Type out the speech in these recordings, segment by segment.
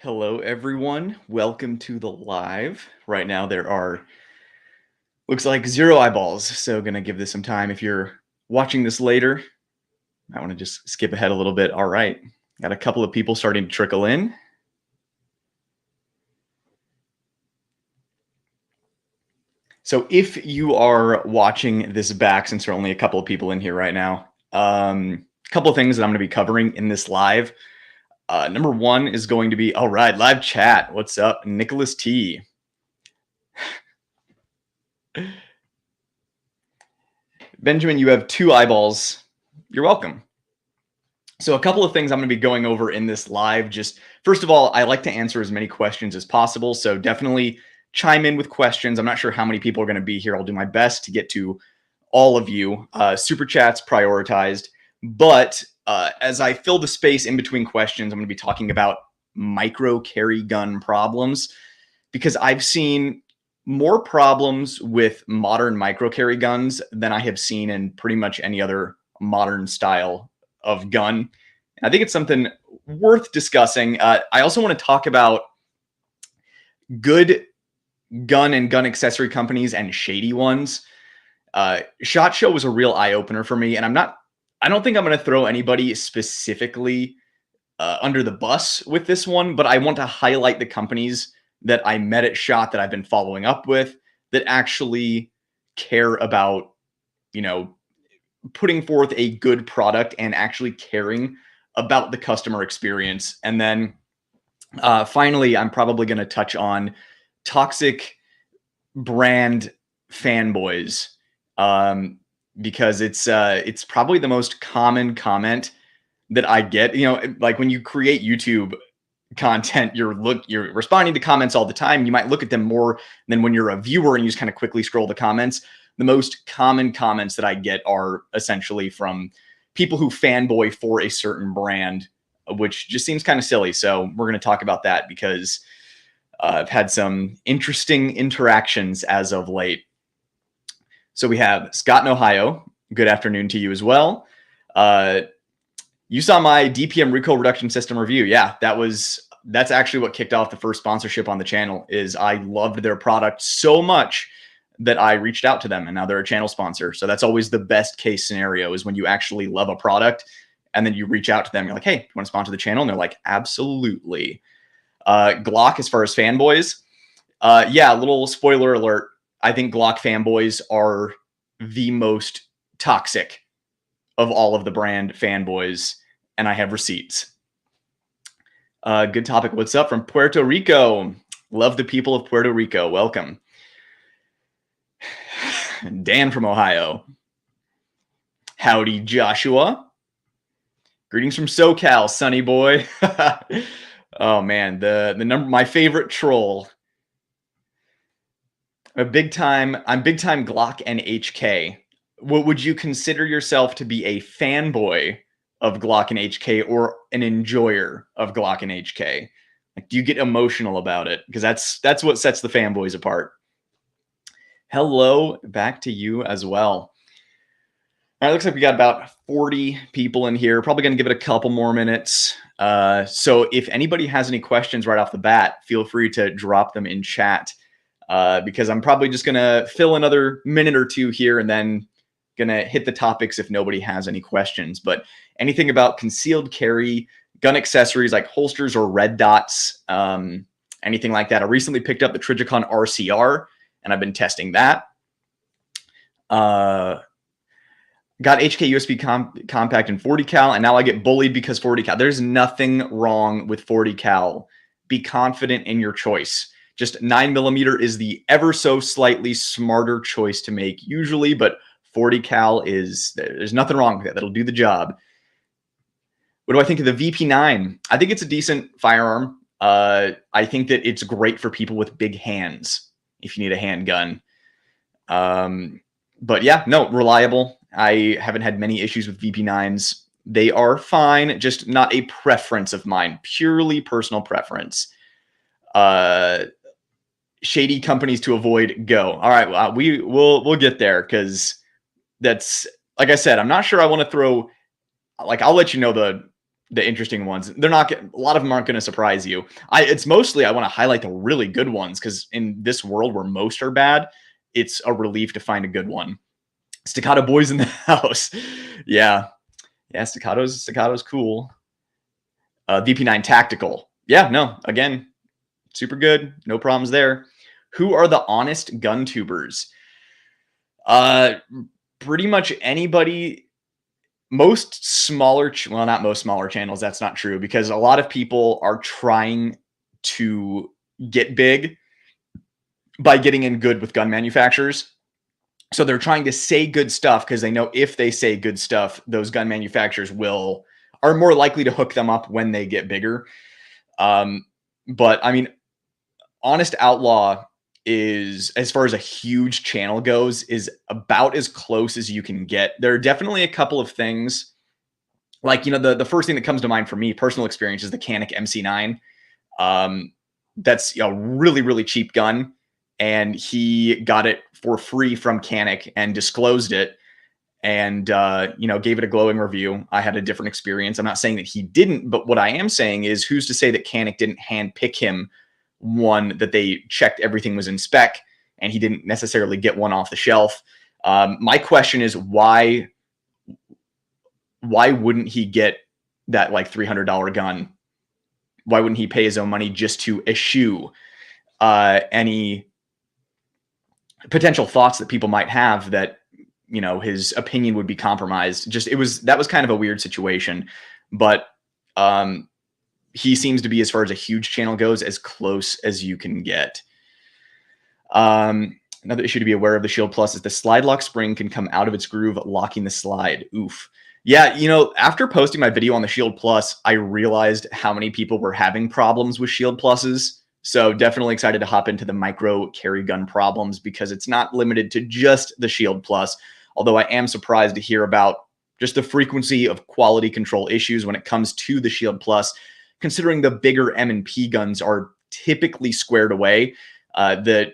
Hello, everyone. Welcome to the live. Right now, there are looks like 0 eyeballs. So, gonna give this some time. If you're watching this later, I want to just skip ahead a little bit. All right, got a couple of people starting to trickle in. So, if you are watching this back, since there are only a couple of people in here right now, a couple of things that I'm going to be covering in this live. Number one is going to be all right, live chat. What's up, Nicholas T? Benjamin, you have 2 eyeballs. You're welcome. So a couple of things I'm going to be going over in this live. Just first of all, I like to answer as many questions as possible. So definitely chime in with questions. I'm not sure how many people are going to be here. I'll do my best to get to all of you. Super chats prioritized. But as I fill the space in between questions, I'm going to be talking about micro carry gun problems because I've seen more problems with modern micro carry guns than I have seen in pretty much any other modern style of gun. I think it's something worth discussing. I also want to talk about good gun and gun accessory companies and shady ones. SHOT Show was a real eye opener for me, and I don't think I'm going to throw anybody specifically under the bus with this one, but I want to highlight the companies that I met at SHOT that I've been following up with that actually care about, putting forth a good product and actually caring about the customer experience. And then finally, I'm probably going to touch on toxic brand fanboys, because it's probably the most common comment that I get. Like when you create YouTube content, you're responding to comments all the time. You might look at them more than when you're a viewer and you just kind of quickly scroll the comments. The most common comments that I get are essentially from people who fanboy for a certain brand, which just seems kind of silly. So we're going to talk about that because I've had some interesting interactions as of late. So we have Scott in Ohio. Good afternoon to you as well. You saw my DPM recoil reduction system review. Yeah, that's actually what kicked off the first sponsorship on the channel. Is I loved their product so much that I reached out to them, and now they're a channel sponsor. So that's always the best case scenario, is when you actually love a product and then you reach out to them. You're like, hey, you want to sponsor the channel? And they're like, absolutely. Glock, as far as fanboys, yeah, a little spoiler alert. I think Glock fanboys are the most toxic of all of the brand fanboys, and I have receipts. Good topic. What's up from Puerto Rico? Love the people of Puerto Rico. Welcome. Dan from Ohio. Howdy, Joshua. Greetings from SoCal, sunny boy. Oh man, my favorite troll. I'm big time Glock and HK. Would you consider yourself to be a fanboy of Glock and HK or an enjoyer of Glock and HK? Like, do you get emotional about it? Because that's what sets the fanboys apart. Hello, back to you as well. All right, looks like we got about 40 people in here. Probably going to give it a couple more minutes. So if anybody has any questions right off the bat, feel free to drop them in chat, because I'm probably just going to fill another minute or two here and then going to hit the topics if nobody has any questions. But anything about concealed carry, gun accessories like holsters or red dots, anything like that. I recently picked up the Trijicon RCR, and I've been testing that. Got HK USB compact in 40 cal, and now I get bullied because 40 cal. There's nothing wrong with 40 cal. Be confident in your choice. Just 9mm is the ever so slightly smarter choice to make usually, but 40 cal there's nothing wrong with that. That'll do the job. What do I think of the VP9? I think it's a decent firearm. I think that it's great for people with big hands if you need a handgun. But yeah, no, reliable. I haven't had many issues with VP9s. They are fine, just not a preference of mine, purely personal preference. Shady companies to avoid, go. All right, well, we'll get there, because that's, like I said, I'm not sure I want to throw, like, I'll let you know the interesting ones. They're not, a lot of them aren't going to surprise you. It's mostly, I want to highlight the really good ones, because in this world where most are bad, it's a relief to find a good one. Staccato boys in the house. Yeah. Yeah. Staccato's cool. VP9 tactical. Yeah, no, again, super good. No problems there. Who are the honest gun tubers? Pretty much anybody. Most smaller, well, not most smaller channels. That's not true, because a lot of people are trying to get big by getting in good with gun manufacturers. So they're trying to say good stuff because they know if they say good stuff, those gun manufacturers are more likely to hook them up when they get bigger. But I mean, Honest Outlaw is, as far as a huge channel goes, is about as close as you can get. There are definitely a couple of things, like, the first thing that comes to mind for me, personal experience, is the Canik MC9. That's a really, really cheap gun, and he got it for free from Canik and disclosed it, and gave it a glowing review. I had a different experience. I'm not saying that he didn't, but what I am saying is, who's to say that Canik didn't handpick him one that they checked everything was in spec, and he didn't necessarily get one off the shelf. My question is, why wouldn't he get that like $300 gun? Why wouldn't he pay his own money just to eschew any potential thoughts that people might have that, his opinion would be compromised? That was kind of a weird situation, but he seems to be, as far as a huge channel goes, as close as you can get. Another issue to be aware of the Shield Plus is the slide lock spring can come out of its groove, locking the slide. Oof. Yeah, after posting my video on the Shield Plus, I realized how many people were having problems with Shield Pluses. So definitely excited to hop into the micro carry gun problems, because it's not limited to just the Shield Plus. Although I am surprised to hear about just the frequency of quality control issues when it comes to the Shield Plus, considering the bigger M&P guns are typically squared away. The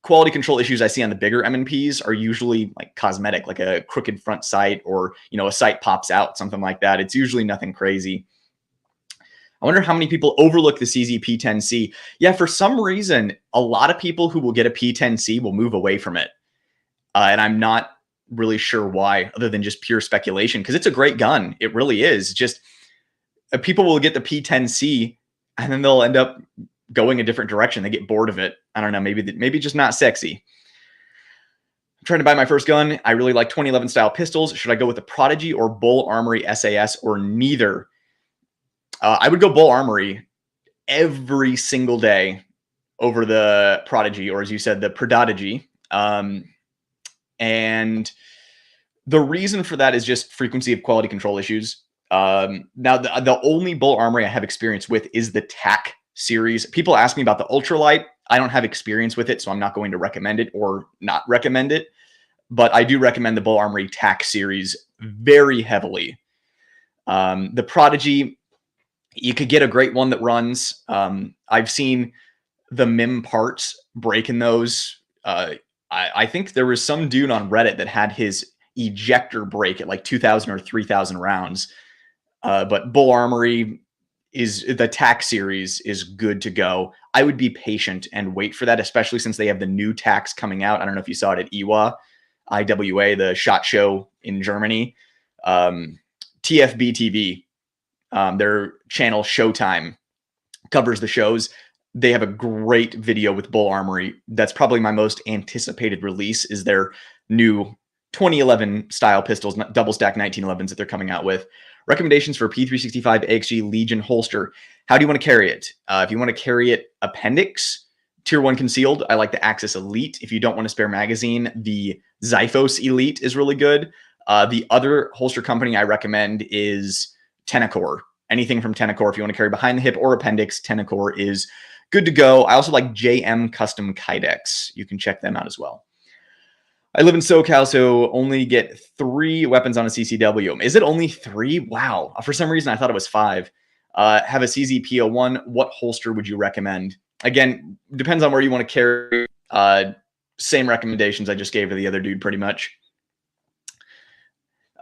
quality control issues I see on the bigger M&Ps are usually like cosmetic, like a crooked front sight, or, a sight pops out, something like that. It's usually nothing crazy. I wonder how many people overlook the CZ P10C. Yeah, for some reason, a lot of people who will get a P10C will move away from it. And I'm not really sure why, other than just pure speculation, because it's a great gun. It really is. Just people will get the P10C and then they'll end up going a different direction. They get bored of it. I don't know. Maybe just not sexy. I'm trying to buy my first gun. I really like 2011 style pistols. Should I go with the Prodigy or Bull Armory SAS, or neither? I would go Bull Armory every single day over the Prodigy, or as you said, the Prodigy. And the reason for that is just frequency of quality control issues. Now, the only Bull Armory I have experience with is the TAC series. People ask me about the Ultralight. I don't have experience with it, so I'm not going to recommend it or not recommend it. But I do recommend the Bull Armory TAC series very heavily. The Prodigy, you could get a great one that runs. I've seen the MIM parts break in those. I think there was some dude on Reddit that had his ejector break at like 2,000 or 3,000 rounds. But Bull Armory, the TAC series is good to go. I would be patient and wait for that, especially since they have the new TACs coming out. I don't know if you saw it at IWA, the SHOT Show in Germany. TFB TV, their channel Showtime, covers the shows. They have a great video with Bull Armory. That's probably my most anticipated release, is their new 2011 style pistols, double stack 1911s that they're coming out with. Recommendations for P365 AXG Legion holster. How do you want to carry it? If you want to carry it appendix, tier 1 concealed, I like the Axis Elite. If you don't want a spare magazine, the Xiphos Elite is really good. The other holster company I recommend is Tenacor. Anything from Tenacor, if you want to carry behind the hip or appendix, Tenacor is good to go. I also like JM Custom Kydex. You can check them out as well. I live in SoCal, so only get 3 weapons on a CCW. Is it only 3? Wow. For some reason, I thought it was 5. Have a CZP01. What holster would you recommend? Again, depends on where you want to carry. Same recommendations I just gave to the other dude, pretty much.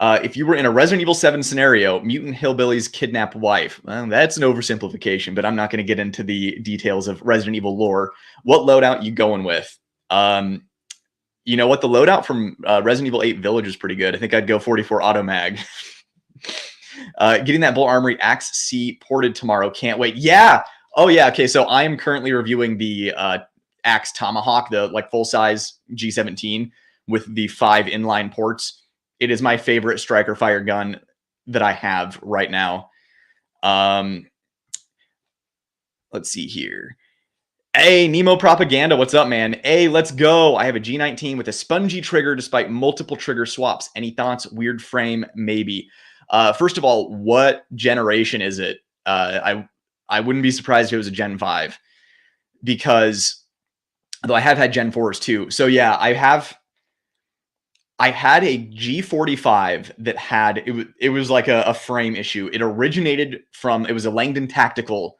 If you were in a Resident Evil 7 scenario, mutant hillbillies kidnap wife. Well, that's an oversimplification, but I'm not going to get into the details of Resident Evil lore. What loadout you going with? You know what? The loadout from Resident Evil 8 Village is pretty good. I think I'd go 44 auto mag. Getting that Bull Armory Axe C ported tomorrow. Can't wait. Yeah. Oh, yeah. Okay. So I am currently reviewing the Axe Tomahawk, the like full-size G17 with the 5 inline ports. It is my favorite striker fire gun that I have right now. Let's see here. Hey, Nemo Propaganda, what's up, man? Hey, let's go. I have a G19 with a spongy trigger despite multiple trigger swaps. Any thoughts? Weird frame, maybe. First of all, what generation is it? I wouldn't be surprised if it was a Gen 5 because, though I have had Gen 4s too. So yeah, I had a G45 that had, it was like a frame issue. It originated from, it was a Langdon Tactical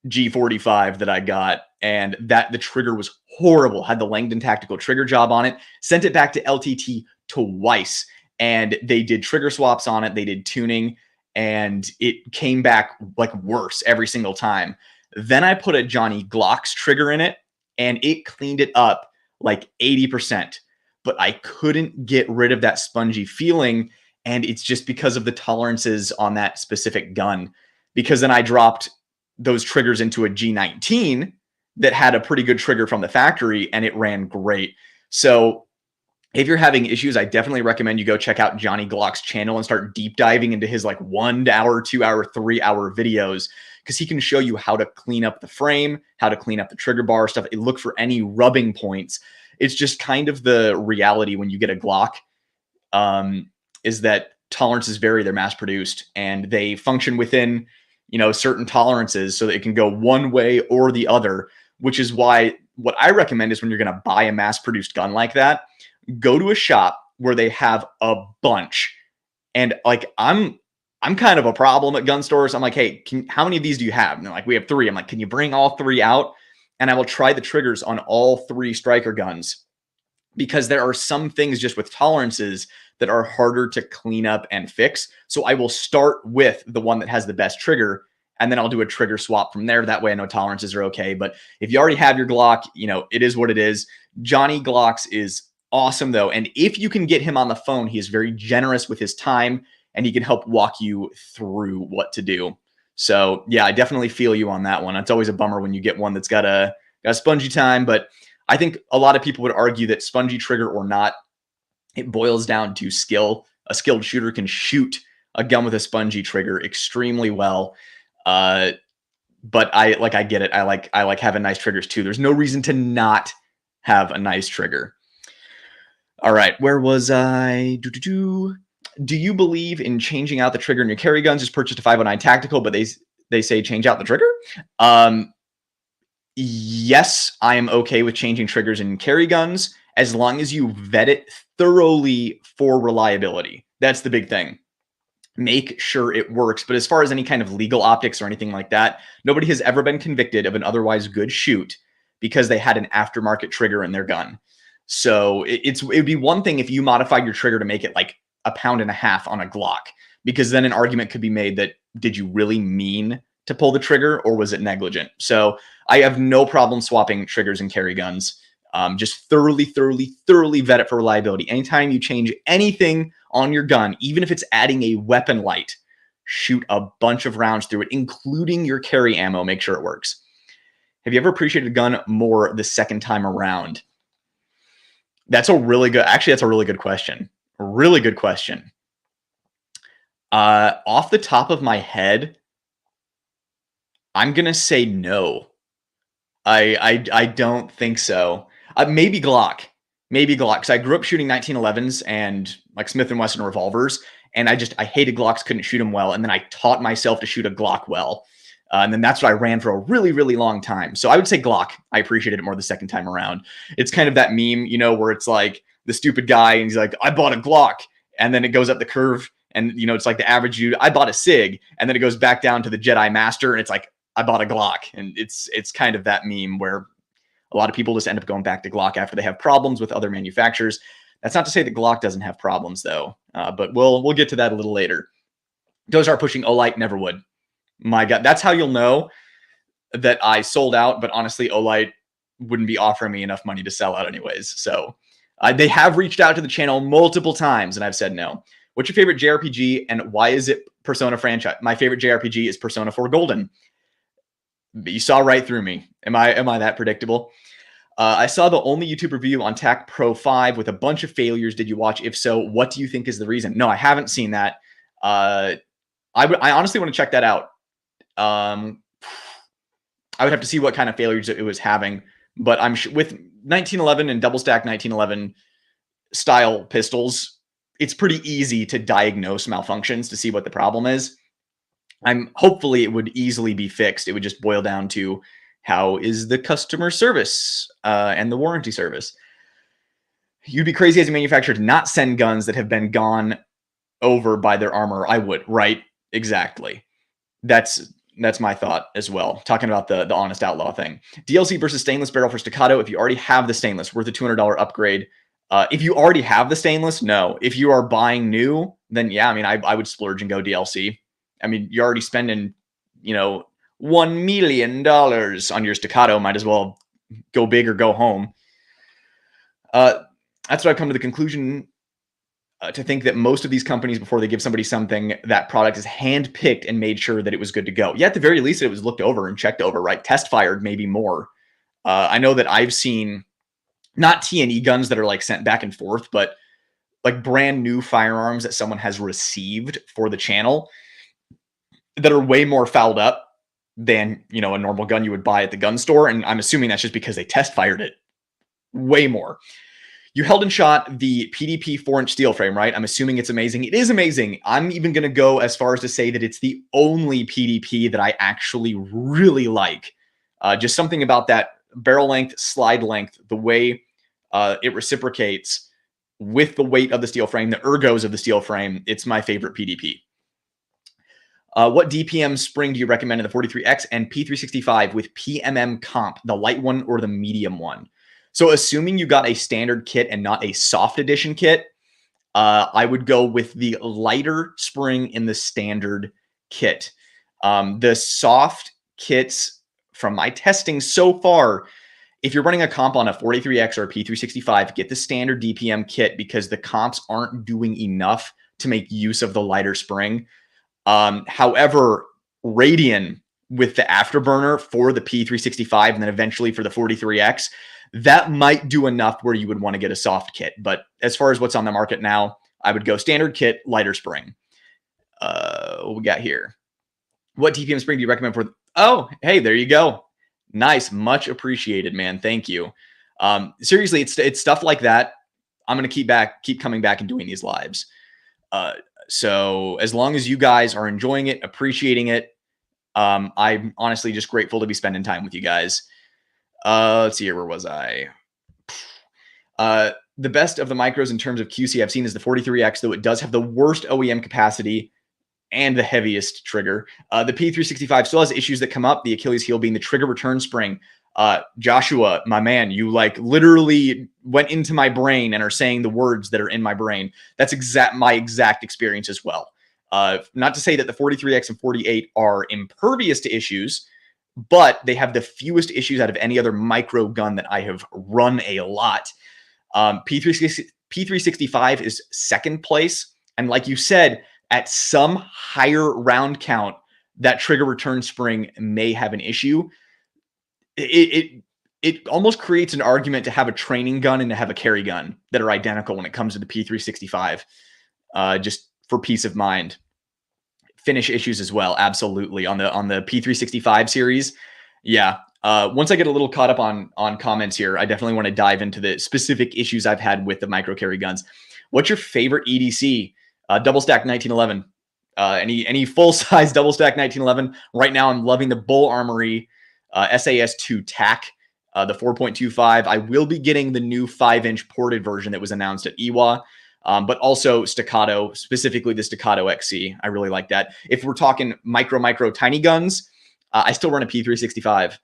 G45 that I got, and that the trigger was horrible. Had the Langdon Tactical trigger job on it. Sent it back to LTT twice, and they did trigger swaps on it. They did tuning, and it came back like worse every single time. Then I put a Johnny Glock's trigger in it, and it cleaned it up like 80%. But I couldn't get rid of that spongy feeling, and it's just because of the tolerances on that specific gun. Because then I dropped those triggers into a G19 that had a pretty good trigger from the factory, and it ran great. So if you're having issues, I definitely recommend you go check out Johnny Glock's channel and start deep diving into his like 1 hour, 2 hour, 3 hour videos, because he can show you how to clean up the frame, how to clean up the trigger bar stuff, and look for any rubbing points. It's just kind of the reality when you get a Glock, is that tolerances vary. They're mass produced and they function within, you know, certain tolerances so that it can go one way or the other, which is why what I recommend is when you're going to buy a mass produced gun like that, go to a shop where they have a bunch. And like, I'm kind of a problem at gun stores. I'm like, hey, how many of these do you have? And they're like, we have 3. I'm like, can you bring all 3 out? And I will try the triggers on all 3 striker guns, because there are some things just with tolerances that are harder to clean up and fix. So I will start with the one that has the best trigger, and then I'll do a trigger swap from there. That way I know tolerances are okay. But if you already have your Glock, you know, it is what it is. Johnny Glock's is awesome though. And if you can get him on the phone, he is very generous with his time, and he can help walk you through what to do. So yeah, I definitely feel you on that one. It's always a bummer when you get one that's got a spongy time, but I think a lot of people would argue that spongy trigger or not, it boils down to skill. A skilled shooter can shoot a gun with a spongy trigger extremely well. But I get it. I like having nice triggers too. There's no reason to not have a nice trigger. All right, where was I? Do you believe in changing out the trigger in your carry guns? Just purchased a 509 tactical, but they say change out the trigger. Yes, I am okay with changing triggers in carry guns as long as you vet it thoroughly for reliability. That's the big thing. Make sure it works. But as far as any kind of legal optics or anything like that, nobody has ever been convicted of an otherwise good shoot because they had an aftermarket trigger in their gun. So it would be one thing if you modified your trigger to make it like 1.5 pounds on a Glock, because then an argument could be made that, did you really mean to pull the trigger or was it negligent? So I have no problem swapping triggers and carry guns. Just thoroughly vet it for reliability. Anytime you change anything on your gun, even if it's adding a weapon light, shoot a bunch of rounds through it, including your carry ammo. Make sure it works. Have you ever appreciated a gun more the second time around? That's a really good question. Really good question. Off the top of my head, I'm going to say no. I don't think so. Maybe Glock, because I grew up shooting 1911s and like Smith & Wesson revolvers, and I hated Glocks, couldn't shoot them well, and then I taught myself to shoot a Glock well, and then that's what I ran for a really, really long time. So I would say Glock. I appreciated it more the second time around. It's kind of that meme, you know, where it's like the stupid guy and he's like, I bought a Glock, and then it goes up the curve, and you know, it's like the average dude, I bought a SIG, and then it goes back down to the Jedi Master, and it's like, I bought a Glock. And it's kind of that meme where a lot of people just end up going back to Glock after they have problems with other manufacturers. That's not to say that Glock doesn't have problems though. but we'll get to that a little later. Those are pushing Olight, never would. My God, that's how you'll know that I sold out. But honestly, Olight wouldn't be offering me enough money to sell out anyways. So they have reached out to the channel multiple times, and I've said no. What's your favorite JRPG, and why is it Persona franchise? My favorite JRPG is Persona 4 Golden. You saw right through me. Am I that predictable? I saw the only YouTube review on TAC Pro 5 with a bunch of failures. Did you watch? If so, what do you think is the reason? No, I haven't seen that. I honestly want to check that out. I would have to see what kind of failures it was having, but I'm with 1911 and double stack 1911 style pistols, it's pretty easy to diagnose malfunctions to see what the problem is. Hopefully it would easily be fixed. It would just boil down to how is the customer service and the warranty service. You'd be crazy as a manufacturer to not send guns that have been gone over by their armor. I would, right? Exactly. That's my thought as well. Talking about the Honest Outlaw thing. DLC versus stainless barrel for staccato. If you already have the stainless, worth a $200 upgrade. If you already have the stainless, no. If you are buying new, then yeah, I mean, I would splurge and go DLC. I mean, you're already spending, $1 million on your staccato. Might as well go big or go home. That's what I've come to the conclusion to think that most of these companies, before they give somebody something, that product is handpicked and made sure that it was good to go. Yeah, at the very least, it was looked over and checked over, right? Test fired, maybe more. I know that I've seen not T&E guns that are like sent back and forth, but like brand new firearms that someone has received for the channel that are way more fouled up than, a normal gun you would buy at the gun store. And I'm assuming that's just because they test fired it way more. You held and shot the PDP 4-inch steel frame, right? I'm assuming it's amazing. It is amazing. I'm even going to go as far as to say that it's the only PDP that I actually really like. Just something about that barrel length, slide length, the way it reciprocates with the weight of the steel frame, the ergos of the steel frame. It's my favorite PDP. What DPM spring do you recommend in the 43X and P365 with PMM comp, the light one or the medium one? So assuming you got a standard kit and not a soft edition kit, I would go with the lighter spring in the standard kit. The soft kits, from my testing so far, if you're running a comp on a 43X or a P365, get the standard DPM kit because the comps aren't doing enough to make use of the lighter spring. However, Radian with the afterburner for the P365 and then eventually for the 43X, that might do enough where you would want to get a soft kit. But as far as what's on the market now, I would go standard kit, lighter spring. What we got here? What DPM spring do you recommend for? Oh, hey, there you go. Nice. Much appreciated, man. Thank you. Seriously, it's stuff like that. I'm going to keep coming back and doing these lives. So as long as you guys are enjoying it, appreciating it, I'm honestly just grateful to be spending time with you guys. Let's see here. Where was I? The best of the micros in terms of QC I've seen is the 43X, though it does have the worst OEM capacity and the heaviest trigger. The P365 still has issues that come up, the Achilles heel being the trigger return spring. Joshua, my man, you like literally went into my brain and are saying the words that are in my brain. That's my exact experience as well. Not to say that the 43X and 48 are impervious to issues, but they have the fewest issues out of any other micro gun that I have run a lot. P365 is second place. And like you said, at some higher round count, that trigger return spring may have an issue. It almost creates an argument to have a training gun and to have a carry gun that are identical when it comes to the P365, just for peace of mind. Finish issues as well, absolutely, on the P365 series. Yeah, once I get a little caught up on comments here, I definitely want to dive into the specific issues I've had with the micro carry guns. What's your favorite EDC? Double stack 1911. Any full size double stack 1911. Right now, I'm loving the Bull Armory SAS2 TAC, the 4.25. I will be getting the new 5-inch ported version that was announced at EWA, but also Staccato, specifically the Staccato XC. I really like that. If we're talking micro tiny guns, I still run a P365.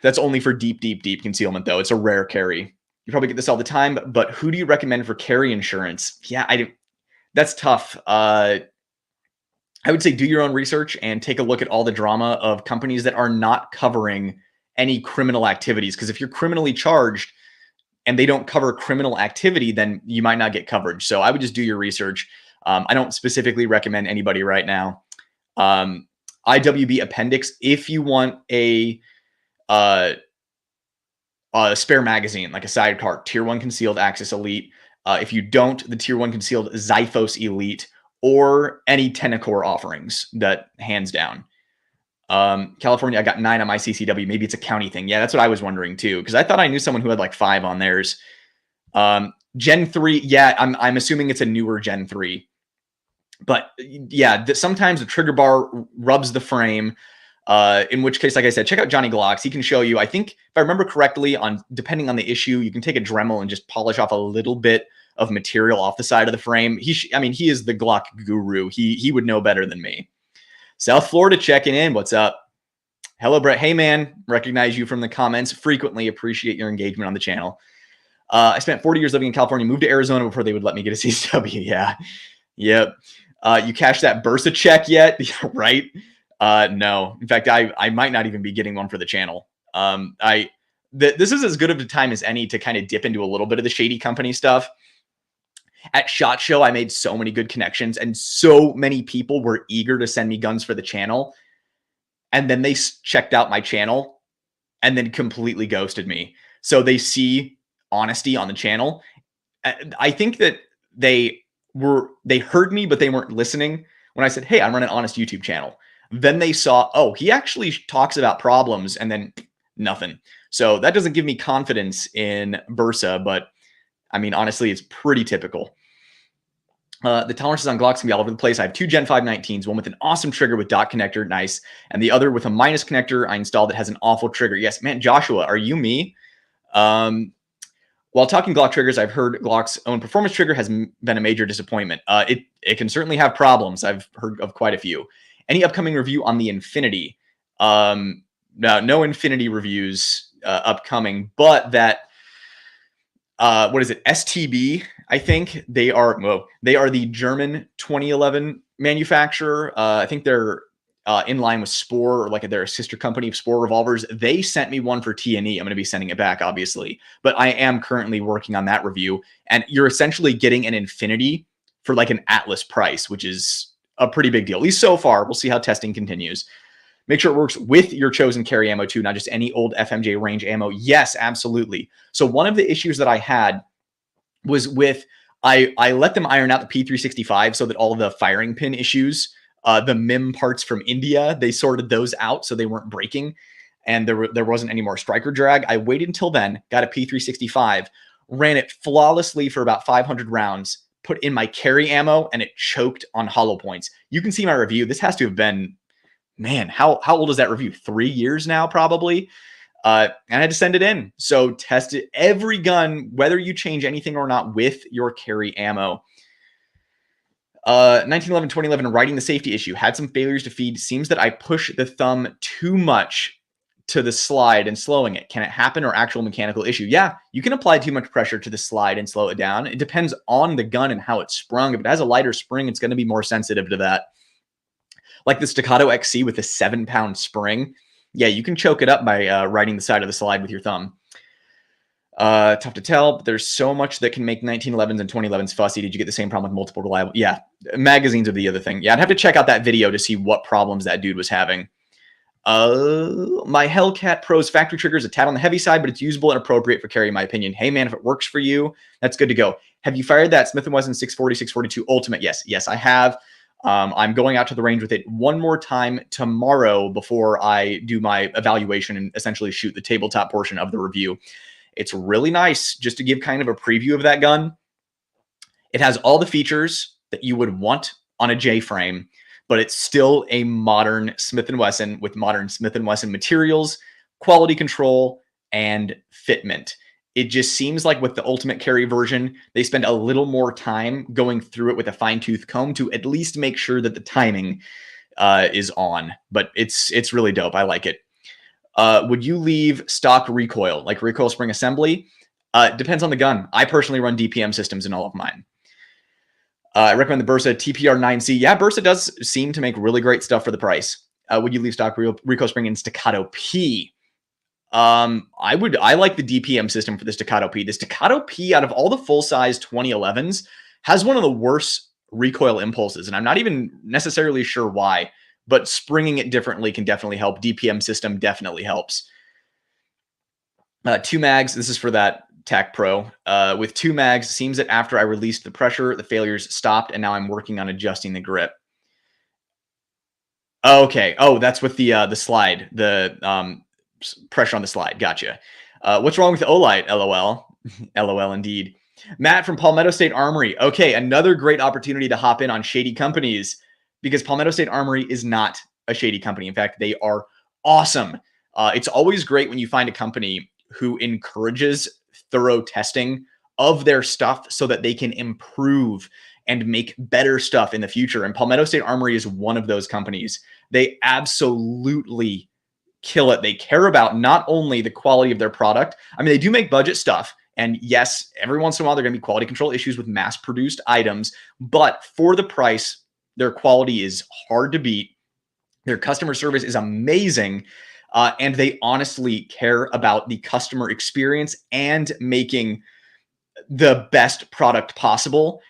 That's only for deep concealment, though. It's a rare carry. You probably get this all the time, but who do you recommend for carry insurance? Yeah, that's tough. I would say do your own research and take a look at all the drama of companies that are not covering any criminal activities. Because if you're criminally charged and they don't cover criminal activity, then you might not get coverage. So I would just do your research. I don't specifically recommend anybody right now. IWB Appendix, if you want uh, a spare magazine, like a sidecar, Tier 1 Concealed Axis Elite. If you don't, the Tier 1 Concealed Xiphos Elite, or any Tenacore offerings, that hands down. California, I got 9 on my CCW. Maybe it's a county thing. Yeah, that's what I was wondering too, because I thought I knew someone who had like 5 on theirs. Gen 3, yeah, I'm assuming it's a newer Gen 3. But yeah, sometimes the trigger bar rubs the frame. In which case, like I said, check out Johnny Glocks. He can show you. I think if I remember correctly, depending on the issue, you can take a Dremel and just polish off a little bit of material off the side of the frame. I mean, he is the Glock guru. He would know better than me. South Florida checking in. What's up? Hello, Brett. Hey, man. Recognize you from the comments. Frequently appreciate your engagement on the channel. I spent 40 years living in California. Moved to Arizona before they would let me get a CCW. Yeah. Yep. You cashed that Bursa check yet? Right? No. In fact, I might not even be getting one for the channel. This is as good of a time as any to kind of dip into a little bit of the Shady Company stuff. At SHOT Show, I made so many good connections, and so many people were eager to send me guns for the channel. And then they checked out my channel and then completely ghosted me. So they see honesty on the channel. I think that they heard me, but they weren't listening when I said, hey, I'm running an honest YouTube channel. Then they saw, oh, he actually talks about problems, and then nothing. So that doesn't give me confidence in Bursa, but I mean, honestly, it's pretty typical. The tolerances on Glocks can be all over the place. I have 2 Gen 5 19s, one with an awesome trigger with dot connector, nice, and the other with a minus connector I installed that has an awful trigger. Yes, man, Joshua, are you me? While talking Glock triggers, I've heard Glock's own performance trigger has been a major disappointment. It can certainly have problems. I've heard of quite a few. Any upcoming review on the Infinity? No Infinity reviews upcoming, but that what is it? STB, I think they are the German 2011 manufacturer. I think they're in line with Spore, or like they're a sister company of Spore revolvers. They sent me one for T&E. I'm going to be sending it back, obviously, but I am currently working on that review. And you're essentially getting an Infinity for like an Atlas price, which is a pretty big deal, at least so far. We'll see how testing continues. Make sure it works with your chosen carry ammo too, not just any old FMJ range ammo. Yes, absolutely. So one of the issues that I had was with, I let them iron out the P365 so that all the firing pin issues, the MIM parts from India, they sorted those out so they weren't breaking, and there wasn't any more striker drag. I waited until then, got a P365, ran it flawlessly for about 500 rounds, put in my carry ammo, and it choked on hollow points. You can see my review. This has to have been, man, how old is that review? 3 years now, probably. And I had to send it in. So test it, every gun, whether you change anything or not, with your carry ammo. 1911, 2011, writing the safety issue. Had some failures to feed. Seems that I push the thumb too much to the slide and slowing it. Can it happen, or actual mechanical issue? Yeah, you can apply too much pressure to the slide and slow it down. It depends on the gun and how it's sprung. If it has a lighter spring, it's going to be more sensitive to that. Like the Staccato XC with a 7-pound spring. Yeah, you can choke it up by riding the side of the slide with your thumb. Tough to tell, but there's so much that can make 1911s and 2011s fussy. Did you get the same problem with multiple reliable? Yeah, magazines are the other thing. Yeah, I'd have to check out that video to see what problems that dude was having. My Hellcat Pro's factory trigger is a tad on the heavy side, but it's usable and appropriate for carry, in my opinion. Hey, man, if it works for you, that's good to go. Have you fired that Smith & Wesson 640, 642 Ultimate? Yes, I have. I'm going out to the range with it one more time tomorrow before I do my evaluation and essentially shoot the tabletop portion of the review. It's really nice. Just to give kind of a preview of that gun, it has all the features that you would want on a J-frame, but it's still a modern Smith & Wesson with modern Smith & Wesson materials, quality control, and fitment. It just seems like with the Ultimate Carry version, they spend a little more time going through it with a fine-tooth comb to at least make sure that the timing is on. But it's really dope. I like it. Would you leave stock recoil, like recoil spring assembly? Depends on the gun. I personally run DPM systems in all of mine. I recommend the Bursa TPR9C. Yeah, Bursa does seem to make really great stuff for the price. Would you leave stock Rico Spring and Staccato P? I would. I like the DPM system for the Staccato P. The Staccato P, out of all the full-size 2011s, has one of the worst recoil impulses, and I'm not even necessarily sure why, but springing it differently can definitely help. DPM system definitely helps. 2 mags. This is for that TAC Pro. With 2 mags, seems that after I released the pressure, the failures stopped, and now I'm working on adjusting the grip. Okay. Oh, that's with the slide, the pressure on the slide. Gotcha. What's wrong with Olight? LOL. LOL indeed. Matt from Palmetto State Armory. Okay, another great opportunity to hop in on shady companies, because Palmetto State Armory is not a shady company. In fact, they are awesome. It's always great when you find a company who encourages thorough testing of their stuff so that they can improve and make better stuff in the future. And Palmetto State Armory is one of those companies. They absolutely kill it. They care about not only the quality of their product. I mean, they do make budget stuff. And yes, every once in a while, there are going to be quality control issues with mass produced items. But for the price, their quality is hard to beat. Their customer service is amazing. And they honestly care about the customer experience and making the best product possible,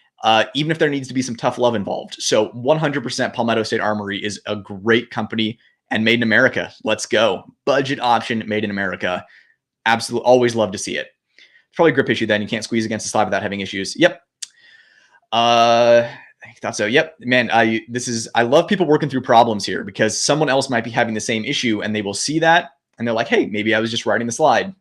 even if there needs to be some tough love involved. So 100% Palmetto State Armory is a great company and made in America. Let's go. Budget option made in America. Absolutely. Always love to see it. It's probably a grip issue then. You can't squeeze against the slide without having issues. Yep. I thought so. Yep, man. I love people working through problems here, because someone else might be having the same issue and they will see that and they're like, hey, maybe I was just writing the slide.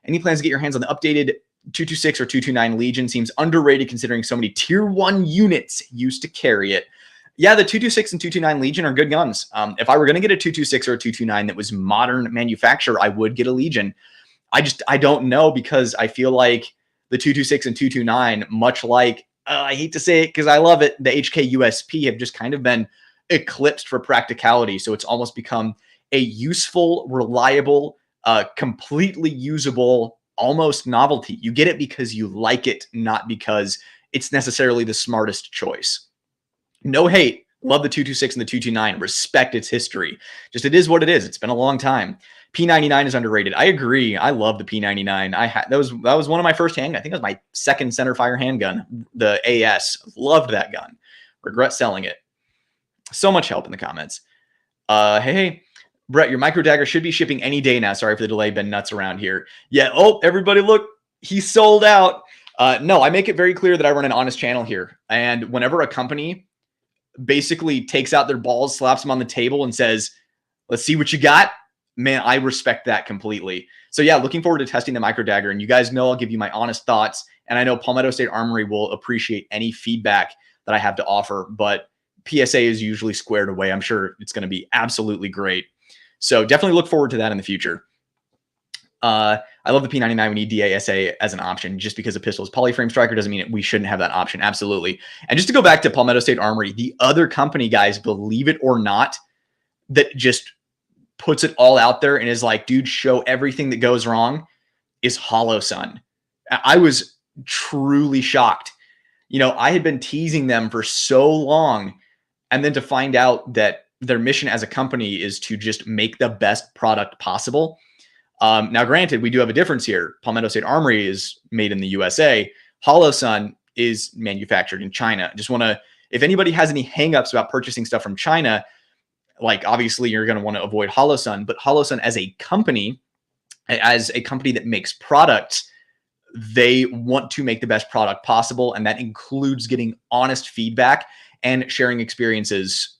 Any plans to get your hands on the updated 226 or 229 Legion? Seems underrated considering so many tier 1 units used to carry it. Yeah, the 226 and 229 Legion are good guns. If I were going to get a 226 or a 229 that was modern manufacture, I would get a Legion. I don't know, because I feel like the 226 and 229, much like, I hate to say it because I love it, the HK USP have just kind of been eclipsed for practicality. So it's almost become a useful, reliable, completely usable, almost novelty. You get it because you like it, not because it's necessarily the smartest choice. No hate. Love the 226 and the 229. Respect its history. Just it is what it is. It's been a long time. P99 is underrated. I agree. I love the P99. That was one of my first handguns. I think it was my second centerfire handgun, the AS. Loved that gun. Regret selling it. So much help in the comments. Hey, Brett, your micro dagger should be shipping any day now. Sorry for the delay. Been nuts around here. Yeah. Oh, everybody, look, he sold out. No, I make it very clear that I run an honest channel here. And whenever a company basically takes out their balls, slaps them on the table and says, let's see what you got, man, I respect that completely. So yeah, looking forward to testing the micro dagger. And you guys know I'll give you my honest thoughts. And I know Palmetto State Armory will appreciate any feedback that I have to offer. But PSA is usually squared away. I'm sure it's going to be absolutely great. So definitely look forward to that in the future. I love the P99. We need DASA as an option just because of pistols. Polyframe striker doesn't mean we shouldn't have that option. Absolutely. And just to go back to Palmetto State Armory, the other company, guys, believe it or not, that just puts it all out there and is like, dude, show everything that goes wrong, is Hollow Sun. I was truly shocked. You know, I had been teasing them for so long, and then to find out that their mission as a company is to just make the best product possible. Now, granted, we do have a difference here. Palmetto State Armory is made in the USA. Hollow Sun is manufactured in China. Just want to, if anybody has any hangups about purchasing stuff from China, like obviously you're going to want to avoid Hollow Sun, but Hollow Sun as a company that makes products, they want to make the best product possible. And that includes getting honest feedback and sharing experiences,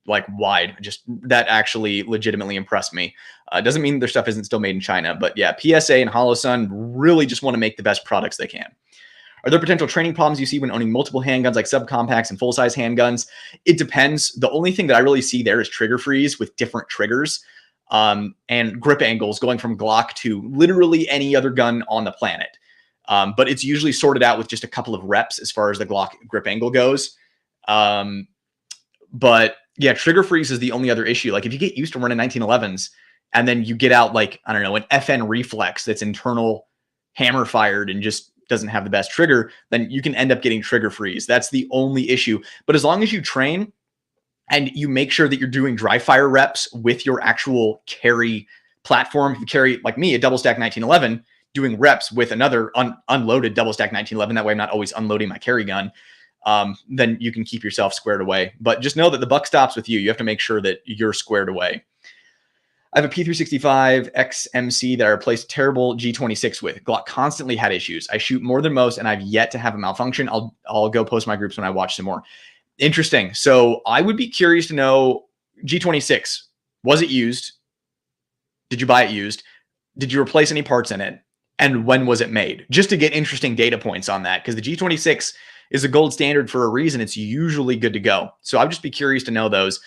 like wide. Just that actually legitimately impressed me. Doesn't mean their stuff isn't still made in China, but yeah, PSA and Hollow Sun really just want to make the best products they can. Are there potential training problems you see when owning multiple handguns like subcompacts and full-size handguns? It depends. The only thing that I really see there is trigger freeze with different triggers, and grip angles going from Glock to literally any other gun on the planet. But it's usually sorted out with just a couple of reps as far as the Glock grip angle goes. But yeah, trigger freeze is the only other issue. Like if you get used to running 1911s and then you get out like, I don't know, an FN reflex that's internal hammer fired and just doesn't have the best trigger, then you can end up getting trigger freeze. That's the only issue. But as long as you train and you make sure that you're doing dry fire reps with your actual carry platform, if you carry, like me, a double stack 1911, doing reps with another unloaded double stack 1911, that way I'm not always unloading my carry gun, then you can keep yourself squared away. But just know that the buck stops with you. You have to make sure that you're squared away. I have a P365 XMC that I replaced a terrible G26 with. Glock constantly had issues. I shoot more than most, and I've yet to have a malfunction. I'll go post my groups when I watch some more. Interesting. So I would be curious to know, G26, was it used? Did you buy it used? Did you replace any parts in it? And when was it made? Just to get interesting data points on that, because the G26 is a gold standard for a reason. It's usually good to go. So I'd just be curious to know those.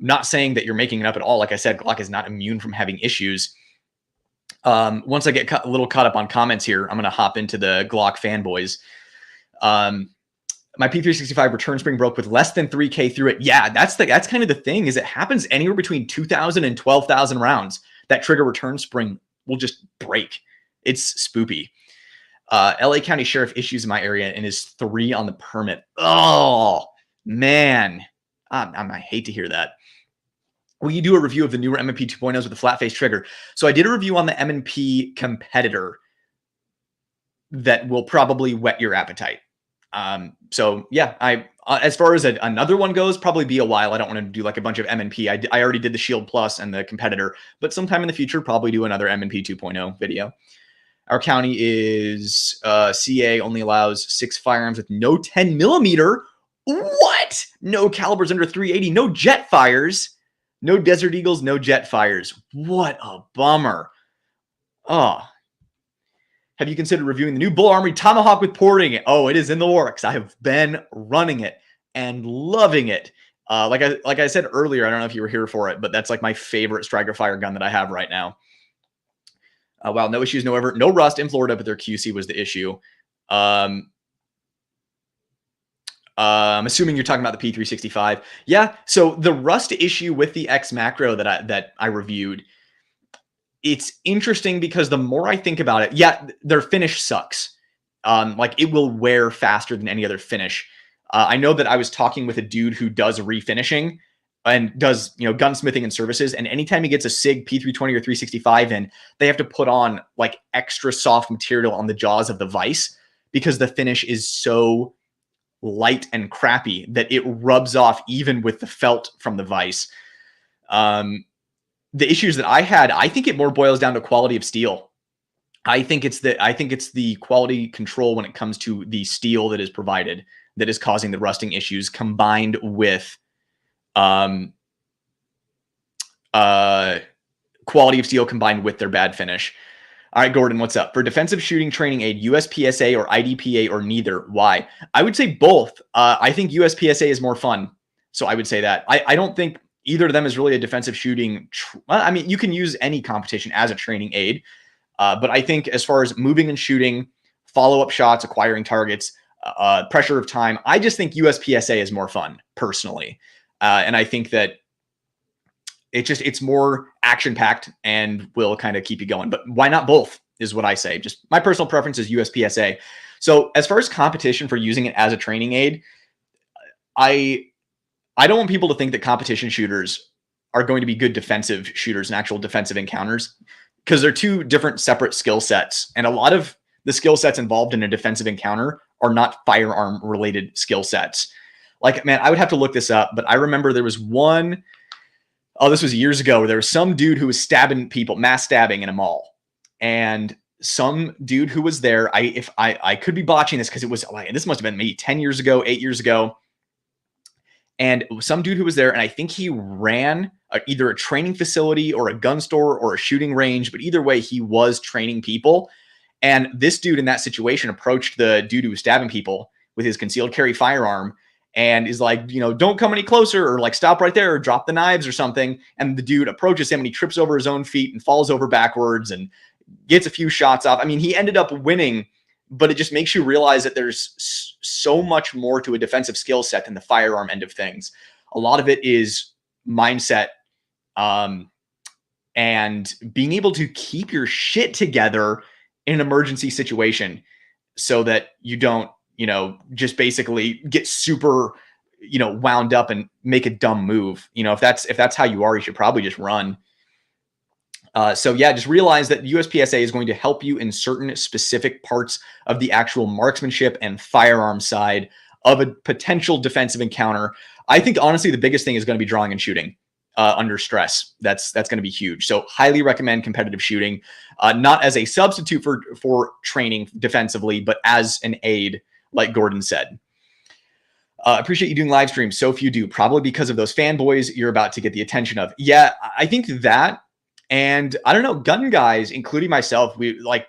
Not saying that you're making it up at all. Like I said, Glock is not immune from having issues. Once I get a little caught up on comments here, I'm going to hop into the Glock fanboys. My P365 return spring broke with less than 3K through it. Yeah, that's kind of the thing, is it happens anywhere between 2,000 and 12,000 rounds. That trigger return spring will just break. It's spoopy. LA County Sheriff issues in my area and is 3 on the permit. Oh, man. I hate to hear that. Will you do a review of the newer M&P 2.0s with the flat face trigger? So I did a review on the M&P competitor that will probably whet your appetite. So yeah, as far as another one goes, probably be a while. I don't want to do like a bunch of M&P. I already did the Shield Plus and the competitor, but sometime in the future, probably do another M&P 2.0 video. Our county is CA only allows 6 firearms with no 10 millimeter. What? No calibers under 380, no jet fires, no Desert Eagles, no jet fires. What a bummer. Oh, have you considered reviewing the new Bull Armory Tomahawk with porting? Oh, it is in the works. I have been running it and loving it. Like I said earlier, I don't know if you were here for it, but that's like my favorite striker fire gun that I have right now. Wow, no issues, no rust in Florida, but their QC was the issue. I'm assuming you're talking about the P365. Yeah, so the rust issue with the X macro that I reviewed, it's interesting because the more I think about it, yeah, their finish sucks. Like it will wear faster than any other finish. I know that I was talking with a dude who does refinishing and does, gunsmithing and services. And anytime he gets a SIG P320 or 365 in, they have to put on like extra soft material on the jaws of the vise because the finish is so light and crappy that it rubs off even with the felt from the vise. The issues that I had, I think it more boils down to quality of steel. I think it's the quality control when it comes to the steel that is provided that is causing the rusting issues, combined with quality of steel combined with their bad finish. All right, Gordon, what's up? For defensive shooting training aid, USPSA or IDPA or neither? Why? I would say both. I think USPSA is more fun. So I would say that. I don't think either of them is really a defensive shooting. I mean, you can use any competition as a training aid. But I think as far as moving and shooting, follow-up shots, acquiring targets, pressure of time, I just think USPSA is more fun personally. And I think that it's more action-packed and will kind of keep you going. But why not both is what I say. Just my personal preference is USPSA. So as far as competition for using it as a training aid, I don't want people to think that competition shooters are going to be good defensive shooters and actual defensive encounters, because they're two different separate skill sets. And a lot of the skill sets involved in a defensive encounter are not firearm related skill sets. Like, man, I would have to look this up, but I remember there was one, this was years ago, where there was some dude who was stabbing people, mass stabbing in a mall. And some dude who was there, I could be botching this because it was like, this must have been maybe 10 years ago, 8 years ago. And some dude who was there, and I think he ran either a training facility or a gun store or a shooting range, but either way, he was training people. And this dude in that situation approached the dude who was stabbing people with his concealed carry firearm and is like, don't come any closer, or like stop right there, or drop the knives or something. And the dude approaches him and he trips over his own feet and falls over backwards and gets a few shots off. I mean, he ended up winning, but it just makes you realize that there's so much more to a defensive skill set than the firearm end of things. A lot of it is mindset, and being able to keep your shit together in an emergency situation so that you don't, just basically get super, wound up and make a dumb move. If that's how you are, you should probably just run. So yeah, just realize that USPSA is going to help you in certain specific parts of the actual marksmanship and firearm side of a potential defensive encounter. I think honestly, the biggest thing is going to be drawing and shooting under stress. That's going to be huge. So highly recommend competitive shooting, not as a substitute for training defensively, but as an aid, like Gordon said. Appreciate you doing live streams. So few do, probably because of those fanboys you're about to get the attention of. Yeah, I think that. And I don't know, gun guys, including myself, I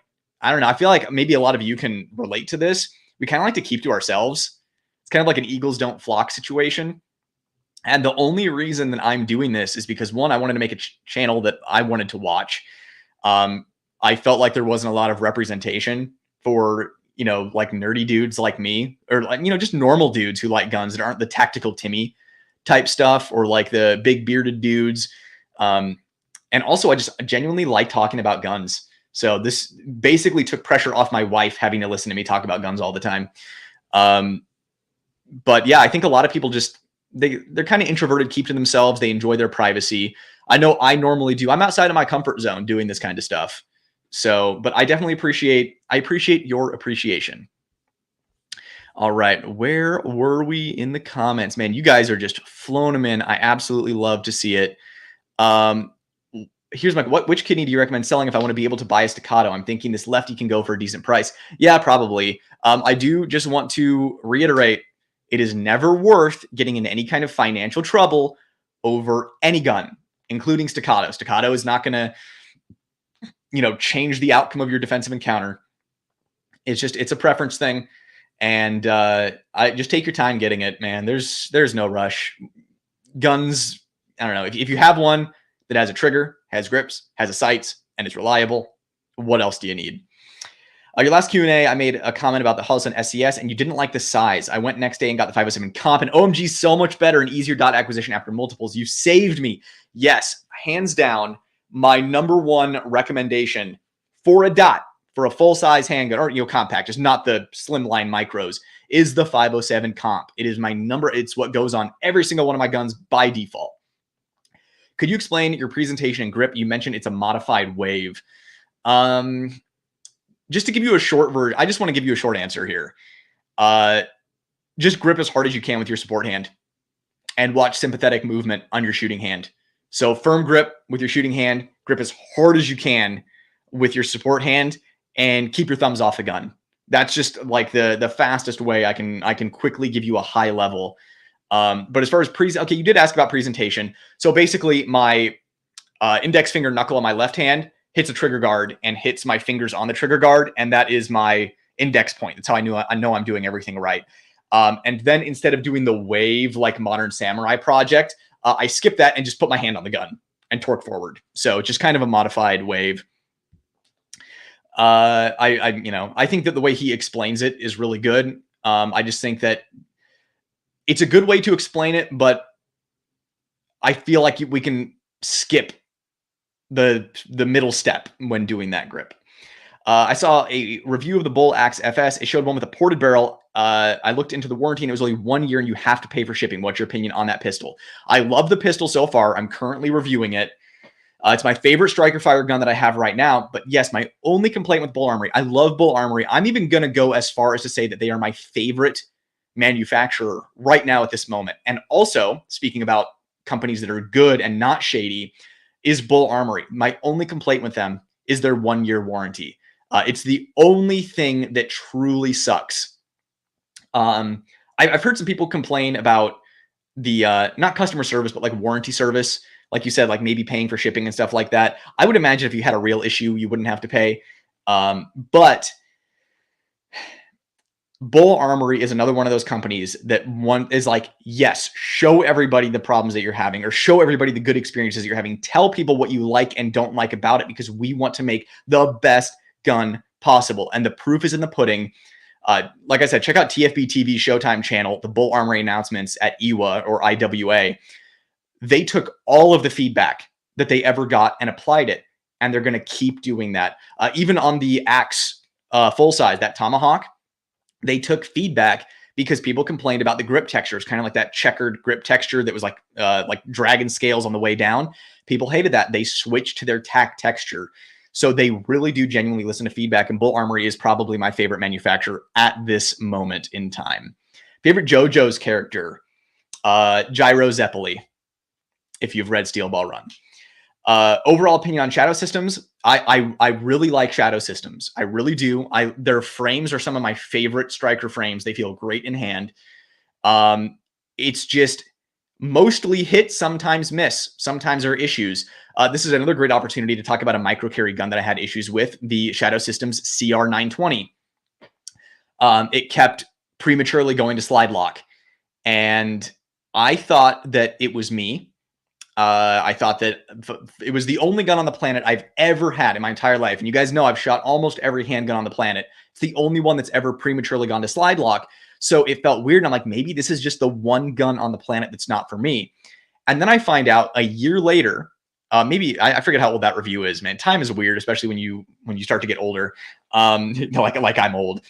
don't know. I feel like maybe a lot of you can relate to this. We kind of like to keep to ourselves. It's kind of like an Eagles don't flock situation. And the only reason that I'm doing this is because, one, I wanted to make a channel that I wanted to watch. I felt like there wasn't a lot of representation for, like nerdy dudes like me, or like, just normal dudes who like guns that aren't the tactical Timmy type stuff, or like the big bearded dudes. And also, I just genuinely like talking about guns. So this basically took pressure off my wife having to listen to me talk about guns all the time. But yeah, I think a lot of people just, they're kind of introverted, keep to themselves. They enjoy their privacy. I know I normally do. I'm outside of my comfort zone doing this kind of stuff. So, but I definitely appreciate your appreciation. All right. Where were we in the comments? Man, you guys are just flowing them in. I absolutely love to see it. Here's which kidney do you recommend selling if I want to be able to buy a staccato? I'm thinking this lefty can go for a decent price. Yeah, probably. I do just want to reiterate, it is never worth getting in any kind of financial trouble over any gun, including staccato. Staccato is not going to, change the outcome of your defensive encounter. It's a preference thing. And I just take your time getting it, man. There's no rush. Guns, I don't know. If you have one that has a trigger, has grips, has a sights, and it's reliable, what else do you need? Your last Q&A, I made a comment about the Hudson SCS, and you didn't like the size. I went next day and got the 507 comp, and OMG is so much better and easier dot acquisition after multiples. You saved me. Yes, hands down, my number one recommendation for a dot, for a full-size handgun, or compact, just not the slimline micros, is the 507 comp. It is my number. It's what goes on every single one of my guns by default. Could you explain your presentation and grip? You mentioned it's a modified wave. Just to give you a short version, I just want to give you a short answer here. Just grip as hard as you can with your support hand and watch sympathetic movement on your shooting hand. So firm grip with your shooting hand, grip as hard as you can with your support hand, and keep your thumbs off the gun. That's just like the fastest way I can quickly give you a high level. But as far as okay, you did ask about presentation. So basically my index finger knuckle on my left hand hits a trigger guard and hits my fingers on the trigger guard. And that is my index point. That's how I know I'm doing everything right. And then instead of doing the wave like Modern Samurai Project, I skip that and just put my hand on the gun and torque forward. So just kind of a modified wave. I think that the way he explains it is really good. I just think that it's a good way to explain it, but I feel like we can skip the middle step when doing that grip. I saw a review of the Bull Axe FS. It showed one with a ported barrel. I looked into the warranty and it was only 1 year and you have to pay for shipping. What's your opinion on that pistol? I love the pistol so far. I'm currently reviewing it. It's my favorite striker fire gun that I have right now. But yes, my only complaint with Bull Armory, I love Bull Armory. I'm even going to go as far as to say that they are my favorite manufacturer right now at this moment. And also, speaking about companies that are good and not shady, is Bull Armory. My only complaint with them is their 1 year warranty. It's the only thing that truly sucks. I've heard some people complain about the not customer service, but like warranty service. Like you said, like maybe paying for shipping and stuff like that. I would imagine if you had a real issue, you wouldn't have to pay. But Bull Armory is another one of those companies that one is like, yes, show everybody the problems that you're having, or show everybody the good experiences you're having. Tell people what you like and don't like about it, because we want to make the best gun possible. And the proof is in the pudding. Like I said, check out TFB TV Showtime channel, the Bull Armory announcements at IWA or IWA. They took all of the feedback that they ever got and applied it. and they're going to keep doing that. Even on the axe full size, that tomahawk, they took feedback because people complained about the grip texture. It's kind of like that checkered grip texture that was like dragon scales on the way down. People hated that. They switched to their tack texture. So they really do genuinely listen to feedback, and Bull Armory is probably my favorite manufacturer at this moment in time. Favorite JoJo's character, Gyro Zeppeli, if you've read Steel Ball Run. Overall opinion on Shadow Systems, I really like Shadow Systems. I really do. Their frames are some of my favorite striker frames. They feel great in hand. It's just mostly hit, sometimes miss. Sometimes there are issues. This is another great opportunity to talk about a micro carry gun that I had issues with, the Shadow Systems CR920. It kept prematurely going to slide lock, and I thought that it was me. I thought that it was the only gun on the planet I've ever had in my entire life. And you guys know I've shot almost every handgun on the planet. It's the only one that's ever prematurely gone to slide lock. So it felt weird. And I'm like, maybe this is just the one gun on the planet that's not for me. And then I find out a year later, maybe I forget how old that review is, man. Time is weird, especially when you start to get older. Like I'm old.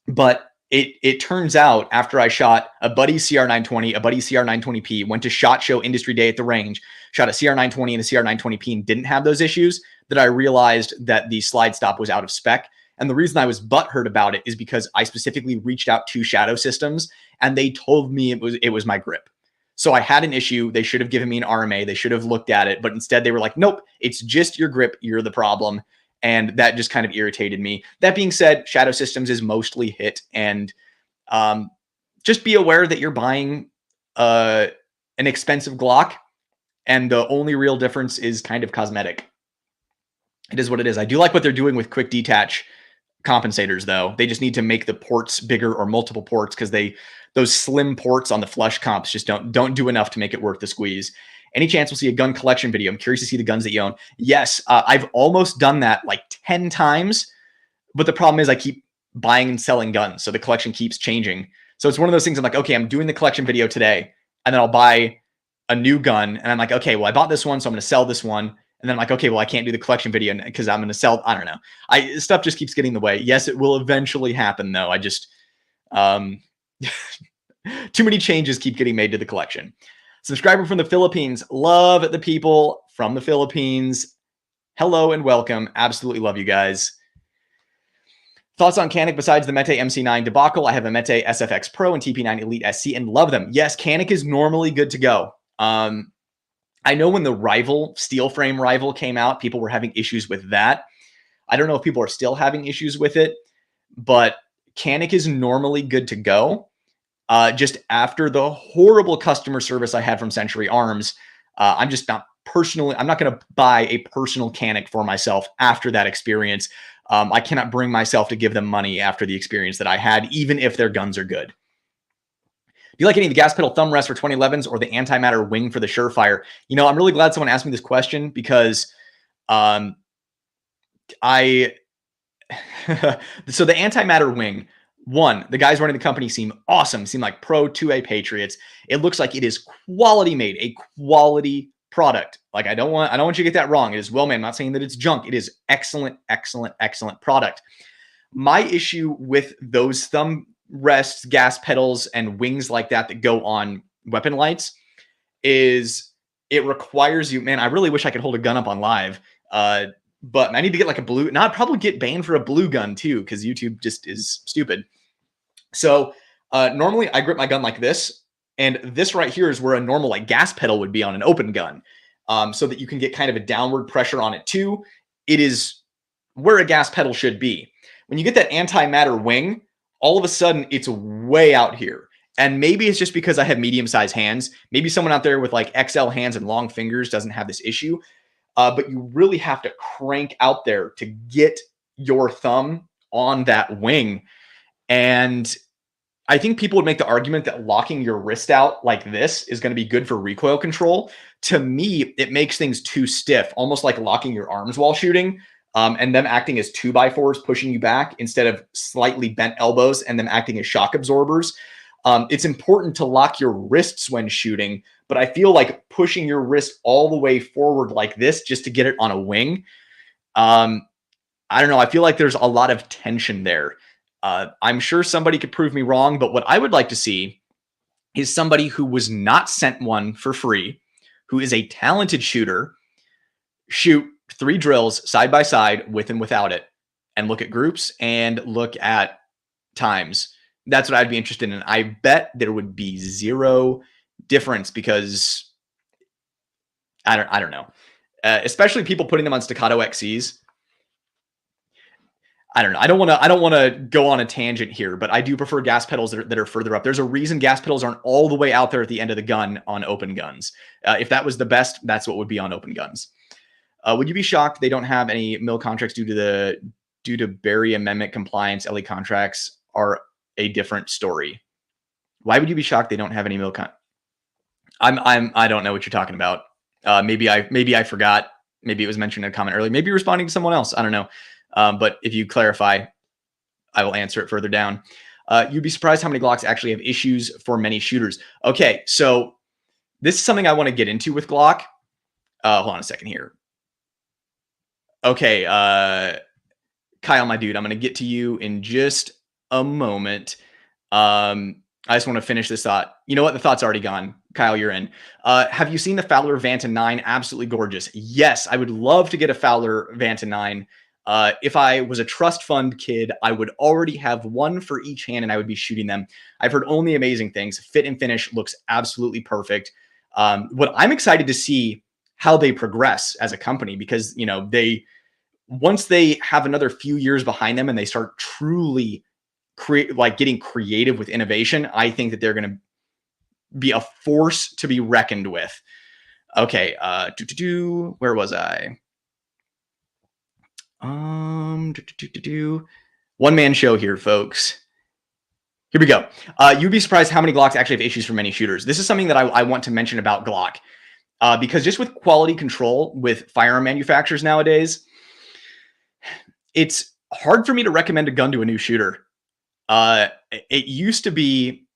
But it turns out after I shot a buddy CR920, a buddy CR920P, went to SHOT Show Industry Day at the range, shot a CR920 and a CR920P and didn't have those issues, that I realized that the slide stop was out of spec. And the reason I was butthurt about it is because I specifically reached out to Shadow Systems and they told me it was my grip. So I had an issue. They should have given me an RMA. They should have looked at it, but instead they were like, nope, it's just your grip. You're the problem. And that just kind of irritated me. That being said, Shadow Systems is mostly hit. And just be aware that you're buying an expensive Glock. And the only real difference is kind of cosmetic. It is what it is. I do like what they're doing with quick detach compensators, though. They just need to make the ports bigger or multiple ports, because those slim ports on the flush comps just don't do enough to make it worth the squeeze. Any chance we'll see a gun collection video? I'm curious to see the guns that you own. Yes, I've almost done that like 10 times, but the problem is I keep buying and selling guns, so the collection keeps changing. So it's one of those things I'm like, okay, I'm doing the collection video today, and then I'll buy a new gun, and I'm like, okay, well, I bought this one, so I'm going to sell this one. And then I'm like, okay, well, I can't do the collection video because I'm going to sell. I don't know. Stuff just keeps getting in the way. Yes, it will eventually happen, though. I just too many changes keep getting made to the collection. Subscriber from the Philippines. Love the people from the Philippines. Hello and welcome. Absolutely love you guys. Thoughts on Canik besides the Mete MC9 debacle? I have a Mete SFX Pro and TP9 Elite SC and love them. Yes, Canik is normally good to go. I know when the rival, steel frame rival came out, people were having issues with that. I don't know if people are still having issues with it, but Canik is normally good to go. Just after the horrible customer service I had from Century Arms, I'm just not personally, I'm not going to buy a personal Canik for myself after that experience. I cannot bring myself to give them money after the experience that I had, even if their guns are good. Do you like any of the gas pedal thumb rests for 2011s or the antimatter wing for the Surefire? You know, I'm really glad someone asked me this question because so the antimatter wing, one, the guys running the company seem awesome, seem like pro 2A patriots. It looks like it is quality made, a quality product. Like I don't want you to get that wrong. It is well made. I'm not saying that it's junk. It is excellent, excellent, excellent product. My issue with those thumb rests, gas pedals, and wings like that go on weapon lights is it requires you, man, I really wish I could hold a gun up on live. But I need to get like a blue, and I'd probably get banned for a blue gun too, because YouTube just is stupid. So normally I grip my gun like this, and this right here is where a normal like gas pedal would be on an open gun, so that you can get kind of a downward pressure on it too. It is where a gas pedal should be. When you get that antimatter wing, all of a sudden it's way out here. And maybe it's just because I have medium-sized hands. Maybe someone out there with like XL hands and long fingers doesn't have this issue. But you really have to crank out there to get your thumb on that wing. And I think people would make the argument that locking your wrist out like this is going to be good for recoil control. To me, it makes things too stiff, almost like locking your arms while shooting. And them acting as 2x4s pushing you back instead of slightly bent elbows and them acting as shock absorbers. It's important to lock your wrists when shooting, but I feel like pushing your wrist all the way forward like this just to get it on a wing. I don't know. I feel like there's a lot of tension there. I'm sure somebody could prove me wrong, but what I would like to see is somebody who was not sent one for free, who is a talented shooter, shoot 3 drills side by side with and without it, and look at groups and look at times. That's what I'd be interested in. I bet there would be zero difference because I don't know. Especially people putting them on staccato XCs. I don't know. I don't want to go on a tangent here, but I do prefer gas pedals that are further up. There's a reason gas pedals aren't all the way out there at the end of the gun on open guns. If that was the best, that's what would be on open guns. Would you be shocked they don't have any mill contracts due to Berry Amendment compliance? LE contracts are a different story. Why would you be shocked they don't have any mill con? I don't know what you're talking about. Maybe I forgot. Maybe it was mentioned in a comment earlier. Maybe you're responding to someone else. I don't know. But if you clarify, I will answer it further down. You'd be surprised how many Glocks actually have issues for many shooters. Okay, so this is something I want to get into with Glock. Hold on a second here. Okay, Kyle, my dude, I'm going to get to you in just a moment. I just want to finish this thought. You know what? The thought's already gone. Kyle, you're in. Have you seen the Fowler Vanta 9? Absolutely gorgeous. Yes, I would love to get a Fowler Vanta 9. If I was a trust fund kid, I would already have one for each hand and I would be shooting them. I've heard only amazing things. Fit and finish looks absolutely perfect. What I'm excited to see how they progress as a company, because, you know, once they have another few years behind them and they start truly getting creative with innovation, I think that they're going to be a force to be reckoned with. Okay. Where was I? One man show here, folks. Here we go. You'd be surprised how many Glocks actually have issues for many shooters. This is something that I want to mention about Glock, because just with quality control with firearm manufacturers nowadays, it's hard for me to recommend a gun to a new shooter. It used to be,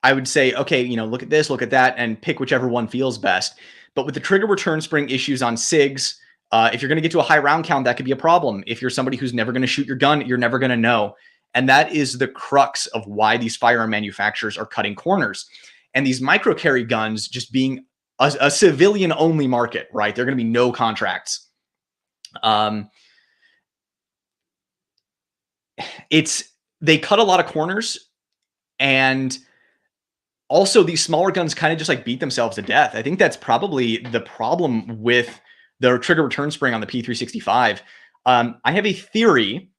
I would say, okay, you know, look at this, look at that, and pick whichever one feels best. But with the trigger return spring issues on SIGs, if you're going to get to a high round count, that could be a problem. If you're somebody who's never going to shoot your gun, you're never going to know. And that is the crux of why these firearm manufacturers are cutting corners. And these micro carry guns just being a civilian only market, right? There are going to be no contracts. They cut a lot of corners, and also these smaller guns kind of just like beat themselves to death. I think that's probably the problem with the trigger return spring on the P365. I have a theory.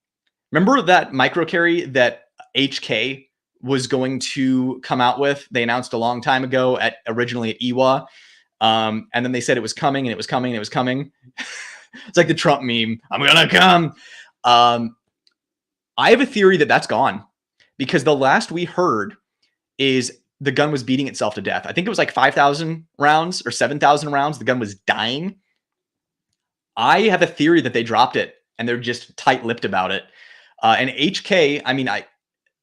Remember that micro carry that HK was going to come out with? They announced a long time ago originally at EWA. And then they said it was coming and it was coming and it was coming. It's like the Trump meme. I'm going to come. I have a theory that that's gone, because the last we heard is the gun was beating itself to death. I think it was like 5,000 rounds or 7,000 rounds. The gun was dying. I have a theory that they dropped it and they're just tight-lipped about it. And HK, I mean,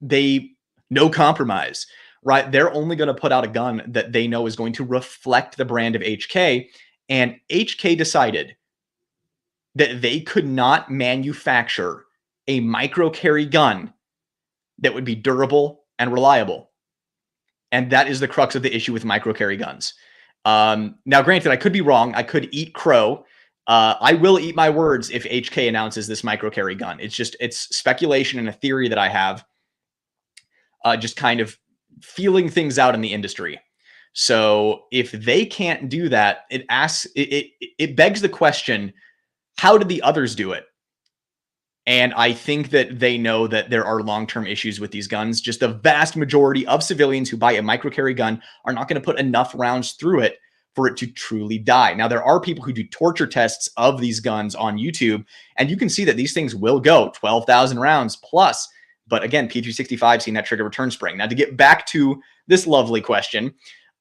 they no compromise, right? They're only going to put out a gun that they know is going to reflect the brand of HK. And HK decided that they could not manufacture a micro carry gun that would be durable and reliable. And that is the crux of the issue with micro carry guns. Now, granted, I could be wrong. I could eat crow. I will eat my words if HK announces this micro carry gun. It's speculation and a theory that I have, just kind of feeling things out in the industry. So if they can't do that, it begs the question, how did the others do it? And I think that they know that there are long-term issues with these guns. Just the vast majority of civilians who buy a micro carry gun are not going to put enough rounds through it for it to truly die. Now, there are people who do torture tests of these guns on YouTube, and you can see that these things will go 12,000 rounds plus. But again, P365 seen that trigger return spring. Now, to get back to this lovely question,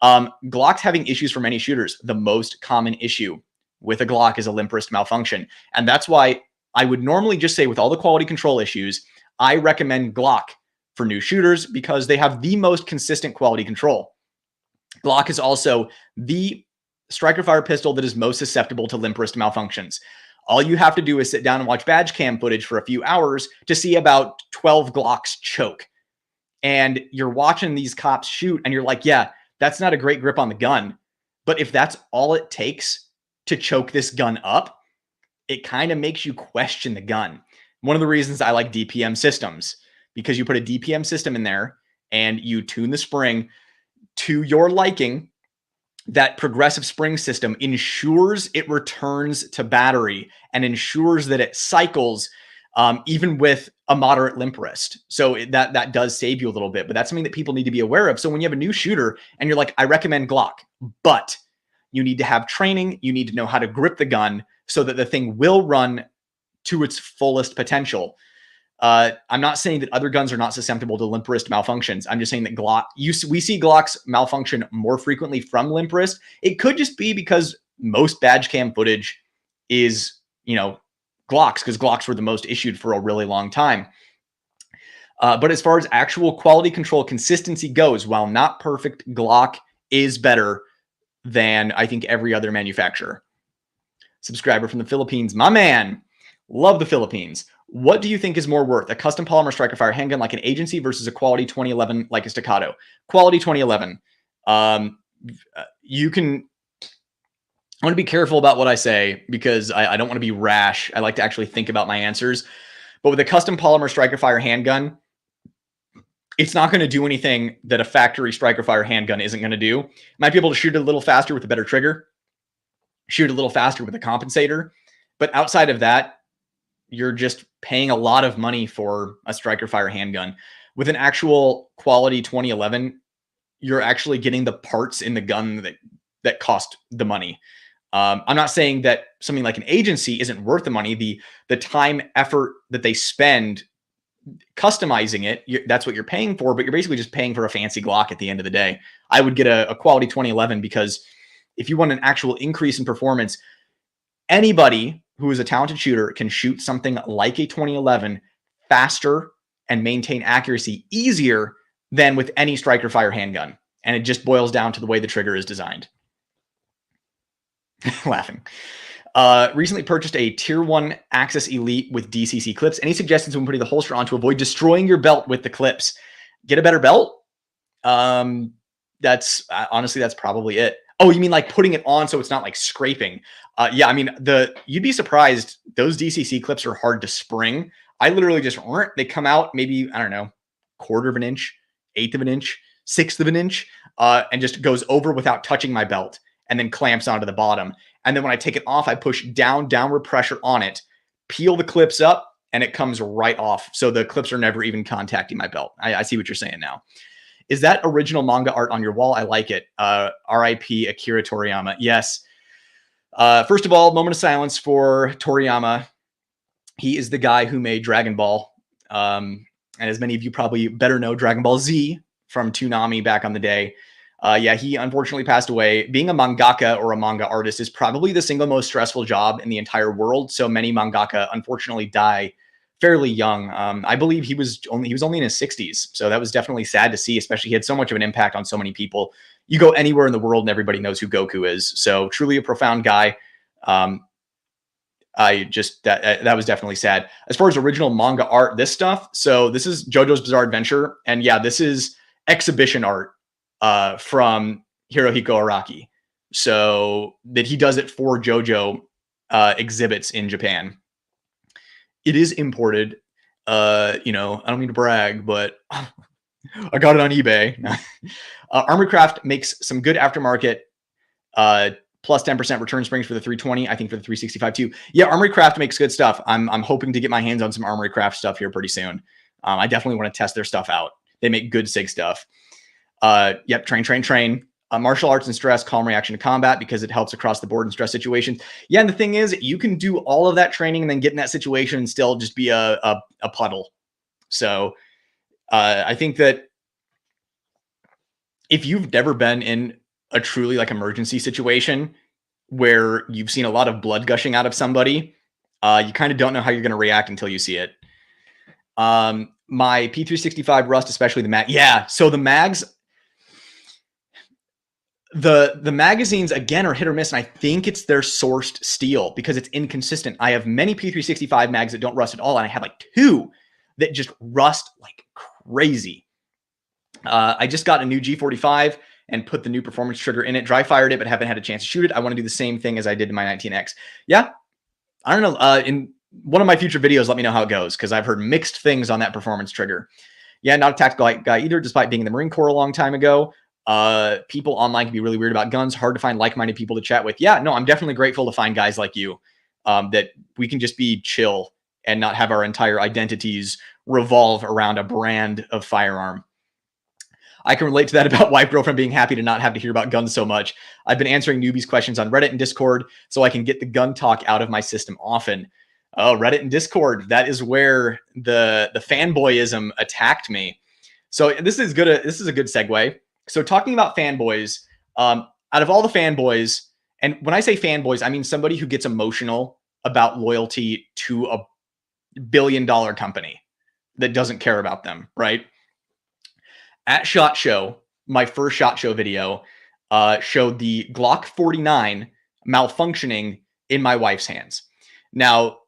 Glock's having issues for many shooters. The most common issue with a Glock is a limp wrist malfunction. And that's why I would normally just say, with all the quality control issues, I recommend Glock for new shooters because they have the most consistent quality control. Glock is also the striker fire pistol that is most susceptible to limp wrist malfunctions. All you have to do is sit down and watch badge cam footage for a few hours to see about 12 Glocks choke. And you're watching these cops shoot and you're like, yeah, that's not a great grip on the gun. But if that's all it takes to choke this gun up, it kind of makes you question the gun. One of the reasons I like DPM systems, because you put a DPM system in there and you tune the spring to your liking. That progressive spring system ensures it returns to battery and ensures that it cycles even with a moderate limp wrist. So that does save you a little bit, but that's something that people need to be aware of. So when you have a new shooter and you're like, I recommend Glock, but you need to have training. You need to know how to grip the gun so that the thing will run to its fullest potential. I'm not saying that other guns are not susceptible to limp wrist malfunctions. I'm just saying that we see Glocks malfunction more frequently from limp wrist. It could just be because most badge cam footage is, Glocks, because Glocks were the most issued for a really long time. But as far as actual quality control consistency goes, while not perfect, Glock is better than I think every other manufacturer. Subscriber from the Philippines, my man, love the Philippines. What do you think is more worth, a custom polymer striker fire handgun like an agency versus a quality 2011 like a Staccato? Quality 2011. You can. I want to be careful about what I say because I don't want to be rash. I like to actually think about my answers. But with a custom polymer striker fire handgun, it's not going to do anything that a factory striker fire handgun isn't going to do. Might be able to shoot it a little faster with a better trigger, shoot a little faster with a compensator. But outside of that, you're just paying a lot of money for a striker fire handgun. With an actual quality 2011, you're actually getting the parts in the gun that cost the money. I'm not saying that something like an agency isn't worth the money. The time, effort that they spend customizing it, that's what you're paying for, but you're basically just paying for a fancy Glock at the end of the day. I would get a quality 2011 because if you want an actual increase in performance, anybody who is a talented shooter can shoot something like a 2011 faster and maintain accuracy easier than with any striker fire handgun. And it just boils down to the way the trigger is designed. Laughing. Recently purchased a tier 1 Access Elite with DCC clips. Any suggestions when putting the holster on to avoid destroying your belt with the clips? Get a better belt? That's honestly, that's probably it. Oh, you mean like putting it on so it's not like scraping? Yeah, I mean, you'd be surprised. Those DCC clips are hard to spring. I literally just, they come out maybe, I don't know, 1/4 of an inch, 1/8 of an inch, 1/6 of an inch, and just goes over without touching my belt and then clamps onto the bottom. And then when I take it off, I push downward pressure on it, peel the clips up, and it comes right off. So the clips are never even contacting my belt. I see what you're saying now. Is that original manga art on your wall? I like it. R.I.P. Akira Toriyama. Yes. First of all, moment of silence for Toriyama. He is the guy who made Dragon Ball. And as many of you probably better know, Dragon Ball Z from Toonami back on the day. Yeah, he unfortunately passed away. Being a mangaka or a manga artist is probably the single most stressful job in the entire world. So many mangaka unfortunately die fairly young. I believe he was only in his 60s. So that was definitely sad to see, especially he had so much of an impact on so many people. You go anywhere in the world and everybody knows who Goku is. So truly a profound guy. That was definitely sad. As far as original manga art, this stuff. So this is JoJo's Bizarre Adventure. And yeah, this is exhibition art from Hirohiko Araki. So that he does it for JoJo exhibits in Japan. It is imported. I don't mean to brag, but I got it on eBay. Armorycraft makes some good aftermarket plus 10% return springs for the 320. I think for the 365 too. Yeah, Armorycraft makes good stuff. I'm hoping to get my hands on some Armorycraft stuff here pretty soon. I definitely want to test their stuff out. They make good SIG stuff. Yep, train. Martial arts and stress, calm reaction to combat because it helps across the board in stress situations. Yeah, and the thing is, you can do all of that training and then get in that situation and still just be a puddle. So I think that if you've never been in a truly like emergency situation where you've seen a lot of blood gushing out of somebody, you kind of don't know how you're going to react until you see it. My P365 Rust, especially the mag. Yeah, so the mags. The magazines again are hit or miss, and I think it's their sourced steel because it's inconsistent. I have many P365 mags that don't rust at all, and I have like 2 that just rust like crazy. I just got a new G45 and put the new performance trigger in it. Dry fired it, but haven't had a chance to shoot it. I want to do the same thing as I did in my 19X. Yeah, I don't know. In one of my future videos, let me know how it goes because I've heard mixed things on that performance trigger. Yeah, not a tactical guy either, despite being in the Marine Corps a long time ago. People online can be really weird about guns. Hard to find like-minded people to chat with. Yeah, no, I'm definitely grateful to find guys like you that we can just be chill and not have our entire identities revolve around a brand of firearm. I can relate to that about wife girlfriend being happy to not have to hear about guns so much. I've been answering newbies questions on Reddit and Discord so I can get the gun talk out of my system often. Oh, Reddit and Discord. That is where the fanboyism attacked me. So this is good. This is a good segue. So talking about fanboys, out of all the fanboys, and when I say fanboys, I mean somebody who gets emotional about loyalty to a billion-dollar company that doesn't care about them, right? At SHOT Show, my first SHOT Show video showed the Glock 49 malfunctioning in my wife's hands. Now,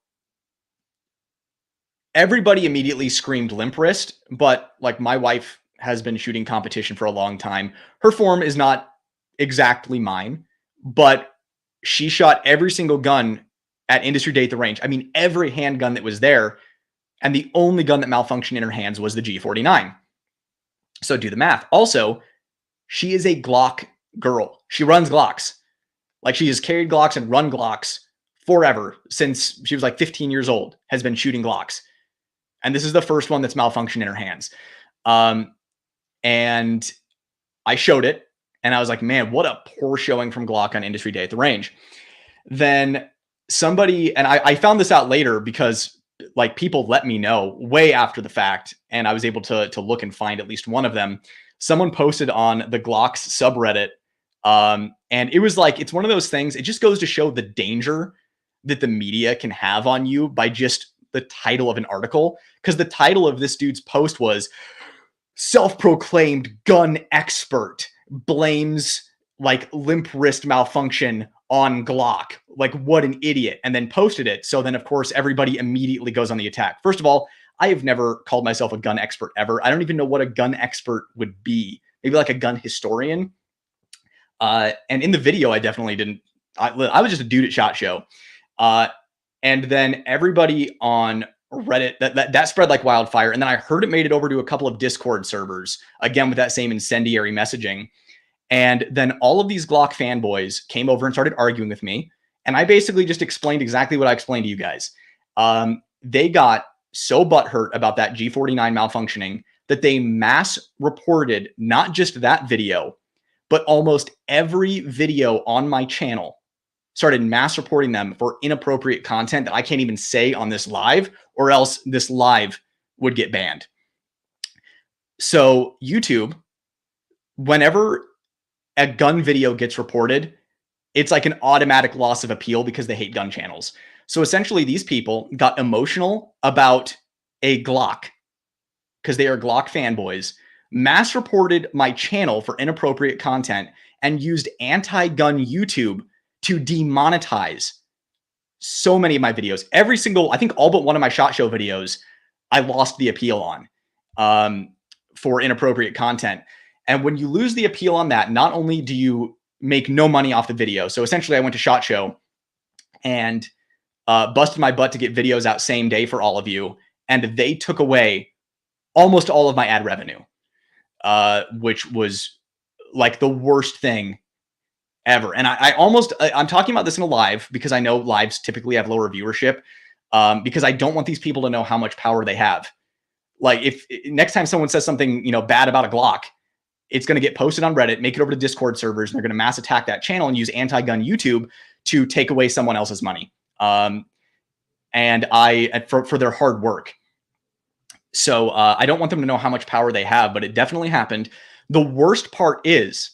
everybody immediately screamed limp wrist, but like my wife has been shooting competition for a long time. Her form is not exactly mine, but she shot every single gun at industry day at the range. I mean, every handgun that was there, and the only gun that malfunctioned in her hands was the G49. So do the math. Also, she is a Glock girl. She runs Glocks. Like she has carried Glocks and run Glocks forever since she was like 15 years old, has been shooting Glocks. And this is the first one that's malfunctioned in her hands. And I showed it and I was like, man, what a poor showing from Glock on industry day at the range. Then somebody, and I found this out later because like people let me know way after the fact, and I was able to look and find at least one of them. Someone posted on the Glocks subreddit, and it was like, it's one of those things. It just goes to show the danger that the media can have on you by just the title of an article. Because the title of this dude's post was self-proclaimed gun expert blames like limp wrist malfunction on Glock. Like, what an idiot. And then posted it. So then, of course, everybody immediately goes on the attack. First of all, I have never called myself a gun expert ever. I don't even know what a gun expert would be. Maybe like a gun historian. And in the video, I definitely didn't. I was just a dude at SHOT Show. And then everybody on Reddit, that spread like wildfire. And then I heard it made it over to a couple of Discord servers, again, with that same incendiary messaging. And then all of these Glock fanboys came over and started arguing with me. And I basically just explained exactly what I explained to you guys. They got so butthurt about that G49 malfunctioning that they mass reported not just that video, but almost every video on my channel, started mass reporting them for inappropriate content that I can't even say on this live, or else this live would get banned. So YouTube, whenever a gun video gets reported, it's like an automatic loss of appeal because they hate gun channels. So essentially these people got emotional about a Glock because they are Glock fanboys, mass reported my channel for inappropriate content, and used anti-gun YouTube to demonetize so many of my videos. Every single, I think all but one of my SHOT Show videos, I lost the appeal on for inappropriate content. And when you lose the appeal on that, not only do you make no money off the video. So essentially I went to SHOT Show and busted my butt to get videos out same day for all of you. And they took away almost all of my ad revenue, which was like the worst thing ever. And I'm talking about this in a live because I know lives typically have lower viewership, because I don't want these people to know how much power they have. Like if next time someone says something, bad about a Glock, it's going to get posted on Reddit, make it over to Discord servers, and they're going to mass attack that channel and use anti-gun YouTube to take away someone else's money. And for their hard work. So I don't want them to know how much power they have, but it definitely happened. The worst part is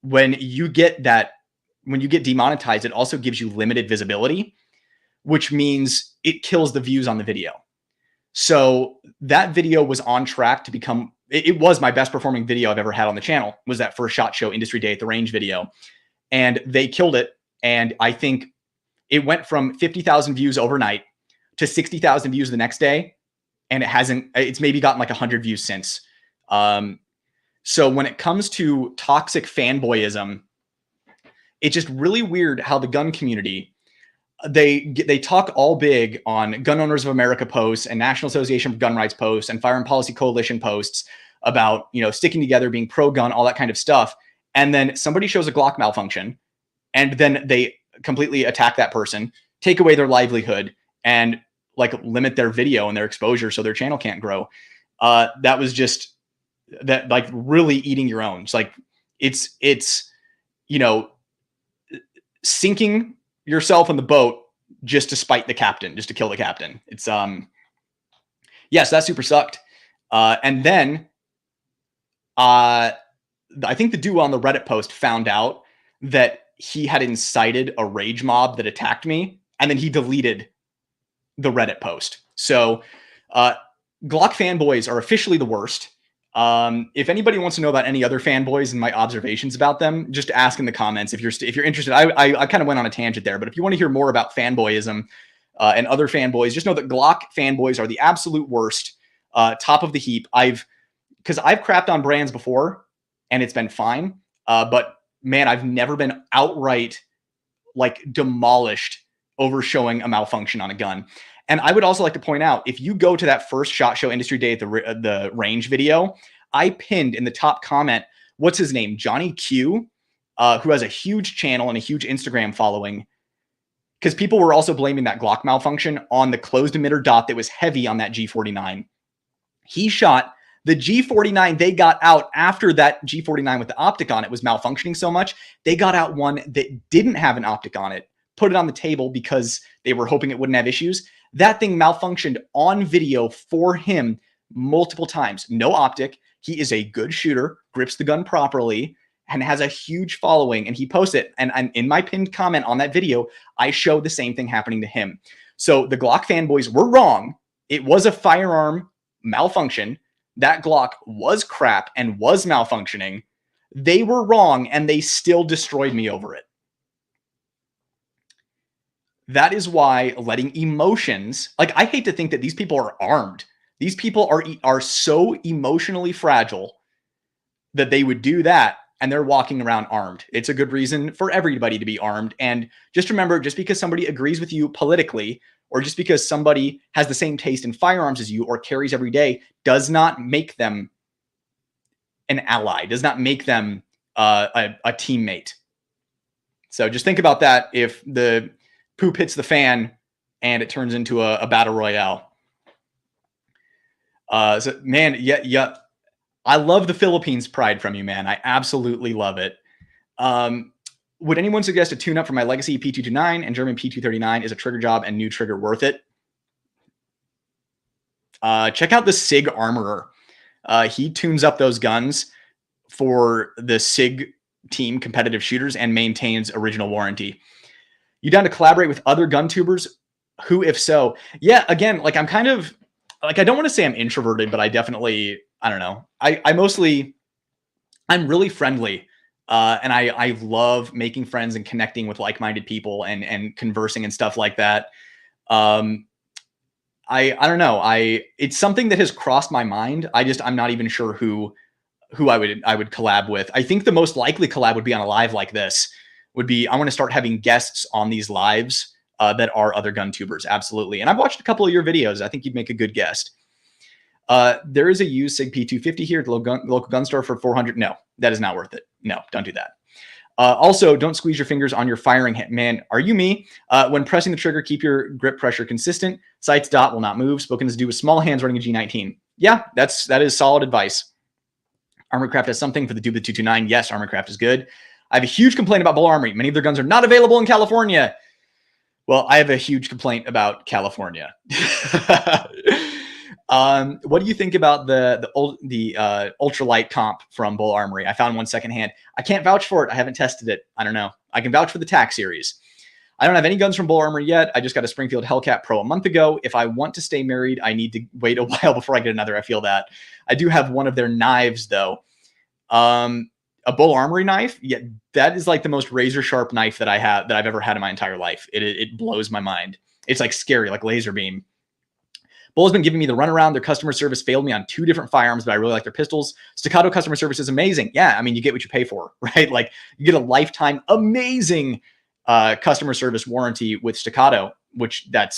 when you get demonetized, it also gives you limited visibility, which means it kills the views on the video. So that video was on track to become it was my best performing video I've ever had on the channel, was that first SHOT Show industry day at the range video. And they killed it. And I think it went from 50,000 views overnight to 60,000 views the next day. And it's maybe gotten like 100 views since. So when it comes to toxic fanboyism, it's just really weird how the gun community, they talk all big on Gun Owners of America posts and National Association for Gun Rights posts and Firearm Policy Coalition posts about, sticking together, being pro-gun, all that kind of stuff. And then somebody shows a Glock malfunction, and then they completely attack that person, take away their livelihood, and like limit their video and their exposure so their channel can't grow. That was just that, like, really eating your own. It's like it's sinking yourself in the boat just to spite the captain, just to kill the captain. It's yes, that super sucked. And then I think the dude on the Reddit post found out that he had incited a rage mob that attacked me, and then he deleted the Reddit post. So Glock fanboys are officially the worst. If anybody wants to know about any other fanboys and my observations about them, just ask in the comments if you're interested. I kind of went on a tangent there, but if you want to hear more about fanboyism and other fanboys, just know that Glock fanboys are the absolute worst, top of the heap. Because I've crapped on brands before and it's been fine, but man, I've never been outright like demolished over showing a malfunction on a gun. And I would also like to point out, if you go to that first SHOT Show industry day at the range video, I pinned in the top comment, what's his name? Johnny Q, who has a huge channel and a huge Instagram following, because people were also blaming that Glock malfunction on the closed emitter dot that was heavy on that G49. He shot the G49 they got out after that G49 with the optic on it was malfunctioning so much. They got out one that didn't have an optic on it, put it on the table because they were hoping it wouldn't have issues. That thing malfunctioned on video for him multiple times. No optic. He is a good shooter, grips the gun properly, and has a huge following. And he posts it. And in my pinned comment on that video, I show the same thing happening to him. So the Glock fanboys were wrong. It was a firearm malfunction. That Glock was crap and was malfunctioning. They were wrong, and they still destroyed me over it. That is why letting emotions, like, I hate to think that these people are armed. These people are so emotionally fragile that they would do that, and they're walking around armed. It's a good reason for everybody to be armed. And just remember, just because somebody agrees with you politically, or just because somebody has the same taste in firearms as you or carries every day, does not make them an ally, does not make them a teammate. So just think about that if the poop hits the fan and it turns into a battle royale. So man, yeah. I love the Philippines pride from you, man. I absolutely love it. Would anyone suggest a tune-up for my Legacy P229 and German P239? Is a trigger job and new trigger worth it? Check out the SIG Armorer. He tunes up those guns for the SIG team competitive shooters and maintains original warranty. You down to collaborate with other gun tubers? Who, if so? Yeah, again, like, I'm kind of like, I don't want to say I'm introverted, but I definitely, I don't know. I'm really friendly. And I love making friends and connecting with like-minded people and conversing and stuff like that. I don't know. It's something that has crossed my mind. I'm not even sure who I would collab with. I think the most likely collab would be on a live like this. I want to start having guests on these lives that are other gun tubers. Absolutely. And I've watched a couple of your videos. I think you'd make a good guest. There is a used SIG P250 here at the local gun store for $400. No, that is not worth it. No, don't do that. Also, don't squeeze your fingers on your firing hit. Man, are you me? When pressing the trigger, keep your grip pressure consistent. Sights dot will not move. Spoken as do with small hands running a G19. Yeah, that is solid advice. Armorcraft has something for the Duba 229. Yes, Armorcraft is good. I have a huge complaint about Bull Armory. Many of their guns are not available in California. Well, I have a huge complaint about California. What do you think about the ultralight comp from Bull Armory? I found one secondhand. I can't vouch for it. I haven't tested it. I don't know. I can vouch for the TAC series. I don't have any guns from Bull Armory yet. I just got a Springfield Hellcat Pro a month ago. If I want to stay married, I need to wait a while before I get another. I feel that. I do have one of their knives though. A Bull Armory knife. Yeah, that is like the most razor sharp knife that I've ever had in my entire life. It blows my mind. It's like scary, like laser beam. Bull has been giving me the runaround. Their customer service failed me on 2 different firearms, but I really like their pistols. Staccato customer service is amazing. Yeah, I mean, you get what you pay for, right? Like you get a lifetime amazing customer service warranty with Staccato, which that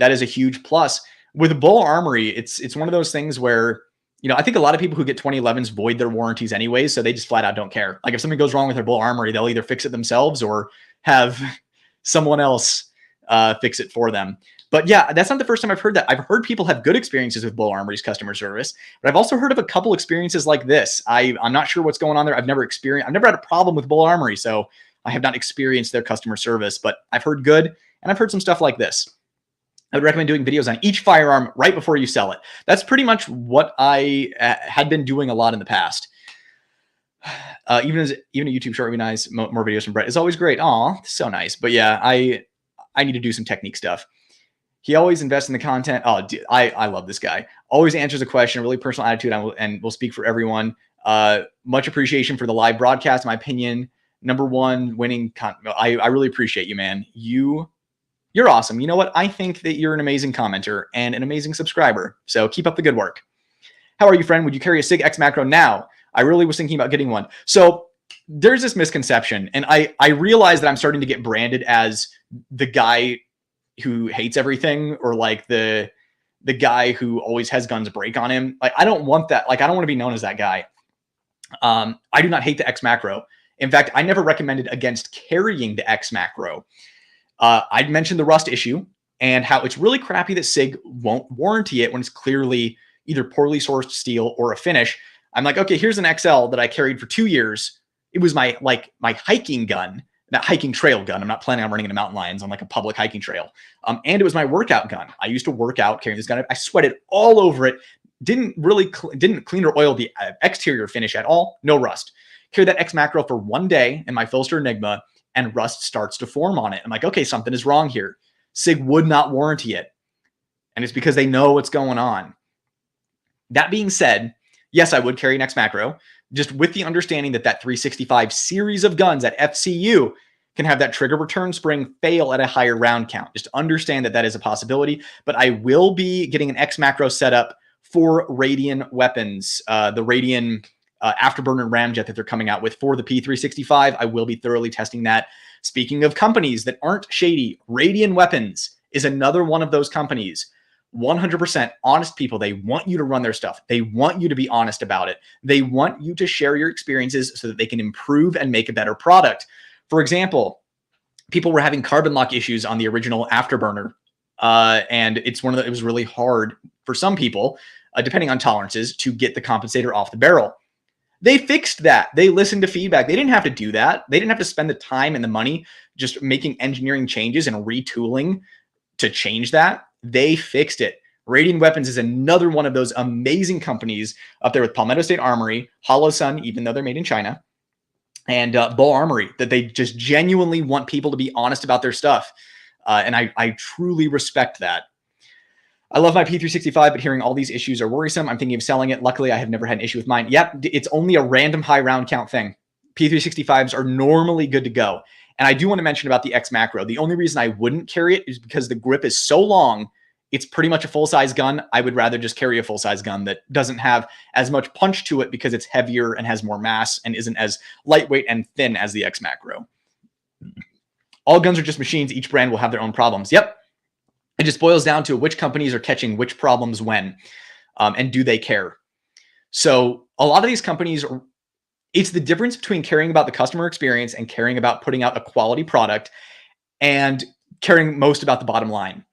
is a huge plus. With Bull Armory, it's one of those things where, you know, I think a lot of people who get 2011s void their warranties anyways, so they just flat out don't care. Like if something goes wrong with their Bull Armory, they'll either fix it themselves or have someone else fix it for them. But yeah, that's not the first time I've heard that. I've heard people have good experiences with Bull Armory's customer service, but I've also heard of a couple experiences like this. I'm not sure what's going on there. I've never had a problem with Bull Armory, so I have not experienced their customer service, but I've heard good, and I've heard some stuff like this. I would recommend doing videos on each firearm right before you sell it. That's pretty much what I had been doing a lot in the past. Even a YouTube short would be nice. More videos from Brett is always great. Aw, so nice. But yeah, I need to do some technique stuff. He always invests in the content. Oh, dude, I love this guy. Always answers a question, really personal attitude, and will speak for everyone. Much appreciation for the live broadcast. In my opinion, #1 winning. I really appreciate you, man. You're awesome. You know what? I think that you're an amazing commenter and an amazing subscriber. So keep up the good work. How are you, friend? Would you carry a SIG X macro now? I really was thinking about getting one. So there's this misconception, and I realize that I'm starting to get branded as the guy who hates everything, or like the guy who always has guns break on him. Like, I don't want that. Like, I don't want to be known as that guy. I do not hate the X macro. In fact, I never recommended against carrying the X macro. I'd mentioned the rust issue and how it's really crappy that SIG won't warranty it when it's clearly either poorly sourced steel or a finish. I'm like, okay, here's an XL that I carried for 2 years. It was my hiking gun, not hiking trail gun. I'm not planning on running into mountain lions on like a public hiking trail. And it was my workout gun. I used to work out carrying this gun. I sweated all over it. Didn't clean or oil the exterior finish at all. No rust. Carried that X macro for 1 day in my Filster Enigma, and rust starts to form on it. I'm like, okay, something is wrong here. SIG would not warranty it. And it's because they know what's going on. That being said, yes, I would carry an X macro, just with the understanding that 365 series of guns at FCU can have that trigger return spring fail at a higher round count. Just understand that is a possibility. But I will be getting an X macro setup for Radian weapons, the Radian afterburner ramjet that they're coming out with for the P365. I will be thoroughly testing that. Speaking of companies that aren't shady, Radian Weapons is another one of those companies. 100% honest people. They want you to run their stuff. They want you to be honest about it. They want you to share your experiences so that they can improve and make a better product. For example, people were having carbon lock issues on the original afterburner. And it was really hard for some people, depending on tolerances, to get the compensator off the barrel. They fixed that. They listened to feedback. They didn't have to do that. They didn't have to spend the time and the money just making engineering changes and retooling to change that. They fixed it. Radiant Weapons is another one of those amazing companies up there with Palmetto State Armory, Hollow Sun, even though they're made in China, and Bull Armory, that they just genuinely want people to be honest about their stuff. And I truly respect that. I love my P365, but hearing all these issues are worrisome. I'm thinking of selling it. Luckily, I have never had an issue with mine. Yep, it's only a random high round count thing. P365s are normally good to go. And I do want to mention about the X macro. The only reason I wouldn't carry it is because the grip is so long. It's pretty much a full-size gun. I would rather just carry a full-size gun that doesn't have as much punch to it because it's heavier and has more mass and isn't as lightweight and thin as the X macro. All guns are just machines. Each brand will have their own problems. Yep. It just boils down to which companies are catching which problems when, and do they care? So a lot of these companies, it's the difference between caring about the customer experience and caring about putting out a quality product and caring most about the bottom line.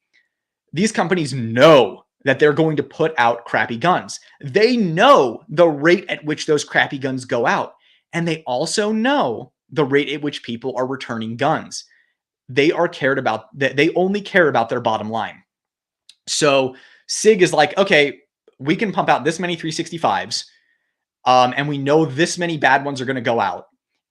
These companies know that they're going to put out crappy guns. They know the rate at which those crappy guns go out. And they also know the rate at which people are returning guns. They only care about their bottom line. So SIG is like, okay, we can pump out this many 365s, and we know this many bad ones are going to go out.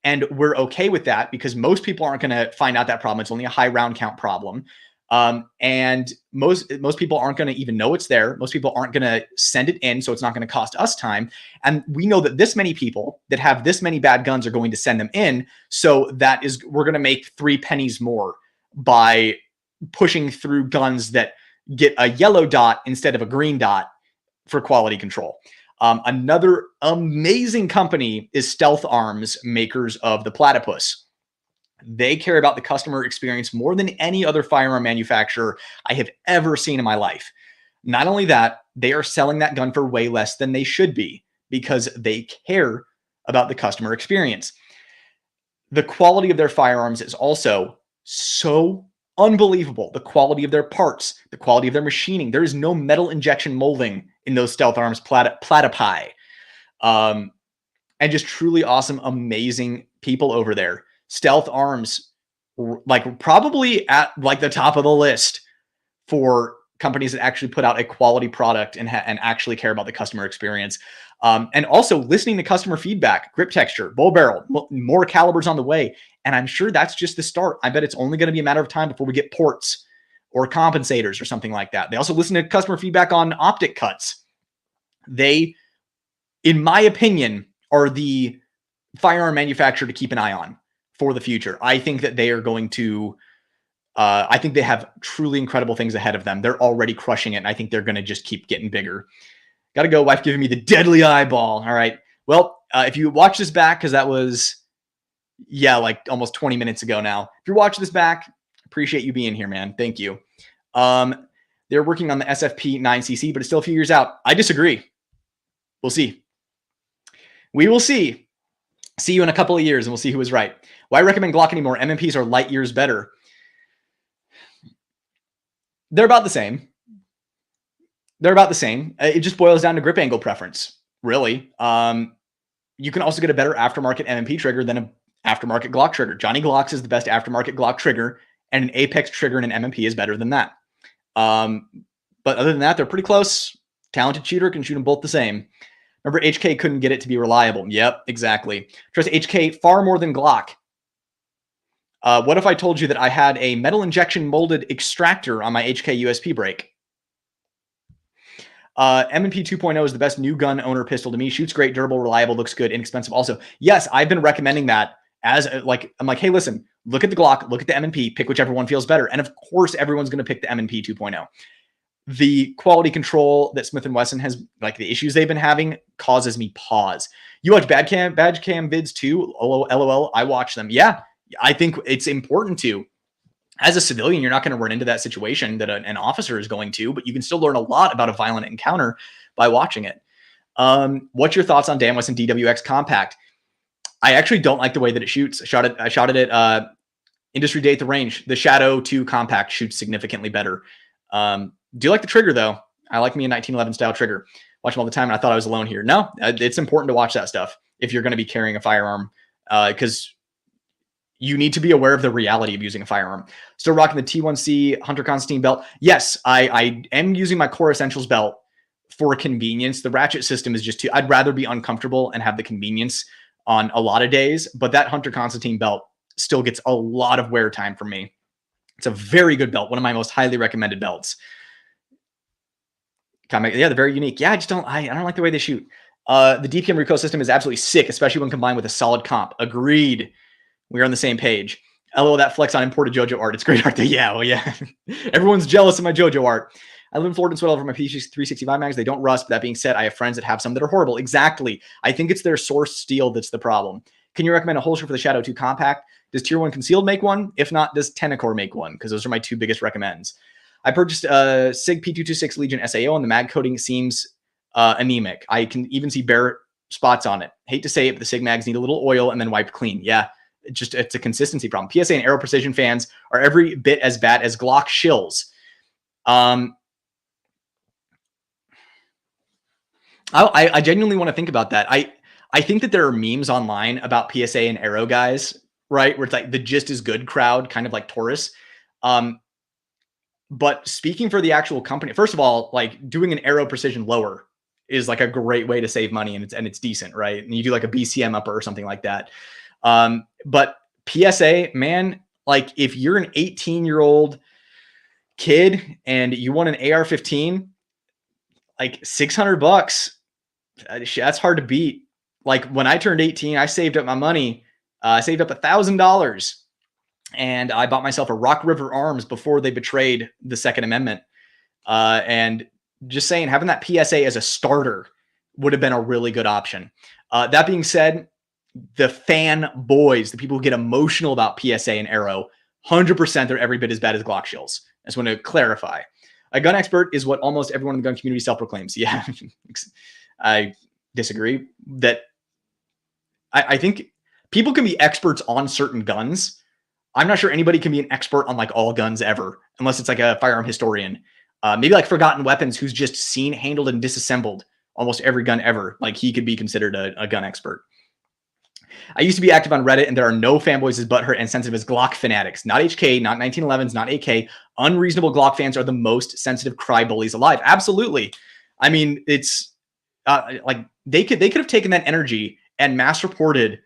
And we're okay with that because most people aren't going to find out that problem. It's only a high round count problem. And most people aren't going to even know it's there. Most people aren't going to send it in, so it's not going to cost us time. And we know that this many people that have this many bad guns are going to send them in. So we're going to make 3 pennies more by pushing through guns that get a yellow dot instead of a green dot for quality control. Another amazing company is Stealth Arms, makers of the Platypus. They care about the customer experience more than any other firearm manufacturer I have ever seen in my life. Not only that, they are selling that gun for way less than they should be because they care about the customer experience. The quality of their firearms is also so unbelievable. The quality of their parts, the quality of their machining. There is no metal injection molding in those Stealth Arms platypi. And just truly awesome, amazing people over there. Stealth Arms, like probably at like the top of the list for companies that actually put out a quality product and actually care about the customer experience. And also listening to customer feedback, grip texture, bull barrel, more calibers on the way. And I'm sure that's just the start. I bet it's only going to be a matter of time before we get ports or compensators or something like that. They also listen to customer feedback on optic cuts. They, in my opinion, are the firearm manufacturer to keep an eye on for the future. I think that they are going to, I think they have truly incredible things ahead of them. They're already crushing it. And I think they're going to just keep getting bigger. Got to go. Wife giving me the deadly eyeball. All right. Well, if you watch this back, because that was, like almost 20 minutes ago now. If you're watching this back, appreciate you being here, man. Thank you. They're working on the SFP 9cc, but it's still a few years out. I disagree. We'll see. We will see. See you in a couple of years and we'll see who was right. Why recommend Glock anymore? MMPs are light years better. They're about the same. It just boils down to grip angle preference, really. You can also get a better aftermarket MMP trigger than an aftermarket Glock trigger. Johnny Glock's is the best aftermarket Glock trigger, and an Apex trigger and an MMP is better than that. But other than that, they're pretty close. Talented shooter can shoot them both the same. Remember, HK couldn't get it to be reliable. Yep, exactly. Trust HK far more than Glock. What if I told you that I had a metal injection molded extractor on my HK USP brake? M&P 2.0 is the best new gun owner pistol to me. Shoots great, durable, reliable, looks good, inexpensive. Also, yes, I've been recommending that as I'm like, hey, listen, look at the Glock, look at the M&P, pick whichever one feels better. And of course, everyone's going to pick the M&P 2.0. The quality control that Smith & Wesson has, like the issues they've been having, causes me pause. You watch badge cam vids too? LOL, I watch them. Yeah, I think it's important to. As a civilian, you're not going to run into that situation that an officer is going to, but you can still learn a lot about a violent encounter by watching it. What's your thoughts on Dan Wesson DWX Compact? I actually don't like the way that it shoots. I shot it at Industry Day at the range. The Shadow 2 Compact shoots significantly better. Do you like the trigger, though? I like me a 1911 style trigger. Watch them all the time, and I thought I was alone here. No, it's important to watch that stuff if you're going to be carrying a firearm, because you need to be aware of the reality of using a firearm. Still rocking the T1C Hunter Constantine belt. Yes, I am using my Core Essentials belt for convenience. The ratchet system is just too, I'd rather be uncomfortable and have the convenience on a lot of days, but that Hunter Constantine belt still gets a lot of wear time from me. It's a very good belt. One of my most highly recommended belts. Yeah, they're very unique. Yeah, I don't like the way they shoot. The DPM recoil system is absolutely sick, especially when combined with a solid comp. Agreed. We're on the same page. LO, that flex on imported JoJo art. It's great art. Yeah, well, yeah. Everyone's jealous of my JoJo art. I live in Florida and sweat over my P365 mags. They don't rust. But that being said, I have friends that have some that are horrible. Exactly. I think it's their source steel that's the problem. Can you recommend a holster for the Shadow 2 Compact? Does Tier 1 Concealed make one? If not, does Tenacor make one? Because those are my two biggest recommends. I purchased a SIG P226 Legion SAO, and the mag coating seems anemic. I can even see bare spots on it. Hate to say it, but the SIG mags need a little oil and then wiped clean. Yeah, it's a consistency problem. PSA and Aero Precision fans are every bit as bad as Glock shills. I genuinely want to think about that. I think that there are memes online about PSA and Aero guys, right? Where it's like the just as good crowd, kind of like Taurus. But speaking for the actual company, first of all, like doing an Aero Precision lower is like a great way to save money, and it's decent, right? And you do like a BCM upper or something like that. But PSA, man, like if you're an 18-year-old kid and you want an AR-15, like $600, that's hard to beat. Like when I turned 18, I saved up my money. I saved up $1,000 and I bought myself a Rock River Arms before they betrayed the Second Amendment. And just saying, having that PSA as a starter would have been a really good option. That being said, the fanboys, the people who get emotional about PSA and Arrow, 100% they're every bit as bad as Glock Shills. I just want to clarify. A gun expert is what almost everyone in the gun community self-proclaims. Yeah, I disagree. That I think people can be experts on certain guns. I'm not sure anybody can be an expert on like all guns ever, unless it's like a firearm historian. Maybe like Forgotten Weapons, who's just seen, handled, and disassembled almost every gun ever. Like he could be considered a gun expert. I used to be active on Reddit, and there are no fanboys as butthurt and sensitive as Glock fanatics. Not HK, not 1911s, not AK. Unreasonable Glock fans are the most sensitive cry bullies alive. Absolutely. I mean, it's like they could have taken that energy and mass reported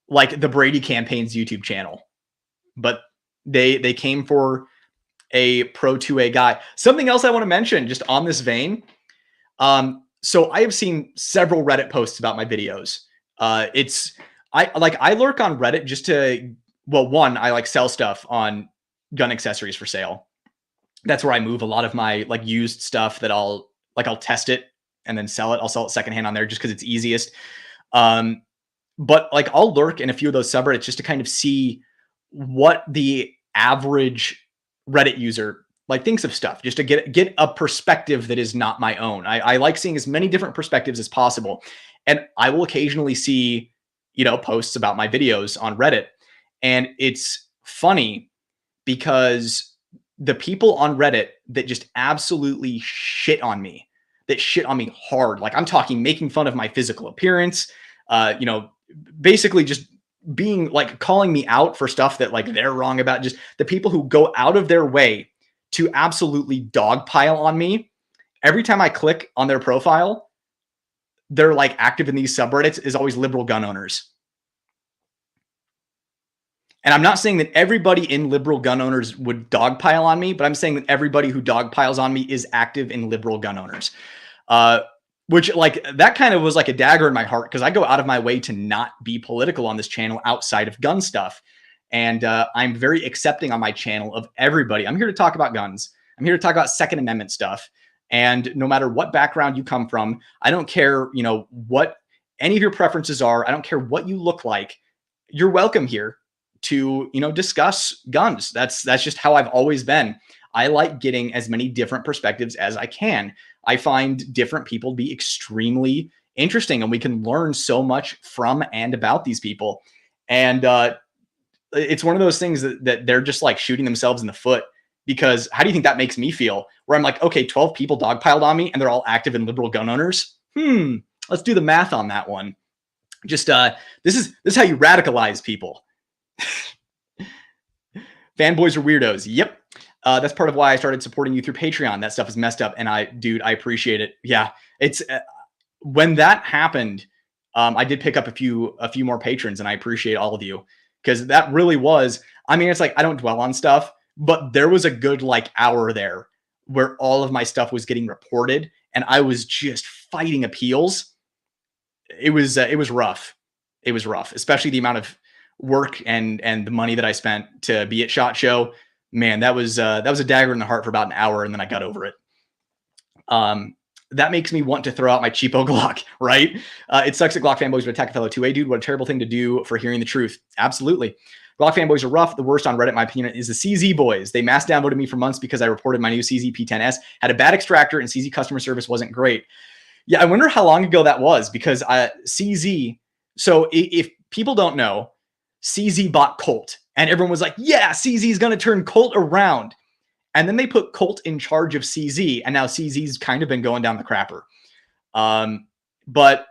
like the Brady campaign's YouTube channel, but they came for a pro 2A guy. Something else I want to mention just on this vein. So I have seen several Reddit posts about my videos. I lurk on Reddit just to, well, one, I like sell stuff on gun accessories for sale. That's where I move a lot of my like used stuff that I'll test it and then sell it. I'll sell it secondhand on there just because it's easiest. But like I'll lurk in a few of those subreddits just to kind of see what the average Reddit user like thinks of stuff, just to get a perspective that is not my own. I like seeing as many different perspectives as possible. And I will occasionally see, posts about my videos on Reddit. And it's funny because the people on Reddit that just absolutely shit on me hard, like I'm talking making fun of my physical appearance, basically just being like calling me out for stuff that like they're wrong about. Just the people who go out of their way to absolutely dogpile on me. Every time I click on their profile, they're like active in these subreddits is always liberal gun owners. And I'm not saying that everybody in liberal gun owners would dogpile on me, but I'm saying that everybody who dogpiles on me is active in liberal gun owners. Which like that kind of was like a dagger in my heart because I go out of my way to not be political on this channel outside of gun stuff. And I'm very accepting on my channel of everybody. I'm here to talk about guns. I'm here to talk about Second Amendment stuff. And no matter what background you come from, I don't care, what any of your preferences are. I don't care what you look like. You're welcome here to, discuss guns. That's just how I've always been. I like getting as many different perspectives as I can. I find different people to be extremely interesting, and we can learn so much from and about these people. And it's one of those things that they're just like shooting themselves in the foot, because how do you think that makes me feel? Where I'm like, okay, 12 people dogpiled on me and they're all active in liberal gun owners. Let's do the math on that one. Just this is how you radicalize people. Fanboys are weirdos. Yep. That's part of why I started supporting you through Patreon. That stuff is messed up. And I appreciate it. Yeah. It's when that happened, I did pick up a few more patrons, and I appreciate all of you, because that really was, I mean, it's like, I don't dwell on stuff, but there was a good like hour there where all of my stuff was getting reported and I was just fighting appeals. It was rough. It was rough, especially the amount of work and the money that I spent to be at SHOT Show. Man, that was a dagger in the heart for about an hour, and then I got over it. That makes me want to throw out my cheapo Glock, right? It sucks that Glock fanboys would attack a fellow 2A dude. What a terrible thing to do for hearing the truth. Absolutely. Glock fanboys are rough. The worst on Reddit, in my opinion, is the CZ boys. They mass downvoted me for months because I reported my new CZ P10S had a bad extractor and CZ customer service wasn't great. Yeah, I wonder how long ago that was, because CZ, so if people don't know, CZ bought Colt, and everyone was like, yeah, CZ is going to turn Colt around. And then they put Colt in charge of CZ, and now CZ's kind of been going down the crapper. But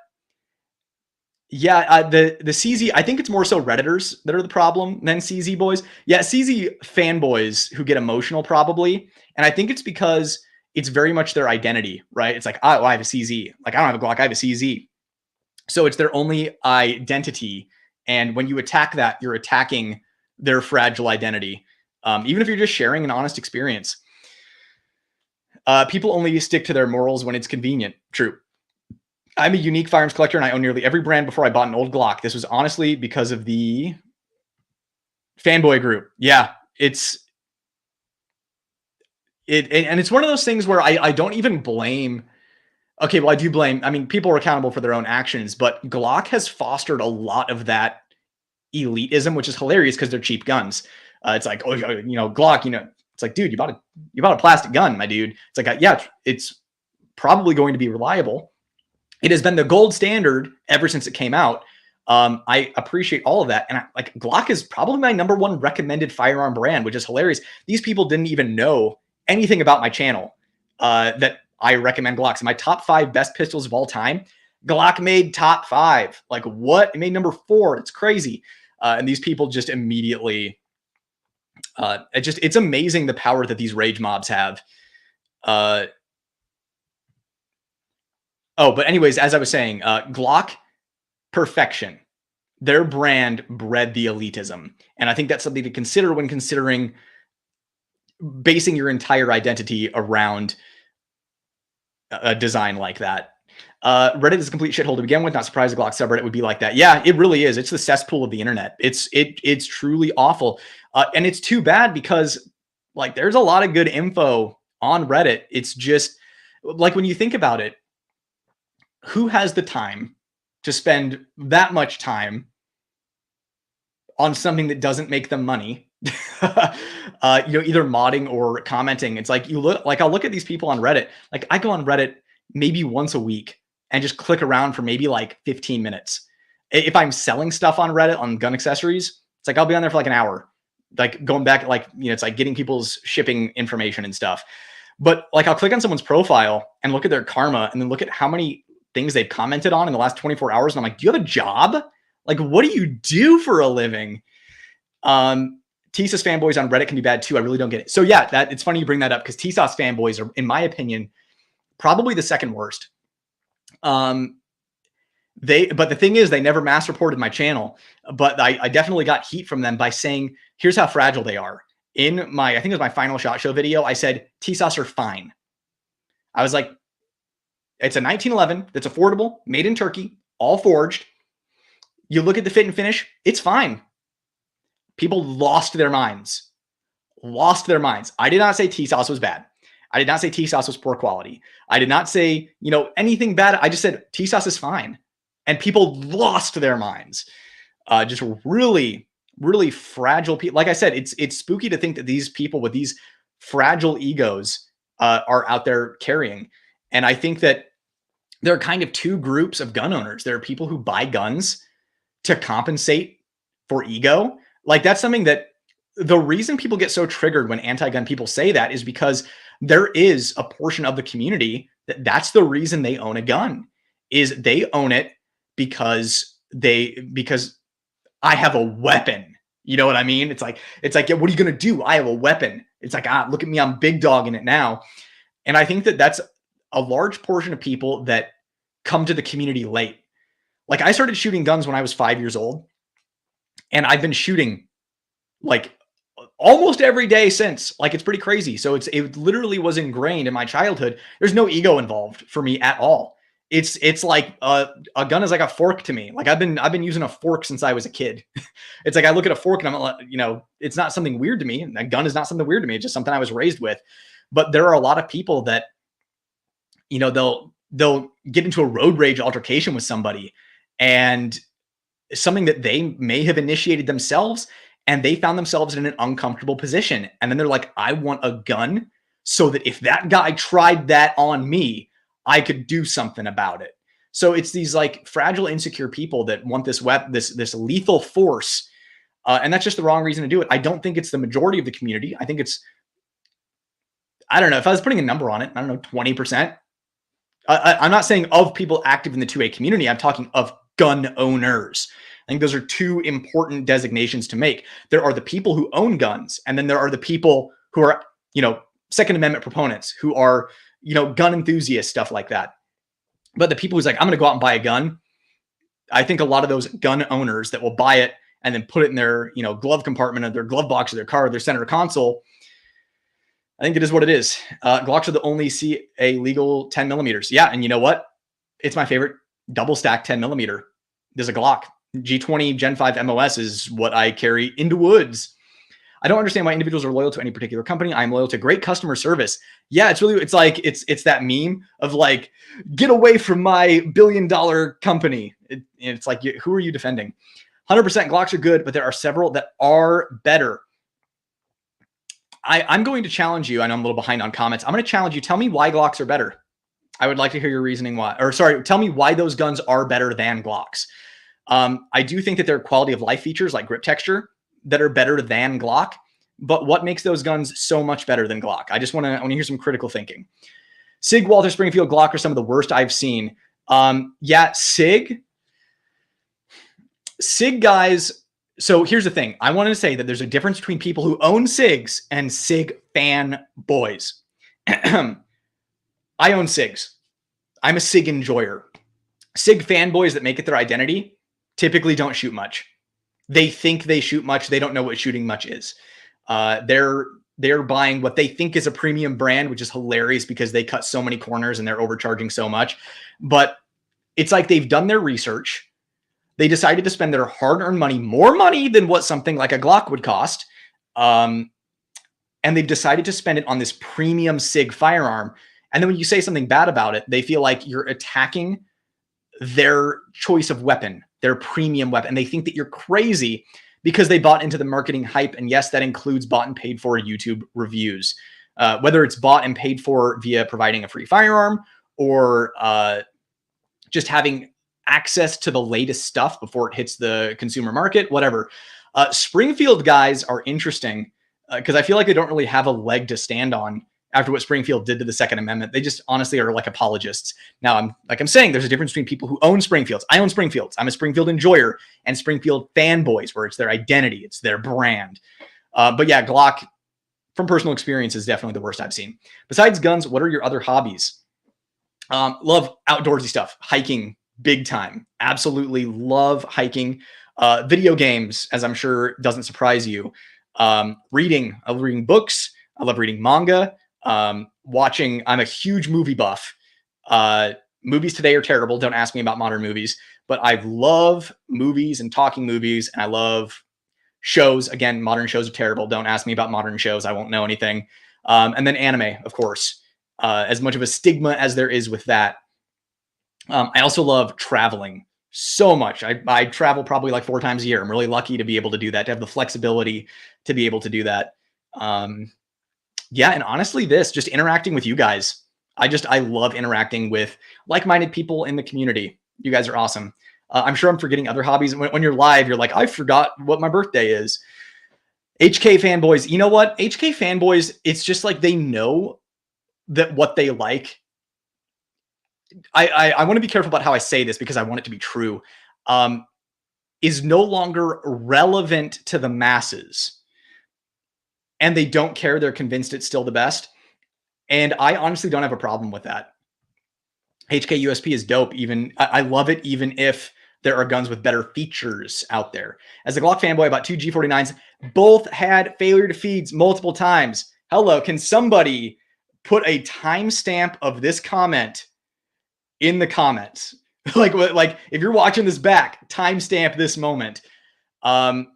yeah, the CZ, I think it's more so Redditors that are the problem than CZ boys. Yeah, CZ fanboys who get emotional probably. And I think it's because it's very much their identity, right? It's like, oh, I have a CZ. Like, I don't have a Glock, I have a CZ. So it's their only identity And when you attack that, you're attacking their fragile identity. Even if you're just sharing an honest experience. People only stick to their morals when it's convenient. True. I'm a unique firearms collector and I own nearly every brand before I bought an old Glock. This was honestly because of the fanboy group. Yeah, and it's one of those things where I don't even blame. Okay, well, I do blame. I mean, people are accountable for their own actions, but Glock has fostered a lot of that elitism, which is hilarious because they're cheap guns. It's like, oh, Glock, it's like, dude, you bought a plastic gun, my dude. It's like, yeah, it's probably going to be reliable. It has been the gold standard ever since it came out. I appreciate all of that. And Glock is probably my number one recommended firearm brand, which is hilarious. These people didn't even know anything about my channel that I recommend Glocks. My top 5 best pistols of all time, Glock made top 5. Like what? It made number 4. It's crazy. And these people just immediately, it's amazing the power that these rage mobs have. But anyways, as I was saying, Glock perfection. Their brand bred the elitism. And I think that's something to consider when considering basing your entire identity around a design like that. Reddit is a complete shithole to begin with. Not surprised the Glock subreddit would be like that. Yeah, it really is. It's the cesspool of the internet. It's truly awful. And it's too bad because like there's a lot of good info on Reddit. It's just like when you think about it, who has the time to spend that much time on something that doesn't make them money? Either modding or commenting. It's like I'll look at these people on Reddit. Like I go on Reddit maybe once a week and just click around for maybe like 15 minutes. If I'm selling stuff on Reddit on gun accessories, it's like I'll be on there for like an hour, like going back, it's like getting people's shipping information and stuff. But like I'll click on someone's profile and look at their karma and then look at how many things they've commented on in the last 24 hours. And I'm like, do you have a job? Like, what do you do for a living? TSOS fanboys on Reddit can be bad too. I really don't get it. So yeah, it's funny you bring that up because TSOS fanboys are, in my opinion, probably the second worst. But the thing is, they never mass reported my channel, but I definitely got heat from them by saying, here's how fragile they are. In I think it was my final SHOT Show video, I said, TSOS are fine. I was like, it's a 1911 that's affordable, made in Turkey, all forged. You look at the fit and finish, it's fine. People lost their minds. I did not say TSOS was bad. I did not say TSOS was poor quality. I did not say, anything bad. I just said TSOS is fine. And people lost their minds. Just really, really fragile people. Like I said, it's spooky to think that these people with these fragile egos are out there carrying. And I think that there are kind of two groups of gun owners. There are people who buy guns to compensate for ego. Like that's something that the reason people get so triggered when anti-gun people say that is because there is a portion of the community that's the reason they own a gun, is they own it because I have a weapon. You know what I mean? It's like, yeah, what are you going to do? I have a weapon. It's like, look at me. I'm big dog in it now. And I think that that's a large portion of people that come to the community late. Like I started shooting guns when I was 5 years old and I've been shooting like almost every day since. Like it's pretty crazy. So it literally was ingrained in my childhood. There's no ego involved for me at all. It's like a gun is like a fork to me. Like I've been using a fork since I was a kid. It's like I look at a fork and I'm like, it's not something weird to me. And that gun is not something weird to me. It's just something I was raised with. But there are a lot of people that, they'll get into a road rage altercation with somebody and something that they may have initiated themselves, and they found themselves in an uncomfortable position. And then they're like, I want a gun so that if that guy tried that on me, I could do something about it. So it's these like fragile, insecure people that want this this lethal force. And that's just the wrong reason to do it. I don't think it's the majority of the community. I think I don't know, if I was putting a number on it, I don't know, 20%. I'm not saying of people active in the 2A community. I'm talking of gun owners. I think those are two important designations to make. There are the people who own guns, and then there are the people who are, Second Amendment proponents, who are, gun enthusiasts, stuff like that. But the people who's like, I'm going to go out and buy a gun. I think a lot of those gun owners that will buy it and then put it in their, glove compartment of their glove box of their car, or their center console, I think it is what it is. Glocks are the only CA legal 10 millimeters. Yeah. And you know what? It's my favorite double stack 10 millimeter. There's a Glock. G20 Gen 5 MOS is what I carry into woods. I don't understand why individuals are loyal to any particular company. I'm loyal to great customer service. Yeah, it's like, it's that meme of like, get away from my $1 billion company. It's like, who are you defending? 100% Glocks are good, but there are several that are better. I'm going to challenge you. I know I'm a little behind on comments. I'm going to challenge you. Tell me why Glocks are better. I would like to hear your reasoning why, tell me why those guns are better than Glocks. I do think that there are quality of life features like grip texture that are better than Glock, but what makes those guns so much better than Glock? I want to hear some critical thinking. SIG, Walther, Springfield, Glock are some of the worst I've seen. Yeah, SIG guys. So here's the thing. I wanted to say that there's a difference between people who own SIGs and SIG fanboys. I own SIGs. I'm a SIG enjoyer. SIG fanboys that make it their identity typically don't shoot much. They think they shoot much. They don't know what shooting much is. They're buying what they think is a premium brand, which is hilarious because they cut so many corners and they're overcharging so much. But it's like they've done their research. They decided to spend their hard-earned money, more money than what something like a Glock would cost. And they've decided to spend it on this premium SIG firearm. And then when you say something bad about it, they feel like you're attacking their choice of weapon, their premium weapon. And they think that you're crazy because they bought into the marketing hype. And yes, that includes bought and paid for YouTube reviews, whether it's bought and paid for via providing a free firearm or just having access to the latest stuff before it hits the consumer market, whatever. Springfield guys are interesting because I feel like they don't really have a leg to stand on after what Springfield did to the Second Amendment. They just honestly are like apologists. Now, I'm saying, there's a difference between people who own Springfields. I own Springfields. I'm a Springfield enjoyer, and Springfield fanboys, where it's their identity, it's their brand. But yeah, Glock, from personal experience, is definitely the worst I've seen. Besides guns, what are your other hobbies? Love outdoorsy stuff, hiking, big time. Absolutely love hiking. Video games, as I'm sure doesn't surprise you. Reading. I love reading books. I love reading manga. Watching. I'm a huge movie buff. Movies today are terrible. Don't ask me about modern movies, but I love movies and talking movies, and I love shows. Again, modern shows are terrible. Don't ask me about modern shows. I won't know anything. And then anime, of course. As much of a stigma as there is with that. I also love traveling so much. I travel probably like 4 times a year. I'm really lucky to be able to do that, to have the flexibility to be able to do that. Yeah. And honestly, just interacting with you guys. I love interacting with like-minded people in the community. You guys are awesome. I'm sure I'm forgetting other hobbies. When you're live, you're like, I forgot what my birthday is. HK fanboys. You know what? HK fanboys, it's just like they know that what they like. I want to be careful about how I say this because I want it to be true, is no longer relevant to the masses. And they don't care. They're convinced it's still the best. And I honestly don't have a problem with that. HK USP is dope. I love it, even if there are guns with better features out there. As a Glock fanboy, I bought 2 G49s. Both had failure to feeds multiple times. Hello, can somebody put a timestamp of this comment in the comments? like if you're watching this back, timestamp this moment. What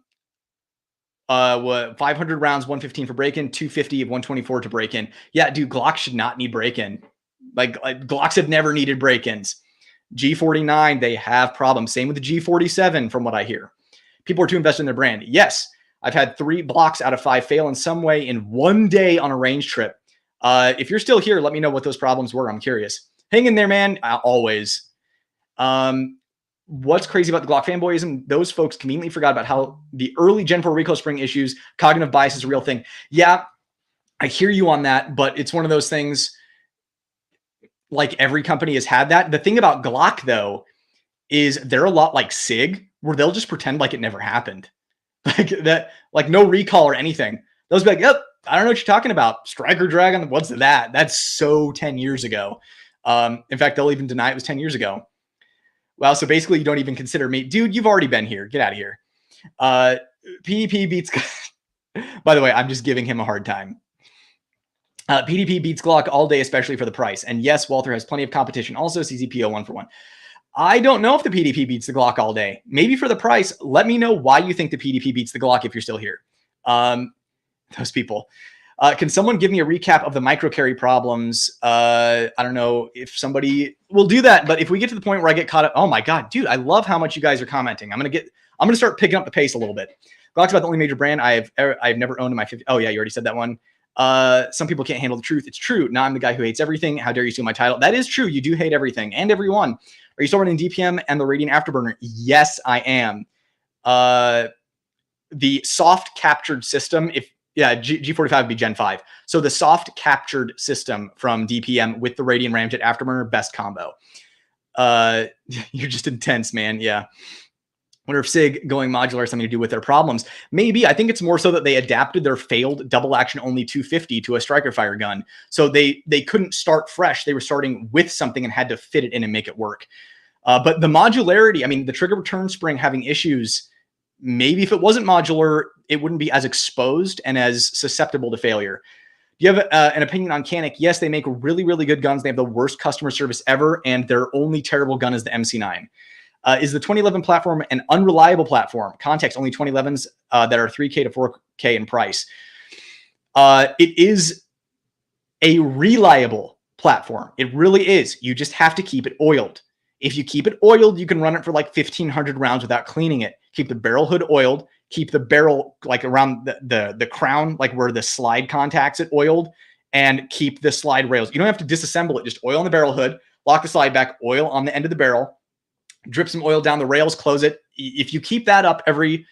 500 rounds, 115 for break-in, 250 of 124 to break-in. Yeah, dude, Glock should not need break-in. Like Glocks have never needed break-ins. G49, they have problems. Same with the G47, from what I hear. People are too invested in their brand. Yes, I've had 3 blocks out of 5 fail in some way in one day on a range trip. If you're still here, let me know what those problems were. I'm curious. Hang in there, man. Always. What's crazy about the Glock fanboyism? Those folks conveniently forgot about how the early Gen 4 recoil spring issues, cognitive bias is a real thing. Yeah, I hear you on that, but it's one of those things, like every company has had that. The thing about Glock, though, is they're a lot like SIG, where they'll just pretend like it never happened. Like that, like no recall or anything. They'll be like, yep, I don't know what you're talking about. Striker Dragon, what's that? That's so 10 years ago. In fact, they'll even deny it was 10 years ago. Wow, so basically you don't even consider me. Dude, you've already been here. Get out of here. PDP beats... By the way, I'm just giving him a hard time. PDP beats Glock all day, especially for the price. And yes, Walther has plenty of competition. Also, CZPO 1-for-1. I don't know if the PDP beats the Glock all day. Maybe for the price. Let me know why you think the PDP beats the Glock if you're still here. Those people. Can someone give me a recap of the micro carry problems? I don't know if somebody will do that, but if we get to the point where I get caught up, oh my God, dude, I love how much you guys are commenting. I'm going to start picking up the pace a little bit. Glock's about the only major brand I've never owned in my 50. Oh yeah, you already said that one. Some people can't handle the truth. It's true. Now I'm the guy who hates everything. How dare you steal my title? That is true. You do hate everything and everyone. Are you still running DPM and the Radiant Afterburner? Yes, I am. The soft captured system, G45 would be Gen 5. So the soft captured system from DPM with the Radiant Ramjet Afterburner, best combo. You're just intense, man. Yeah. Wonder if SIG going modular has something to do with their problems. Maybe. I think it's more so that they adapted their failed double action only 250 to a striker fire gun. So they couldn't start fresh. They were starting with something and had to fit it in and make it work. But the modularity, I mean, the trigger return spring having issues, maybe if it wasn't modular, it wouldn't be as exposed and as susceptible to failure. Do you have an opinion on Canik? Yes, they make really, really good guns. They have the worst customer service ever, and their only terrible gun is the MC9. Is the 2011 platform an unreliable platform? Context, only 2011s that are 3K to 4K in price. It is a reliable platform. It really is. You just have to keep it oiled. If you keep it oiled, you can run it for like 1,500 rounds without cleaning it. Keep the barrel hood oiled. Keep the barrel like around the crown, like where the slide contacts it, oiled, and keep the slide rails. You don't have to disassemble it. Just oil on the barrel hood, lock the slide back, oil on the end of the barrel, drip some oil down the rails, close it. If you keep that up every,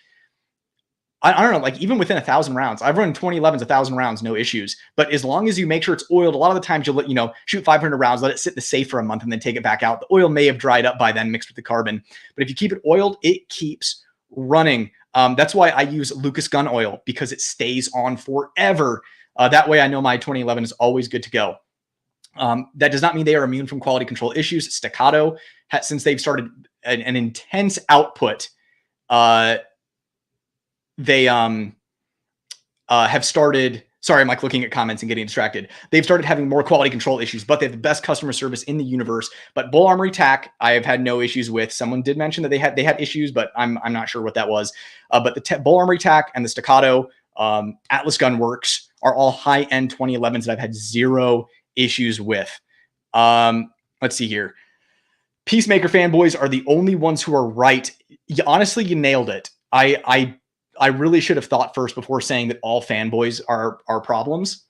I don't know, like even within 1,000 rounds, I've run 2011s, 1,000 rounds, no issues. But as long as you make sure it's oiled, a lot of the times you'll shoot 500 rounds, let it sit in the safe for a month and then take it back out. The oil may have dried up by then mixed with the carbon. But if you keep it oiled, it keeps running. That's why I use Lucas gun oil, because it stays on forever. That way I know my 2011 is always good to go. That does not mean they are immune from quality control issues. Staccato, since they've started an intense output, they have started, sorry, I'm like looking at comments and getting distracted. They've started having more quality control issues, but they have the best customer service in the universe. But Bull Armory TAC, I have had no issues with. Someone did mention that they had issues, but I'm not sure what that was. But the Bull Armory TAC and the Staccato, Atlas Gun Works are all high-end 2011s that I've had zero issues with. Let's see here. Peacemaker fanboys are the only ones who are right. Honestly, you nailed it. I really should have thought first before saying that all fanboys are problems.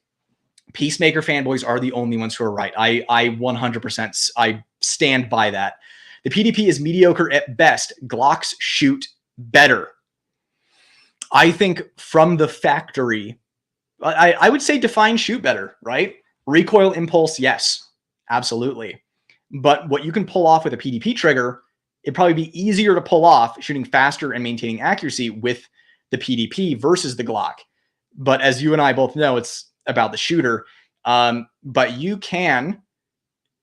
Peacemaker fanboys are the only ones who are right. I 100% I stand by that. The PDP is mediocre at best. Glocks shoot better. I think from the factory, I would say define shoot better, right? Recoil impulse, yes, absolutely. But what you can pull off with a PDP trigger, it'd probably be easier to pull off shooting faster and maintaining accuracy with the PDP versus the Glock. But as you and I both know, it's about the shooter. But you can,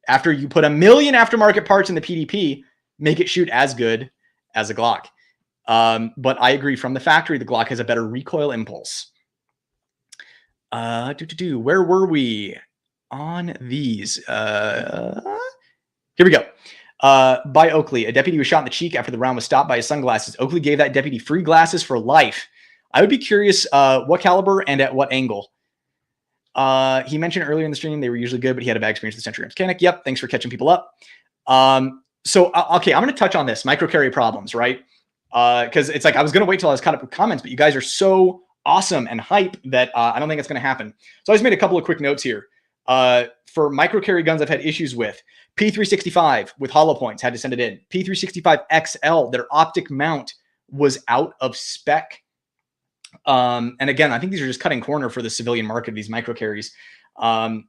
after you put 1 million aftermarket parts in the PDP, make it shoot as good as a Glock. But I agree, from the factory, the Glock has a better recoil impulse. Where were we on these? Here we go. By Oakley, a deputy was shot in the cheek after the round was stopped by his sunglasses. Oakley gave that deputy free glasses for life. I would be curious what caliber and at what angle. He mentioned earlier in the stream they were usually good, but he had a bad experience with the Century mechanic. Yep, thanks for catching people up. Okay, I'm going to touch on this micro carry problems, right? Because it's like I was going to wait till I was caught up with comments, but you guys are so awesome and hype that I don't think it's going to happen. So I just made a couple of quick notes here. For micro carry guns I've had issues with. P365 with hollow points, had to send it in. P365 XL, their optic mount was out of spec. And again, I think these are just cutting corner for the civilian market, these micro carries. X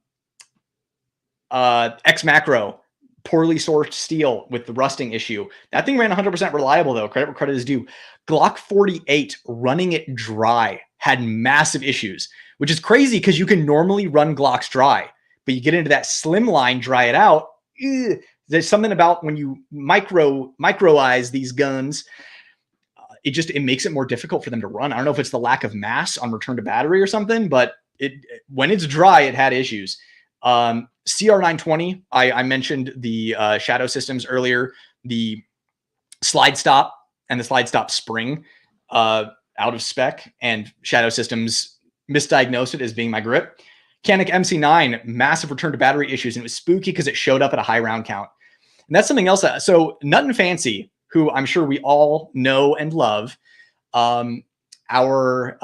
Macro, poorly sourced steel with the rusting issue. That thing ran 100% reliable though. Credit where credit is due. Glock 48 running it dry had massive issues, which is crazy because you can normally run Glocks dry, but you get into that slim line, dry it out. There's something about when you microize these guns, it makes it more difficult for them to run. I don't know if it's the lack of mass on return to battery or something, but when it's dry, it had issues. CR920, I mentioned the shadow systems earlier, the slide stop and the slide stop spring out of spec, and shadow systems misdiagnosed it as being my grip. Canik MC9, massive return to battery issues, and it was spooky because it showed up at a high round count. And that's something else. So Nut and Fancy, who I'm sure we all know and love, our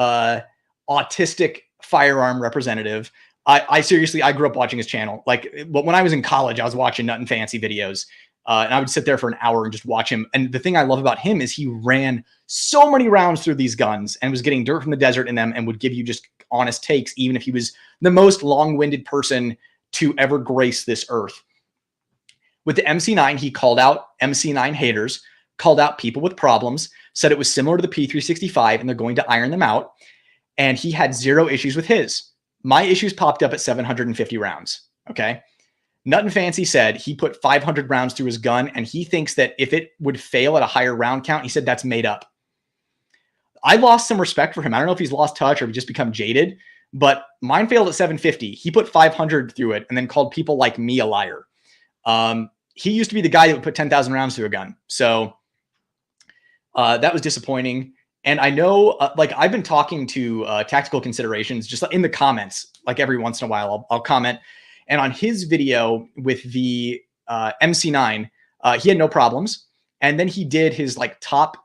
autistic firearm representative. I seriously, I grew up watching his channel. Like when I was in college, I was watching Nut and Fancy videos. And I would sit there for an hour and just watch him. And the thing I love about him is he ran so many rounds through these guns and was getting dirt from the desert in them and would give you just honest takes, even if he was the most long-winded person to ever grace this earth. With the MC9, he called out MC9 haters, called out people with problems, said it was similar to the P365 and they're going to iron them out. And he had zero issues with his. My issues popped up at 750 rounds. Okay. Nut and Fancy said he put 500 rounds through his gun and he thinks that if it would fail at a higher round count, he said that's made up. I lost some respect for him. I don't know if he's lost touch or just become jaded, but mine failed at 750. He put 500 through it and then called people like me a liar. He used to be the guy that would put 10,000 rounds through a gun. So that was disappointing. And I know, like I've been talking to Tactical Considerations just in the comments, like every once in a while, I'll comment. And on his video with the MC9, he had no problems. And then he did his like top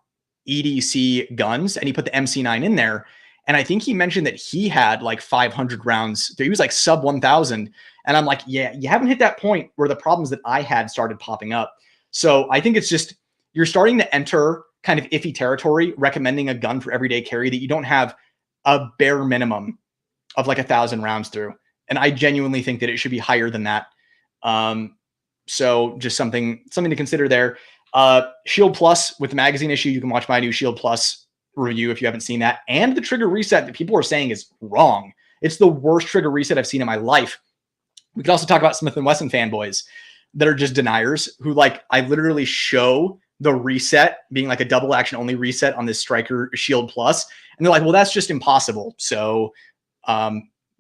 EDC guns and he put the MC9 in there. And I think he mentioned that he had like 500 rounds. He was like sub 1,000. And I'm like, yeah, you haven't hit that point where the problems that I had started popping up. So I think it's just, you're starting to enter kind of iffy territory, recommending a gun for everyday carry that you don't have a bare minimum of like 1,000 rounds through. And I genuinely think that it should be higher than that. So just something to consider there. Shield Plus with the magazine issue. You can watch my new Shield Plus review if you haven't seen that. And the trigger reset that people are saying is wrong. It's the worst trigger reset I've seen in my life. We could also talk about Smith & Wesson fanboys that are just deniers who like, I literally show the reset being like a double action only reset on this Striker Shield Plus. And they're like, well, that's just impossible. So,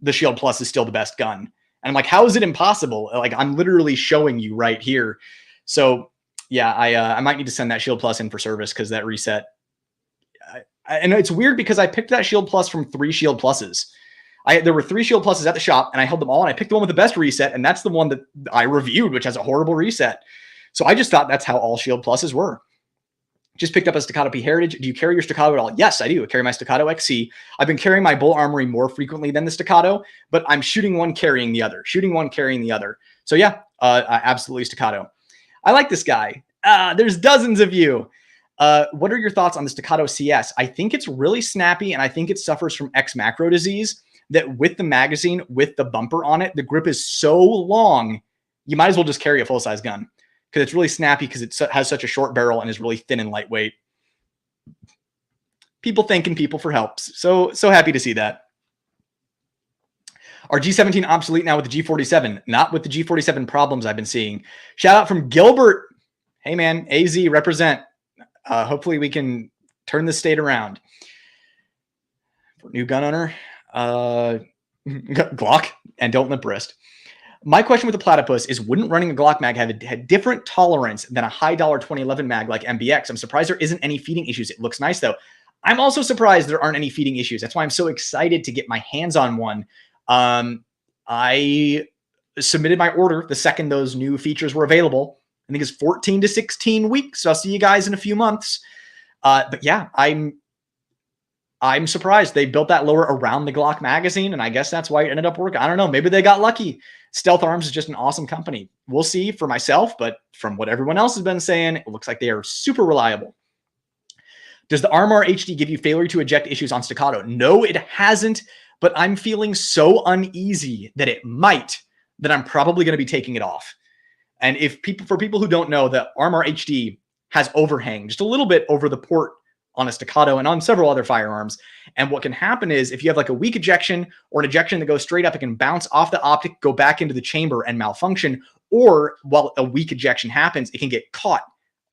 the Shield Plus is still the best gun. And I'm like, how is it impossible? Like, I'm literally showing you right here. So yeah, I might need to send that Shield Plus in for service because that reset. And it's weird because I picked that Shield Plus from 3 Shield Pluses. There were 3 Shield Pluses at the shop and I held them all and I picked the one with the best reset. And that's the one that I reviewed, which has a horrible reset. So I just thought that's how all Shield Pluses were. Just picked up a Staccato P Heritage. Do you carry your Staccato at all? Yes, I do. I carry my Staccato XC. I've been carrying my Bull Armory more frequently than the Staccato, but I'm shooting one, carrying the other. Shooting one, carrying the other. So yeah, absolutely Staccato. I like this guy. There's dozens of you. What are your thoughts on the Staccato CS? I think it's really snappy, and I think it suffers from X macro disease that with the magazine, with the bumper on it, the grip is so long, you might as well just carry a full-size gun. Because it's really snappy because it has such a short barrel and is really thin and lightweight. People thanking people for help. So happy to see that. Are G17 obsolete now with the G47? Not with the G47 problems I've been seeing. Shout out from Gilbert. Hey man, AZ represent. Hopefully we can turn this state around. For new gun owner, Glock and don't limp wrist. My question with the Platypus is, wouldn't running a Glock mag have a different tolerance than a high dollar 2011 mag like MBX? I'm surprised there isn't any feeding issues. It looks nice though. I'm also surprised there aren't any feeding issues. That's why I'm so excited to get my hands on one. I submitted my order the second those new features were available. I think it's 14 to 16 weeks. So I'll see you guys in a few months. But yeah, I'm surprised they built that lower around the Glock magazine, and I guess that's why it ended up working. I don't know. Maybe they got lucky. Stealth Arms is just an awesome company. We'll see for myself, but from what everyone else has been saying, it looks like they are super reliable. Does the RMR HD give you failure to eject issues on Staccato? No, it hasn't, but I'm feeling so uneasy that it might, that I'm probably going to be taking it off. And for people who don't know, the RMR HD has overhang just a little bit over the port on a Staccato and on several other firearms. And what can happen is if you have like a weak ejection or an ejection that goes straight up, it can bounce off the optic, go back into the chamber and malfunction, or while a weak ejection happens, it can get caught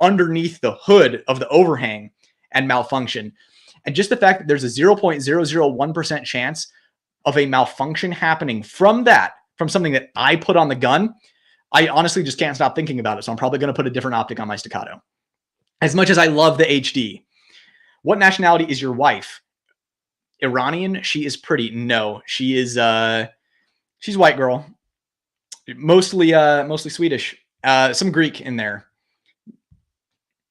underneath the hood of the overhang and malfunction. And just the fact that there's a 0.001% chance of a malfunction happening from something that I put on the gun, I honestly just can't stop thinking about it. So I'm probably going to put a different optic on my staccato. As much as I love the HD. What nationality is your wife? Iranian? She is pretty. No, she is she's a white girl. Mostly Swedish. Some Greek in there.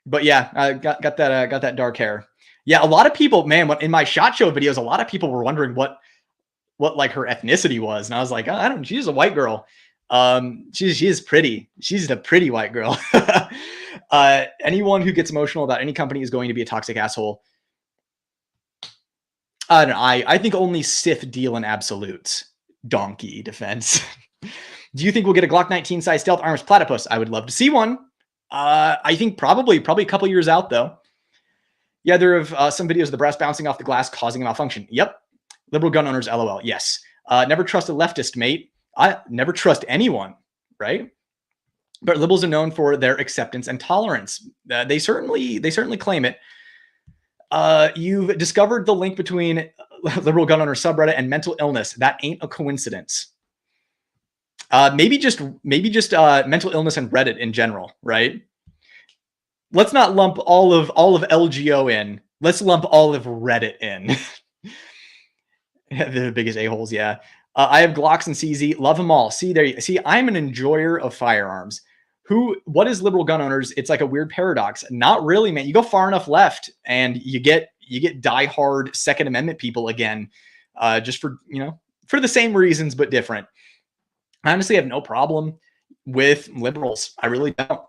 But yeah, I got that dark hair. Yeah, a lot of people, man, in my SHOT Show videos, a lot of people were wondering what like her ethnicity was, and I was like, oh, I don't. She's a white girl. She is pretty. She's a pretty white girl. Anyone who gets emotional about any company is going to be a toxic asshole. I don't know. I think only Sith deal in absolutes. Donkey defense. Do you think we'll get a Glock 19 size stealth arms platypus? I would love to see one. I think probably a couple years out though. Yeah, there are some videos of the brass bouncing off the glass causing a malfunction. Yep. Liberal gun owners, LOL. Yes. Never trust a leftist, mate. I never trust anyone, right? But liberals are known for their acceptance and tolerance. They certainly claim it. You've discovered the link between liberal gun owner subreddit and mental illness. That ain't a coincidence. Maybe just mental illness and Reddit in general, right? Let's not lump all of LGO in. Let's lump all of Reddit in. The biggest a-holes, yeah. I have Glocks and CZ. Love them all. See, I'm an enjoyer of firearms. What is liberal gun owners? It's like a weird paradox. Not really, man. You go far enough left and you get diehard Second Amendment people again, just for the same reasons, but different. I honestly have no problem with liberals. I really don't.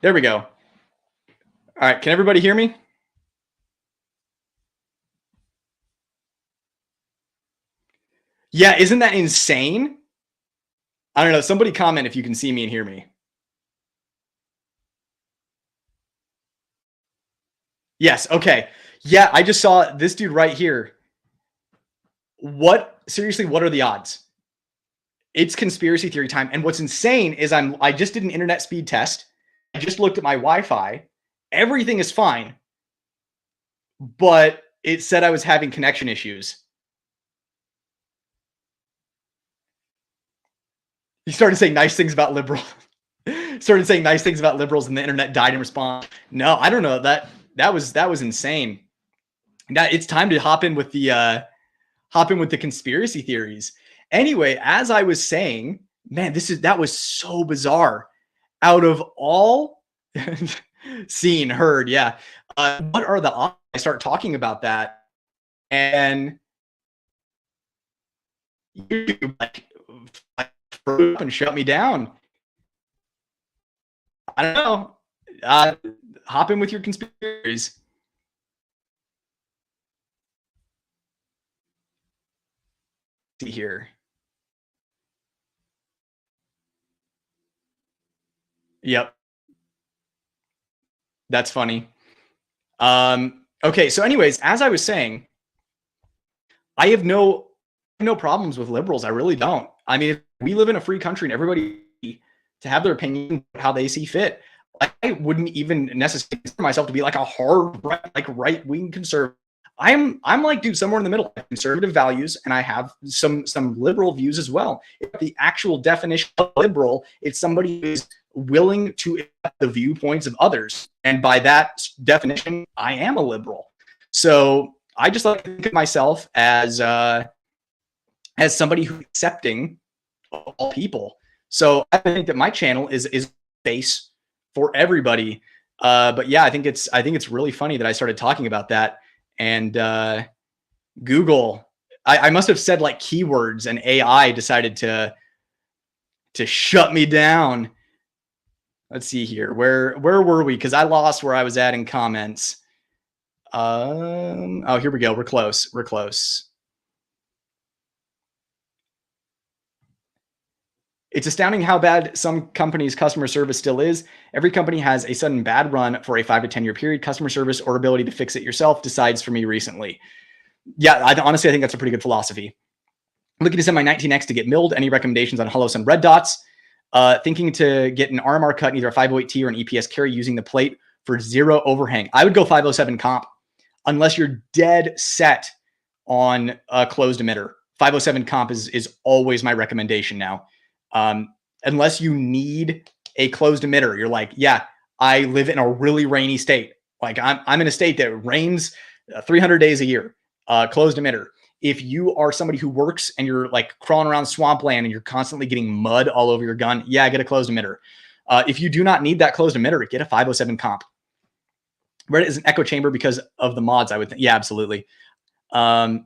There we go. All right. Can everybody hear me? Yeah. Isn't that insane? I don't know. Somebody comment if you can see me and hear me. Yes. Okay. Yeah. I just saw this dude right here. Seriously, what are the odds? It's conspiracy theory time. And what's insane is I just did an internet speed test. I just looked at my Wi-Fi. Everything is fine. But it said I was having connection issues. He started saying nice things about liberals. Started saying nice things about liberals, and the internet died in response. No, I don't know. That was insane. It's time to hop in with the conspiracy theories. Anyway, as I was saying, man, that was so bizarre. Out of all seen, heard, yeah. What are the odds I start talking about that? And YouTube like up and shut me down. I don't know. Hop in with your conspiracies. See here. Yep. That's funny. Okay, so anyways, as I was saying, I have no problems with liberals. I really don't. I mean, we live in a free country and everybody to have their opinion how they see fit. I wouldn't even necessarily consider myself to be like a hard right-wing conservative. I'm like, dude, somewhere in the middle. I have conservative values and I have some liberal views as well. The actual definition of liberal, it's somebody who is willing to accept the viewpoints of others. And by that definition, I am a liberal. So I just like to think of myself as somebody who's accepting all people. So I think that my channel is space for everybody But yeah, I think it's really funny that I started talking about that, and Google, I must have said like keywords, and AI decided to shut me down. Let's see here. Where were we? Because I lost where I was at in comments. Oh, here we go. We're close. We're close. It's astounding how bad some companies' customer service still is. Every company has a sudden bad run for a 5 to 10 year period. Customer service or ability to fix it yourself decides for me recently. Yeah, honestly, I think that's a pretty good philosophy. I'm looking to send my 19X to get milled. Any recommendations on Hello Sun red dots? Thinking to get an RMR cut in either a 508T or an EPS carry using the plate for zero overhang. I would go 507 comp unless you're dead set on a closed emitter. 507 comp is always my recommendation now. Unless you need a closed emitter, you're like, yeah, I live in a really rainy state. Like I'm in a state that rains 300 days a year. Closed emitter. If you are somebody who works and you're like crawling around swampland and you're constantly getting mud all over your gun, yeah, get a closed emitter. If you do not need that closed emitter, get a 507 comp. Reddit is an echo chamber because of the mods, I would think. Yeah, absolutely. I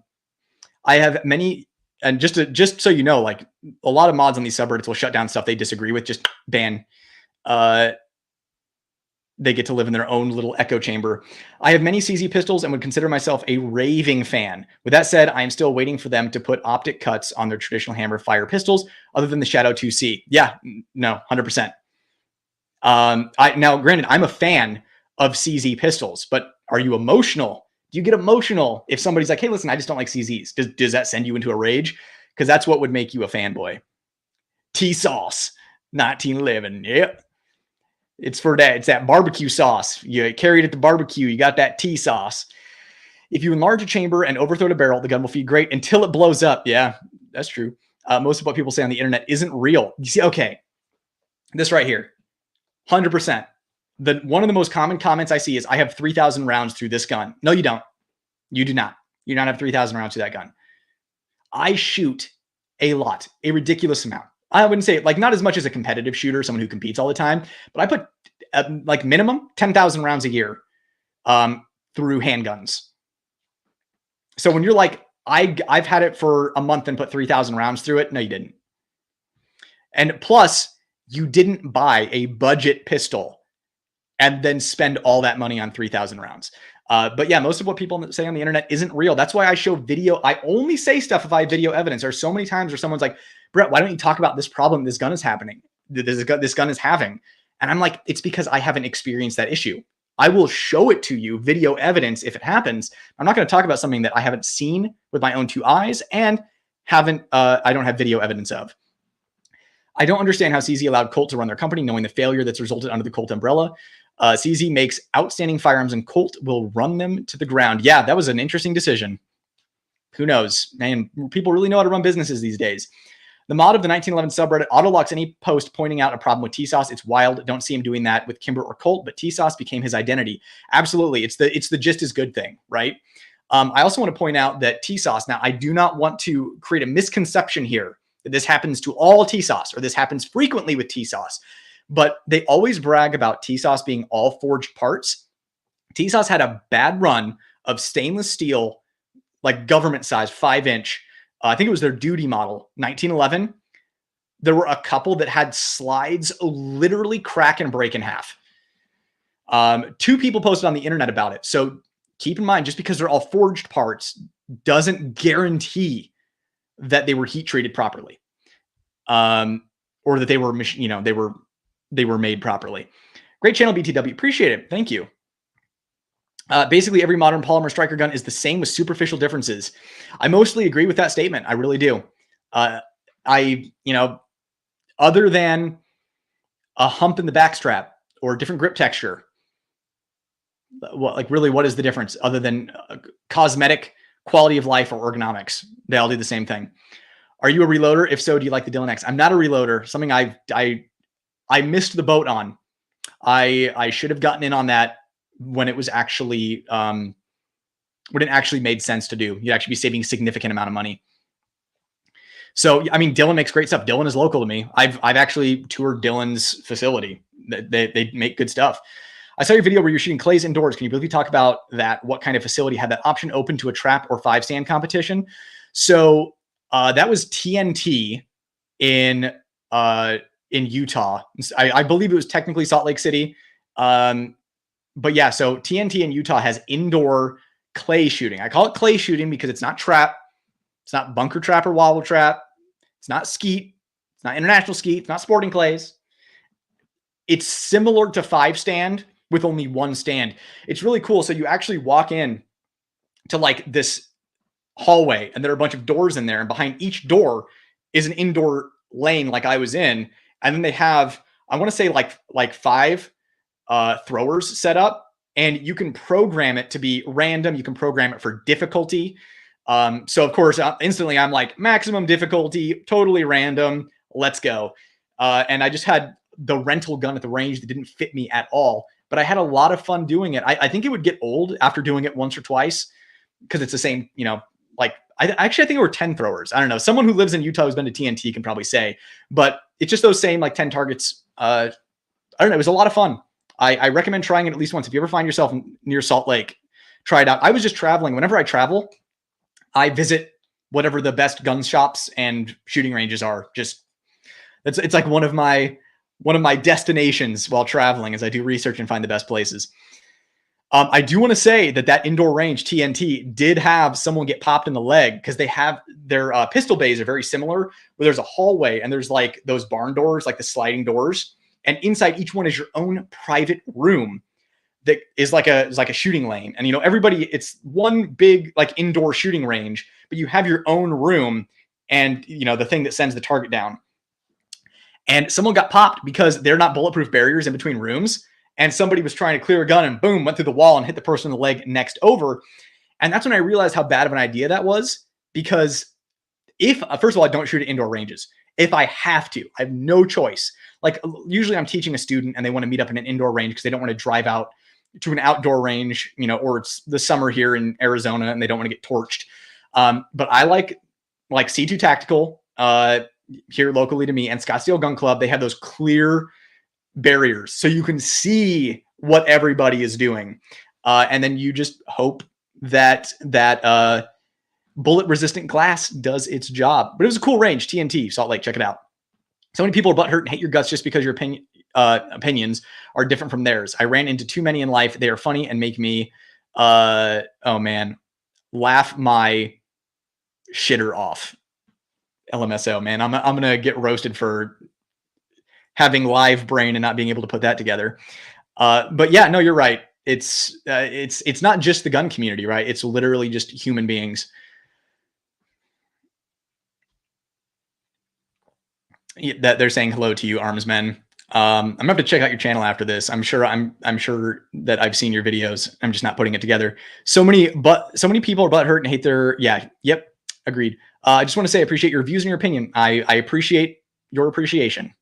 have many, and just so you know, like a lot of mods on these subreddits will shut down stuff they disagree with, just ban. They get to live in their own little echo chamber. I have many CZ pistols and would consider myself a raving fan. With that said, I am still waiting for them to put optic cuts on their traditional hammer fire pistols, other than the Shadow 2C. Yeah, no, 100%. Now, granted, I'm a fan of CZ pistols, but are you emotional? Do you get emotional if somebody's like, hey, listen, I just don't like CZs? Does that send you into a rage? Because that's what would make you a fanboy. T-Sauce, 1911. Yep. It's for that. It's that barbecue sauce. You carried it at the barbecue. You got that T-Sauce. If you enlarge a chamber and overthrow the barrel, the gun will feed great until it blows up. Yeah, that's true. Most of what people say on the internet isn't real. You see, okay, this right here, 100%. One of the most common comments I see is, I have 3,000 rounds through this gun. No, you don't. You do not. You do not have 3,000 rounds through that gun. I shoot a lot, a ridiculous amount. I wouldn't say like not as much as a competitive shooter, someone who competes all the time, but I put like minimum 10,000 rounds a year through handguns. So when you're like, I've had it for a month and put 3,000 rounds through it. No, you didn't. And plus, you didn't buy a budget pistol and then spend all that money on 3,000 rounds. But yeah, most of what people say on the internet isn't real. That's why I show video. I only say stuff if I have video evidence. There's so many times where someone's like, Brett, why don't you talk about this problem this gun is happening? This gun is having. And I'm like, it's because I haven't experienced that issue. I will show it to you, video evidence, if it happens. I'm not going to talk about something that I haven't seen with my own two eyes and I don't have video evidence of. I don't understand how CZ allowed Colt to run their company, knowing the failure that's resulted under the Colt umbrella. CZ makes outstanding firearms and Colt will run them to the ground. Yeah, that was an interesting decision. Who knows? Man, people really know how to run businesses these days. The mod of the 1911 subreddit auto-locks any post pointing out a problem with T-Sauce. It's wild. Don't see him doing that with Kimber or Colt, but T-Sauce became his identity. Absolutely. It's the just as good thing, right? I also want to point out that T-Sauce, now I do not want to create a misconception here that this happens to all T-Sauce or this happens frequently with T-Sauce, but they always brag about T-Sauce being all forged parts. T-Sauce had a bad run of stainless steel, like government size, 5-inch. I think it was their duty model, 1911. There were a couple that had slides literally crack and break in half. 2 people posted on the internet about it. So keep in mind, just because they're all forged parts doesn't guarantee that they were heat treated properly, or that they were, they were made properly. Great channel, BTW. Appreciate it. Thank you. Basically, every modern polymer striker gun is the same with superficial differences. I mostly agree with that statement. I really do. Other than a hump in the backstrap or different grip texture, what is the difference other than cosmetic, quality of life, or ergonomics? They all do the same thing. Are you a reloader? If so, do you like the Dylan X? I'm not a reloader. Something I missed the boat on. I should have gotten in on that when it was actually when it actually made sense to do. You'd actually be saving a significant amount of money. So, I mean, Dylan makes great stuff. Dylan is local to me. I've actually toured Dylan's facility. They make good stuff. I saw your video where you're shooting clays indoors. Can you briefly talk about that? What kind of facility had that option open to a trap or 5-stand competition? So that was TNT in Utah. I believe it was technically Salt Lake City. But yeah, so TNT in Utah has indoor clay shooting. I call it clay shooting because it's not trap. It's not bunker trap or wobble trap. It's not skeet. It's not international skeet. It's not sporting clays. It's similar to 5-stand with only 1 stand. It's really cool. So you actually walk in to like this hallway and there are a bunch of doors in there. And behind each door is an indoor lane like I was in. And then they have, I want to say like 5 throwers set up, and you can program it to be random. You can program it for difficulty. So of course, instantly I'm like maximum difficulty, totally random. Let's go. And I just had the rental gun at the range that didn't fit me at all, but I had a lot of fun doing it. I think it would get old after doing it once or twice because it's the same, like I think it were 10 throwers. I don't know. Someone who lives in Utah who's been to TNT can probably say, but it's just those same like 10 targets. I don't know. It was a lot of fun. I recommend trying it at least once. If you ever find yourself near Salt Lake, try it out. I was just traveling. Whenever I travel, I visit whatever the best gun shops and shooting ranges are. Just it's like one of my destinations while traveling as I do research and find the best places. I do want to say that indoor range TNT did have someone get popped in the leg because they have their pistol bays are very similar, where there's a hallway and there's like those barn doors, like the sliding doors. And inside each one is your own private room that is like a shooting lane. And, everybody, it's one big like indoor shooting range, but you have your own room and, the thing that sends the target down. And someone got popped because they're not bulletproof barriers in between rooms. And somebody was trying to clear a gun and boom, went through the wall and hit the person in the leg next over. And that's when I realized how bad of an idea that was, because first of all, I don't shoot at indoor ranges. If I have to, I have no choice. Like usually I'm teaching a student and they want to meet up in an indoor range because they don't want to drive out to an outdoor range, or it's the summer here in Arizona and they don't want to get torched. But I like C2 Tactical here locally to me and Scottsdale Gun Club. They have those clear barriers so you can see what everybody is doing. And then you just hope that bullet resistant glass does its job. But it was a cool range, TNT, Salt Lake, check it out. So many people are butthurt and hate your guts just because your opinions are different from theirs. I ran into too many in life. They are funny and make me, laugh my shitter off. LMSO, man. I'm going to get roasted for having live brain and not being able to put that together. But yeah, no, you're right. It's not just the gun community, right? It's literally just human beings. That they're saying hello to you, Armsmen. I'm gonna have to check out your channel after this. I'm sure that I've seen your videos. I'm just not putting it together. So many people are butthurt and hate their, yep, agreed. I just want to say I appreciate your views and your opinion. I appreciate your appreciation.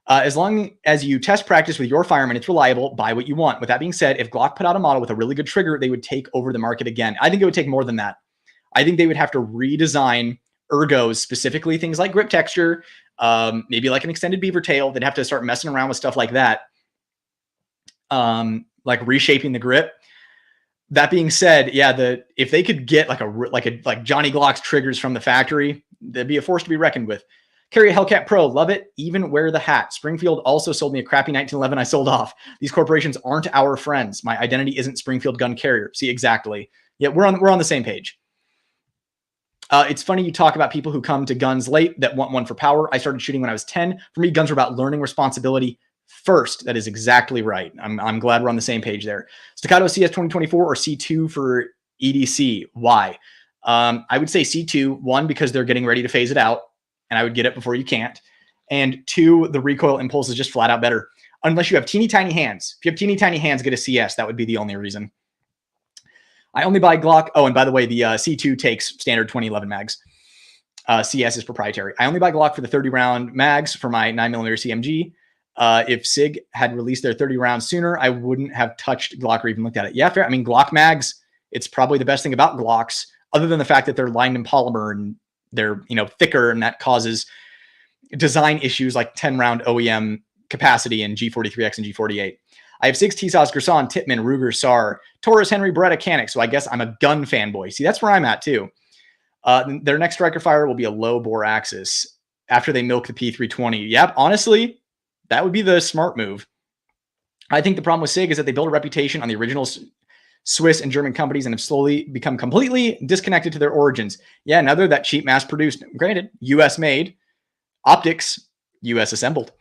As long as you test practice with your firearm and it's reliable, buy what you want. With that being said, if Glock put out a model with a really good trigger, they would take over the market again. I think it would take more than that. I think they would have to redesign ergos, specifically things like grip texture, maybe like an extended beaver tail. They'd have to start messing around with stuff like that, like reshaping the grip. That being said, if they could get like Johnny Glock's triggers from the factory, that'd be a force to be reckoned with. Carry a Hellcat Pro, love it, even wear the hat. Springfield also sold me a crappy 1911 I sold off. These corporations aren't our friends. My identity isn't Springfield gun carrier. See, exactly. Yeah, we're on the same page. It's funny you talk about people who come to guns late that want one for power. I started shooting when I was 10. For me, guns are about learning responsibility first. That is exactly right. I'm glad we're on the same page there. Staccato CS 2024 or C2 for EDC. Why? I would say C2, one, because they're getting ready to phase it out, and I would get it before you can't. And two, the recoil impulse is just flat out better. Unless you have teeny tiny hands. If you have teeny tiny hands, get a CS. That would be the only reason. I only buy Glock. Oh, and by the way, the C2 takes standard 2011 mags. CS is proprietary. I only buy Glock for the 30 round mags for my 9mm CMG. If SIG had released their 30 rounds sooner, I wouldn't have touched Glock or even looked at it. Yeah, fair. I mean, Glock mags, it's probably the best thing about Glocks, other than the fact that they're lined in polymer and they're, thicker, and that causes design issues like 10 round OEM capacity in G43X and G48. I have 6 T-Sauce, Gerson, Tippmann, Ruger, Saar, Taurus, Henry, Beretta, Canik. So I guess I'm a gun fanboy. See, that's where I'm at too. Their next striker fire will be a low bore Axis after they milk the P320. Yep, honestly, that would be the smart move. I think the problem with SIG is that they build a reputation on the original Swiss and German companies and have slowly become completely disconnected to their origins. Yeah, another that cheap mass produced, granted, US made, optics, US assembled.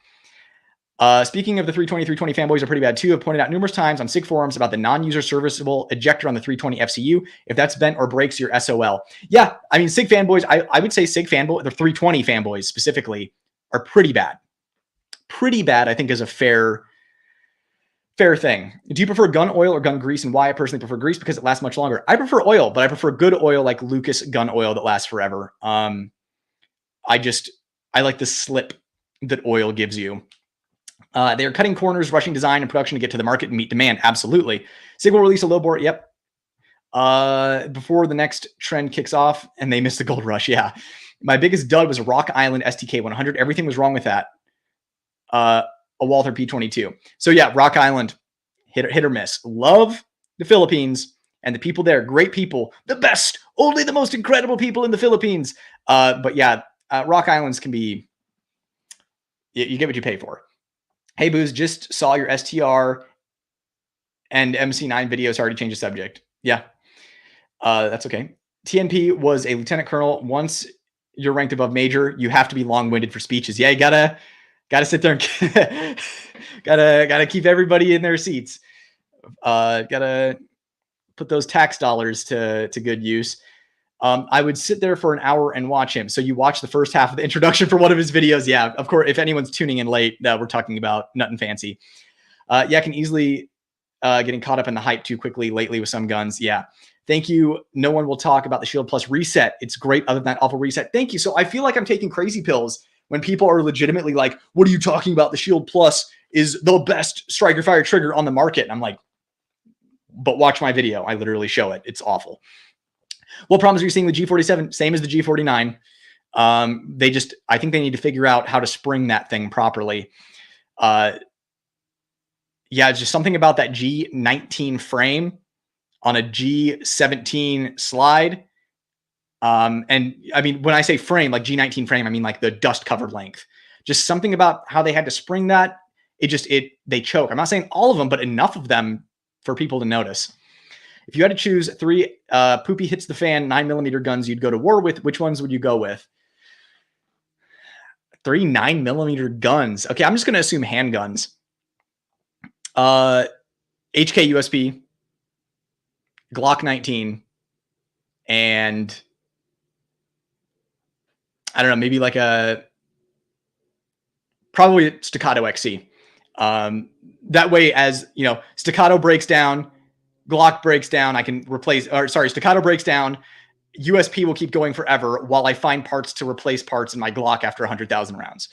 Speaking of the 320, 320 fanboys are pretty bad too. I've pointed out numerous times on SIG forums about the non-user serviceable ejector on the 320 FCU. If that's bent or breaks, your SOL. Yeah, I mean, SIG fanboys, I would say SIG fanboy, the 320 fanboys specifically, are pretty bad. Pretty bad, I think, is a fair thing. Do you prefer gun oil or gun grease, and why? I personally prefer grease because it lasts much longer. I prefer oil, but I prefer good oil like Lucas gun oil that lasts forever. I like the slip that oil gives you. They are cutting corners, rushing design and production to get to the market and meet demand. Absolutely. SIG will release a low bore. Yep. Before the next trend kicks off, and they missed the gold rush. Yeah. My biggest dud was a Rock Island STK 100. Everything was wrong with that. A Walther P22. So yeah, Rock Island, hit or miss. Love the Philippines and the people there. Great people. The best. Only the most incredible people in the Philippines. But yeah, Rock Islands can be, you get what you pay for. Hey, Booze, just saw your STR and MC9 video. Sorry to change the subject. Yeah, that's okay. TNP was a lieutenant colonel. Once you're ranked above major, you have to be long-winded for speeches. Yeah, you gotta sit there and gotta keep everybody in their seats. Gotta put those tax dollars to good use. I would sit there for an hour and watch him. So you watch the first half of the introduction for one of his videos. Yeah, of course, if anyone's tuning in late, we're talking about Nothing Fancy. Yeah, I can easily getting caught up in the hype too quickly lately with some guns. Yeah. Thank you. No one will talk about the Shield Plus reset. It's great other than that awful reset. Thank you. So I feel like I'm taking crazy pills when people are legitimately like, what are you talking about? The Shield Plus is the best striker fire trigger on the market. And I'm like, but watch my video. I literally show it. It's awful. What problems are you seeing with the G47? Same as the G49. I think they need to figure out how to spring that thing properly. Yeah, it's just something about that G19 frame on a G17 slide. And I mean, when I say frame, like G19 frame, I mean like the dust covered length. Just something about how they had to spring that. They choke. I'm not saying all of them, but enough of them for people to notice. If you had to choose 3 poopy hits the fan 9mm guns you'd go to war with, which ones would you go with? 3 9mm guns. Okay, I'm just going to assume handguns. HK USP, Glock 19, and I don't know, maybe like probably Staccato XC. That way, as you know, Staccato breaks down, Glock breaks down, I can replace, or sorry, Staccato breaks down, USP will keep going forever while I find parts to replace parts in my Glock after 100,000 rounds.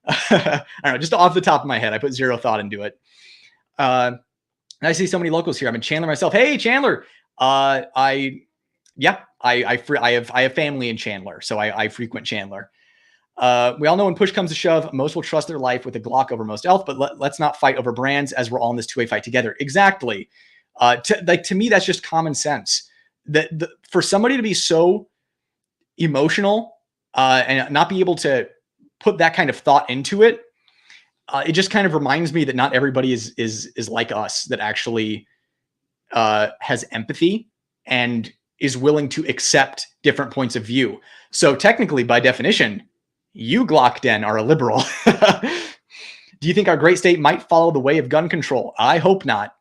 I don't know, just off the top of my head, I put zero thought into it. I see so many locals here. I'm in Chandler myself. Hey, Chandler. I have family in Chandler, so I frequent Chandler. We all know when push comes to shove, most will trust their life with a Glock over most else, but let's not fight over brands as we're all in this two-way fight together. Exactly. To me, that's just common sense. For somebody to be so emotional and not be able to put that kind of thought into it, it just kind of reminds me that not everybody is like us, that actually has empathy and is willing to accept different points of view. So technically, by definition, you Glock Den are a liberal. Do you think our great state might follow the way of gun control? I hope not.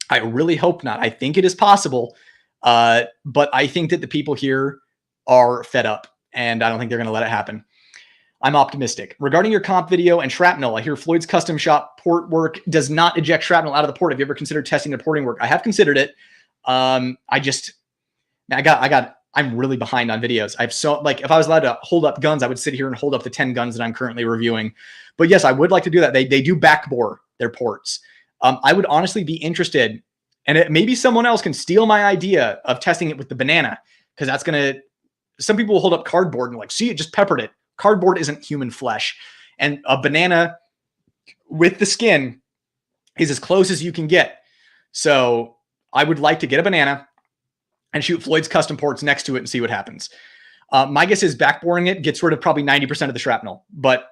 I really hope not. I think it is possible. But I think that the people here are fed up, and I don't think they're going to let it happen. I'm optimistic. Regarding your comp video and shrapnel, I hear Floyd's custom shop port work does not eject shrapnel out of the port. Have you ever considered testing the porting work? I have considered it. I'm really behind on videos. if I was allowed to hold up guns, I would sit here and hold up the 10 guns that I'm currently reviewing. But yes, I would like to do that. They do backbore their ports. I would honestly be interested, and maybe someone else can steal my idea of testing it with the banana, because that's going to, some people will hold up cardboard and see, it just peppered it. Cardboard isn't human flesh. And a banana with the skin is as close as you can get. So I would like to get a banana and shoot Floyd's custom ports next to it and see what happens. My guess is backboring it gets rid of probably 90% of the shrapnel, but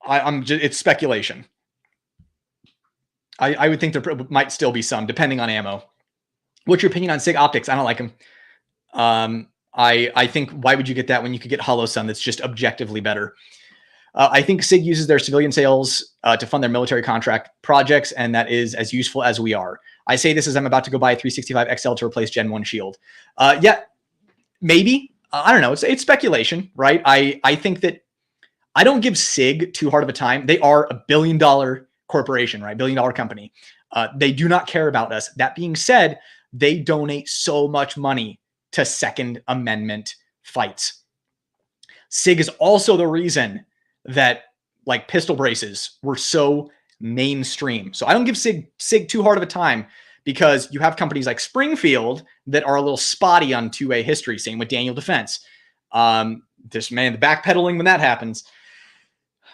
it's speculation. I would think there might still be some, depending on ammo. What's your opinion on SIG optics? I don't like them. I think, why would you get that when you could get Hollow Sun that's just objectively better? I think SIG uses their civilian sales to fund their military contract projects, and that is as useful as we are. I say this as I'm about to go buy a 365 XL to replace Gen 1 Shield. Yeah, maybe. I don't know. It's speculation, right? I think that I don't give SIG too hard of a time. They are a $1 billion corporation, right? $1 billion company. They do not care about us. That being said, they donate so much money to Second Amendment fights. SIG is also the reason that like pistol braces were so mainstream. So I don't give SIG too hard of a time, because you have companies like Springfield that are a little spotty on 2A history. Same with Daniel Defense. The backpedaling when that happens.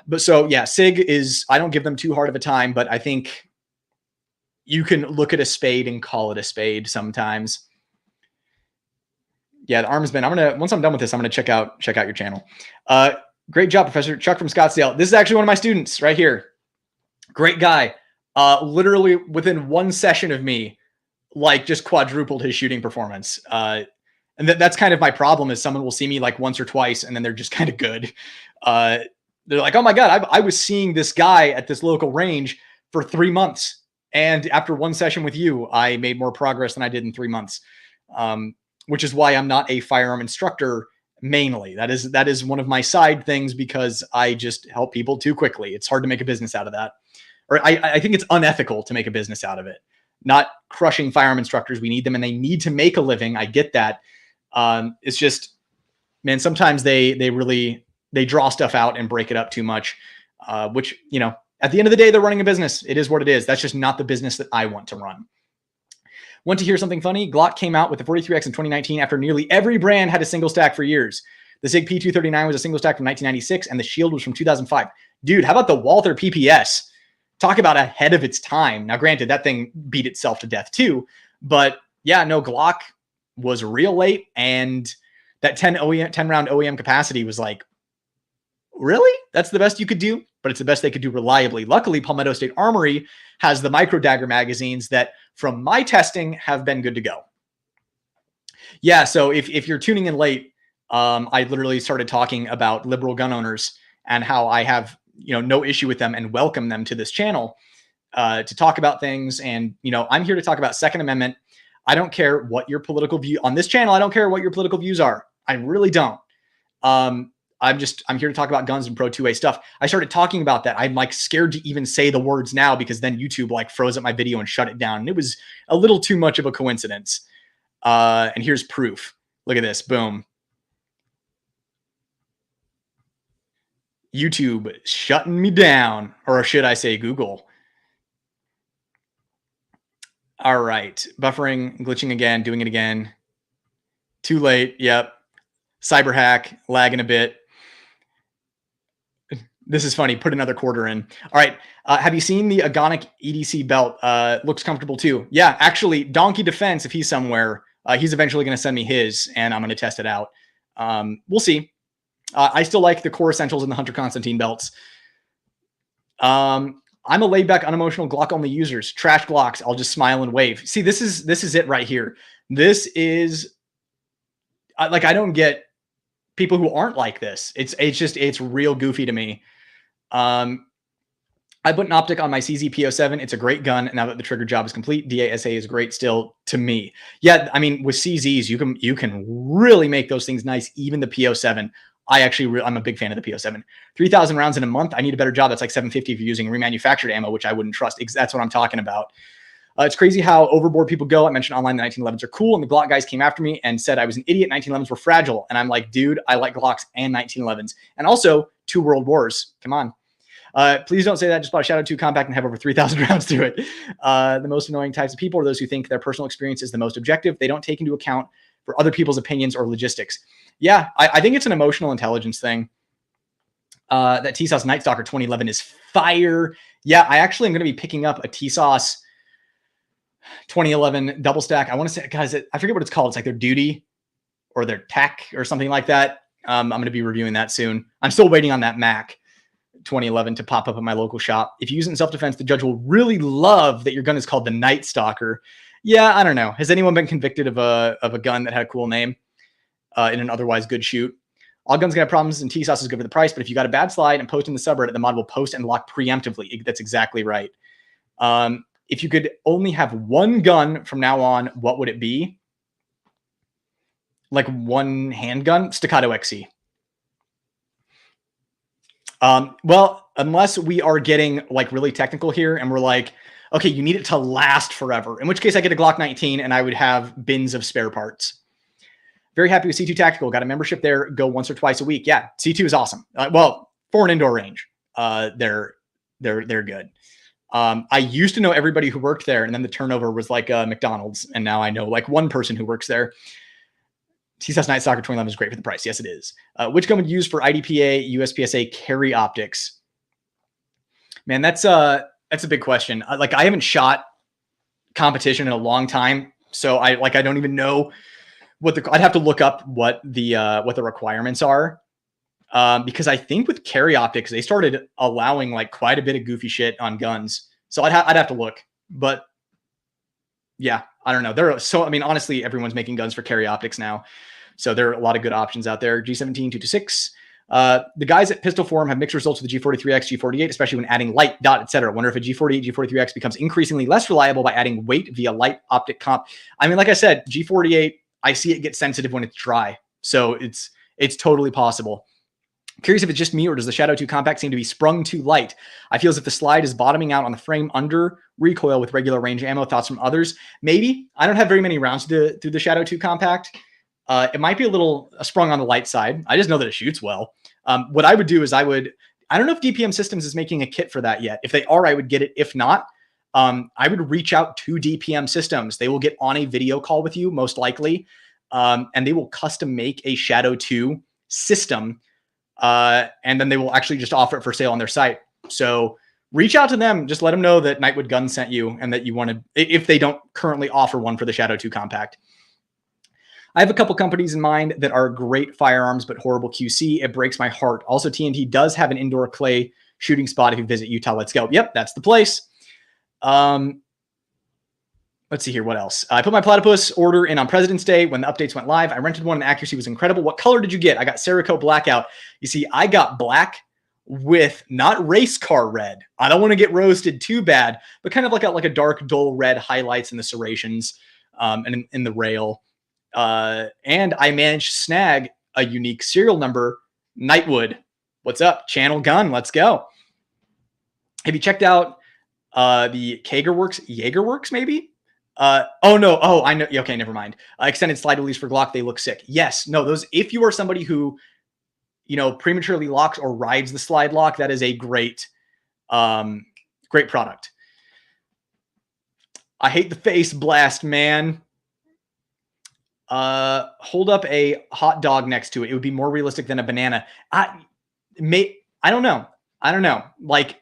But so yeah, SIG is, I don't give them too hard of a time, but I think you can look at a spade and call it a spade sometimes. Yeah, the armsman. Once I'm done with this, I'm gonna check out your channel. Great job, Professor Chuck from Scottsdale. This is actually one of my students right here. Great guy. Literally within one session of me, like just quadrupled his shooting performance. And that's kind of my problem, is someone will see me like once or twice and then they're just kind of good. They're like, oh my God, I was seeing this guy at this local range for 3 months. And after one session with you, I made more progress than I did in 3 months. Which is why I'm not a firearm instructor mainly. That is one of my side things, because I just help people too quickly. It's hard to make a business out of that. Or I think it's unethical to make a business out of it. Not crushing firearm instructors. We need them and they need to make a living. I get that. It's just, man, sometimes they draw stuff out and break it up too much, which, you know, at the end of the day, they're running a business. It is what it is. That's just not the business that I want to run. Want to hear something funny? Glock came out with the 43X in 2019 after nearly every brand had a single stack for years. The SIG P239 was a single stack from 1996 and the Shield was from 2005. Dude, how about the Walther PPS? Talk about ahead of its time. Now, granted, that thing beat itself to death too, but yeah, no, Glock was real late, and that 10 round OEM capacity was like, really? That's the best you could do? But it's the best they could do reliably. Luckily, Palmetto State Armory has the micro dagger magazines that, from my testing, have been good to go. Yeah, so if you're tuning in late, I literally started talking about liberal gun owners and how I have, you know, no issue with them and welcome them to this channel to talk about things. And, you know, I'm here to talk about Second Amendment. I don't care what your political view on this channel. I don't care what your political views are. I really don't. I'm here to talk about guns and pro 2A stuff. I started talking about that. I'm like scared to even say the words now, because then YouTube like froze up my video and shut it down. And it was a little too much of a coincidence. And here's proof. Look at this. Boom. YouTube shutting me down, or should I say Google? All right. Buffering, glitching again, doing it again. Too late. Yep. Cyber hack, lagging a bit. This is funny. Put another quarter in. All right. Have you seen the Agonic EDC belt? Looks comfortable too. Yeah, actually, Donkey Defense, if he's somewhere, he's eventually going to send me his, and I'm going to test it out. We'll see. I still like the Core Essentials and the Hunter Constantine belts. I'm a laid-back, unemotional Glock-only users. Trash Glocks. I'll just smile and wave. See, this is it right here. This is like, I don't get people who aren't like this. It's real goofy to me. I put an optic on my CZ P07. It's a great gun. Now that the trigger job is complete, DASA is great still to me. Yeah, I mean, with CZs, you can really make those things nice. Even the P07. I'm a big fan of the P07. 3,000 rounds in a month. I need a better job. That's like 750 if you're using remanufactured ammo, which I wouldn't trust. That's what I'm talking about. It's crazy how overboard people go. I mentioned online the 1911s are cool, and the Glock guys came after me and said I was an idiot. 1911s were fragile, and I'm like, dude, I like Glocks and 1911s, and also 2 world wars. Come on. Please don't say that. Just bought a Shadow 2 compact and have over 3,000 rounds to it. The most annoying types of people are those who think their personal experience is the most objective. They don't take into account for other people's opinions or logistics. Yeah, I think it's an emotional intelligence thing. That T-Sauce Night Stalker 2011 is fire. Yeah, I actually am going to be picking up a T-Sauce 2011 double stack. I want to say, guys, I forget what it's called. It's like their duty or their tech or something like that. I'm going to be reviewing that soon. I'm still waiting on that Mac 2011 to pop up at my local shop. If you use it in self-defense, the judge will really love that your gun is called the Night Stalker. Yeah, I don't know. Has anyone been convicted of a gun that had a cool name in an otherwise good shoot? All guns gonna have problems, and T-Sauce is good for the price, but if you got a bad slide and post in the subreddit, the mod will post and lock preemptively. That's exactly right. If you could only have one gun from now on, what would it be? Like one handgun? Staccato XC. Well, unless we are getting like really technical here and we're like, okay, you need it to last forever, in which case I get a Glock 19 and I would have bins of spare parts. Very happy with C2 Tactical. Got a membership there. Go once or twice a week. Yeah, C2 is awesome. Well, for an indoor range, they're good. I used to know everybody who worked there, and then the turnover was like McDonald's, and now I know like one person who works there. T-Sauce Night Stalker 2011 is great for the price. Yes, it is. Which gun would you use for IDPA, USPSA carry optics? Man, that's a big question. Like I haven't shot competition in a long time, so I don't even know I'd have to look up what the requirements are. Because I think with carry optics, they started allowing like quite a bit of goofy shit on guns. So I'd have to look, but yeah, I don't know. I mean, honestly, everyone's making guns for carry optics now. So there are a lot of good options out there. G17, 226. The guys at Pistol Forum have mixed results with the G43X, G48, especially when adding light, dot, etc. Wonder if a G48, G43X becomes increasingly less reliable by adding weight via light optic comp. I mean, like I said, G48, I see it get sensitive when it's dry. So it's totally possible. Curious if it's just me or does the Shadow 2 compact seem to be sprung too light? I feel as if the slide is bottoming out on the frame under recoil with regular range ammo. Thoughts from others? Maybe. I don't have very many rounds through the Shadow 2 compact. It might be a little sprung on the light side. I just know that it shoots well. What I would do is I don't know if DPM Systems is making a kit for that yet. If they are, I would get it. If not, I would reach out to DPM Systems. They will get on a video call with you, most likely, and they will custom make a Shadow 2 system. And then they will actually just offer it for sale on their site. So reach out to them. Just let them know that Nightwood Guns sent you and that you want to, if they don't currently offer one for the Shadow 2 compact. I have a couple companies in mind that are great firearms, but horrible QC. It breaks my heart. Also, TNT does have an indoor clay shooting spot if you visit Utah. Let's go. Yep, that's the place. Let's see here. What else? I put my platypus order in on President's Day when the updates went live. I rented one and the accuracy was incredible. What color did you get? I got Cerakote Blackout. You see, I got black with not race car red. I don't want to get roasted too bad, but kind of like a dark, dull red highlights in the serrations and in the rail. And I managed to snag a unique serial number, Nightwood. What's up? Channel gun. Let's go. Have you checked out the Jaegerworks maybe? Oh no. Oh, I know. Okay, never mind. Extended slide release for Glock. They look sick. Yes. No, those, if you are somebody who, prematurely locks or rides the slide lock, that is a great product. I hate the face blast, man. Hold up a hot dog next to it. It would be more realistic than a banana. I don't know. Like,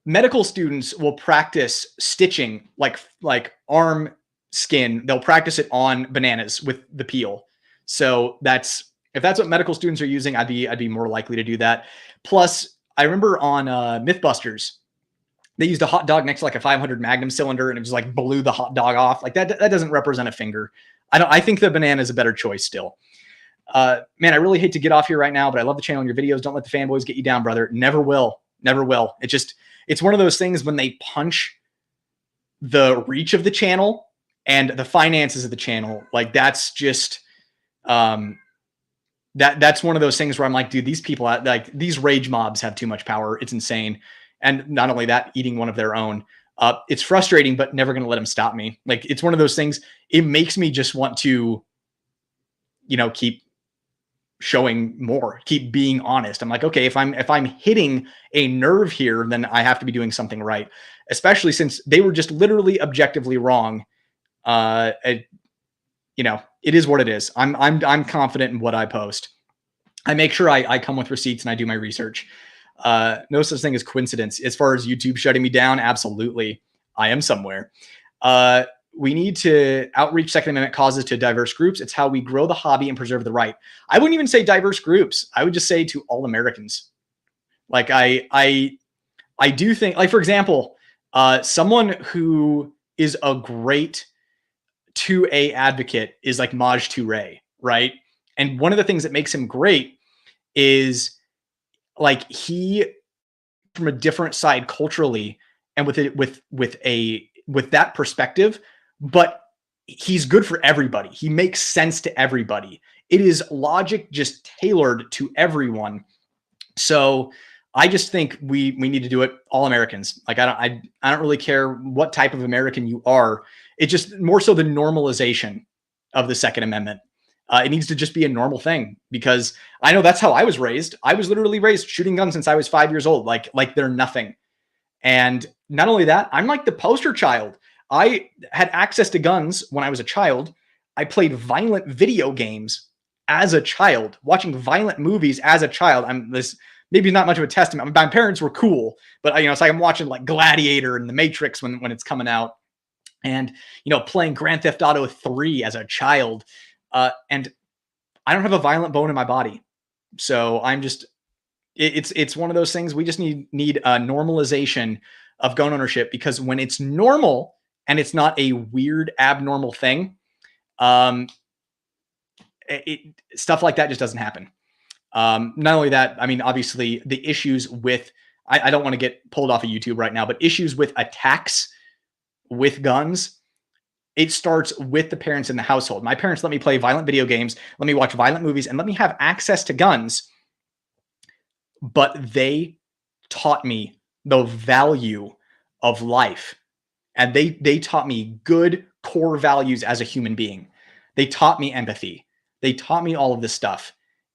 medical students will practice stitching like arm skin. They'll practice it on bananas with the peel. So if that's what medical students are using, I'd be more likely to do that. Plus, I remember on Mythbusters, they used a hot dog next to like a 500 Magnum cylinder, and it was like blew the hot dog off. Like that doesn't represent a finger. I think the banana is a better choice still. Man, I really hate to get off here right now, but I love the channel and your videos. Don't let the fanboys get you down, brother. Never will. It's one of those things when they punch the reach of the channel and the finances of the channel. Like that's just, that's one of those things where I'm like, dude, these people, like these rage mobs have too much power. It's insane. And not only that, eating one of their own. It's frustrating, but never going to let them stop me. Like, it's one of those things. It makes me just want to, keep showing more, keep being honest. I'm like, okay, if I'm hitting a nerve here, then I have to be doing something right, especially since they were just literally objectively wrong. It is what it is. I'm confident in what I post. I make sure I come with receipts and I do my research. No such thing as coincidence. As far as YouTube shutting me down, absolutely. I am somewhere. We need to outreach Second Amendment causes to diverse groups. It's how we grow the hobby and preserve the right. I wouldn't even say diverse groups. I would just say to all Americans. Like I do think, like, for example, someone who is a great 2A advocate is like Maj Toure, right? And one of the things that makes him great is like he from a different side culturally and with it with that perspective, but he's good for everybody. He makes sense to everybody. It is logic just tailored to everyone. So I just think we need to do it all Americans. Like I don't really care what type of American you are. It's just more so the normalization of the Second Amendment. It needs to just be a normal thing because I know that's how I was raised. I was literally raised shooting guns since I was 5 years old. Like they're nothing. And not only that, I'm like the poster child. I had access to guns when I was a child. I played violent video games as a child, watching violent movies as a child. I'm this maybe not much of a testament. My parents were cool, but it's like I'm watching like Gladiator and The Matrix when it's coming out, and playing Grand Theft Auto 3 as a child, and I don't have a violent bone in my body, so I'm just it's one of those things. We just need a normalization of gun ownership, because when it's normal and it's not a weird abnormal thing, stuff like that just doesn't happen. Not only that, I mean, obviously the issues with, I don't want to get pulled off of YouTube right now, but issues with attacks with guns, it starts with the parents in the household. My parents let me play violent video games, let me watch violent movies, and let me have access to guns. But they taught me the value of life. And they taught me good core values as a human being. They taught me empathy. They taught me all of this stuff.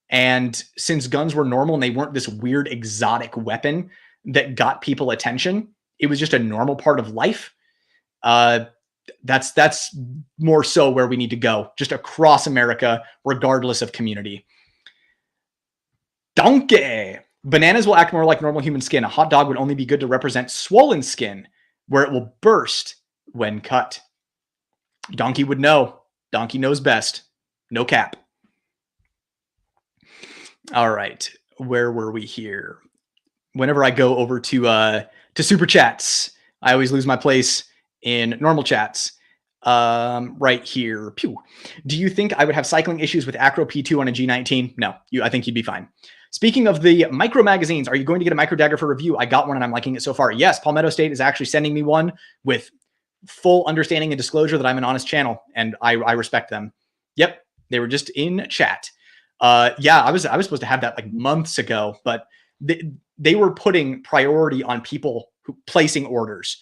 And since guns were normal and they weren't this weird exotic weapon that got people attention, it was just a normal part of life. That's more so where we need to go, just across America, regardless of community. Donkey. Bananas will act more like normal human skin. A hot dog would only be good to represent swollen skin, where it will burst when cut. Donkey would know. Donkey knows best. No cap. All right. Where were we here? Whenever I go over to super chats, I always lose my place in normal chats. Right here. Pew. Do you think I would have cycling issues with Acro P2 on a G19? No, I think you'd be fine. Speaking of the micro magazines, are you going to get a micro dagger for review? I got one and I'm liking it so far. Yes, Palmetto State is actually sending me one with full understanding and disclosure that I'm an honest channel, and I respect them. Yep, they were just in chat. Yeah, I was supposed to have that like months ago, but they were putting priority on people who placing orders,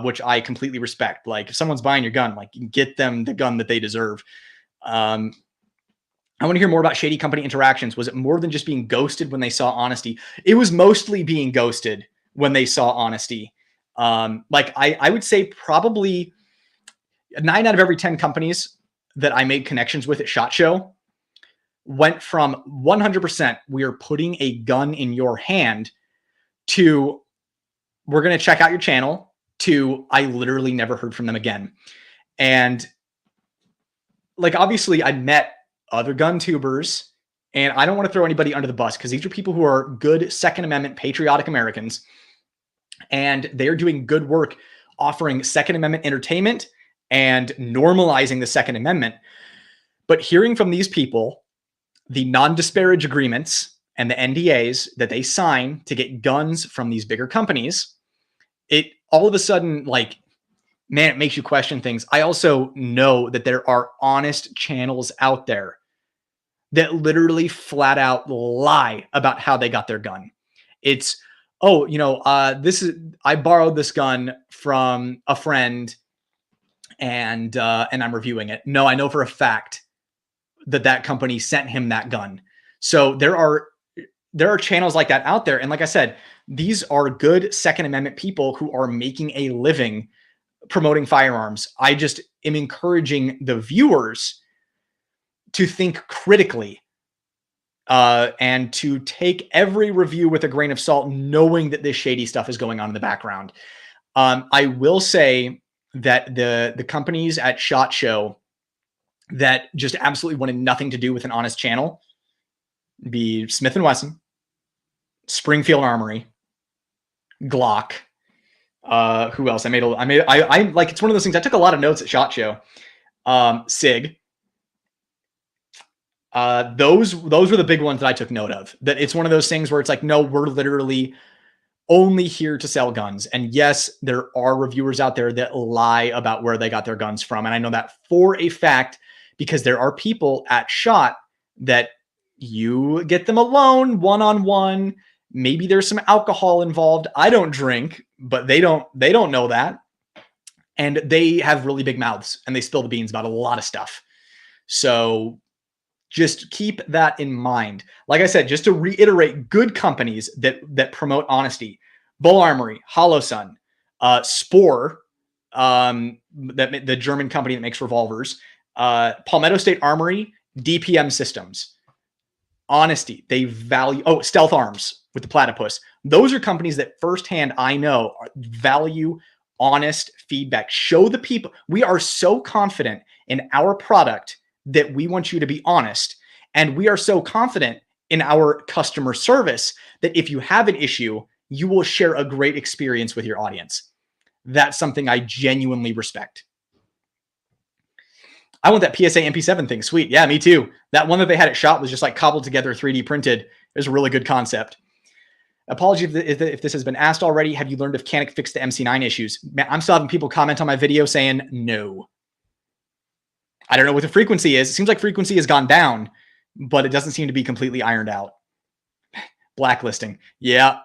which I completely respect. Like if someone's buying your gun, like get them the gun that they deserve. I want to hear more about Shady Company interactions. Was it more than just being ghosted when they saw honesty? It was mostly being ghosted when they saw honesty. Like I would say probably 9 out of every 10 companies that I made connections with at SHOT Show went from 100% we are putting a gun in your hand to we're going to check out your channel to I literally never heard from them again. And like, obviously I met other gun tubers, and I don't want to throw anybody under the bus because these are people who are good Second Amendment patriotic Americans, and they're doing good work offering Second Amendment entertainment and normalizing the Second Amendment. But hearing from these people, the non-disparage agreements and the NDAs that they sign to get guns from these bigger companies, it all of a sudden, like, man, it makes you question things. I also know that there are honest channels out there that literally flat out lie about how they got their gun. It's, oh, I borrowed this gun from a friend and I'm reviewing it. No, I know for a fact that company sent him that gun. So there are channels like that out there. And like I said, these are good Second Amendment people who are making a living promoting firearms. I just am encouraging the viewers to think critically and to take every review with a grain of salt, knowing that this shady stuff is going on in the background. I will say that the companies at SHOT Show that just absolutely wanted nothing to do with an honest channel be Smith & Wesson, Springfield Armory, Glock. Who else? I like, it's one of those things. I took a lot of notes at SHOT Show. SIG. Those were the big ones that I took note of. That it's one of those things where it's like, no, we're literally only here to sell guns. And yes, there are reviewers out there that lie about where they got their guns from. And I know that for a fact, because there are people at SHOT that you get them alone, one-on-one. Maybe there's some alcohol involved. I don't drink, but they don't know that. And they have really big mouths and they spill the beans about a lot of stuff. So just keep that in mind. Like I said, just to reiterate, good companies that promote honesty: Bull Armory, Hollow Sun, Spore, the German company that makes revolvers, Palmetto State Armory, DPM Systems. Honesty, they value. Oh, Stealth Arms with the platypus. Those are companies that firsthand I know value honest feedback. Show the people. We are so confident in our product that we want you to be honest. And we are so confident in our customer service that if you have an issue, you will share a great experience with your audience. That's something I genuinely respect. I want that PSA MP7 thing. Sweet. Yeah, me too. That one that they had at SHOT was just like cobbled together, 3D printed. It was a really good concept. Apologies if this has been asked already. Have you learned if Canik fixed the MC9 issues? Man, I'm still having people comment on my video saying no. I don't know what the frequency is. It seems like frequency has gone down, but it doesn't seem to be completely ironed out. Blacklisting. Yeah.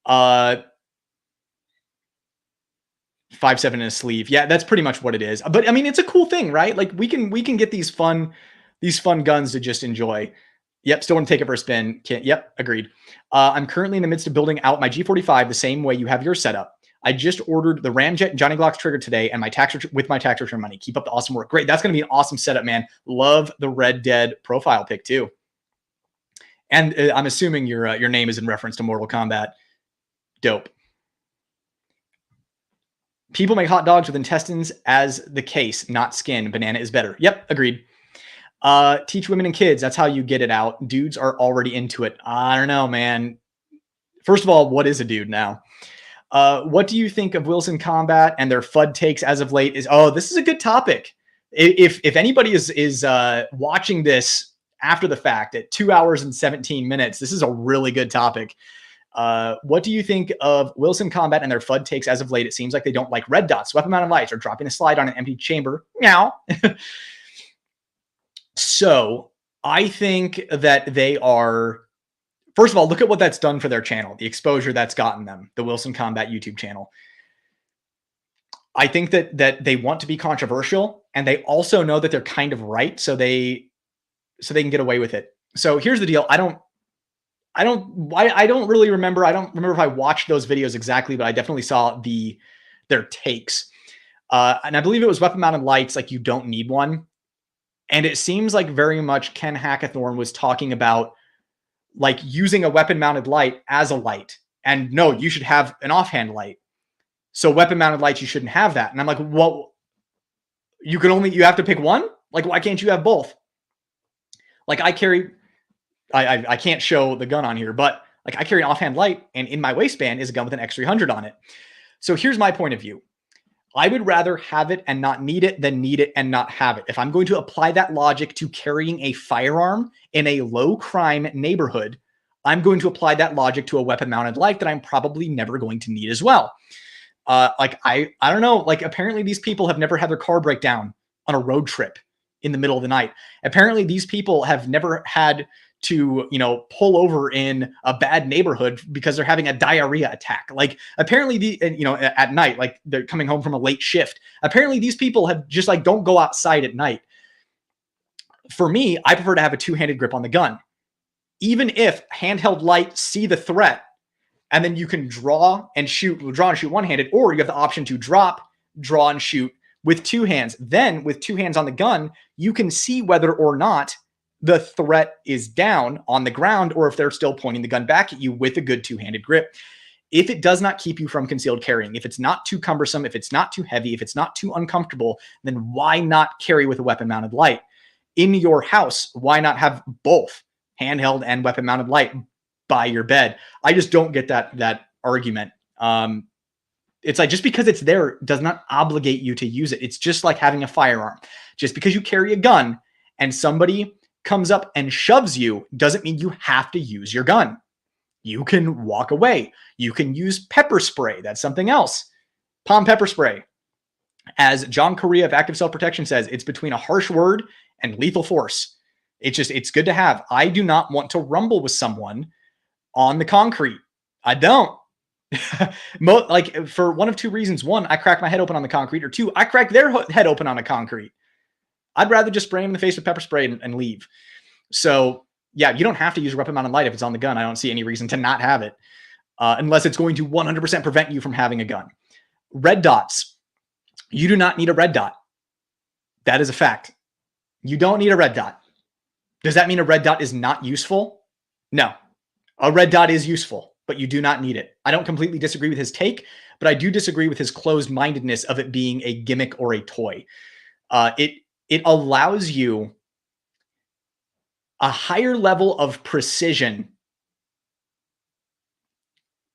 5.7 in a sleeve. Yeah, that's pretty much what it is. But I mean, it's a cool thing, right? Like we can get these fun guns to just enjoy. Yep, still want to take it for a spin. Yep, agreed. I'm currently in the midst of building out my G45 the same way you have yours set up. I just ordered the Ramjet Johnny Glock's trigger today and my tax return money. Keep up the awesome work. Great. That's going to be an awesome setup, man. Love the Red Dead profile pic too. And I'm assuming your name is in reference to Mortal Kombat. Dope. People make hot dogs with intestines as the case, not skin. Banana is better. Yep, agreed. Teach women and kids. That's how you get it out. Dudes are already into it. I don't know, man. First of all, what is a dude now? What do you think of Wilson Combat and their FUD takes as of late? This is a good topic. If anybody is watching this after the fact at 2 hours and 17 minutes, this is a really good topic. What do you think of Wilson Combat and their FUD takes as of late? It seems like they don't like red dots, weapon mounted lights, or dropping a slide on an empty chamber. Meow. So I think that they are, first of all, look at what that's done for their channel, the exposure that's gotten them, the Wilson Combat YouTube channel. I think that they want to be controversial, and they also know that they're kind of right, so they can get away with it. So here's the deal. I don't really remember. I don't remember if I watched those videos exactly, but I definitely saw their takes. And I believe it was weapon mounted lights. Like, you don't need one. And it seems like very much Ken Hackathorn was talking about like using a weapon mounted light as a light. And no, you should have an offhand light. So weapon mounted lights, you shouldn't have that. And I'm like, well, you have to pick one? Like, why can't you have both? Like, I can't show the gun on here, but like, I carry an offhand light, and in my waistband is a gun with an X300 on it. So here's my point of view. I would rather have it and not need it than need it and not have it. If I'm going to apply that logic to carrying a firearm in a low crime neighborhood, I'm going to apply that logic to a weapon mounted light that I'm probably never going to need as well. I don't know, like, apparently these people have never had their car break down on a road trip in the middle of the night. Apparently these people have never had to, pull over in a bad neighborhood because they're having a diarrhea attack. Like, apparently at night, like they're coming home from a late shift. Apparently these people have just like, don't go outside at night. For me, I prefer to have a two-handed grip on the gun. Even if handheld light see the threat, and then you can draw and shoot one-handed, or you have the option to drop, draw, and shoot with two hands. Then with two hands on the gun, you can see whether or not the threat is down on the ground, or if they're still pointing the gun back at you with a good two-handed grip. If it does not keep you from concealed carrying, if it's not too cumbersome, if it's not too heavy, if it's not too uncomfortable, then why not carry with a weapon-mounted light? In your house, why not have both handheld and weapon-mounted light by your bed? I just don't get that argument. It's like, just because it's there does not obligate you to use it. It's just like having a firearm. Just because you carry a gun and somebody comes up and shoves you doesn't mean you have to use your gun. You can walk away. You can use pepper spray. That's something else. Palm pepper spray. As John Correa of Active Self-Protection says, it's between a harsh word and lethal force. It's good to have. I do not want to rumble with someone on the concrete. I don't. Like, for one of two reasons. One, I crack my head open on the concrete, or two, I crack their head open on a concrete. I'd rather just spray them in the face with pepper spray and leave. So yeah, you don't have to use a weapon-mounted light if it's on the gun. I don't see any reason to not have it, unless it's going to 100% prevent you from having a gun. Red dots. You do not need a red dot. That is a fact. You don't need a red dot. Does that mean a red dot is not useful? No. A red dot is useful, but you do not need it. I don't completely disagree with his take, but I do disagree with his closed-mindedness of it being a gimmick or a toy. It allows you a higher level of precision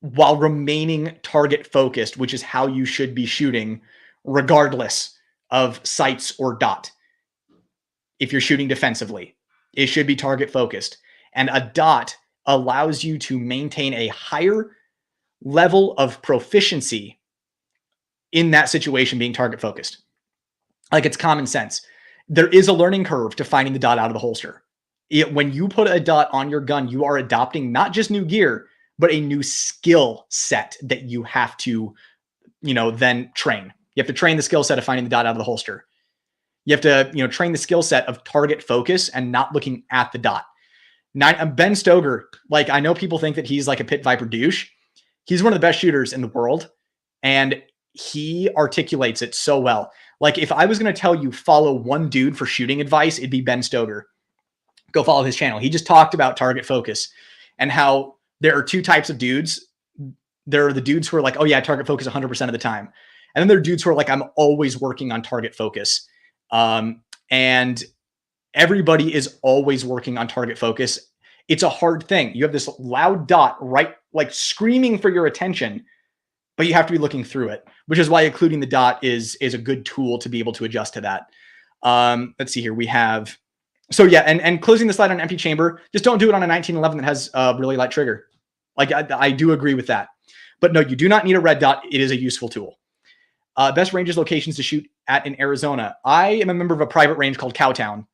while remaining target focused, which is how you should be shooting regardless of sights or dot. If you're shooting defensively, it should be target focused. And a dot allows you to maintain a higher level of proficiency in that situation being target focused. Like, it's common sense. There is a learning curve to finding the dot out of the holster. When you put a dot on your gun, you are adopting not just new gear, but a new skill set that you have to, then train. You have to train the skill set of finding the dot out of the holster. You have to, train the skill set of target focus and not looking at the dot. Ben Stoker, like, I know people think that he's like a Pit Viper douche. He's one of the best shooters in the world, and he articulates it so well. Like, if I was going to tell you follow one dude for shooting advice, it'd be Ben Stoker. Go follow his channel. He just talked about target focus and how there are two types of dudes. There are the dudes who are like, oh yeah, target focus 100% of the time. And then there are dudes who are like, I'm always working on target focus. And everybody is always working on target focus. It's a hard thing. You have this loud dot, right? Like, screaming for your attention, but you have to be looking through it, which is why occluding the dot is a good tool to be able to adjust to that. Let's see here. We have, so yeah, and closing the slide on an empty chamber, just don't do it on a 1911 that has a really light trigger. Like, I do agree with that. But no, you do not need a red dot. It is a useful tool. Best ranges locations to shoot at in Arizona. I am a member of a private range called Cowtown.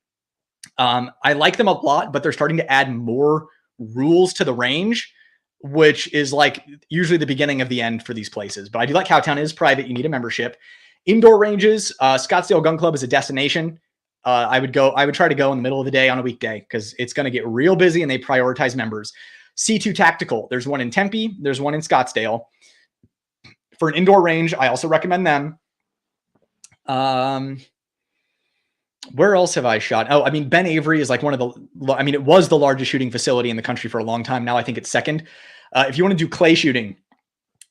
I like them a lot, but they're starting to add more rules to the range, which is like usually the beginning of the end for these places. But I do like Cowtown. It is private. You need a membership. Indoor ranges, Scottsdale Gun Club is a destination. I would try to go in the middle of the day on a weekday because it's going to get real busy and they prioritize members. C2 Tactical. There's one in Tempe. There's one in Scottsdale. For an indoor range, I also recommend them. Where else have I shot? Oh, I mean, Ben Avery is like one of the, it was the largest shooting facility in the country for a long time. Now I think it's second. If you want to do clay shooting,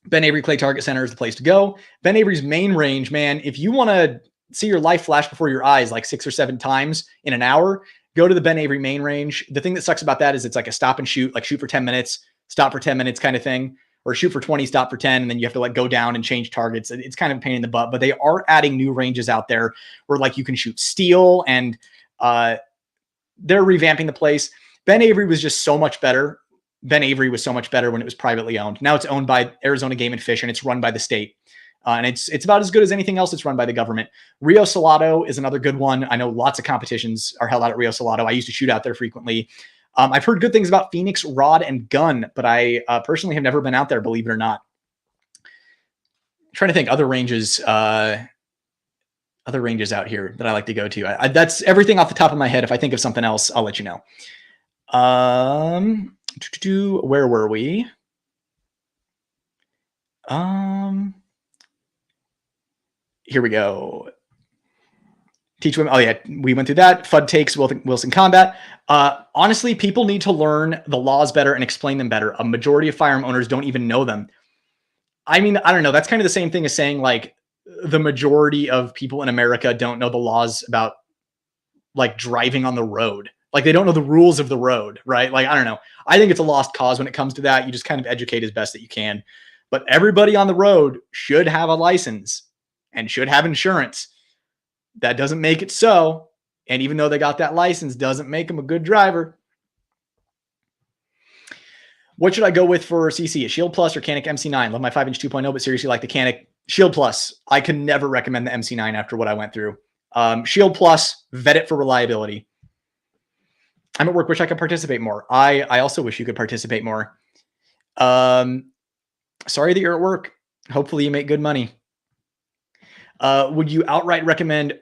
Ben Avery Clay Target Center is the place to go. Ben Avery's main range, man, if you want to see your life flash before your eyes like 6 or 7 times in an hour, go to the Ben Avery main range. The thing that sucks about that is it's like a stop and shoot, like shoot for 10 minutes, stop for 10 minutes kind of thing, or shoot for 20, stop for 10, and then you have to like go down and change targets. It's kind of a pain in the butt, but they are adding new ranges out there where like you can shoot steel, and they're revamping the place. Ben Avery was just so much better. Ben Avery was so much better when it was privately owned. Now it's owned by Arizona Game and Fish, and it's run by the state. And it's about as good as anything else that's run by the government. Rio Salado is another good one. I know lots of competitions are held out at Rio Salado. I used to shoot out there frequently. I've heard good things about Phoenix Rod and Gun, but I personally have never been out there, believe it or not. I'm trying to think other ranges out here that I like to go to. That's everything off the top of my head. If I think of something else, I'll let you know. Where were we? Here we go. Teach women. Oh yeah, we went through that. FUD takes Wilson combat. Honestly, people need to learn the laws better and explain them better. A majority of firearm owners don't even know them. I mean, I don't know. That's kind of the same thing as saying like the majority of people in America don't know the laws about like driving on the road. Like they don't know the rules of the road, right? Like, I don't know. I think it's a lost cause when it comes to that. You just kind of educate as best that you can. But everybody on the road should have a license and should have insurance. That doesn't make it so. And even though they got that license, doesn't make them a good driver. What should I go with for CC? A Shield Plus or Canik MC9? Love my 5-inch 2.0, but seriously like the Canik Shield Plus. I could never recommend the MC9 after what I went through. Shield Plus, vet it for reliability. I'm at work, wish I could participate more. I also wish you could participate more. Sorry that you're at work. Hopefully you make good money. Would you outright recommend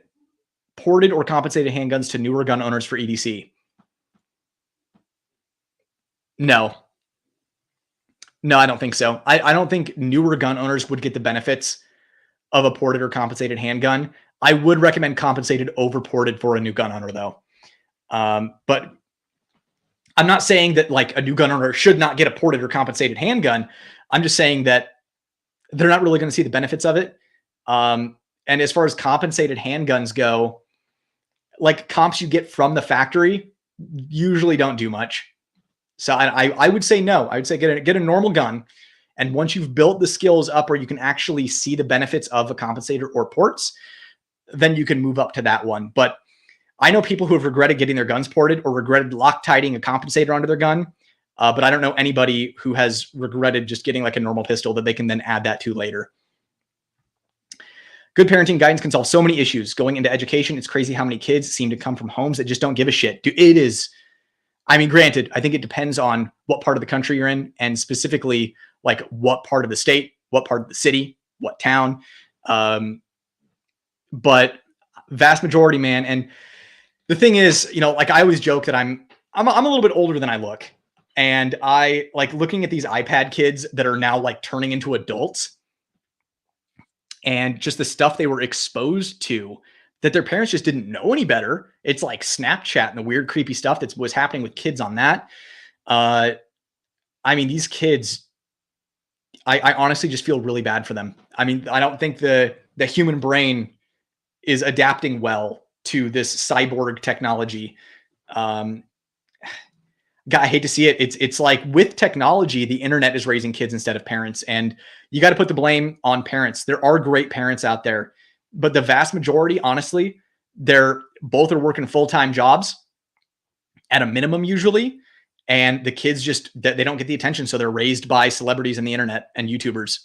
ported or compensated handguns to newer gun owners for EDC? No. No, I don't think so. I don't think newer gun owners would get the benefits of a ported or compensated handgun. I would recommend compensated over ported for a new gun owner, though. But I'm not saying that like a new gun owner should not get a ported or compensated handgun. I'm just saying that they're not really going to see the benefits of it. And as far as compensated handguns go, like comps you get from the factory usually don't do much. So I would say no. I would say get a normal gun. And once you've built the skills up where you can actually see the benefits of a compensator or ports, then you can move up to that one. But I know people who have regretted getting their guns ported or regretted Loctiting a compensator onto their gun. But I don't know anybody who has regretted just getting like a normal pistol that they can then add that to later. Good parenting guidance can solve so many issues. Going into education, it's crazy how many kids seem to come from homes that just don't give a shit. Dude, it is. I mean, granted, I think it depends on what part of the country you're in and specifically like what part of the state, what part of the city, what town. But vast majority, man. And the thing is, you know, like I always joke that I'm a little bit older than I look. And I like looking at these iPad kids that are now like turning into adults and just the stuff they were exposed to that their parents just didn't know any better. It's like Snapchat and the weird, creepy stuff that was happening with kids on that. I mean, these kids, I honestly just feel really bad for them. I mean, I don't think the human brain is adapting well to this cyborg technology. God, I hate to see it. It's like with technology, the internet is raising kids instead of parents. And you got to put the blame on parents. There are great parents out there, but the vast majority, honestly, both are working full-time jobs at a minimum usually. And the kids just, they don't get the attention. So they're raised by celebrities in the internet and YouTubers.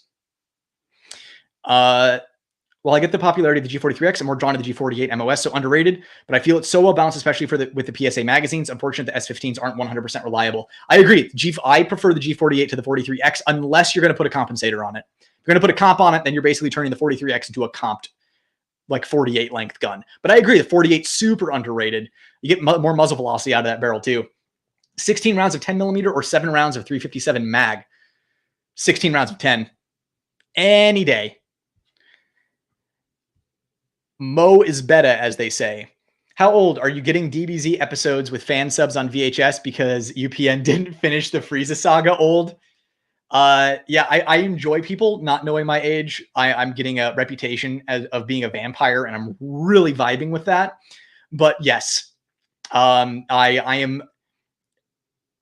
Well, I get the popularity of the G43X. I'm more drawn to the G48 MOS, so underrated, but I feel it's so well balanced, especially with the PSA magazines. Unfortunate the S15s aren't 100% reliable. I agree. I prefer the G48 to the 43X unless you're going to put a compensator on it. If you're going to put a comp on it, then you're basically turning the 43X into a comped like 48 length gun. But I agree, the 48 super underrated. You get more muzzle velocity out of that barrel too. 16 rounds of 10 millimeter or 7 rounds of 357 mag. 16 rounds of 10 any day. Mo is beta, as they say. How old are you getting DBZ episodes with fan subs on VHS because UPN didn't finish the Frieza saga old? Yeah, I enjoy people not knowing my age. I'm getting a reputation of being a vampire, and I'm really vibing with that. But yes, I am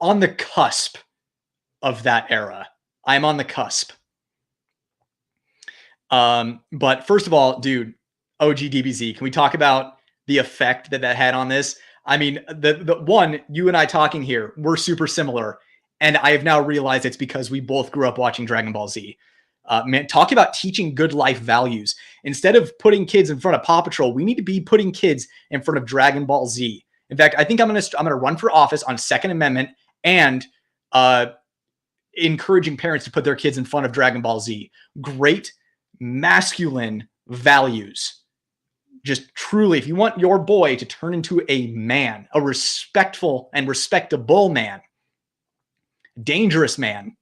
on the cusp of that era. I'm on the cusp. But first of all, dude, OG DBZ, can we talk about the effect that had on this? I mean, the one, you and I talking here, we're super similar. And I have now realized it's because we both grew up watching Dragon Ball Z. Man, talk about teaching good life values. Instead of putting kids in front of Paw Patrol, we need to be putting kids in front of Dragon Ball Z. In fact, I think I'm gonna run for office on Second Amendment and encouraging parents to put their kids in front of Dragon Ball Z. Great masculine values. Just truly, if you want your boy to turn into a man, a respectful and respectable man, dangerous man,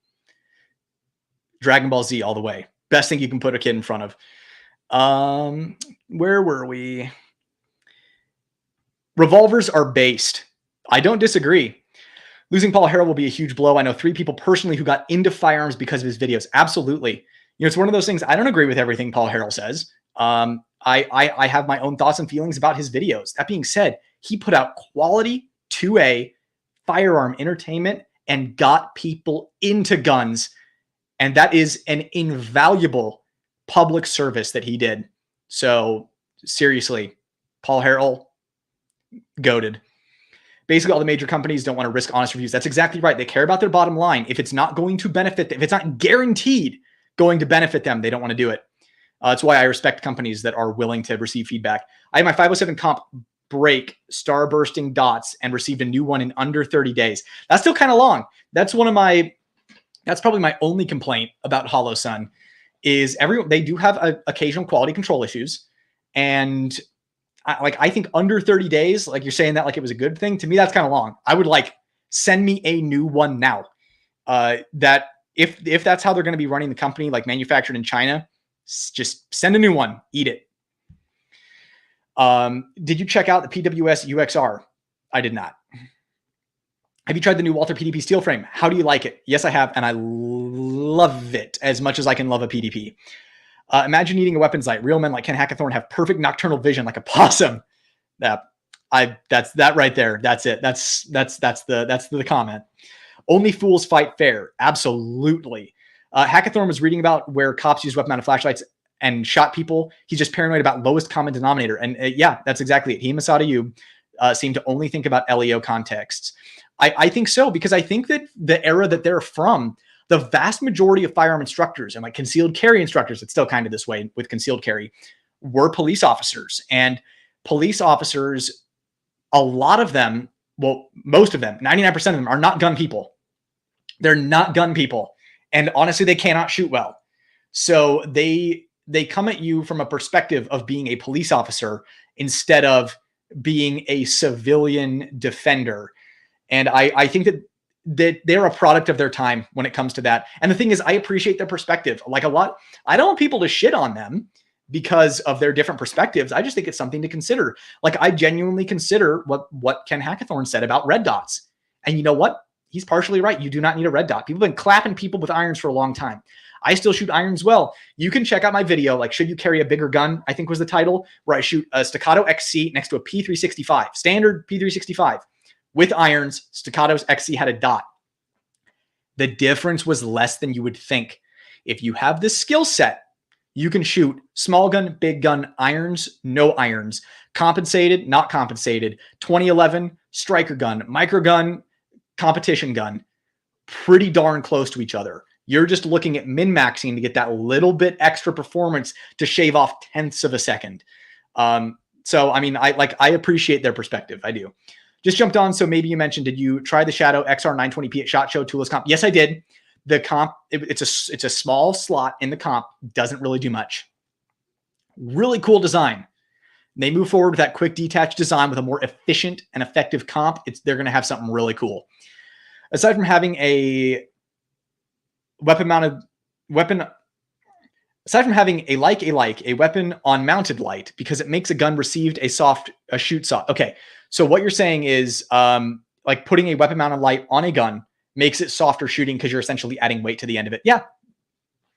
Dragon Ball Z all the way. Best thing you can put a kid in front of. Where were we? Revolvers are based. I don't disagree. Losing Paul Harrell will be a huge blow. I know 3 people personally who got into firearms because of his videos. Absolutely. It's one of those things. I don't agree with everything Paul Harrell says. I have my own thoughts and feelings about his videos. That being said, he put out quality 2A firearm entertainment and got people into guns. And that is an invaluable public service that he did. So seriously, Paul Harrell, goated. Basically, all the major companies don't want to risk honest reviews. That's exactly right. They care about their bottom line. If it's not going to benefit them, if it's not guaranteed going to benefit them, they don't want to do it. That's why I respect companies that are willing to receive feedback. I had my 507 comp break star bursting dots and received a new one in under 30 days. That's still kind of long. That's probably my only complaint about HoloSun is they do have occasional quality control issues. And I think under 30 days, like you're saying that like it was a good thing. To me, that's kind of long. I would send me a new one now. That if that's how they're going to be running the company, like manufactured in China, just send a new one, eat it. Did you check out the PWS UXR? I did not. Have you tried the new Walther PDP steel frame? How do you like it? Yes, I have, and I love it as much as I can love a PDP. Imagine needing a weapons light. Real men like Ken Hackathorn have perfect nocturnal vision like a possum. That's that right there. That's it. That's the comment. Only fools fight fair. Absolutely. Hackathorn was reading about where cops use weapon-mounted flashlights and shot people. He's just paranoid about lowest common denominator. And yeah, that's exactly it. He and Masada Ayub seem to only think about LEO contexts. I think so, because I think that the era that they're from, the vast majority of firearm instructors and like concealed carry instructors, it's still kind of this way with concealed carry, were police officers. And police officers, a lot of them, well, most of them, 99% of them are not gun people. They're not gun people. And honestly, they cannot shoot well. So they come at you from a perspective of being a police officer instead of being a civilian defender. And I think that they're a product of their time when it comes to that. And the thing is, I appreciate their perspective. Like a lot, I don't want people to shit on them because of their different perspectives. I just think it's something to consider. Like I genuinely consider what Ken Hackathorn said about red dots. And you know what? He's partially right. You do not need a red dot. People have been clapping people with irons for a long time. I still shoot irons well. You can check out my video, like should you carry a bigger gun, I think was the title, where I shoot a Staccato XC next to a P365, standard P365. With irons, Staccato's XC had a dot. The difference was less than you would think. If you have this skill set, you can shoot small gun, big gun, irons, no irons, compensated, not compensated, 2011, striker gun, micro gun, competition gun, pretty darn close to each other. You're just looking at min-maxing to get that little bit extra performance to shave off tenths of a second. So, I mean, I appreciate their perspective. I do. Just jumped on, so maybe you mentioned, did you try the Shadow XR 920p at SHOT Show toolless comp? Yes, I did. The comp, it's a small slot in the comp, doesn't really do much. Really cool design. They move forward with that quick detach design with a more efficient and effective comp. They're going to have something really cool. Aside from having a weapon on mounted light, because it makes a gun received a shoot soft. Okay. So what you're saying is like putting a weapon mounted light on a gun makes it softer shooting because you're essentially adding weight to the end of it. Yeah,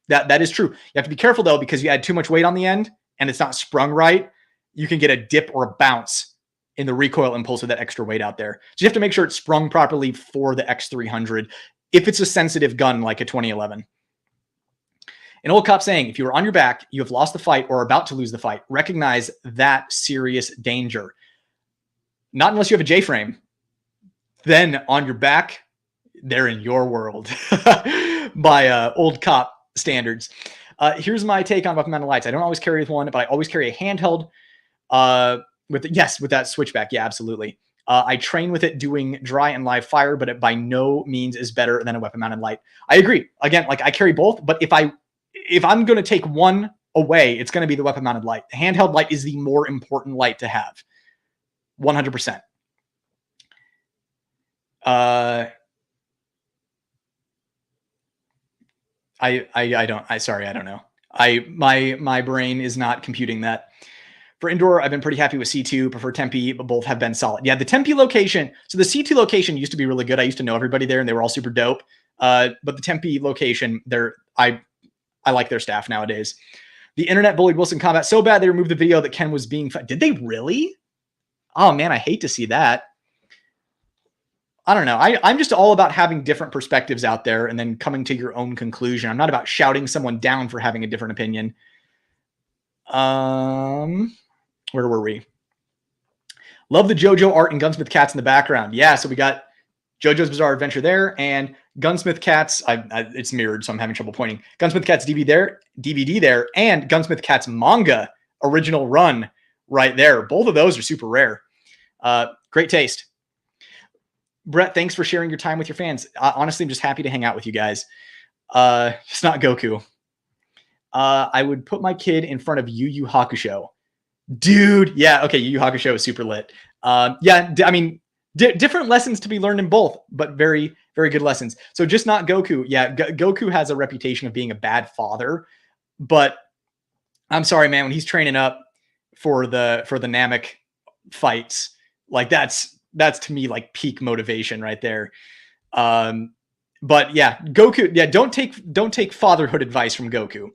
that is true. You have to be careful though, because you add too much weight on the end and it's not sprung right, you can get a dip or a bounce in the recoil impulse with that extra weight out there. So you have to make sure it's sprung properly for the X300 if it's a sensitive gun like a 2011. An old cop saying, if you are on your back, you have lost the fight or are about to lose the fight. Recognize that serious danger. Not unless you have a J-frame. Then on your back, they're in your world by old cop standards. Here's my take on weapon mounted lights. I don't always carry one, but I always carry a handheld with that switchback. Yeah, absolutely. I train with it doing dry and live fire, but it by no means is better than a weapon mounted light. I agree. Again, like I carry both, but if I'm going to take one away, it's going to be the weapon mounted light. The handheld light is the more important light to have. 100%. I don't know. My brain is not computing that. For indoor, I've been pretty happy with C2, prefer Tempe, but both have been solid. Yeah, the Tempe location. So the C2 location used to be really good. I used to know everybody there and they were all super dope. But the Tempe location, I like their staff nowadays. The internet bullied Wilson Combat so bad they removed the video that Ken was being Did they really? Oh man, I hate to see that. I don't know. I'm just all about having different perspectives out there and then coming to your own conclusion. I'm not about shouting someone down for having a different opinion. Where were we? Love the JoJo art and Gunsmith Cats in the background. Yeah, so we got JoJo's Bizarre Adventure there and Gunsmith Cats. It's mirrored, so I'm having trouble pointing. Gunsmith Cats DVD there, and Gunsmith Cats manga original run right there. Both of those are super rare. Great taste. Brett, thanks for sharing your time with your fans. Honestly, I'm just happy to hang out with you guys. It's not Goku. I would put my kid in front of Yu Yu Hakusho. Dude, yeah, okay, Yu Yu Hakusho is super lit. Yeah, I mean, different lessons to be learned in both, but very, very good lessons. So just not Goku. Yeah, Goku has a reputation of being a bad father, but I'm sorry, man, when he's training up for the Namek fights, like that's to me like peak motivation right there. But yeah, Goku, yeah, don't take fatherhood advice from Goku.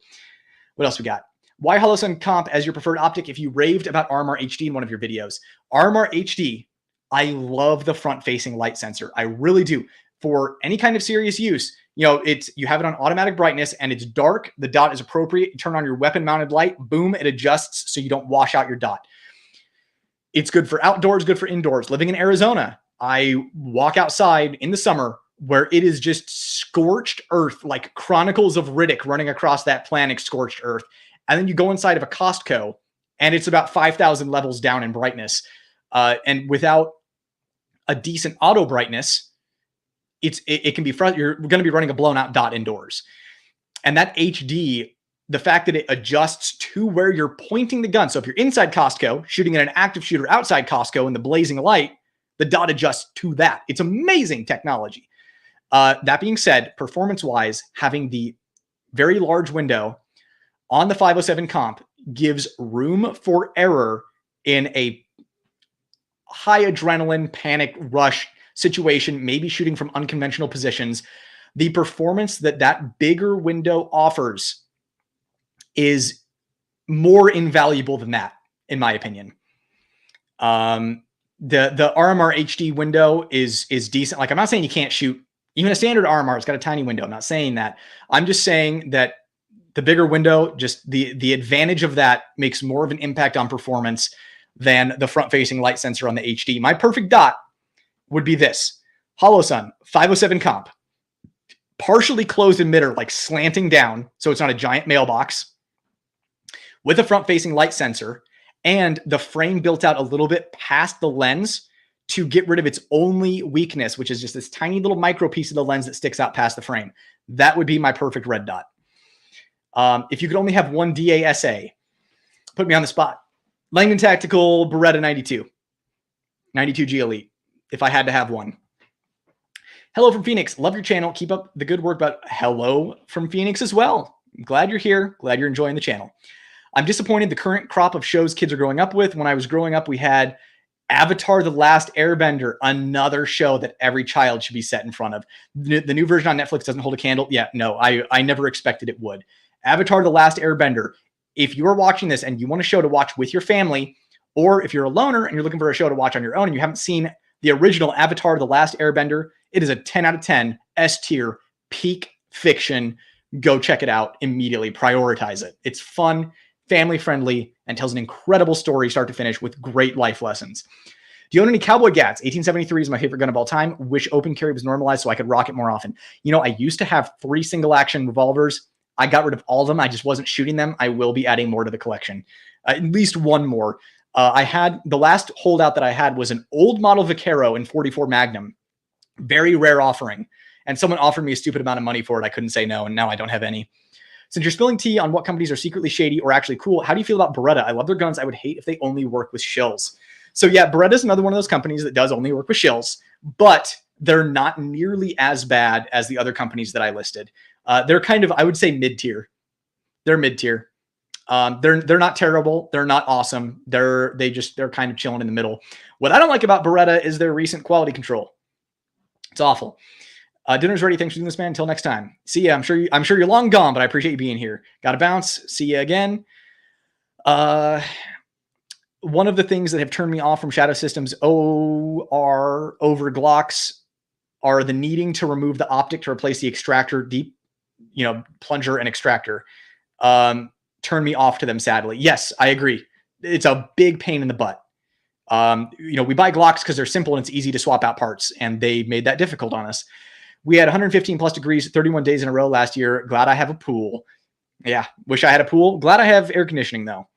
What else we got? Why Holosun comp as your preferred optic if you raved about RMR HD in one of your videos? RMR HD, I love the front-facing light sensor. I really do. For any kind of serious use, you know, you have it on automatic brightness and it's dark. The dot is appropriate. You turn on your weapon-mounted light, boom, it adjusts so you don't wash out your dot. It's good for outdoors, good for indoors. Living in Arizona, I walk outside in the summer where it is just scorched earth, like Chronicles of Riddick running across that planet, scorched earth. And then you go inside of a Costco and it's about 5,000 levels down in brightness. And without a decent auto brightness, it can be you're going to be running a blown out dot indoors. And that HD, the fact that it adjusts to where you're pointing the gun. So if you're inside Costco shooting at an active shooter outside Costco in the blazing light, the dot adjusts to that. It's amazing technology. That being said, performance-wise, having the very large window on the 507 comp gives room for error in a high adrenaline panic rush situation, maybe shooting from unconventional positions. The performance that bigger window offers is more invaluable than that, in my opinion. The RMR HD window is decent. Like, I'm not saying you can't shoot even a standard RMR. It's got a tiny window. I'm not saying that. I'm just saying that the bigger window, just the advantage of that makes more of an impact on performance than the front-facing light sensor on the HD. My perfect dot would be this. Holosun 507 comp, partially closed emitter, like slanting down, so it's not a giant mailbox, with a front-facing light sensor, and the frame built out a little bit past the lens to get rid of its only weakness, which is just this tiny little micro piece of the lens that sticks out past the frame. That would be my perfect red dot. If you could only have one DASA, put me on the spot. Langdon Tactical Beretta 92 G Elite, if I had to have one. Hello from Phoenix. Love your channel. Keep up the good work. But hello from Phoenix as well. I'm glad you're here. Glad you're enjoying the channel. I'm disappointed the current crop of shows kids are growing up with. When I was growing up, we had Avatar: The Last Airbender, another show that every child should be set in front of. The new version on Netflix doesn't hold a candle. Yeah, no, I never expected it would. Avatar: The Last Airbender. If you're watching this and you want a show to watch with your family, or if you're a loner and you're looking for a show to watch on your own and you haven't seen the original Avatar: The Last Airbender, it is a 10 out of 10 S tier peak fiction. Go check it out immediately. Prioritize it. It's fun, family friendly, and tells an incredible story start to finish with great life lessons. Do you own any cowboy gats? 1873 is my favorite gun of all time. Wish open carry was normalized so I could rock it more often. You know, I used to have 3 single action revolvers. I got rid of all of them. I just wasn't shooting them. I will be adding more to the collection. At least one more. I had the last holdout that I had was an old model Vaquero in 44 Magnum. Very rare offering. And someone offered me a stupid amount of money for it. I couldn't say no, and now I don't have any. Since you're spilling tea on what companies are secretly shady or actually cool, how do you feel about Beretta? I love their guns. I would hate if they only work with Shills. So yeah, Beretta is another one of those companies that does only work with Shills, but they're not nearly as bad as the other companies that I listed. They're kind of, I would say, mid-tier. They're mid-tier. They're not terrible. They're not awesome. They're kind of chilling in the middle. What I don't like about Beretta is their recent quality control. It's awful. Dinner's ready. Thanks for doing this, man. Until next time. See ya. I'm sure you're long gone, but I appreciate you being here. Gotta bounce. See ya again. One of the things that have turned me off from Shadow Systems OR over Glocks are the needing to remove the optic to replace the extractor, deep, plunger and extractor. Turn me off to them, sadly. Yes, I agree. It's a big pain in the butt. We buy Glocks because they're simple and it's easy to swap out parts, and they made that difficult on us. We had 115 plus degrees, 31 days in a row last year. Glad I have a pool. Yeah, wish I had a pool. Glad I have air conditioning though.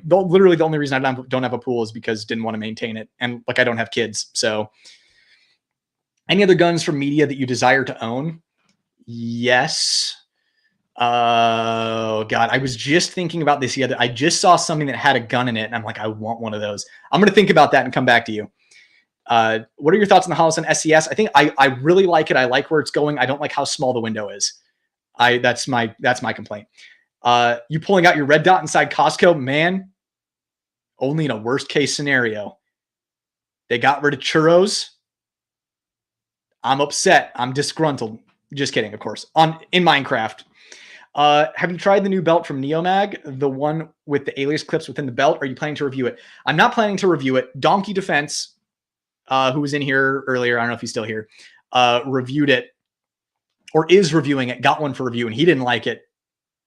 Literally the only reason I don't have a pool is because didn't want to maintain it, and I don't have kids. So, any other guns from media that you desire to own? Yes. Oh God, I was just thinking about this the other. I just saw something that had a gun in it, and I'm like, I want one of those. I'm gonna think about that and come back to you. What are your thoughts on the Holosun SCS? I think I really like it. I like where it's going. I don't like how small the window is. That's my complaint. You pulling out your red dot inside Costco, man. Only in a worst case scenario. They got rid of churros. I'm upset. I'm disgruntled. Just kidding, of course. In Minecraft. Have you tried the new belt from Neomag? The one with the alias clips within the belt? Are you planning to review it? I'm not planning to review it. Donkey Defense, who was in here earlier, I don't know if he's still here, reviewed it or is reviewing it, got one for review, and he didn't like it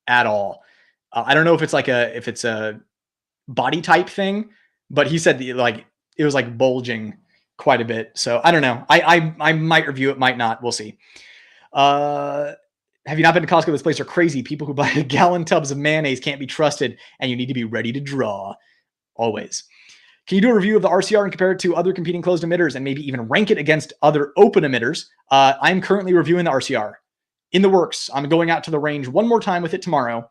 at all. I don't know if it's a body type thing, but he said that, it was bulging quite a bit. So I don't know. I might review it, might not. We'll see. Have you not been to Costco? This place are crazy. People who buy gallon tubs of mayonnaise can't be trusted, and you need to be ready to draw always. Can you do a review of the RCR and compare it to other competing closed emitters and maybe even rank it against other open emitters? I'm currently reviewing the RCR. In the works. I'm going out to the range one more time with it tomorrow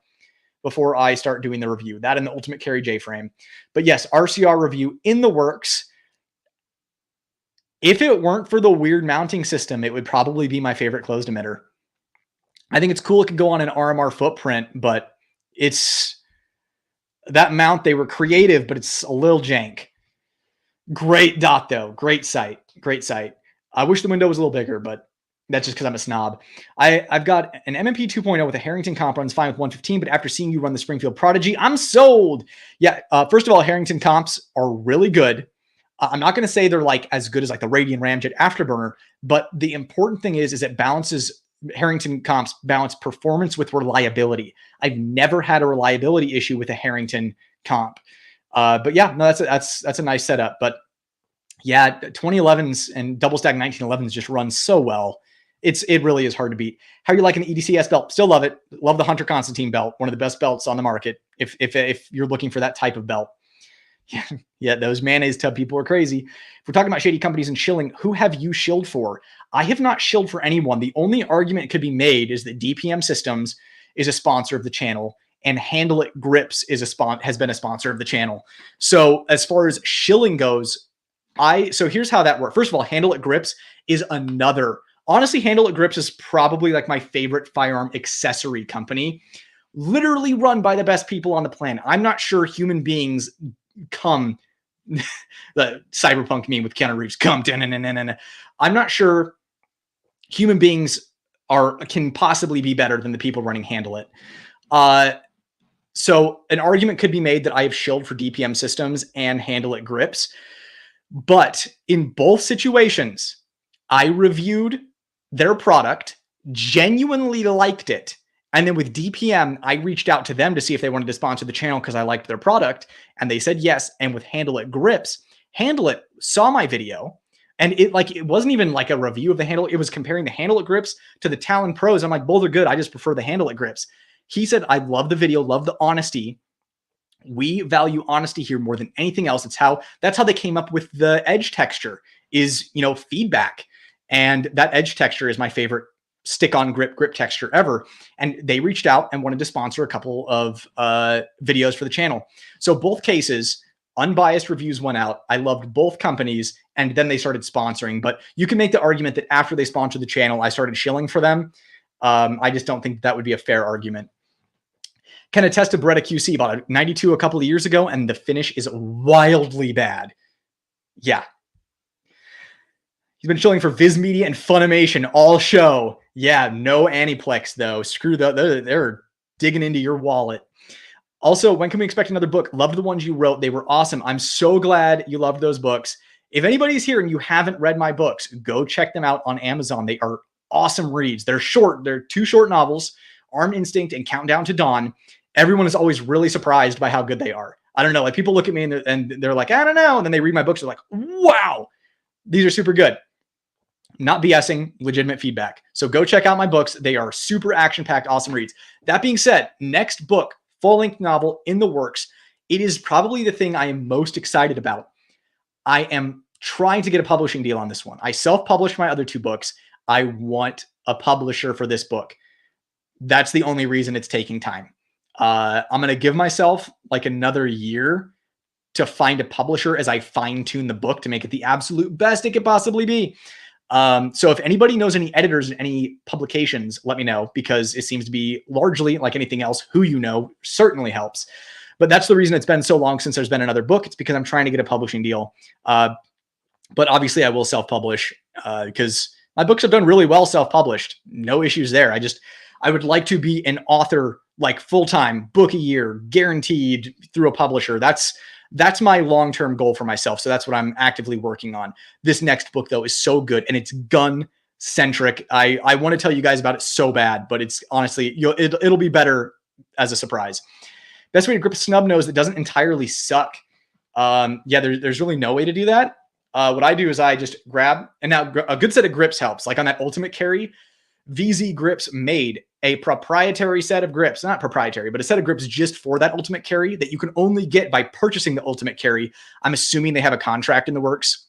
before I start doing the review. That and the Ultimate Carry J-frame. But yes, RCR review in the works. If it weren't for the weird mounting system, it would probably be my favorite closed emitter. I think it's cool it could go on an RMR footprint, but it's that mount, they were creative, but it's a little jank. Great dot though. Great sight. Great sight. I wish the window was a little bigger, but that's just because I'm a snob. I've got an MMP 2.0 with a Harrington comp runs fine with 115, but after seeing you run the Springfield Prodigy, I'm sold. Yeah. First of all, Harrington comps are really good. I'm not going to say they're as good as the Radian Ramjet Afterburner, but the important thing is it balances Harrington comps balance performance with reliability. I've never had a reliability issue with a Harrington comp. But yeah, no, that's a nice setup. But yeah, 2011s and double stack 1911s just run so well. It really is hard to beat. How are you liking the EDCS belt? Still love it. Love the Hunter Constantine belt. One of the best belts on the market. If you're looking for that type of belt. Yeah, those mayonnaise tub people are crazy. If we're talking about shady companies and shilling, who have you shilled for? I have not shilled for anyone. The only argument could be made is that DPM Systems is a sponsor of the channel, and Handle It Grips has been a sponsor of the channel. So as far as shilling goes, so here's how that works. First of all, Handle It Grips is honestly, Handle It Grips is probably my favorite firearm accessory company, literally run by the best people on the planet. I'm not sure human beings come the cyberpunk meme with Keanu Reeves come. I'm not sure human beings can possibly be better than the people running Handle It. So an argument could be made that I have shilled for DPM Systems and Handle It Grips, but in both situations, I reviewed their product, genuinely liked it. And then with DPM, I reached out to them to see if they wanted to sponsor the channel because I liked their product. And they said yes. And with Handle It Grips, Handle It saw my video. And it wasn't even a review of the Handle It. It was comparing the Handle It Grips to the Talon Pros. I'm like, both are good. I just prefer the Handle It Grips. He said, I love the video, love the honesty. We value honesty here more than anything else. That's how they came up with the edge texture is, feedback. And that edge texture is my favorite stick-on grip texture ever. And they reached out and wanted to sponsor a couple of videos for the channel. So both cases, unbiased reviews went out. I loved both companies, and then they started sponsoring. But you can make the argument that after they sponsored the channel, I started shilling for them. I just don't think that would be a fair argument. Can attest to Beretta QC, bought a 92 a couple of years ago, and the finish is wildly bad. Yeah. He's been shilling for Viz Media and Funimation all show. Yeah, no Aniplex though. Screw that. They're digging into your wallet. Also, when can we expect another book? Loved the ones you wrote. They were awesome. I'm so glad you loved those books. If anybody's here and you haven't read my books, go check them out on Amazon. They are awesome reads. They're short. They're 2 short novels, Armed Instinct and Countdown to Dawn. Everyone is always really surprised by how good they are. I don't know. Like, people look at me and they're like, I don't know. And then they read my books. They're like, wow, these are super good. Not BSing, legitimate feedback. So go check out my books. They are super action-packed, awesome reads. That being said, next book, full-length novel in the works. It is probably the thing I am most excited about. I am trying to get a publishing deal on this one. I self-published my other 2 books. I want a publisher for this book. That's the only reason it's taking time. I'm going to give myself like another year to find a publisher as I fine-tune the book to make it the absolute best it could possibly be. So if anybody knows any editors and any publications, let me know, because it seems to be largely like anything else, who you know certainly helps. But that's the reason it's been so long since there's been another book. It's because I'm trying to get a publishing deal. But obviously I will self-publish because my books have done really well self-published. No issues there. I would like to be an author, like full-time, book a year, guaranteed through a publisher. That's my long-term goal for myself. So that's what I'm actively working on. This next book, though, is so good, and it's gun-centric. I want to tell you guys about it so bad, but it's honestly, it'll be better as a surprise. Best way to grip a snub nose that doesn't entirely suck. Yeah, there's really no way to do that. What I do is I just grab, and now a good set of grips helps. Like on that ultimate carry, VZ Grips made a proprietary set of grips, not proprietary, but a set of grips just for that ultimate carry that you can only get by purchasing the ultimate carry. I'm assuming they have a contract in the works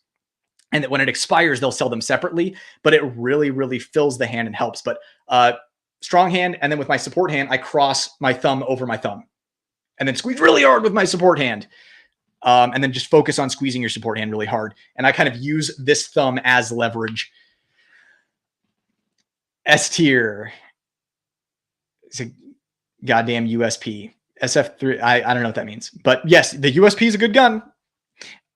and that when it expires, they'll sell them separately, but it really, really fills the hand and helps. But strong hand. And then with my support hand, I cross my thumb over my thumb and then squeeze really hard with my support hand. And then just focus on squeezing your support hand really hard. And I kind of use this thumb as leverage. S tier. It's a goddamn USP. SF3. I don't know what that means. But yes, the USP is a good gun.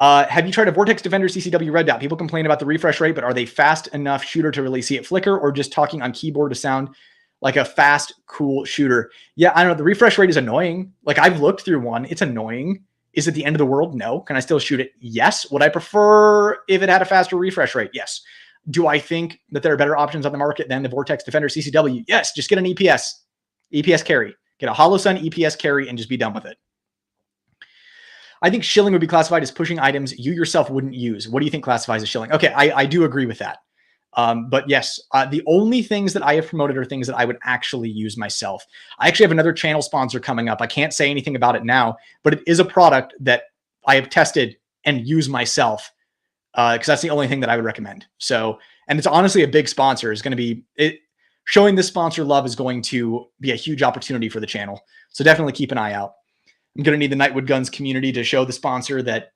Have you tried a Vortex Defender CCW red dot? People complain about the refresh rate, but are they fast enough shooter to really see it flicker, or just talking on keyboard to sound like a fast, cool shooter? Yeah, I don't know. The refresh rate is annoying. Like, I've looked through one. It's annoying. Is it the end of the world? No. Can I still shoot it? Yes. Would I prefer if it had a faster refresh rate? Yes. Do I think that there are better options on the market than the Vortex Defender CCW? Yes. Just get an EPS carry. Get a Holosun EPS carry and just be done with it. I think shilling would be classified as pushing items you yourself wouldn't use. What do you think classifies as shilling? Okay, I do agree with that. But yes, the only things that I have promoted are things that I would actually use myself. I actually have another channel sponsor coming up. I can't say anything about it now, but it is a product that I have tested and used myself because that's the only thing that I would recommend. So, and it's honestly a big sponsor. Is going to be it. Showing this sponsor love is going to be a huge opportunity for the channel. So definitely keep an eye out. I'm going to need the Nightwood Guns community to show the sponsor that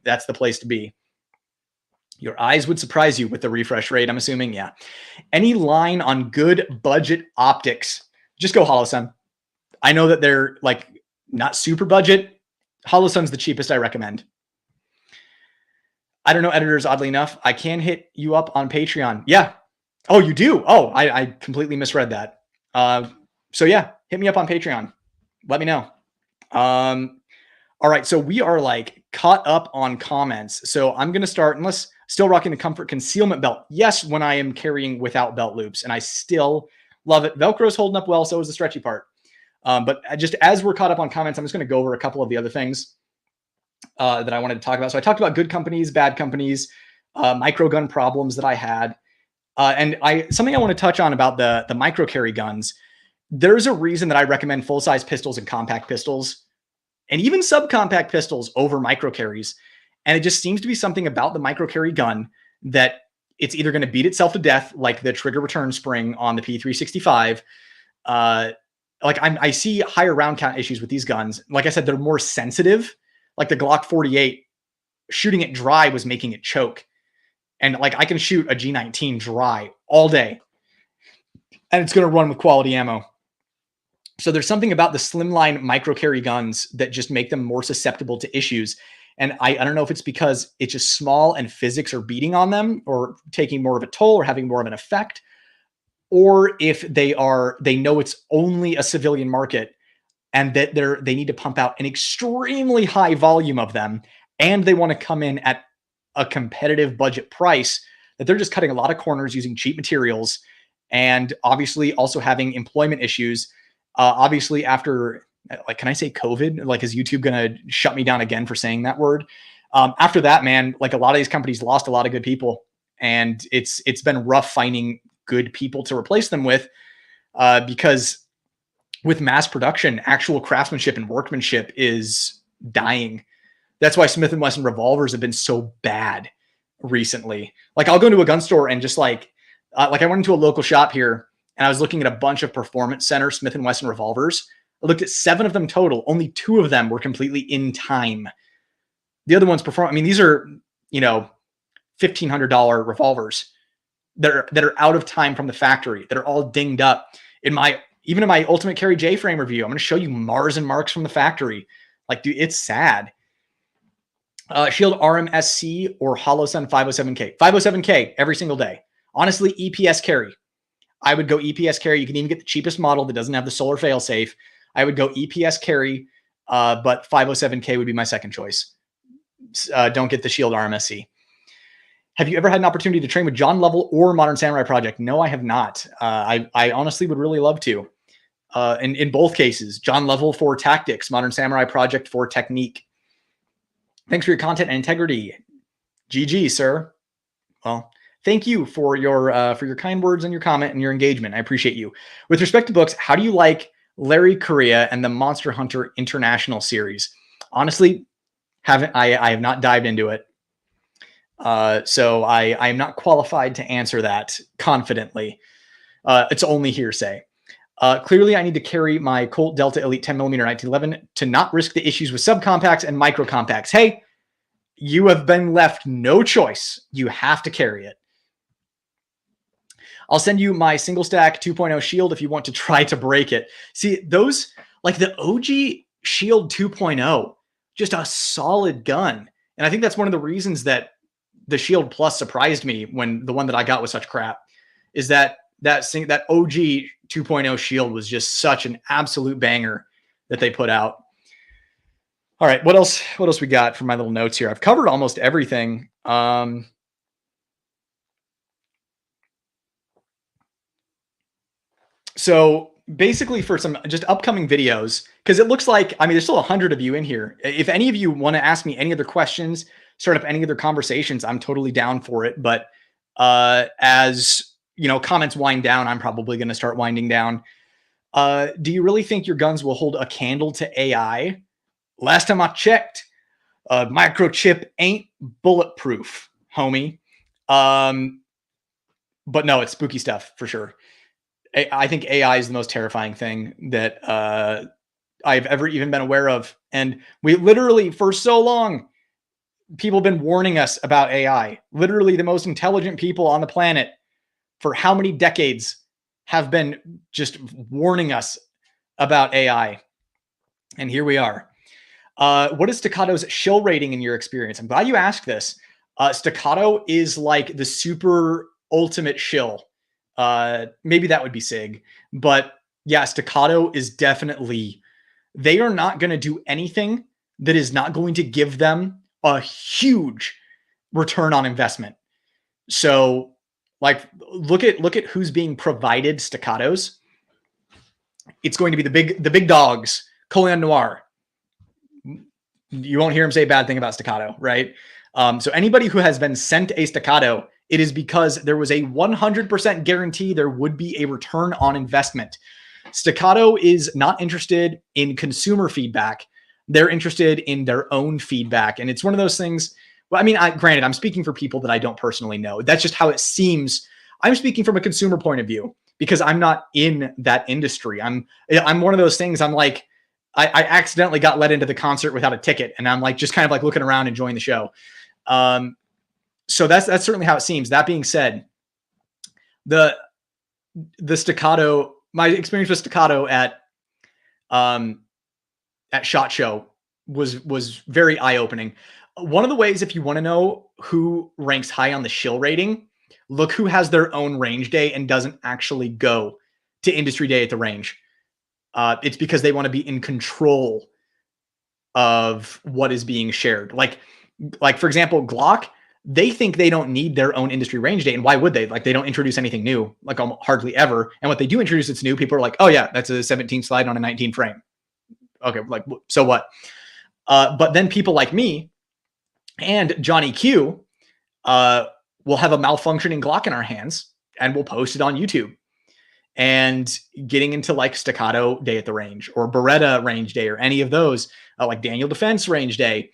that's the place to be. Your eyes would surprise you with the refresh rate, I'm assuming. Yeah. Any line on good budget optics? Just go Holosun. I know that they're like not super budget. Holosun's the cheapest I recommend. I don't know editors, oddly enough. I can hit you up on Patreon. Yeah. Oh, you do? Oh, I completely misread that. So yeah, hit me up on Patreon. Let me know. All right. So we are like caught up on comments. So I'm going to start, unless still rocking the comfort concealment belt. Yes, when I am carrying without belt loops, and I still love it. Velcro's holding up well. So is the stretchy part. But just as we're caught up on comments, I'm just going to go over a couple of the other things that I wanted to talk about. So I talked about good companies, bad companies, micro gun problems that I had. And something I want to touch on about the micro carry guns. There's a reason that I recommend full-size pistols and compact pistols and even subcompact pistols over micro carries. And it just seems to be something about the micro carry gun that it's either going to beat itself to death, like the trigger return spring on the P365. I see higher round count issues with these guns. Like I said, they're more sensitive. Like the Glock 48, shooting it dry was making it choke. And like I can shoot a G19 dry all day and it's going to run with quality ammo. So there's something about the slimline micro carry guns that just make them more susceptible to issues. And I don't know if it's because it's just small and physics are beating on them or taking more of a toll or having more of an effect, or if they know it's only a civilian market and that they need to pump out an extremely high volume of them, and they want to come in at a competitive budget price, that they're just cutting a lot of corners using cheap materials, and obviously also having employment issues. Obviously, after, like, can I say COVID? Like, is YouTube gonna shut me down again for saying that word? After that, man, like, a lot of these companies lost a lot of good people, and it's been rough finding good people to replace them with, because with mass production, actual craftsmanship and workmanship is dying. That's why Smith & Wesson revolvers have been so bad recently. Like, I'll go into a gun store and just like I went into a local shop here and I was looking at a bunch of Performance Center Smith & Wesson revolvers. I looked at 7 of them total. Only 2 of them were completely in time. The other ones perform. I mean, these are, $1,500 revolvers that are out of time from the factory, that are all dinged up. Even in my Ultimate Carry J-frame review, I'm going to show you Mars and marks from the factory. Like, dude, it's sad. Shield RMSC or HoloSun 507K. 507K every single day. Honestly, EPS carry. I would go EPS carry. You can even get the cheapest model that doesn't have the solar failsafe. I would go EPS carry, but 507K would be my second choice. Don't get the Shield RMSC. Have you ever had an opportunity to train with John Lovell or Modern Samurai Project? No, I have not. I honestly would really love to. In both cases, John Lovell for tactics, Modern Samurai Project for technique. Thanks for your content and integrity. GG, sir. Well, thank you for your kind words and your comment and your engagement. I appreciate you. With respect to books, how do you like Larry Correia and the Monster Hunter International series? Honestly, I have not dived into it. So I am not qualified to answer that confidently. It's only hearsay. Clearly, I need to carry my Colt Delta Elite 10mm 1911 to not risk the issues with subcompacts and micro compacts. Hey, you have been left no choice. You have to carry it. I'll send you my single stack 2.0 Shield if you want to try to break it. See, those, like the OG Shield 2.0, just a solid gun. And I think that's one of the reasons that the Shield Plus surprised me when the one that I got was such crap, is that OG 2.0 Shield was just such an absolute banger that they put out. All right, what else we got for my little notes here? I've covered almost everything. So basically for some just upcoming videos, because it looks like, I mean, there's still 100 of you in here. If any of you want to ask me any other questions, start up any other conversations, I'm totally down for it. But as comments wind down, I'm probably going to start winding down. Do you really think your guns will hold a candle to AI? Last time I checked, microchip ain't bulletproof, homie. But no, it's spooky stuff for sure. I think AI is the most terrifying thing that I've ever even been aware of. And we literally, for so long, people have been warning us about AI. Literally the most intelligent people on the planet for how many decades have been just warning us about AI. And here we are. What is Staccato's Shill rating in your experience? I'm glad you asked this. Staccato is like the super ultimate Shill. Maybe that would be SIG. But yeah, Staccato is definitely, they are not going to do anything that is not going to give them a huge return on investment. So like, look at who's being provided Staccatos. It's going to be the big dogs, Colion Noir. You won't hear him say a bad thing about Staccato, right? So anybody who has been sent a Staccato, it is because there was a 100% guarantee there would be a return on investment. Staccato is not interested in consumer feedback. They're interested in their own feedback. And it's one of those things. Well, I mean, granted, I'm speaking for people that I don't personally know. That's just how it seems. I'm speaking from a consumer point of view because I'm not in that industry. I'm one of those things. I'm like, I accidentally got let into the concert without a ticket. And I'm like, just kind of like looking around, enjoying the show. So that's certainly how it seems. That being said, the Staccato, my experience with Staccato at at SHOT Show was very eye-opening. One of the ways, if you want to know who ranks high on the Shill rating, look who has their own range day and doesn't actually go to industry day at the range. It's because they want to be in control of what is being shared. Like for example, Glock, they think they don't need their own industry range day. And why would they? Like, they don't introduce anything new, like hardly ever. And what they do introduce that's new, people are like, oh yeah, that's a 17 slide on a 19 frame. Okay, like, so what? But then people like me and Johnny Q will have a malfunctioning Glock in our hands and we'll post it on YouTube. And getting into like Staccato day at the range or Beretta range day or any of those, like Daniel Defense range day.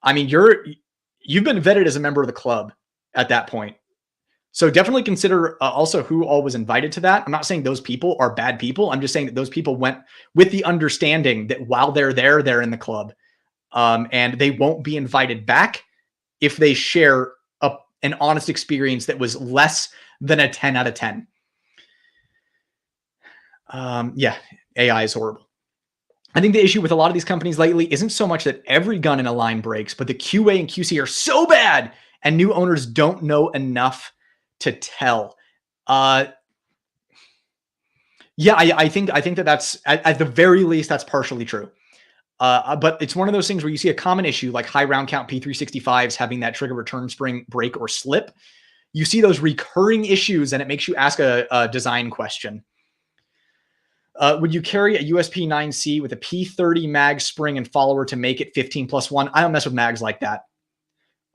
I mean, you've been vetted as a member of the club at that point. So definitely consider also who all was invited to that. I'm not saying those people are bad people. I'm just saying that those people went with the understanding that while they're there, they're in the club. And they won't be invited back if they share an honest experience that was less than a 10 out of 10. Yeah, AI is horrible. I think the issue with a lot of these companies lately isn't so much that every gun in a line breaks, but the QA and QC are so bad and new owners don't know enough to tell. Yeah, I think that's at the very least, that's partially true. But it's one of those things where you see a common issue like high round count P365s having that trigger return spring break or slip. You see those recurring issues and it makes you ask a design question. Would you carry a USP 9C with a P30 mag spring and follower to make it 15+1? I don't mess with mags like that.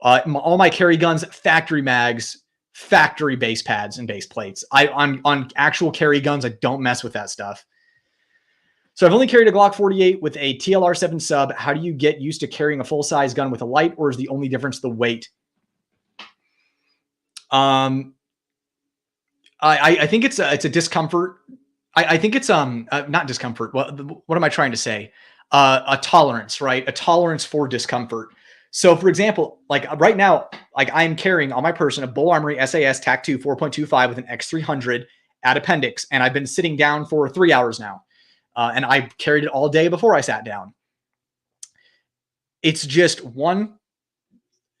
All my carry guns, factory mags, factory base pads and base plates. On actual carry guns, I don't mess with that stuff. So I've only carried a Glock 48 with a TLR7 sub. How do you get used to carrying a full-size gun with a light, or is the only difference the weight? I think it's a discomfort. I think it's not discomfort. What am I trying to say? A tolerance, right? A tolerance for discomfort. So for example, like right now, like I'm carrying on my person a Bull Armory SAS TAC-2 4.25 with an X300 at appendix. And I've been sitting down for 3 hours now. And I carried it all day before I sat down. It's just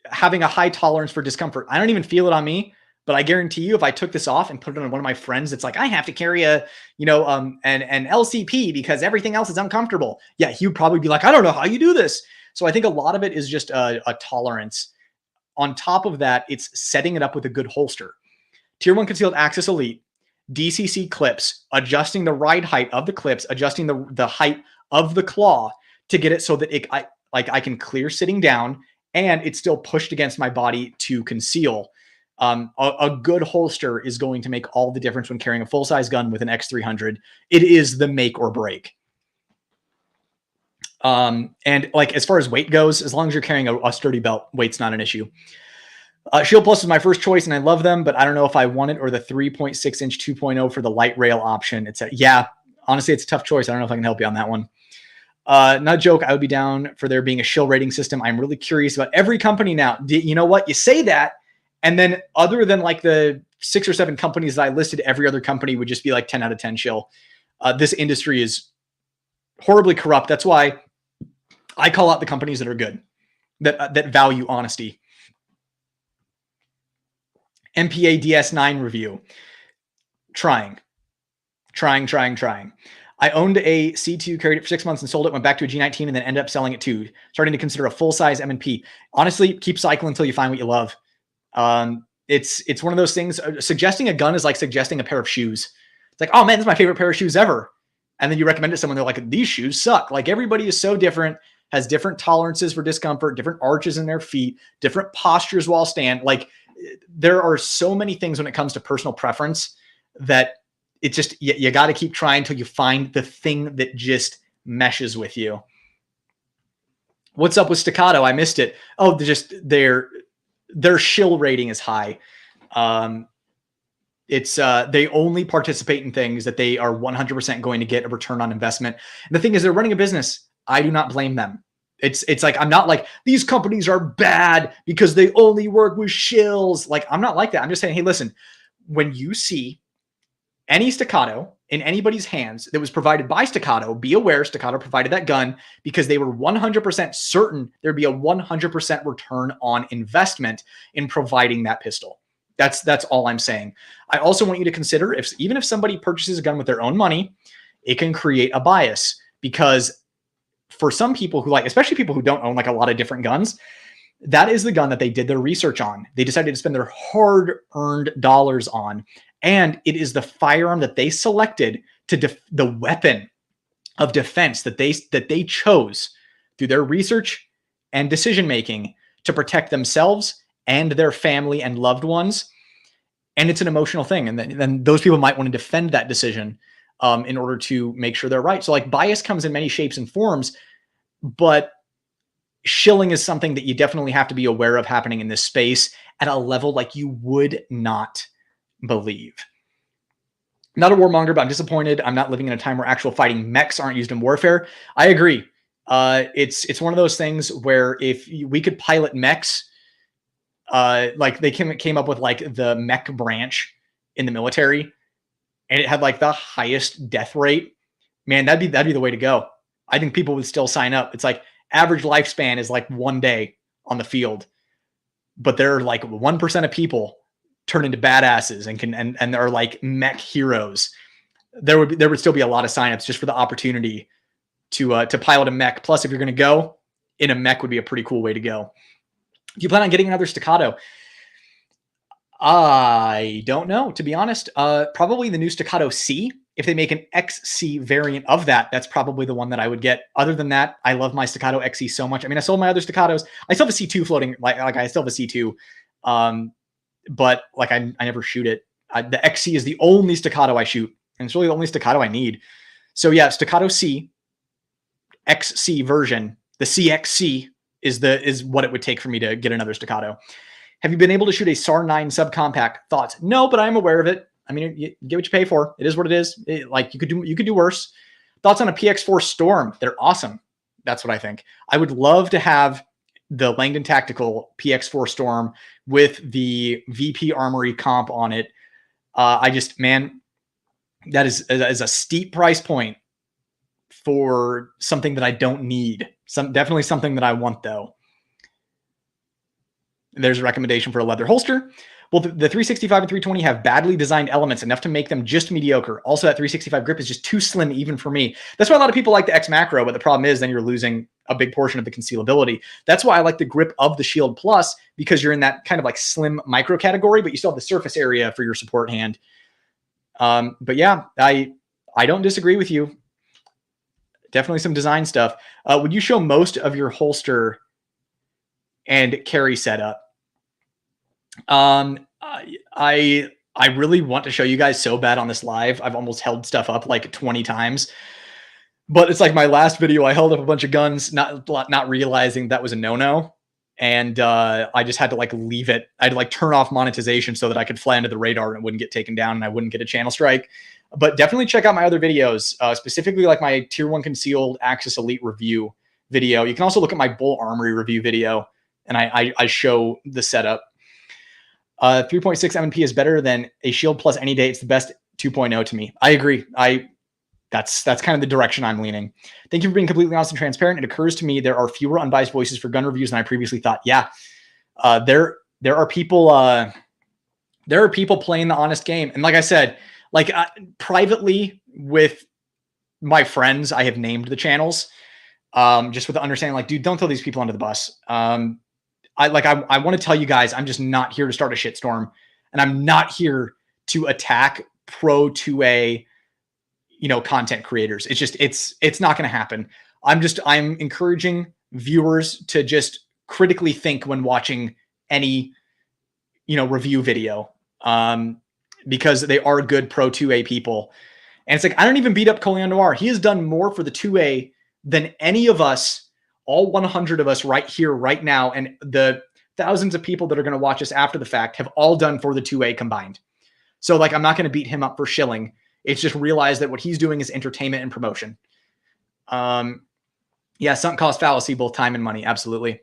having a high tolerance for discomfort. I don't even feel it on me. But I guarantee you, if I took this off and put it on one of my friends, it's like, I have to carry an LCP because everything else is uncomfortable. Yeah, he would probably be like, I don't know how you do this. So I think a lot of it is just a tolerance. On top of that, it's setting it up with a good holster. Tier 1 Concealed Access Elite, DCC clips, adjusting the ride height of the clips, adjusting the height of the claw to get it so that I can clear sitting down and it's still pushed against my body to conceal. A good holster is going to make all the difference when carrying a full-size gun with an X300. It is the make or break. And like, as far as weight goes, as long as you're carrying a sturdy belt, weight's not an issue. Shield Plus is my first choice and I love them, but I don't know if I want it or the 3.6 inch 2.0 for the light rail option. Yeah, honestly, it's a tough choice. I don't know if I can help you on that one. Not a joke. I would be down for there being a Shill rating system. I'm really curious about every company now. You know what? You say that, and then other than like the 6 or 7 companies that I listed, every other company would just be like 10 out of 10 Shill. This industry is horribly corrupt. That's why I call out the companies that are good, that value honesty. MPA DS9 review. Trying. I owned a C2, carried it for 6 months and sold it, went back to a G19 and then ended up selling it too. Starting to consider a full-size M&P. Honestly, keep cycling until you find what you love. It's one of those things. Suggesting a gun is like suggesting a pair of shoes. It's like, oh man, this is my favorite pair of shoes ever. And then you recommend it to someone, they're like, these shoes suck. Like, everybody is so different, has different tolerances for discomfort, different arches in their feet, different postures while stand. Like, there are so many things when it comes to personal preference that it's just, you got to keep trying until you find the thing that just meshes with you. What's up with Staccato? I missed it. Oh, their Shill rating is high. They only participate in things that they are 100% going to get a return on investment. And the thing is, they're running a business. I do not blame them. It's like, I'm not like, these companies are bad because they only work with shills. Like, I'm not like that. I'm just saying, hey, listen, when you see any Staccato in anybody's hands that was provided by Staccato, be aware Staccato provided that gun because they were 100% certain there'd be a 100% return on investment in providing that pistol. That's all I'm saying. I also want you to consider even if somebody purchases a gun with their own money, it can create a bias, because for some people who like, especially people who don't own like a lot of different guns, that is the gun that they did their research on. They decided to spend their hard-earned dollars on, and it is the firearm that they selected to the weapon of defense that they chose through their research and decision making to protect themselves and their family and loved ones. And it's an emotional thing, and then those people might want to defend that decision in order to make sure they're right. So like, bias comes in many shapes and forms, but shilling is something that you definitely have to be aware of happening in this space at a level like you would not believe. Not a warmonger, but I'm disappointed I'm not living in a time where actual fighting mechs aren't used in warfare. I agree. It's one of those things where if we could pilot mechs, like they came up with like the mech branch in the military, and it had like the highest death rate, man, that'd be the way to go. I think people would still sign up. It's like average lifespan is like 1 day on the field, but there are like 1% of people turn into badasses and they're like mech heroes. There would still be a lot of signups just for the opportunity to pilot a mech. Plus, if you're going to go in a mech, would be a pretty cool way to go. Do you plan on getting another Staccato? I don't know, to be honest. Probably the new Staccato C. If they make an XC variant of that, that's probably the one that I would get. Other than that, I love my Staccato XC so much. I mean, I sold my other Staccatos. I still have a C2 floating. Like I still have a C2. But like I never shoot it. The XC is the only Staccato I shoot, and it's really the only Staccato I need. So yeah, Staccato C, XC version. The CXC is what it would take for me to get another Staccato. Have you been able to shoot a SAR 9 subcompact? Thoughts? No, but I'm aware of it. I mean, you get what you pay for. It is what it is. Like you could do worse. Thoughts on a PX4 Storm? They're awesome. That's what I think. I would love to have the Langdon Tactical PX4 Storm with the VP Armory comp on it. Man, that is a steep price point for something that I don't need. Definitely something that I want though. There's a recommendation for a leather holster. Well, the 365 and 320 have badly designed elements enough to make them just mediocre. Also, that 365 grip is just too slim even for me. That's why a lot of people like the X Macro, but the problem is then you're losing a big portion of the concealability. That's why I like the grip of the Shield Plus, because you're in that kind of like slim micro category, but you still have the surface area for your support hand. But yeah, I don't disagree with you. Definitely some design stuff. Would you show most of your holster and carry setup? I really want to show you guys so bad on this live. I've almost held stuff up like 20 times, but it's like my last video, I held up a bunch of guns, not realizing that was a no-no. And, I just had to like leave it. I had to like turn off monetization so that I could fly under the radar and it wouldn't get taken down and I wouldn't get a channel strike. But definitely check out my other videos, specifically like my Tier 1 Concealed Axis Elite review video. You can also look at my Bull Armory review video, and I show the setup. 3.6 M&P is better than a Shield Plus any day. It's the best 2.0 to me. I agree. That's kind of the direction I'm leaning. Thank you for being completely honest and transparent. It occurs to me there are fewer unbiased voices for gun reviews than I previously thought. Yeah, there are people playing the honest game, and like I said, like privately with my friends, I have named the channels just with the understanding, like, dude, don't throw these people under the bus. I want to tell you guys, I'm just not here to start a shitstorm, and I'm not here to attack pro 2A, content creators. It's not going to happen. I'm encouraging viewers to just critically think when watching any, review video, because they are good pro 2A people. And it's like, I don't even beat up Colion Noir. He has done more for the 2A than any of us, all 100 of us right here, right now. And the thousands of people that are going to watch us after the fact have all done for the 2A combined. So like, I'm not going to beat him up for shilling. It's just realize that what he's doing is entertainment and promotion. Yeah, sunk cost fallacy, both time and money. Absolutely.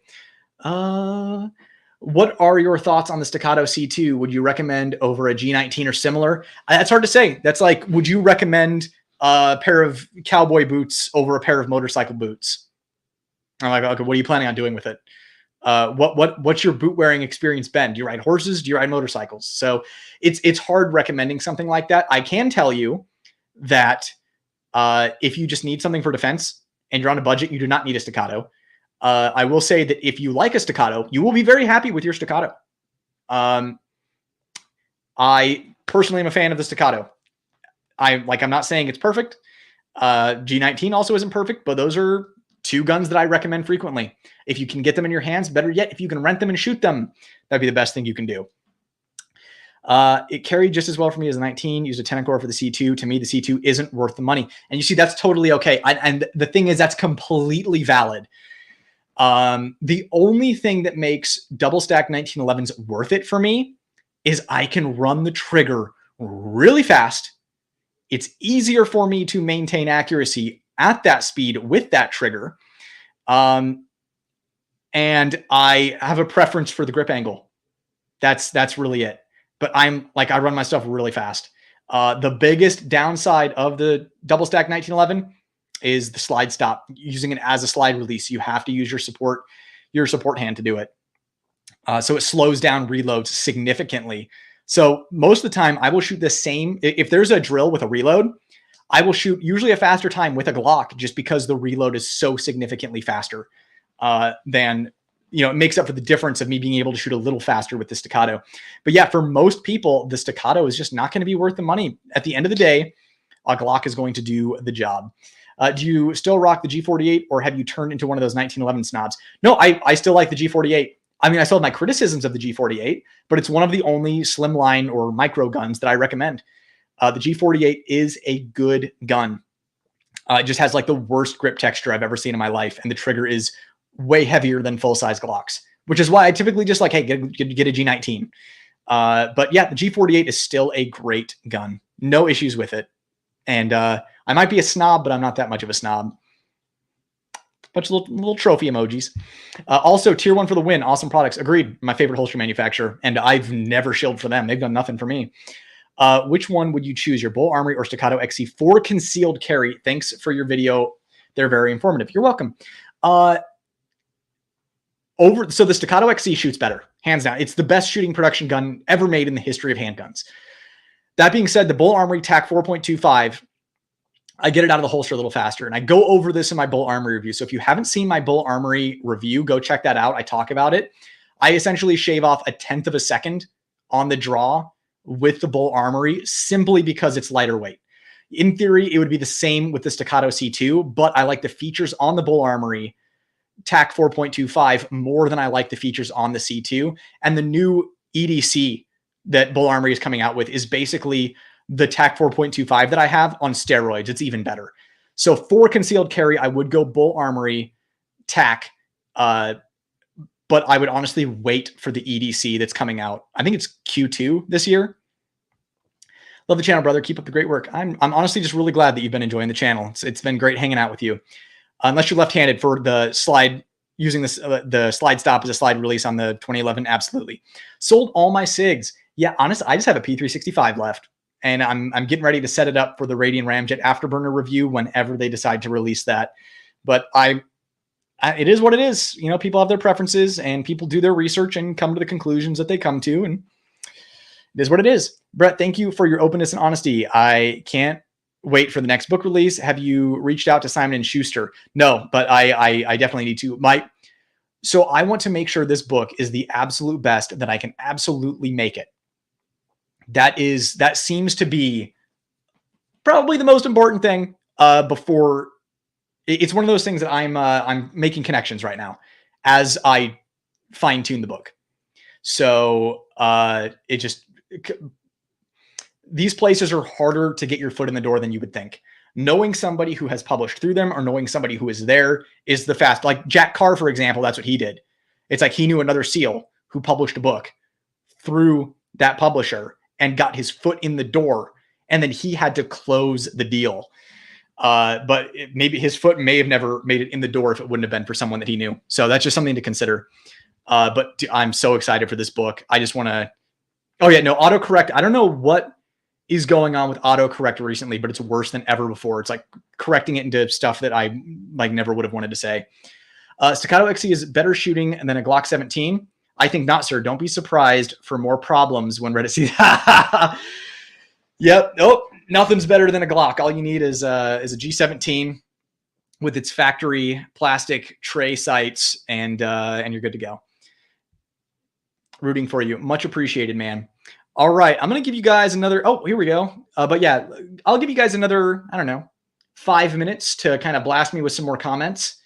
What are your thoughts on the Staccato C2? Would you recommend over a G19 or similar? That's hard to say. That's like, would you recommend a pair of cowboy boots over a pair of motorcycle boots? I'm like, okay, what are you planning on doing with it? What's your boot wearing experience been? Do you ride horses? Do you ride motorcycles? So it's hard recommending something like that. I can tell you that if you just need something for defense and you're on a budget, you do not need a Staccato. I will say that if you like a Staccato, you will be very happy with your Staccato. I personally am a fan of the Staccato. I'm not saying it's perfect. G19 also isn't perfect, but those are two guns that I recommend frequently. If you can get them in your hands, better yet, if you can rent them and shoot them, that'd be the best thing you can do. It carried just as well for me as a 19, used a 10 core for the C2. To me, the C2 isn't worth the money. And you see, that's totally okay. And the thing is, that's completely valid. The only thing that makes double stack 1911s worth it for me is I can run the trigger really fast. It's easier for me to maintain accuracy at that speed with that trigger. And I have a preference for the grip angle. That's really it. But I run my stuff really fast. The biggest downside of the double stack 1911 is the slide stop. Using it as a slide release, you have to use your support hand to do it. So it slows down reloads significantly. So most of the time I will shoot the same. If there's a drill with a reload, I will shoot usually a faster time with a Glock just because the reload is so significantly faster than, it makes up for the difference of me being able to shoot a little faster with the Staccato. But yeah, for most people, the Staccato is just not going to be worth the money. At the end of the day, a Glock is going to do the job. Do you still rock the G48 or have you turned into one of those 1911 snobs? No, I still like the G48. I mean, I still have my criticisms of the G48, but it's one of the only slimline or micro guns that I recommend. The G48 is a good gun. It just has like the worst grip texture I've ever seen in my life. And the trigger is way heavier than full-size Glocks, which is why I typically just like, hey, get a G19. But yeah, the G48 is still a great gun. No issues with it. And I might be a snob, but I'm not that much of a snob. Bunch of little trophy emojis. Also, tier 1 for the win. Awesome products. Agreed. My favorite holster manufacturer. And I've never shilled for them. They've done nothing for me. Which one would you choose? Your Bull Armory or Staccato XC for concealed carry? Thanks for your video. They're very informative. You're welcome. So the Staccato XC shoots better. Hands down. It's the best shooting production gun ever made in the history of handguns. That being said, the Bull Armory TAC 4.25, I get it out of the holster a little faster. And I go over this in my Bull Armory review. So if you haven't seen my Bull Armory review, go check that out. I talk about it. I essentially shave off 1/10 of a second on the draw with the Bull Armory simply because it's lighter weight. In theory, it would be the same with the Staccato C2, but I like the features on the Bull Armory TAC 4.25 more than I like the features on the C2. And the new EDC that Bull Armory is coming out with is basically the TAC 4.25 that I have on steroids. It's even better. So for concealed carry, I would go Bull Armory TAC, but I would honestly wait for the EDC that's coming out. I think it's Q2 this year. Love the channel, brother. Keep up the great work. I'm honestly just really glad that you've been enjoying the channel. It's been great hanging out with you. Unless you're left-handed, for the slide, using this, the slide stop as a slide release on the 2011, absolutely. Sold all my SIGs. Yeah, honestly, I just have a P365 left. And I'm getting ready to set it up for the Radian Ramjet Afterburner review whenever they decide to release that. But it is what it is. People have their preferences and people do their research and come to the conclusions that they come to. And it is what it is. Brett, thank you for your openness and honesty. I can't wait for the next book release. Have you reached out to Simon & Schuster? No, but I definitely need to. So I want to make sure this book is the absolute best that I can absolutely make it. That seems to be probably the most important thing before. It's one of those things that I'm making connections right now as I fine tune the book. So these places are harder to get your foot in the door than you would think. Knowing somebody who has published through them or knowing somebody who is there is the fast. Like Jack Carr, for example, that's what he did. It's like he knew another SEAL who published a book through that publisher and got his foot in the door, and then he had to close the deal. But maybe his foot may have never made it in the door if it wouldn't have been for someone that he knew. So that's just something to consider. But I'm so excited for this book. I just want to. Oh yeah, no autocorrect. I don't know what is going on with autocorrect recently, but it's worse than ever before. It's like correcting it into stuff that I like never would have wanted to say. Staccato XC is better shooting than a Glock 17. I think not, sir. Don't be surprised for more problems when Reddit sees. Yep. Nope. Nothing's better than a Glock. All you need is a G17 with its factory plastic tray sights, and you're good to go. Rooting for you. Much appreciated, man. All right. I'm going to give you guys another. Oh, here we go. But yeah, I'll give you guys another, I don't know, 5 minutes to kind of blast me with some more comments.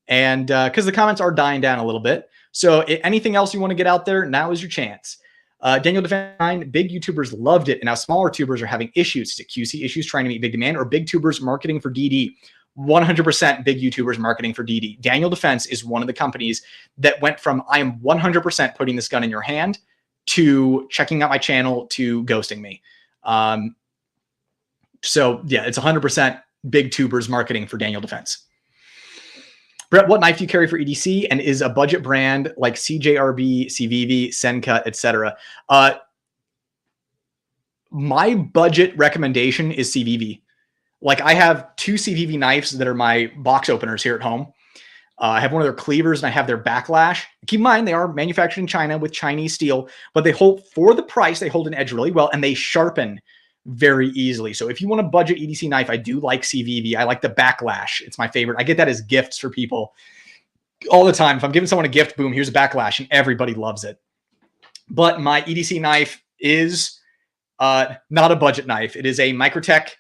And because the comments are dying down a little bit. So anything else you want to get out there, now is your chance. Daniel Define, big YouTubers loved it. And now smaller tubers are having issues. To QC issues trying to meet big demand, or big tubers marketing for DD. 100% big YouTubers marketing for DD. Daniel Defense is one of the companies that went from I am 100% putting this gun in your hand to checking out my channel to ghosting me. So yeah, it's 100% big tubers marketing for Daniel Defense. Brett, what knife do you carry for EDC, and is a budget brand like CJRB, CVV, Senka, etc.? My budget recommendation is CVV. Like I have 2 CVV knives that are my box openers here at home. I have one of their cleavers and I have their backlash. Keep in mind, they are manufactured in China with Chinese steel, but they hold, for the price, they hold an edge really well and they sharpen very easily. So if you want a budget EDC knife, I do like CVV. I like the backlash. It's my favorite. I get that as gifts for people all the time. If I'm giving someone a gift, boom, here's a backlash, and everybody loves it. But my EDC knife is not a budget knife. It is a Microtech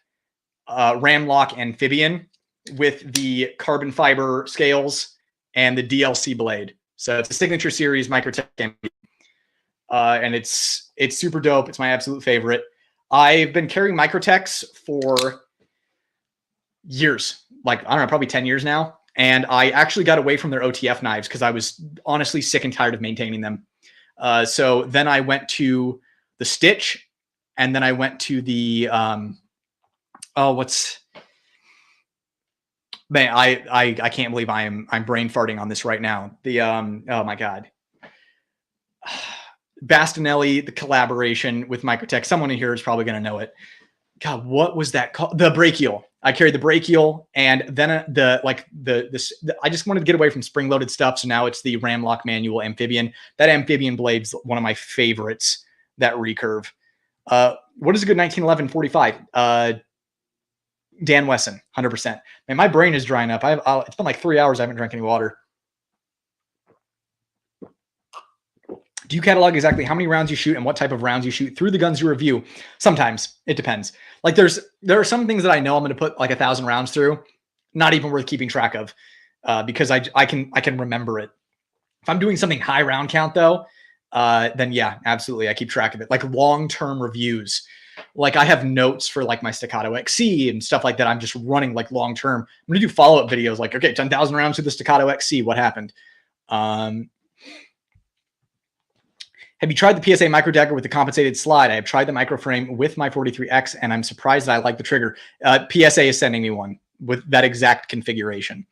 Ramlock Amphibian with the carbon fiber scales and the DLC blade. So it's a signature series Microtech Amphibian. And it's super dope. It's my absolute favorite. I've been carrying Microtechs for years, like, I don't know, probably 10 years now. And I actually got away from their OTF knives because I was honestly sick and tired of maintaining them. So then I went to the Stitch, and then I went to the, man, I can't believe I'm brain farting on this right now. The, oh my God. Bastinelli, the collaboration with Microtech. Someone in here is probably going to know it. God, what was that called? The brachial. I carried the brachial, and then I just wanted to get away from spring-loaded stuff. So now it's the Ramlock manual amphibian. That amphibian blade's one of my favorites. That recurve. What is a good 1911 45? Dan Wesson, 100%. Man, my brain is drying up. It's been like 3 hours. I haven't drank any water. Do you catalog exactly how many rounds you shoot and what type of rounds you shoot through the guns you review? Sometimes it depends. Like there are some things that I know I'm going to put like 1,000 rounds through, not even worth keeping track of, because I can remember it. If I'm doing something high round count though, then yeah, absolutely, I keep track of it. Like long-term reviews, like I have notes for like my Staccato XC and stuff like that. I'm just running like long-term. I'm going to do follow-up videos like, okay, 10,000 rounds through the Staccato XC. What happened? Have you tried the PSA micro dagger with the compensated slide? I have tried the microframe with my 43X, and I'm surprised that I like the trigger. PSA is sending me one with that exact configuration.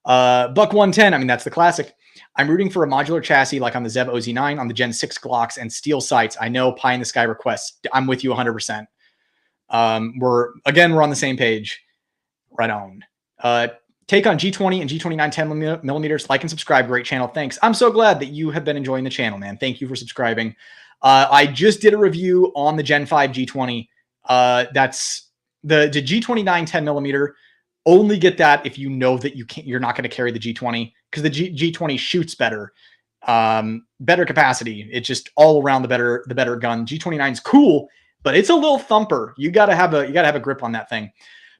Buck 110, I mean, that's the classic. I'm rooting for a modular chassis like on the Zev OZ9 on the Gen 6 Glocks and steel sights. I know pie in the sky requests. I'm with you 100%. We're on the same page. Right on. Take on G20 and G29 10 millimeters. Like and subscribe. Great channel. Thanks. I'm so glad that you have been enjoying the channel, man. Thank you for subscribing. I just did a review on the Gen 5 G20. That's the G29 10 millimeter. Only get that if you know that you're not going to carry the G20, because the G20 shoots better, better capacity. It's just all around the better gun. G29 is cool, but it's a little thumper. You gotta have a grip on that thing.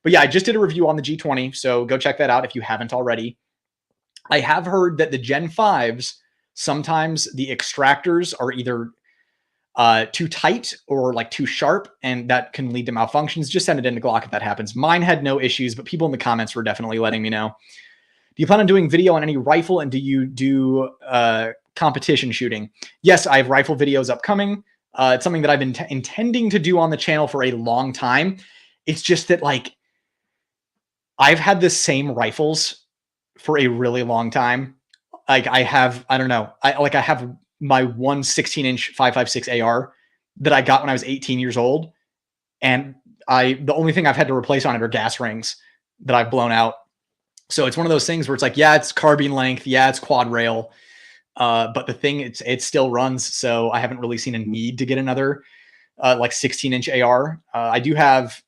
But yeah, I just did a review on the G20, so go check that out if you haven't already. I have heard that the Gen 5s, sometimes the extractors are either too tight or like too sharp, and that can lead to malfunctions. Just send it into Glock if that happens. Mine had no issues, but people in the comments were definitely letting me know. Do you plan on doing video on any rifle, and do you do competition shooting? Yes, I have rifle videos upcoming. It's something that I've been intending to do on the channel for a long time. It's just that like I've had the same rifles for a really long time. Like I have, I don't know. I have my one 16-inch 5.56 AR that I got when I was 18 years old. And the only thing I've had to replace on it are gas rings that I've blown out. So it's one of those things where it's like, yeah, it's carbine length. Yeah, it's quad rail. But the thing, it still runs. So I haven't really seen a need to get another like 16-inch AR. I do have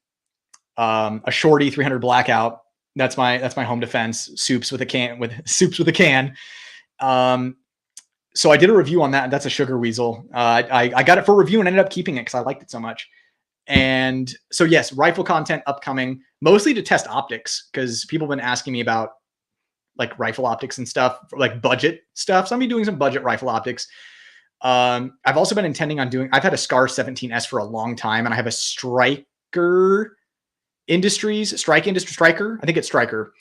a Shorty 300 blackout. That's my home defense. Soups with a can. So I did a review on that. That's a Sugar Weasel. I got it for review and ended up keeping it because I liked it so much. And so yes, rifle content upcoming, mostly to test optics, because people have been asking me about like rifle optics and stuff, like budget stuff. So I'm gonna be doing some budget rifle optics. I've also been intending on I've had a Scar 17S for a long time, and I have a Striker, I think it's Striker,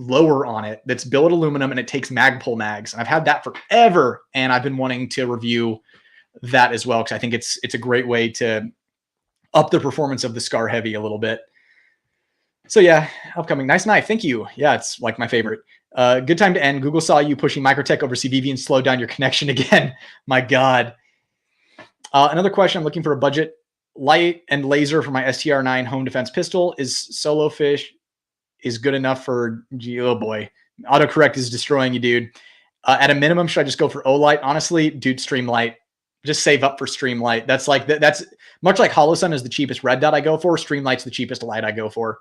lower on it that's billet aluminum, and it takes Magpul mags. And I've had that forever, and I've been wanting to review that as well, because I think it's a great way to up the performance of the Scar Heavy a little bit. So yeah, upcoming. Nice knife. Thank you. Yeah, it's like my favorite. Good time to end. Google saw you pushing Microtech over CVV and slowed down your connection again. My God. Another question. I'm looking for a budget light and laser for my STR9 home defense pistol. Is Solo Fish is good enough for oh boy. Autocorrect is destroying you, dude. At a minimum, should I just go for Olight? Honestly, dude, Streamlight. Just save up for Streamlight. That's much like Holosun is the cheapest red dot I go for. Streamlight's the cheapest light I go for.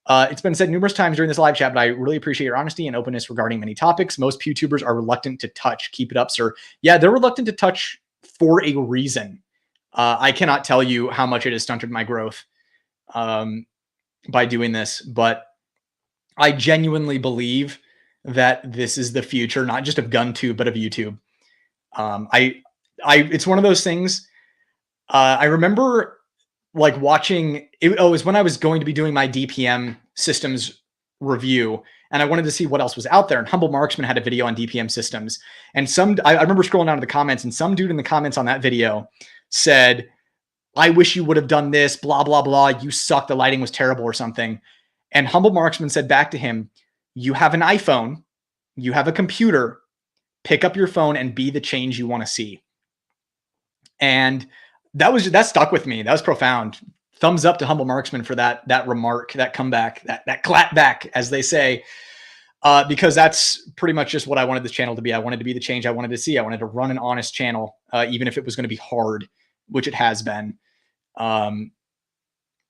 It's been said numerous times during this live chat, but I really appreciate your honesty and openness regarding many topics. Most YouTubers are reluctant to touch. Keep it up, sir. Yeah, they're reluctant to touch for a reason. I cannot tell you how much it has stunted my growth by doing this, but I genuinely believe that this is the future, not just of GunTube, but of YouTube. It's one of those things. I remember like watching it. It was when I was going to be doing my DPM systems review, and I wanted to see what else was out there. And Humble Marksman had a video on DPM systems, and I remember scrolling down to the comments, and some dude in the comments on that video said, "I wish you would have done this, blah, blah, blah. You suck. The lighting was terrible," or something. And Humble Marksman said back to him, "You have an iPhone, you have a computer, pick up your phone and be the change you want to see." And that stuck with me. That was profound. Thumbs up to Humble Marksman for that remark, that comeback, that clap back, as they say, because that's pretty much just what I wanted this channel to be. I wanted to be the change I wanted to see. I wanted to run an honest channel, even if it was going to be hard, which it has been.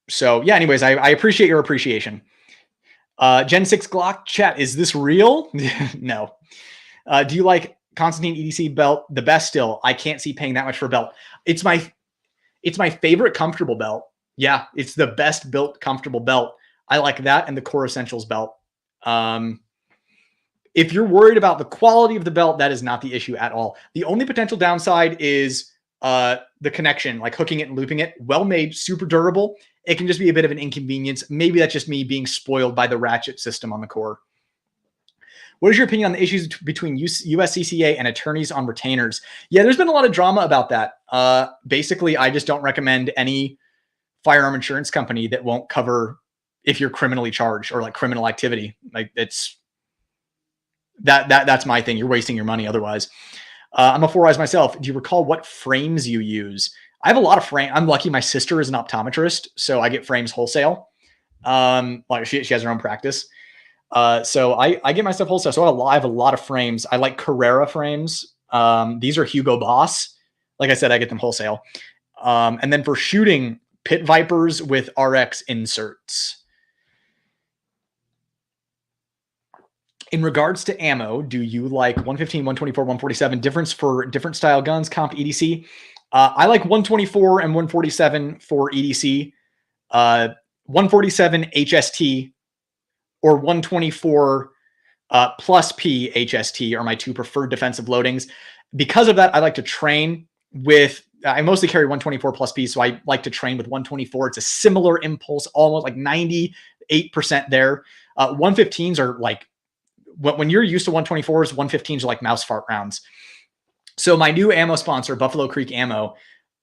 So yeah, anyways, I appreciate your appreciation. Gen 6 Glock chat, is this real? No. Do you like Constantine EDC belt the best still? I can't see paying that much for a belt. It's my favorite comfortable belt. Yeah, it's the best built comfortable belt. I like that and the Core Essentials belt. If you're worried about the quality of the belt, that is not the issue at all. The only potential downside is the connection, like hooking it and looping it. Well made, super durable. It can just be a bit of an inconvenience. Maybe that's just me being spoiled by the ratchet system on the Core. What is your opinion on the issues between USCCA and attorneys on retainers? Yeah, there's been a lot of drama about that. Basically, I just don't recommend any firearm insurance company that won't cover if you're criminally charged or like criminal activity. Like that's my thing. You're wasting your money otherwise. I'm a 4 eyes myself. Do you recall what frames you use? I have a lot of frames. I'm lucky. My sister is an optometrist, so I get frames wholesale. Like she has her own practice. So I get my stuff wholesale. So I have a lot of frames. I like Carrera frames. These are Hugo Boss. Like I said, I get them wholesale. And then for shooting, Pit Vipers with RX inserts. In regards to ammo, do you like 115, 124, 147? Difference for different style guns, comp EDC? I like 124 and 147 for EDC. 147 HST or 124 plus P HST are my two preferred defensive loadings. Because of that, I like to train with, I mostly carry 124 plus P, so I like to train with 124. It's a similar impulse, almost like 98% there. 115s are like, when you're used to 124s, 115s are like mouse fart rounds. So my new ammo sponsor, Buffalo Creek Ammo,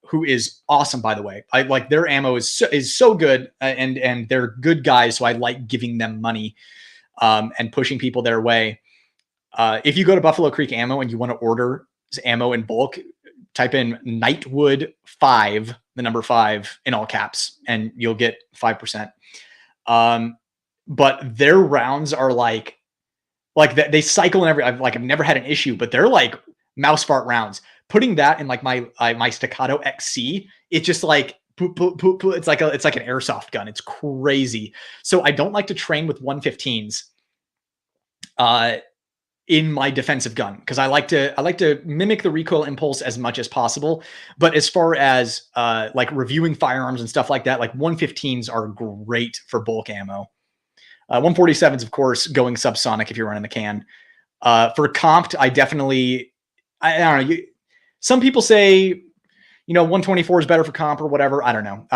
who is awesome, by the way. I like their ammo is so good, and they're good guys, so I like giving them money and pushing people their way. If you go to Buffalo Creek Ammo and you want to order ammo in bulk, type in Nightwood 5, the number 5 in all caps, and you'll get 5%. But their rounds are like they cycle in every. I've never had an issue, but they're like mouse fart rounds. Putting that in like my Staccato XC, it's just like poop, poop, poop, poop. It's like an airsoft gun. It's crazy. So I don't like to train with 115s. In my defensive gun, because I like to mimic the recoil impulse as much as possible. But as far as like reviewing firearms and stuff like that, like 115s are great for bulk ammo. 147s, of course, going subsonic if you're running the can. For comped, I don't know. Some people say, 124 is better for comp or whatever. I don't know.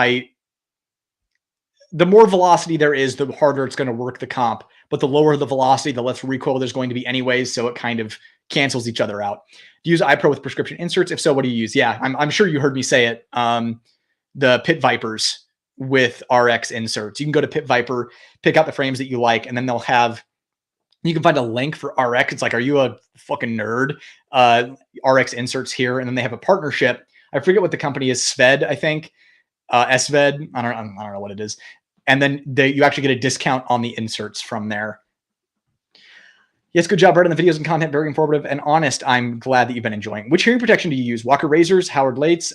The more velocity there is, the harder it's going to work the comp. But the lower the velocity, the less recoil there's going to be anyways. So it kind of cancels each other out. Do you use iPro with prescription inserts? If so, what do you use? Yeah, I'm sure you heard me say it. The Pit Vipers with RX inserts. You can go to Pit Viper, pick out the frames that you like, and then you can find a link for RX. It's like, are you a fucking nerd? RX inserts here. And then they have a partnership. I forget what the company is, Sved, I think. SVED. I don't know what it is. And then you actually get a discount on the inserts from there. Yes, good job, Brett, on the videos and content. Very informative and honest. I'm glad that you've been enjoying. Which hearing protection do you use? Walker Razors, Howard Lates?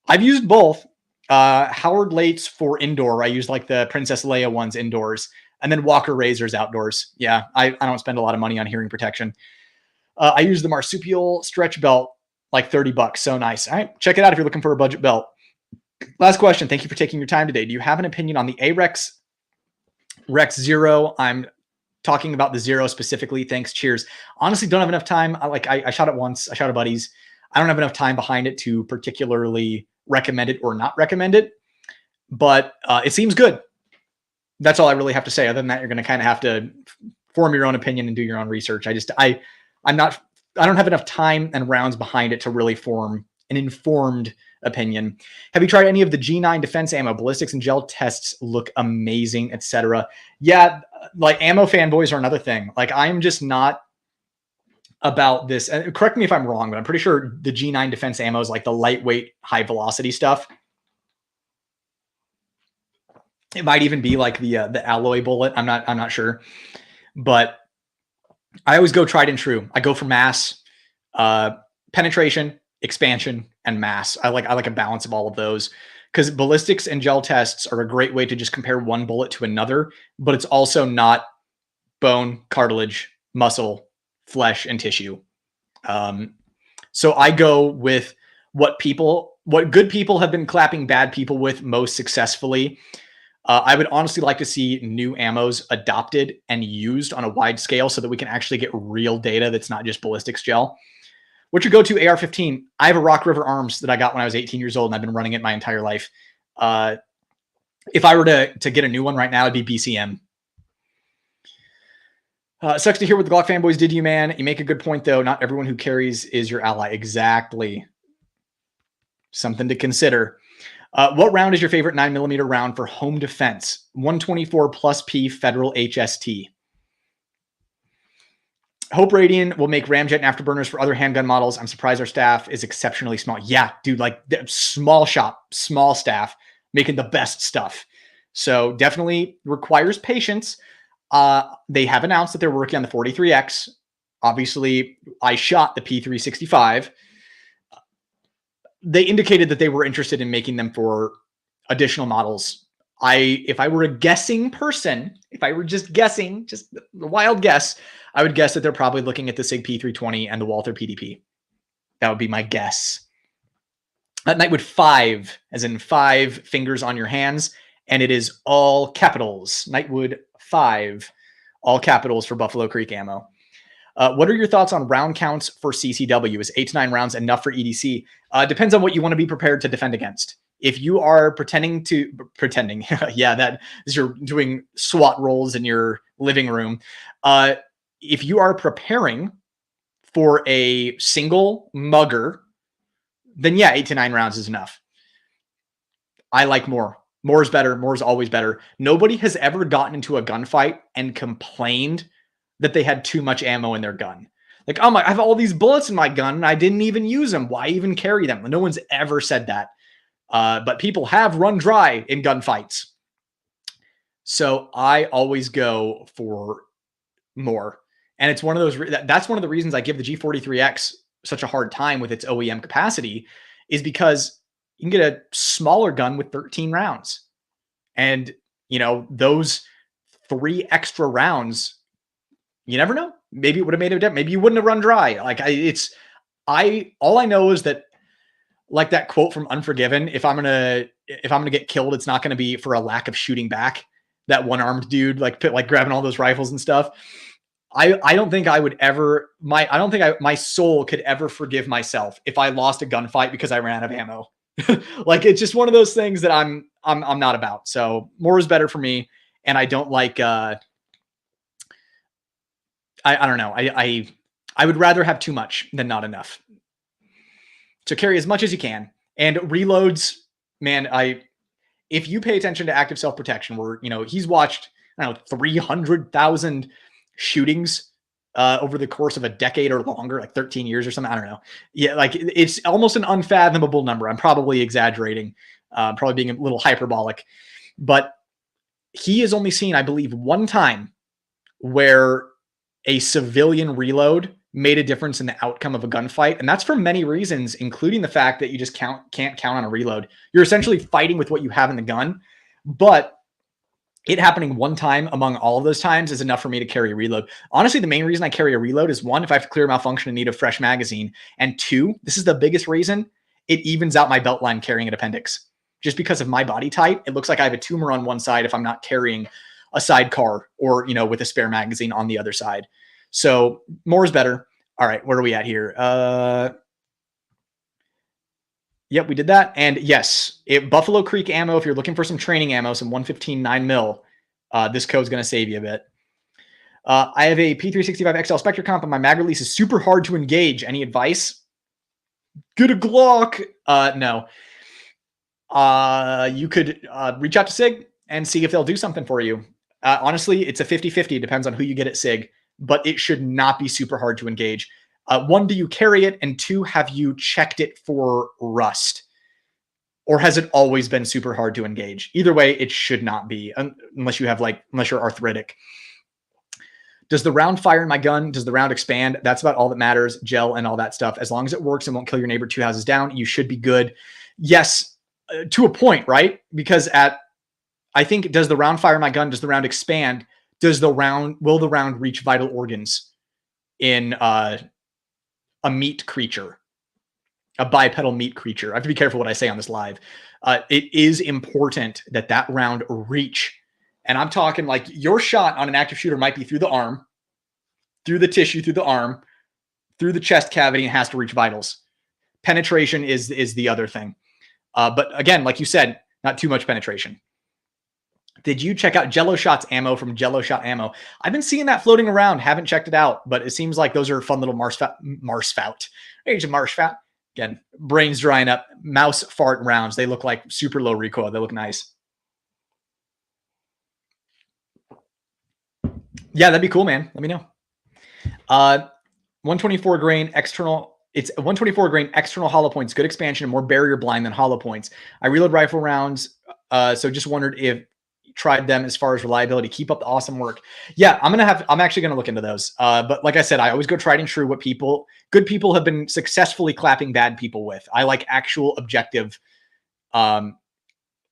I've used both. Howard Lates for indoor. I use like the Princess Leia ones indoors. And then Walker Razors outdoors. Yeah, I don't spend a lot of money on hearing protection. I use the Marsupial stretch belt, like $30. So nice. All right, check it out if you're looking for a budget belt. Last question. Thank you for taking your time today. Do you have an opinion on the AREX Rex Zero? I'm talking about the Zero specifically. Thanks. Cheers. Honestly, don't have enough time. I shot it once. I shot a buddies. I don't have enough time behind it to particularly recommend it or not recommend it, but it seems good. That's all I really have to say. Other than that, you're going to kind of have to form your own opinion and do your own research. I don't have enough time and rounds behind it to really form an informed opinion. Have you tried any of the G9 defense ammo? Ballistics and gel tests look amazing, etc. Yeah, like ammo fanboys are another thing. Like I'm just not about this. And correct me if I'm wrong, but I'm pretty sure the G9 defense ammo is like the lightweight, high velocity stuff. It might even be like the alloy bullet. I'm not sure, but I always go tried and true. I go for mass, penetration, expansion, and mass. I like a balance of all of those, because ballistics and gel tests are a great way to just compare one bullet to another, but it's also not bone, cartilage, muscle, flesh, and tissue. So I go with what good people have been clapping bad people with most successfully. I would honestly like to see new ammos adopted and used on a wide scale so that we can actually get real data that's not just ballistics gel. What's your go-to AR-15? I have a Rock River Arms that I got when I was 18 years old, and I've been running it my entire life. If I were to get a new one right now, it'd be BCM. Sucks to hear what the Glock fanboys did to you, man. You make a good point, though. Not everyone who carries is your ally. Exactly. Something to consider. What round is your favorite 9mm round for home defense? 124 plus P Federal HST. Hope Radiant will make ramjet and afterburners for other handgun models. I'm surprised our staff is exceptionally small. Yeah, dude, like small shop, small staff making the best stuff. So definitely requires patience. They have announced that they're working on the 43X. Obviously, I shot the P365. They indicated that they were interested in making them for additional models. If I were a guessing person, if I were just guessing, just a wild guess, I would guess that they're probably looking at the SIG P320 and the Walther PDP. That would be my guess. Nightwood 5, as in 5 fingers on your hands, and it is all capitals. Nightwood 5, all capitals for Buffalo Creek ammo. What are your thoughts on round counts for CCW? Is 8 to 9 rounds enough for EDC? Depends on what you want to be prepared to defend against. If you are pretending, yeah, that is you're doing SWAT rolls in your living room. If you are preparing for a single mugger, then yeah, 8 to 9 rounds is enough. I like more. More is better. More is always better. Nobody has ever gotten into a gunfight and complained that they had too much ammo in their gun. Like, oh my, I have all these bullets in my gun and I didn't even use them. Why even carry them? No one's ever said that. But people have run dry in gunfights. So I always go for more. And it's one of those, that's one of the reasons I give the G43X such a hard time with its OEM capacity, is because you can get a smaller gun with 13 rounds. And, you know, those 3 extra rounds, you never know. Maybe it would have made a difference. Maybe you wouldn't have run dry. Like all I know is that, like that quote from Unforgiven, if I'm gonna get killed, it's not gonna be for a lack of shooting back. That one-armed dude, like grabbing all those rifles and stuff. I don't think I would ever, my soul could ever forgive myself if I lost a gunfight because I ran out of ammo. Like, it's just one of those things that I'm not about. So more is better for me. And I don't like, I don't know. I would rather have too much than not enough. So carry as much as you can. And reloads, man, if you pay attention to active self-protection, where, you know, he's watched, I don't know, 300,000 shootings over the course of a decade or longer, like 13 years or something. I don't know. Yeah, like it's almost an unfathomable number. I'm probably exaggerating, probably being a little hyperbolic, but he has only seen, I believe, one time where a civilian reload made a difference in the outcome of a gunfight. And that's for many reasons, including the fact that you just can't count on a reload. You're essentially fighting with what you have in the gun, but it happening one time among all of those times is enough for me to carry a reload. Honestly, the main reason I carry a reload is, one, if I have clear malfunction and need a fresh magazine. And two, this is the biggest reason, it evens out my belt line carrying an appendix. Just because of my body type, it looks like I have a tumor on one side if I'm not carrying a sidecar or, you know, with a spare magazine on the other side. So more is better. All right, where are we at here? Yep, we did that. And yes, Buffalo Creek ammo, if you're looking for some training ammo, some 115 9mm, this code's going to save you a bit. I have a P365 XL Spectre comp, and my mag release is super hard to engage. Any advice? Get a Glock. No. You could reach out to SIG and see if they'll do something for you. Honestly, it's a 50-50. It depends on who you get at SIG, but it should not be super hard to engage. One, do you carry it? And two, have you checked it for rust? Or has it always been super hard to engage? Either way, it should not be, unless you're arthritic. Does the round fire in my gun? Does the round expand? That's about all that matters. Gel and all that stuff. As long as it works and won't kill your neighbor 2 houses down, you should be good. Yes, to a point, right? Because I think, does the round fire in my gun? Does the round expand? Will the round reach vital organs in a meat creature, a bipedal meat creature? I have to be careful what I say on this live. It is important that round reach. And I'm talking like your shot on an active shooter might be through the arm, through the tissue, through the arm, through the chest cavity, and has to reach vitals. Penetration is the other thing. But again, like you said, not too much penetration. Did you check out Jello Shots ammo from Jello Shot Ammo? I've been seeing that floating around. Haven't checked it out, but it seems like those are fun little Marsfout. Age of Marsfout. Again, brains drying up. Mouse fart rounds. They look like super low recoil. They look nice. Yeah, that'd be cool, man. Let me know. 124 grain external. It's 124 grain external hollow points. Good expansion and more barrier blind than hollow points. I reload rifle rounds. So just wondered if you tried them as far as reliability. Keep up the awesome work. Yeah, I'm actually going to look into those. But like I said, I always go tried and true what good people have been successfully clapping bad people with. I like actual objective,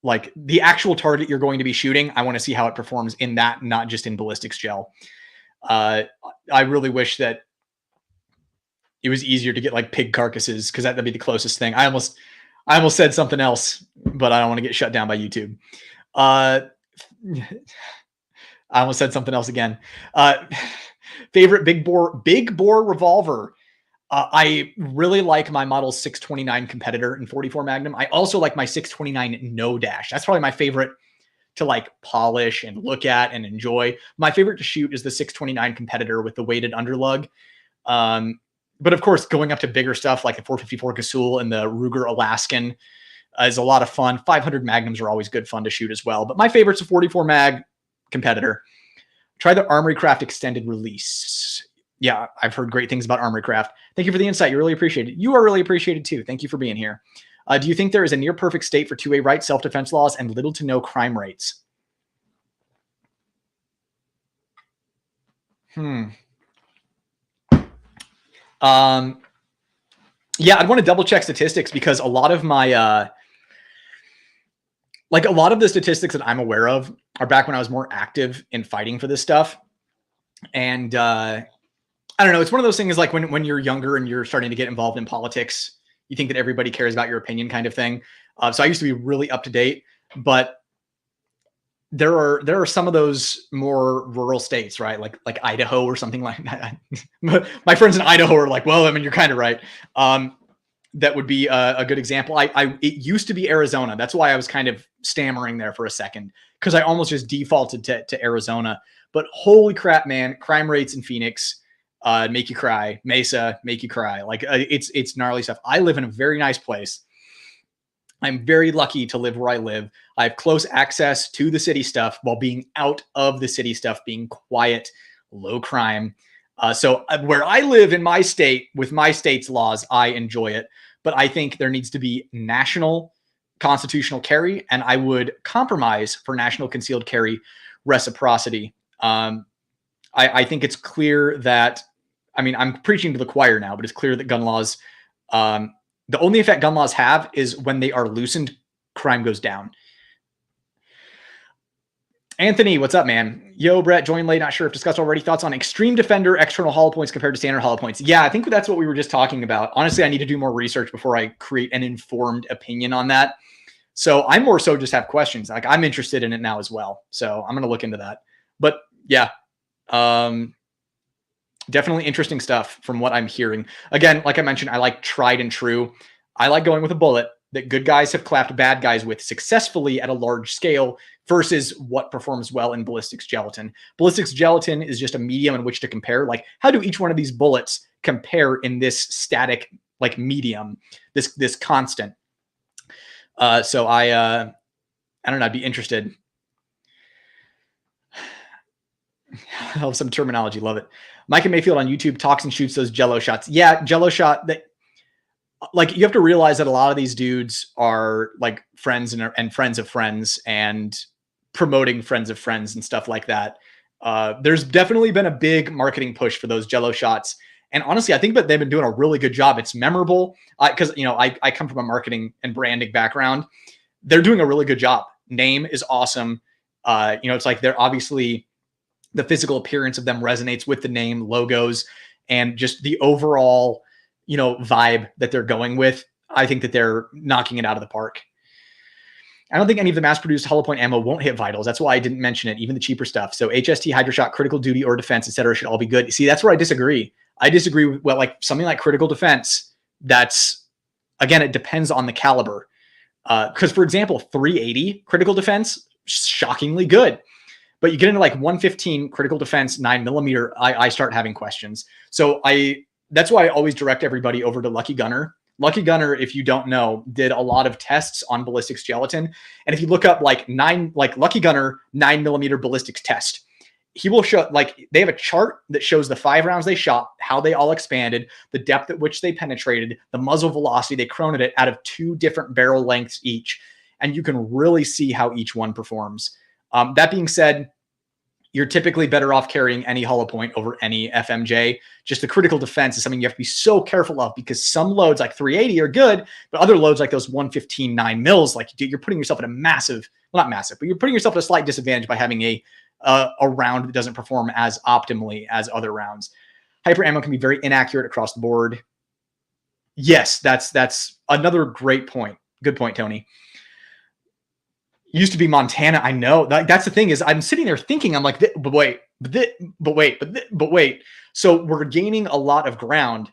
like the actual target you're going to be shooting. I want to see how it performs in that, not just in ballistics gel. I really wish that it was easier to get like pig carcasses, because that'd be the closest thing. I almost said something else, but I don't want to get shut down by YouTube. I almost said something else again. Favorite big bore revolver. I really like my Model 629 Competitor in 44 Magnum. I also like my 629 No Dash. That's probably my favorite to like polish and look at and enjoy. My favorite to shoot is the 629 Competitor with the weighted underlug. But of course, going up to bigger stuff like the 454 Gasul and the Ruger Alaskan is a lot of fun. 500 Magnums are always good fun to shoot as well. But my favorite's a 44 Mag Competitor. Try the Armory Craft extended release. Yeah, I've heard great things about Armory Craft. Thank you for the insight. You really appreciate it. You are really appreciated too. Thank you for being here. Do you think there is a near perfect state for two-way rights, self-defense laws, and little to no crime rates? Yeah, I'd want to double check statistics because a lot of my like a lot of the statistics that I'm aware of are back when I was more active in fighting for this stuff. And I don't know, it's one of those things like when you're younger and you're starting to get involved in politics, you think that everybody cares about your opinion kind of thing. So I used to be really up to date, but there are some of those more rural states, right? Like Idaho or something like that. My friends in Idaho are like, well, I mean, you're kind of right. That would be a good example. It used to be Arizona. That's why I was kind of stammering there for a second because I almost just defaulted to Arizona. But holy crap, man, crime rates in Phoenix make you cry. Mesa make you cry. Like it's gnarly stuff. I live in a very nice place. I'm very lucky to live where I live. I have close access to the city stuff while being out of the city stuff, being quiet, low crime. So where I live in my state with my state's laws, I enjoy it. But I think there needs to be national constitutional carry, and I would compromise for national concealed carry reciprocity. I think it's clear that, I mean, I'm preaching to the choir now, but it's clear that gun laws, the only effect gun laws have is when they are loosened, crime goes down. Anthony, what's up, man? Yo, Brett, join late. Not sure if discussed already. Thoughts on Extreme Defender external hollow points compared to standard hollow points? Yeah, I think that's what we were just talking about. Honestly, I need to do more research before I create an informed opinion on that. So I'm more so just have questions. Like I'm interested in it now as well. So I'm going to look into that. But yeah, definitely interesting stuff from what I'm hearing. Again, like I mentioned, I like tried and true. I like going with a bullet that good guys have clapped bad guys with successfully at a large scale versus what performs well in ballistics gelatin. Ballistics gelatin is just a medium in which to compare. Like, how do each one of these bullets compare in this static, like medium, this constant? So I don't know. I'd be interested. I love some terminology. Love it. Micah Mayfield on YouTube talks and shoots those Jello shots. Yeah, Jello shot. That, like, you have to realize that a lot of these dudes are like friends and friends of friends and promoting friends of friends and stuff like that. There's definitely been a big marketing push for those Jello shots. And honestly, I think that they've been doing a really good job. It's memorable because, you know, I come from a marketing and branding background. They're doing a really good job. Name is awesome. You know, it's like they're obviously the physical appearance of them resonates with the name, logos, and just the overall, you know, vibe that they're going with. I think that they're knocking it out of the park. I don't think any of the mass-produced hollow point ammo won't hit vitals. That's why I didn't mention it, even the cheaper stuff. So HST, Hydroshot, critical duty, or defense, etc., should all be good. See, that's where I disagree. I disagree with, well, like something like critical defense. That's, again, it depends on the caliber. Because, for example, 380 critical defense, shockingly good. But you get into like 115 critical defense, 9mm, I start having questions. So that's why I always direct everybody over to Lucky Gunner. Lucky Gunner, if you don't know, did a lot of tests on ballistics gelatin. And if you look up like Lucky Gunner 9mm ballistics test, he will show, like, they have a chart that shows the 5 rounds they shot, how they all expanded, the depth at which they penetrated, the muzzle velocity they chroned it out of 2 different barrel lengths each. And you can really see how each one performs. That being said, you're typically better off carrying any hollow point over any FMJ. Just the critical defense is something you have to be so careful of because some loads like 380 are good, but other loads like those 115 9mm, like you're putting yourself at a massive, well, not massive, but you're putting yourself at a slight disadvantage by having a round that doesn't perform as optimally as other rounds. Hyper ammo can be very inaccurate across the board. Yes, that's another great point. Good point, Tony. Used to be Montana. I know that's the thing is I'm sitting there thinking, I'm like, but wait. So we're gaining a lot of ground.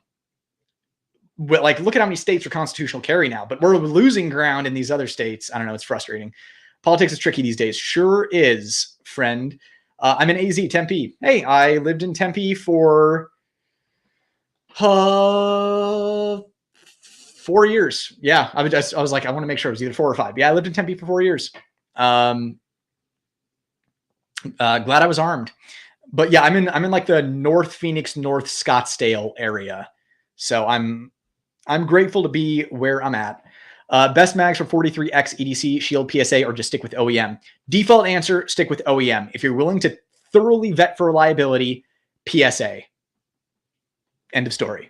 Like, look at how many states are constitutional carry now, but we're losing ground in these other states. I don't know. It's frustrating. Politics is tricky these days. Sure is, friend. I'm in AZ, Tempe. Hey, I lived in Tempe for 4 years. Yeah, I was like, I want to make sure it was either 4 or 5. Yeah, I lived in Tempe for 4 years. Glad I was armed. But yeah, I'm in like the North Phoenix, North Scottsdale area. So I'm grateful to be where I'm at. Best mags for 43X EDC, Shield, PSA, or just stick with OEM? Default answer, stick with OEM. If you're willing to thoroughly vet for reliability, PSA. End of story.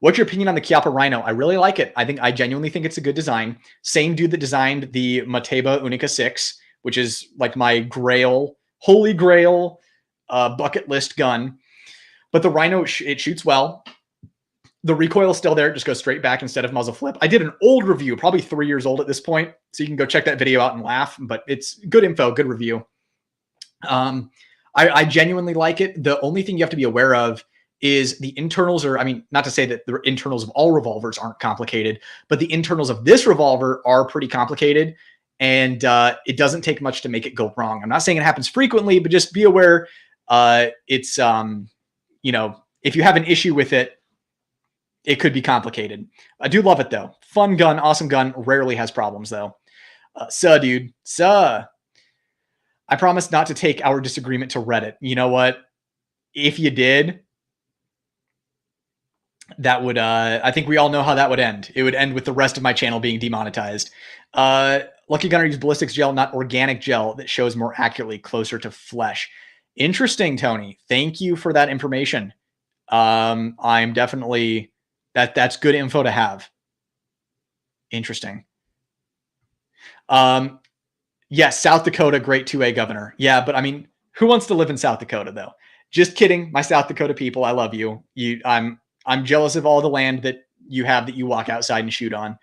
What's your opinion on the Chiappa Rhino? I really like it. I genuinely think it's a good design. Same dude that designed the Mateba Unica 6, which is like my grail, holy grail bucket list gun. But the Rhino, it shoots well. The recoil is still there. It just goes straight back instead of muzzle flip. I did an old review, probably 3 years old at this point. So you can go check that video out and laugh, but it's good info, good review. I genuinely like it. The only thing you have to be aware of is the internals are, I mean, not to say that the internals of all revolvers aren't complicated, but the internals of this revolver are pretty complicated. And it doesn't take much to make it go wrong. I'm not saying it happens frequently, but just be aware it's, you know, if you have an issue with it, it could be complicated. I do love it though. Fun gun, awesome gun. Rarely has problems though. Dude. I promise not to take our disagreement to Reddit. You know what? If you did, that would, I think we all know how that would end. It would end with the rest of my channel being demonetized. Lucky Gunner used ballistics gel, not organic gel, that shows more accurately closer to flesh. Interesting, Tony. Thank you for that information. I'm definitely, that's good info to have. Interesting. Yes, South Dakota, great 2A governor. Yeah, but I mean, who wants to live in South Dakota though? Just kidding, my South Dakota people. I love you. I'm jealous of all the land that you have that you walk outside and shoot on.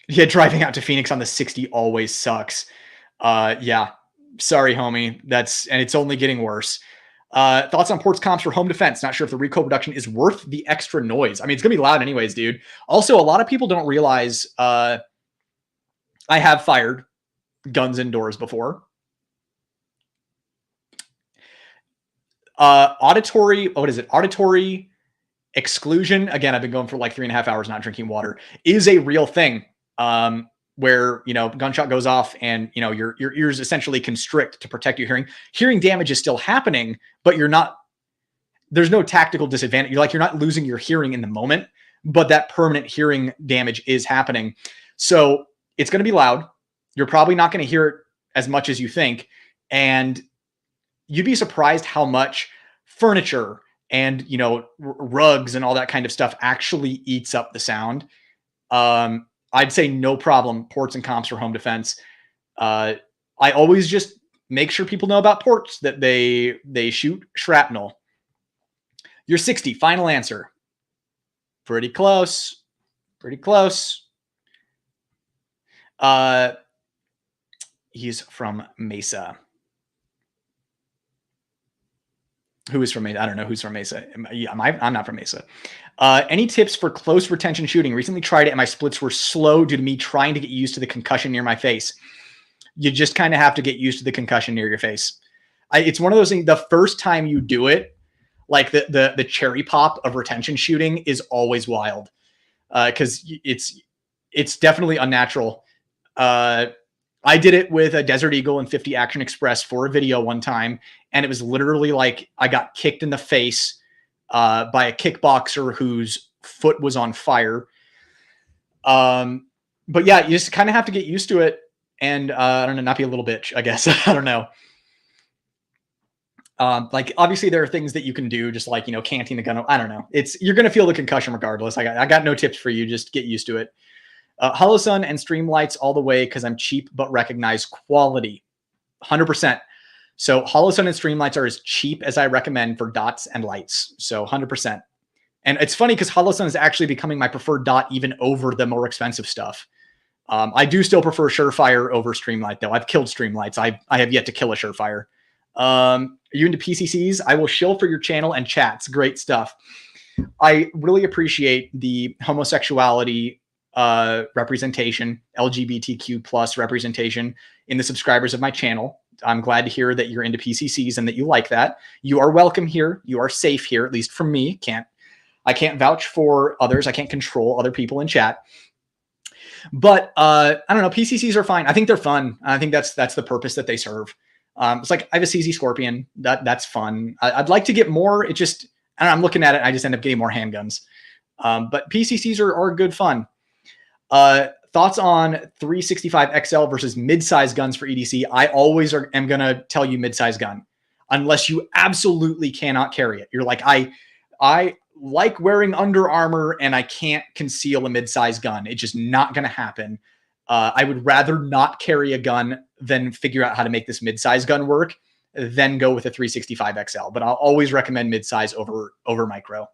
Yeah, driving out to Phoenix on the 60 always sucks. Yeah, sorry, homie. And it's only getting worse. Thoughts on ports comps for home defense? Not sure if the recoil reduction is worth the extra noise. I mean, it's gonna be loud anyways, dude. Also, a lot of people don't realize I have fired guns indoors before. Auditory, what is it? Auditory exclusion. Again, I've been going for like 3.5 hours not drinking water. Is a real thing. Where, you know, gunshot goes off and, you know, your ears essentially constrict to protect your hearing. Hearing damage is still happening, but there's no tactical disadvantage. You're not losing your hearing in the moment, but that permanent hearing damage is happening. So it's going to be loud. You're probably not going to hear it as much as you think. And you'd be surprised how much furniture and, you know, rugs and all that kind of stuff actually eats up the sound. I'd say no problem. Ports and comps for home defense. I always just make sure people know about ports, that they shoot shrapnel. You're 60. Final answer. Pretty close. Pretty close. He's from Mesa. Who is from Mesa? I don't know who's from Mesa. I'm not from Mesa. Any tips for close retention shooting? Recently tried it and my splits were slow due to me trying to get used to the concussion near my face. You just kind of have to get used to the concussion near your face. It's one of those things, the first time you do it, like the cherry pop of retention shooting is always wild. Because it's definitely unnatural. I did it with a Desert Eagle and 50 Action Express for a video one time. And it was literally like I got kicked in the face by a kickboxer whose foot was on fire. But yeah, you just kind of have to get used to it. And I don't know, not be a little bitch, I guess. I don't know. Like obviously there are things that you can do, just like, you know, canting the gun. I don't know. You're going to feel the concussion regardless. I got no tips for you. Just get used to it. Hollow Sun and Streamlights all the way because I'm cheap but recognize quality. 100%. So Hollow Sun and Streamlights are as cheap as I recommend for dots and lights. So 100%. And it's funny because Hollow Sun is actually becoming my preferred dot even over the more expensive stuff. I do still prefer Surefire over Streamlight though. I've killed Streamlights. I have yet to kill a Surefire. Are you into PCCs? I will shill for your channel and chats. Great stuff. I really appreciate the homosexuality representation, LGBTQ plus representation in the subscribers of my channel. I'm glad to hear that you're into PCCs and that you like that. You are welcome here. You are safe here, at least from me. I can't vouch for others. I can't control other people in chat. But I don't know. PCCs are fine. I think they're fun. I think that's the purpose that they serve. It's like I have a CZ Scorpion. That's fun. I'd like to get more. It just I'm looking at it. I just end up getting more handguns. But PCCs are good fun. Thoughts on 365 XL versus mid-size guns for EDC? I always am going to tell you mid-size gun unless you absolutely cannot carry it. You're like, I like wearing Under Armour and I can't conceal a mid-size gun. It's just not going to happen. I would rather not carry a gun than figure out how to make this mid-size gun work, then go with a 365 XL. But I'll always recommend mid-size over micro.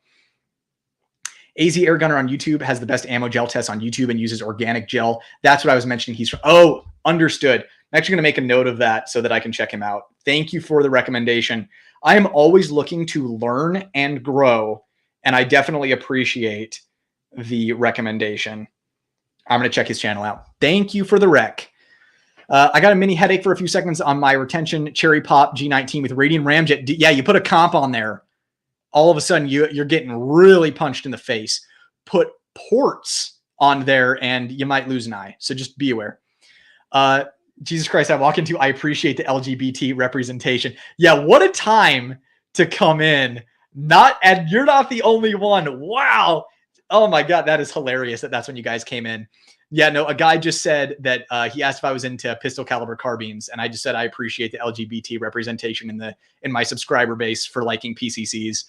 AZ Air Gunner on YouTube has the best ammo gel test on YouTube and uses organic gel. That's what I was mentioning. He's from, oh, understood. I'm actually going to make a note of that so that I can check him out. Thank you for the recommendation. I am always looking to learn and grow, and I definitely appreciate the recommendation. I'm going to check his channel out. Thank you for the rec. I got a mini headache for a few seconds on my retention Cherry Pop G19 with Radiant Ramjet. Yeah, you put a comp on there. All of a sudden you're getting really punched in the face. Put ports on there and you might lose an eye. So just be aware. Jesus Christ, I walk into, I appreciate the LGBT representation. Yeah, what a time to come in. And you're not the only one. Wow. Oh my God, that is hilarious that's when you guys came in. Yeah, no, a guy just said that he asked if I was into pistol caliber carbines, and I just said I appreciate the LGBT representation in my subscriber base for liking PCCs.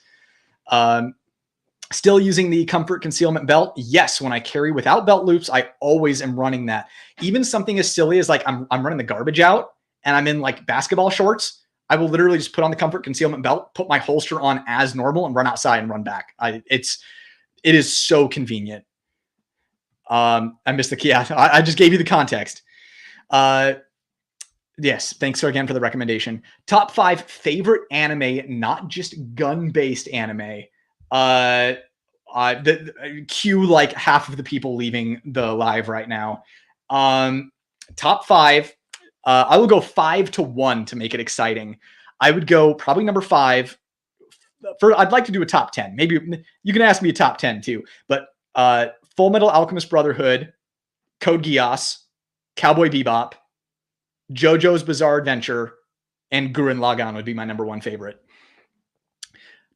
Still using the comfort concealment belt. Yes. When I carry without belt loops, I always am running that. Even something as silly as like, I'm running the garbage out and I'm in like basketball shorts. I will literally just put on the comfort concealment belt, put my holster on as normal and run outside and run back. It is so convenient. I missed the key. I just gave you the context. Yes. Thanks again for the recommendation. Top 5 favorite anime, not just gun-based anime. Cue like half of the people leaving the live right now. Top 5. I will go 5 to 1 to make it exciting. I would go probably number 5. I'd like to do a top 10. Maybe you can ask me a top 10 too. But Full Metal Alchemist Brotherhood, Code Geass, Cowboy Bebop, JoJo's Bizarre Adventure, and Gurren Lagann would be my number 1 favorite.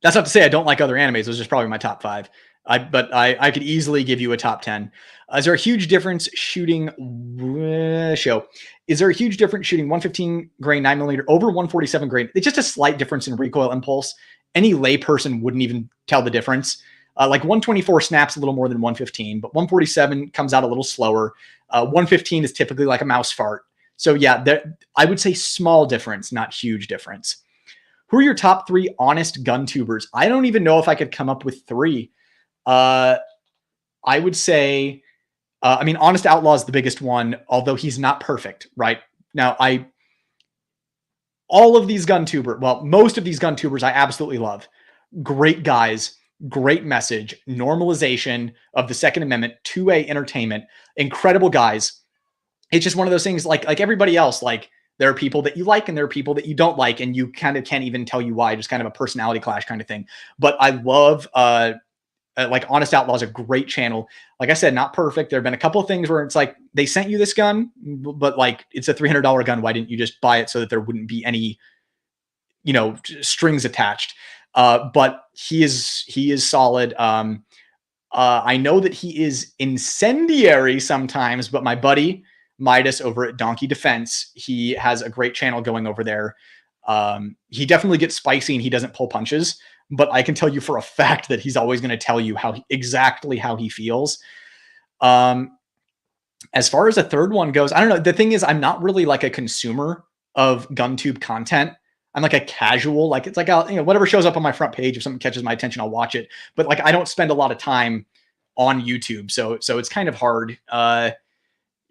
That's not to say I don't like other animes. Those are just probably my top 5. But I could easily give you a top 10. Is there a huge difference shooting Is there a huge difference shooting 115 grain 9mm over 147 grain? It's just a slight difference in recoil impulse. Any layperson wouldn't even tell the difference. Like 124 snaps a little more than 115, but 147 comes out a little slower. 115 is typically like a mouse fart. So yeah, I would say small difference, not huge difference. Who are your top 3 honest gun tubers? I don't even know if I could come up with 3. I would say, Honest Outlaw is the biggest one, although he's not perfect, right? Now, most of these gun tubers I absolutely love. Great guys, great message, normalization of the Second Amendment, 2A entertainment, incredible guys. It's just one of those things like everybody else, like there are people that you like and there are people that you don't like, and you kind of can't even tell you why, just kind of a personality clash kind of thing. But I love, like Honest Outlaw is a great channel. Like I said, not perfect. There have been a couple of things where it's like they sent you this gun, but like it's a $300 gun. Why didn't you just buy it so that there wouldn't be any, strings attached? But he is solid. I know that he is incendiary sometimes, but my buddy Midas over at Donkey Defense, he has a great channel going over there. He definitely gets spicy and he doesn't pull punches, but I can tell you for a fact that he's always going to tell you exactly how he feels. As far as a third one goes, I don't know. The thing is, I'm not really like a consumer of GunTube content. I'm like a casual, like it's like, whatever shows up on my front page, if something catches my attention, I'll watch it. But like, I don't spend a lot of time on YouTube. So it's kind of hard.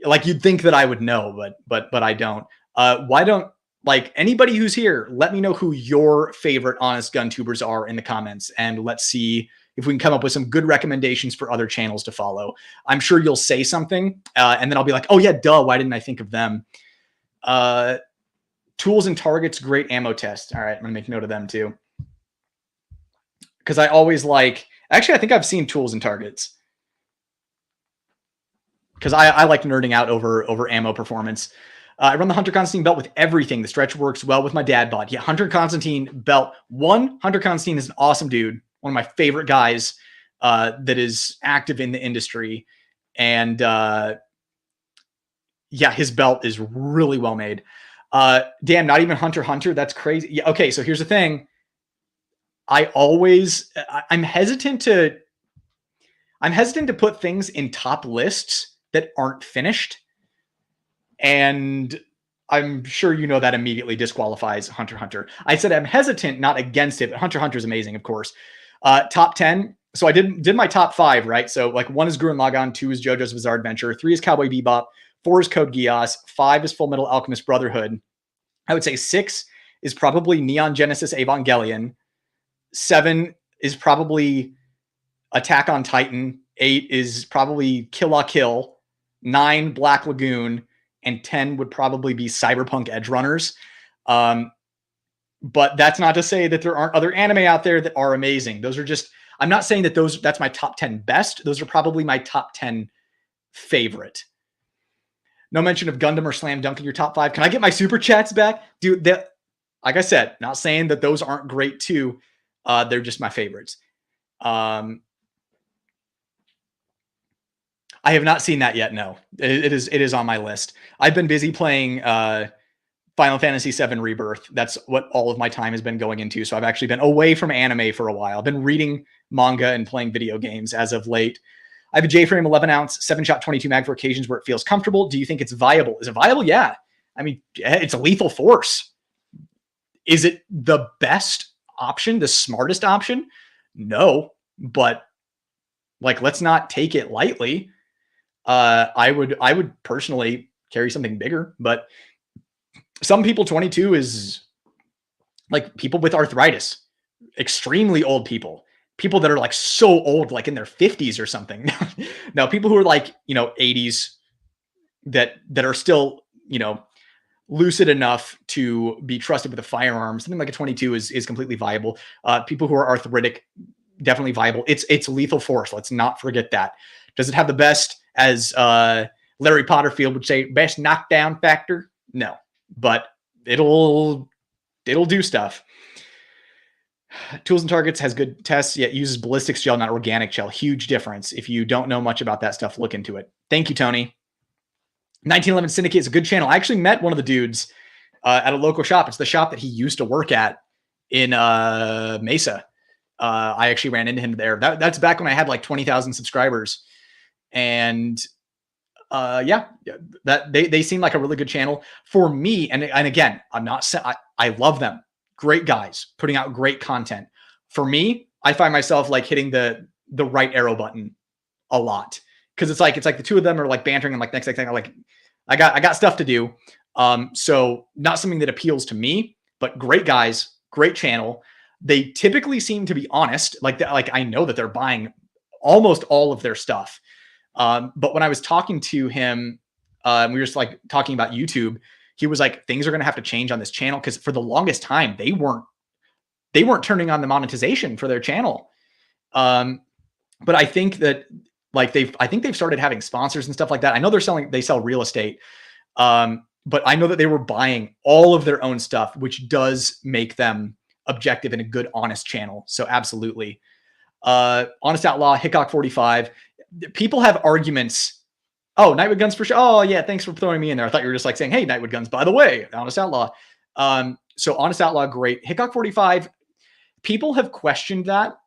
Like you'd think that I would know, but I don't. Why don't, like, anybody who's here, let me know who your favorite honest gun tubers are in the comments, and let's see if we can come up with some good recommendations for other channels to follow. I'm sure you'll say something, and then I'll be like, oh yeah, duh, why didn't I think of them? Tools and Targets, great ammo test. All right, I'm gonna make note of them too. Because I always like, actually, I think I've seen Tools and Targets. because I like nerding out over ammo performance. I run the Hunter Constantine belt with everything. The stretch works well with my dad bod. Yeah, Hunter Constantine belt. Hunter Constantine is an awesome dude. One of my favorite guys that is active in the industry. And yeah, his belt is really well made. Damn, not even Hunter. That's crazy. Yeah, okay, so here's the thing. I'm hesitant to put things in top lists that aren't finished. And I'm sure you know that immediately disqualifies Hunter. I said I'm hesitant, not against it, but Hunter is amazing, of course. Top 10. So I did my top 5, right? So like 1 is Gurren Lagann, 2 is JoJo's Bizarre Adventure, 3 is Cowboy Bebop, 4 is Code Geass, 5 is Full Metal Alchemist Brotherhood. I would say 6 is probably Neon Genesis Evangelion. 7 is probably Attack on Titan. 8 is probably Kill la Kill. 9, Black Lagoon. And 10 would probably be Cyberpunk Edge Runners. But that's not to say that there aren't other anime out there that are amazing. Those are just, I'm not saying that that's my top 10 best. Those are probably my top 10 favorite. No mention of Gundam or Slam Dunk in your top 5. Can I get my super chats back? Dude, like I said, not saying that those aren't great too. They're just my favorites. I have not seen that yet. No, it is on my list. I've been busy playing Final Fantasy VII Rebirth. That's what all of my time has been going into. So I've actually been away from anime for a while. I've been reading manga and playing video games as of late. I have a J-frame 11 ounce 7-shot 22 mag for occasions where it feels comfortable. Do you think it's viable? Is it viable? Yeah. I mean, it's a lethal force. Is it the best option, the smartest option? No, but like, let's not take it lightly. I would personally carry something bigger, but some people, 22 is like people with arthritis, extremely old people that are like so old, like in their 50s or something. Now, people who are like, 80s that are still, lucid enough to be trusted with a firearm, something like a 22 is completely viable. People who are arthritic, definitely viable. It's lethal force. Let's not forget that. Does it have the best, as Larry Potterfield would say, best knockdown factor? No, but it'll do stuff. Tools and Targets has good tests, yet uses ballistics gel, not organic gel. Huge difference. If you don't know much about that stuff, look into it. Thank you, Tony. 1911 Syndicate is a good channel. I actually met one of the dudes at a local shop. It's the shop that he used to work at in Mesa. I actually ran into him there. That's back when I had like 20,000 subscribers. And yeah, that they seem like a really good channel for me. And again, I love them. Great guys putting out great content. For me, I find myself like hitting the right arrow button a lot. Cause it's like the two of them are like bantering and like next thing, like I got stuff to do. So not something that appeals to me, but great guys, great channel. They typically seem to be honest. Like I know that they're buying almost all of their stuff. But when I was talking to him, we were just like talking about YouTube, he was like, things are going to have to change on this channel. Cause for the longest time, they weren't turning on the monetization for their channel. But I think that like they've started having sponsors and stuff like that. I know they sell real estate. But I know that they were buying all of their own stuff, which does make them objective and a good, honest channel. So absolutely. Honest Outlaw, Hickok 45. People have arguments. Oh, Nightwood Guns for sure. Oh yeah. Thanks for throwing me in there. I thought you were just like saying, hey, Nightwood Guns, by the way, Honest Outlaw. So Honest Outlaw, great. Hickok 45. People have questioned that.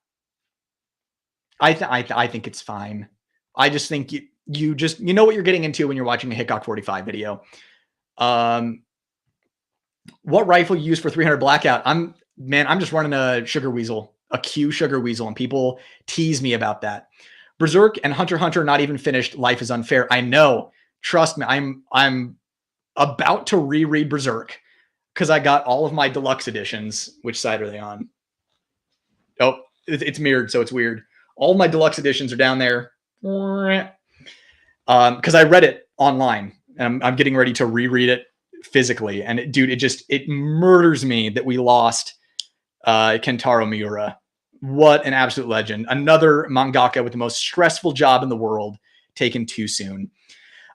I think it's fine. I just think you know what you're getting into when you're watching a Hickok 45 video. What rifle you use for 300 Blackout? I'm just running a Sugar Weasel, a Q Sugar Weasel, and people tease me about that. Berserk and Hunter not even finished. Life is unfair. I know. Trust me. I'm about to reread Berserk because I got all of my deluxe editions. Which side are they on? Oh, it's mirrored, so it's weird. All my deluxe editions are down there. Because I read it online and I'm getting ready to reread it physically. And it murders me that we lost Kentaro Miura. What an absolute legend. Another mangaka with the most stressful job in the world taken too soon.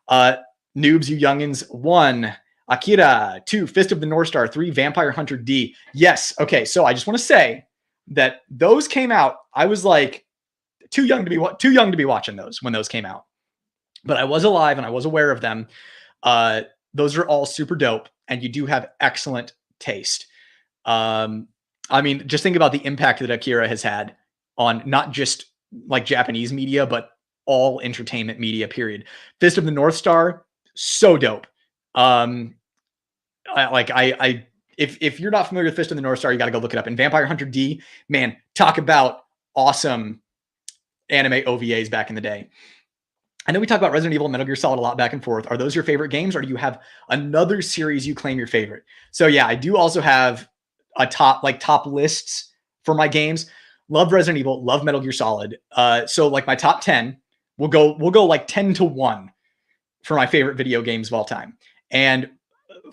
Noobs, you youngins. 1, Akira. 2, Fist of the North Star. 3, Vampire Hunter D. Yes. Okay. So I just want to say that those came out. I was like too young to be watching those when those came out, but I was alive and I was aware of them. Those are all super dope, and you do have excellent taste. I mean, just think about the impact that Akira has had on not just like Japanese media, but all entertainment media, period. Fist of the North Star, so dope. If you're not familiar with Fist of the North Star, you got to go look it up. And Vampire Hunter D, man, talk about awesome anime OVAs back in the day. I know we talk about Resident Evil and Metal Gear Solid a lot back and forth. Are those your favorite games, or do you have another series you claim your favorite? So yeah, I do also have a top lists for my games. Love Resident Evil, love Metal Gear Solid. So like my top 10, we'll go like 10 to 1 for my favorite video games of all time. And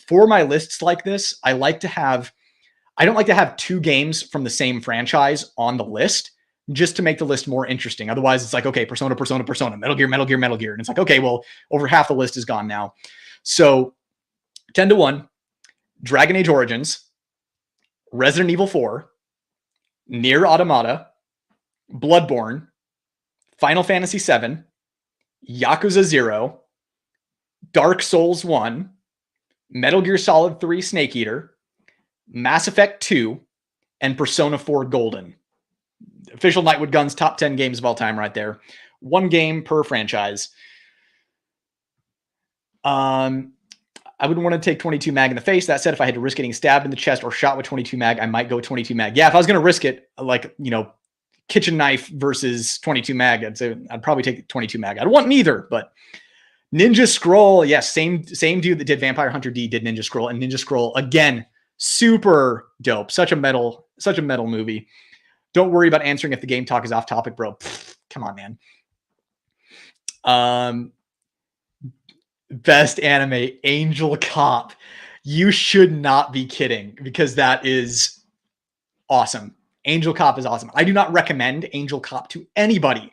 for my lists like this, I don't like to have 2 games from the same franchise on the list, just to make the list more interesting. Otherwise, it's like, okay, Persona, Metal Gear. And it's like, okay, well, over half the list is gone now. So 10 to 1, Dragon Age Origins, Resident Evil 4, Nier Automata, Bloodborne, Final Fantasy VII, Yakuza 0, Dark Souls 1, Metal Gear Solid 3 Snake Eater, Mass Effect 2, and Persona 4 Golden. Official Nightwood Guns top 10 games of all time right there. 1 game per franchise. I wouldn't want to take 22 mag in the face. That said, if I had to risk getting stabbed in the chest or shot with 22 mag, I might go 22 mag. Yeah, if I was going to risk it, like, kitchen knife versus 22 mag, I'd probably take 22 mag. I'd want neither, but Ninja Scroll, yes, same dude that did Vampire Hunter D did Ninja Scroll, and Ninja Scroll, again, super dope. Such a metal movie. Don't worry about answering if the game talk is off topic, bro. Pfft, come on, man. Best anime, Angel Cop. You should not be kidding, because that is awesome. Angel Cop is awesome. I do not recommend Angel Cop to anybody.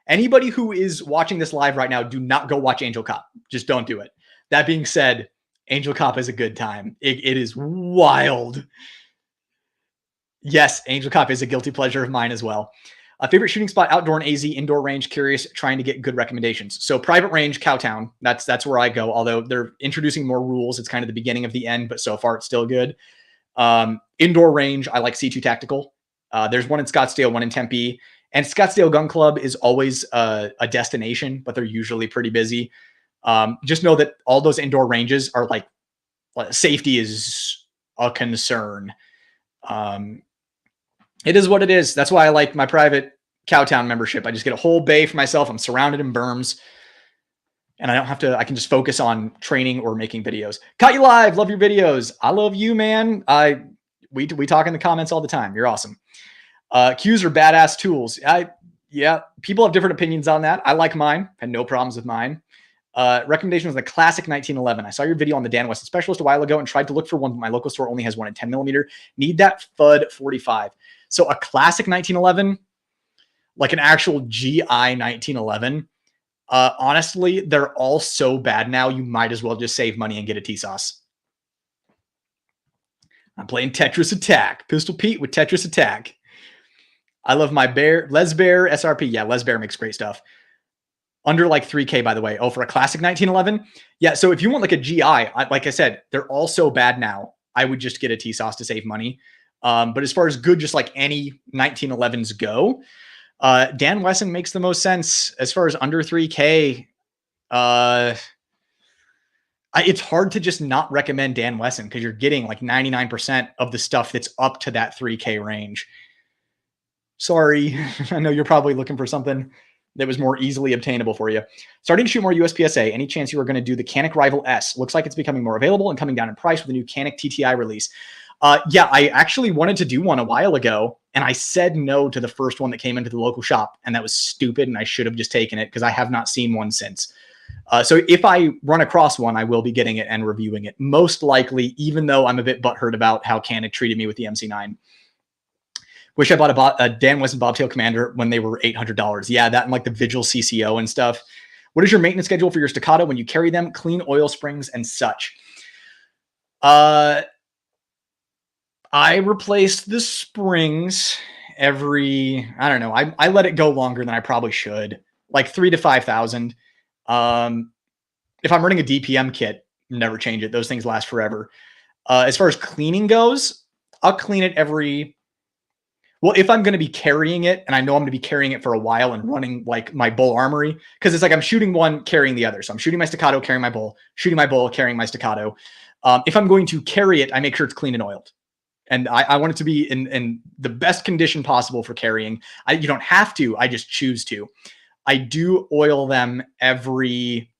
Anybody who is watching this live right now, do not go watch Angel Cop. Just don't do it. That being said, Angel Cop is a good time. It is wild. Yes, Angel Cop is a guilty pleasure of mine as well. Favorite shooting spot, outdoor and AZ, indoor range, curious, trying to get good recommendations. So private range, Cowtown. That's where I go, although they're introducing more rules. It's kind of the beginning of the end, but so far it's still good. Indoor range, I like C2 Tactical. There's one in Scottsdale, one in Tempe. And Scottsdale Gun Club is always a destination, but they're usually pretty busy. Just know that all those indoor ranges are like safety is a concern. It is what it is. That's why I like my private Cowtown membership. I just get a whole bay for myself. I'm surrounded in berms, and I can just focus on training or making videos. Caught you live. Love your videos. I love you, man. We talk in the comments all the time. You're awesome. Cues are badass tools. Yeah, people have different opinions on that. I like mine. Had no problems with mine. Recommendation was the classic 1911. I saw your video on the Dan Wesson Specialist a while ago and tried to look for one, but my local store only has one in 10 millimeter. Need that FUD 45. So a classic 1911, like an actual GI 1911. Honestly, they're all so bad now, you might as well just save money and get a T-Sauce. I'm playing Tetris Attack. Pistol Pete with Tetris Attack. I love my Les Bear SRP. Yeah, Les Bear makes great stuff. Under like 3K, by the way. Oh, for a classic 1911? Yeah, so if you want like a GI, like I said, they're all so bad now, I would just get a T-Sauce to save money. But as far as good, just like any 1911s go, Dan Wesson makes the most sense. As far as under 3K, it's hard to just not recommend Dan Wesson, because you're getting like 99% of the stuff that's up to that 3K range. Sorry, I know you're probably looking for something that was more easily obtainable for you. Starting to shoot more USPSA. Any chance you are going to do the Canik Rival S? Looks like it's becoming more available and coming down in price with the new Canik TTI release. Yeah, I actually wanted to do one a while ago, and I said no to the first one that came into the local shop, and that was stupid, and I should have just taken it because I have not seen one since. So if I run across one, I will be getting it and reviewing it. Most likely, even though I'm a bit butthurt about how Canik treated me with the MC9. Wish I bought a Dan Wesson Bobtail Commander when they were $800. Yeah, that and like the Vigil CCO and stuff. What is your maintenance schedule for your staccato when you carry them? Clean oil springs and such. I replaced the springs every, I don't know. I let it go longer than I probably should, like 3,000 to 5,000. If I'm running a DPM kit, never change it. Those things last forever. As far as cleaning goes, I'll clean it well, if I'm going to be carrying it and I know I'm going to be carrying it for a while and running like my bull armory, because it's like I'm shooting one, carrying the other. So I'm shooting my staccato, carrying my bull, shooting my bull, carrying my staccato. If I'm going to carry it, I make sure it's clean and oiled. And I want it to be in the best condition possible for carrying. You don't have to, I just choose to. I do oil them every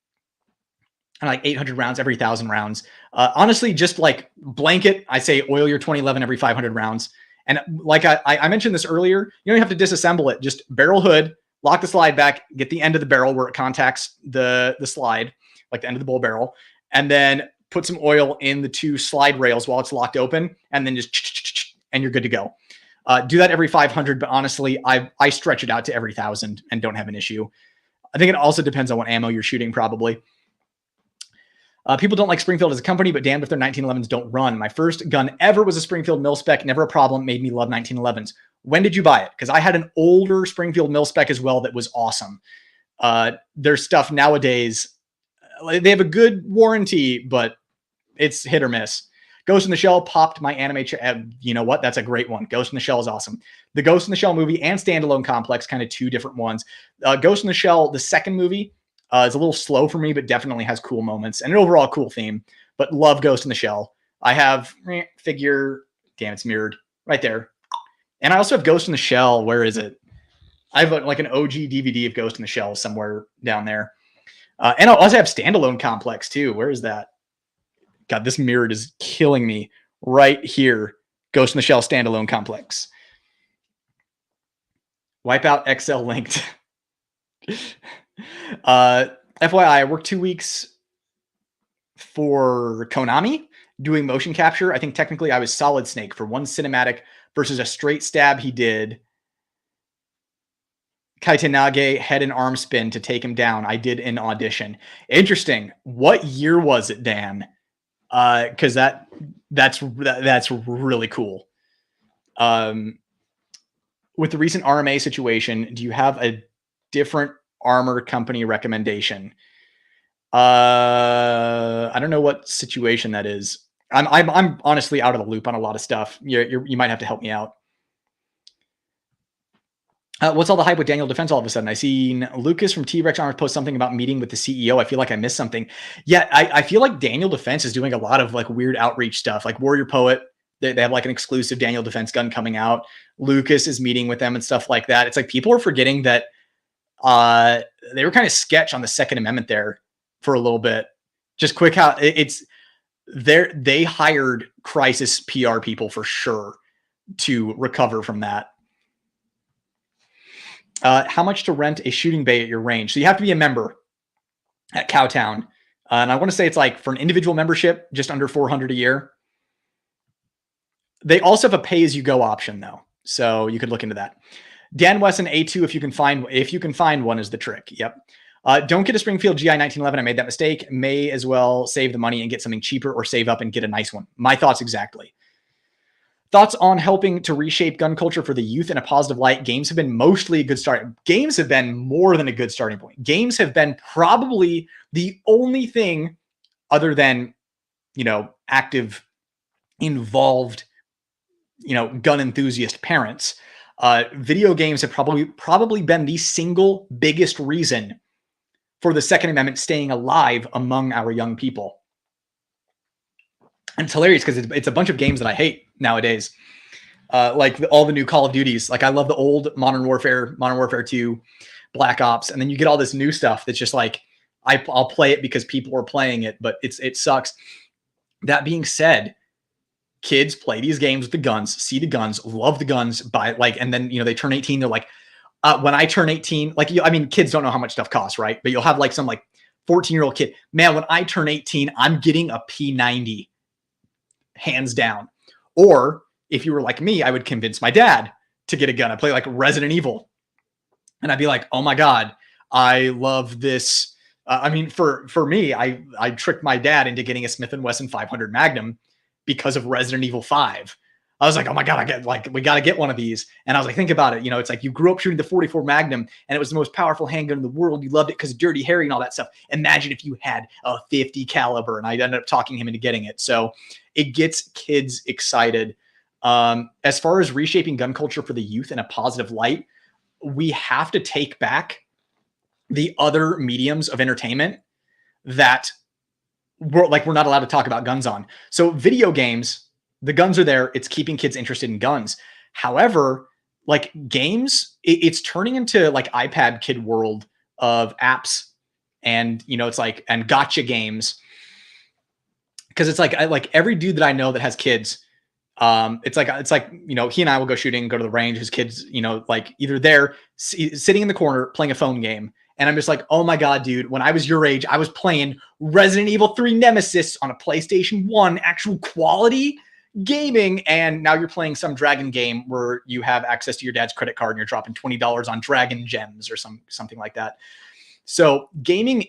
like 800 rounds, every 1,000 rounds. Honestly, just like blanket, I say oil your 2011 every 500 rounds. And like I mentioned this earlier, you don't have to disassemble it. Just barrel hood, lock the slide back, get the end of the barrel where it contacts the slide, like the end of the bull barrel, and then put some oil in the 2 slide rails while it's locked open, and then just, and you're good to go. Do that every 500, but honestly, I stretch it out to every 1,000 and don't have an issue. I think it also depends on what ammo you're shooting, probably. People don't like Springfield as a company, but damned if their 1911s don't run. My first gun ever was a Springfield mil-spec. Never a problem. Made me love 1911s. When did you buy it? Because I had an older Springfield mil-spec as well that was awesome. Their stuff nowadays, they have a good warranty, but it's hit or miss. Ghost in the Shell popped my anime. You know what? That's a great one. Ghost in the Shell is awesome. The Ghost in the Shell movie and Standalone Complex, kind of 2 different ones. Ghost in the Shell, the second movie, is a little slow for me, but definitely has cool moments and an overall cool theme. But love Ghost in the Shell. I have figure. Damn, it's mirrored right there. And I also have Ghost in the Shell. Where is it? I have like an OG DVD of Ghost in the Shell somewhere down there. And I also have Standalone Complex too. Where is that? God, this mirrored is killing me right here. Ghost in the Shell Standalone Complex. Wipeout XL linked. FYI, I worked 2 weeks for Konami doing motion capture. I think technically I was Solid Snake for one cinematic versus a straight stab he did. Kaitenage head and arm spin to take him down. I did an audition. Interesting. What year was it, Dan? Because that's really cool. With the recent RMA situation, do you have a different armor company recommendation? I don't know what situation that is. I'm honestly out of the loop on a lot of stuff. You might have to help me out. What's all the hype with Daniel Defense all of a sudden? I seen Lucas from T-Rex Armors post something about meeting with the CEO. I feel like I missed something. Yeah, I feel like Daniel Defense is doing a lot of like weird outreach stuff, like Warrior Poet. They have like an exclusive Daniel Defense gun coming out. Lucas is meeting with them and stuff like that. It's like people are forgetting that they were kind of sketch on the Second Amendment there for a little bit. Just quick, how it's there. They hired crisis PR people for sure to recover from that. How much to rent a shooting bay at your range? So you have to be a member at Cowtown. And I want to say it's like for an individual membership, just under $400 a year. They also have a pay-as-you-go option though. So you could look into that. Dan Wesson A2, if you can find one is the trick. Yep. Don't get a Springfield GI 1911. I made that mistake. May as well save the money and get something cheaper or save up and get a nice one. My thoughts exactly. Thoughts on helping to reshape gun culture for the youth in a positive light? Games have been mostly a good start. Games have been more than a good starting point. Games have been probably the only thing other than, active, involved, gun enthusiast parents. Video games have probably been the single biggest reason for the Second Amendment staying alive among our young people. And it's hilarious because it's a bunch of games that I hate nowadays. Like all the new Call of Duties. Like I love the old Modern Warfare 2, Black Ops, and then you get all this new stuff that's just like I'll play it because people are playing it, but it sucks. That being said, kids play these games with the guns, see the guns, love the guns, and then they turn 18. They're like, when I turn 18, kids don't know how much stuff costs, right? But you'll have like some 14-year-old kid. Man, when I turn 18, I'm getting a P90. Hands down. Or if you were like me, I would convince my dad to get a gun. I play like Resident Evil. And I'd be like, oh my God, I love this I mean, for me, I tricked my dad into getting a Smith and Wesson 500 Magnum because of Resident Evil 5. I was like, oh my god, we got to get one of these. And I was like, think about it. It's like you grew up shooting the 44 Magnum, and it was the most powerful handgun in the world. You loved it because of Dirty Harry and all that stuff. Imagine if you had a 50 caliber, and I ended up talking him into getting it. So it gets kids excited. As far as reshaping gun culture for the youth in a positive light, we have to take back the other mediums of entertainment that we're not allowed to talk about guns on. So video games, the guns are there. It's keeping kids interested in guns. However, like games, it's turning into like iPad kid world of apps, and it's like, and gotcha games. Cause it's like, every dude that I know that has kids, it's like, he and I will go shooting, go to the range. His kids, like either there sitting in the corner playing a phone game. And I'm just like, oh my God, dude, when I was your age, I was playing Resident Evil 3 Nemesis on a PlayStation 1, actual quality gaming. And now you're playing some Dragon game where you have access to your dad's credit card and you're dropping $20 on Dragon gems or something like that. So gaming,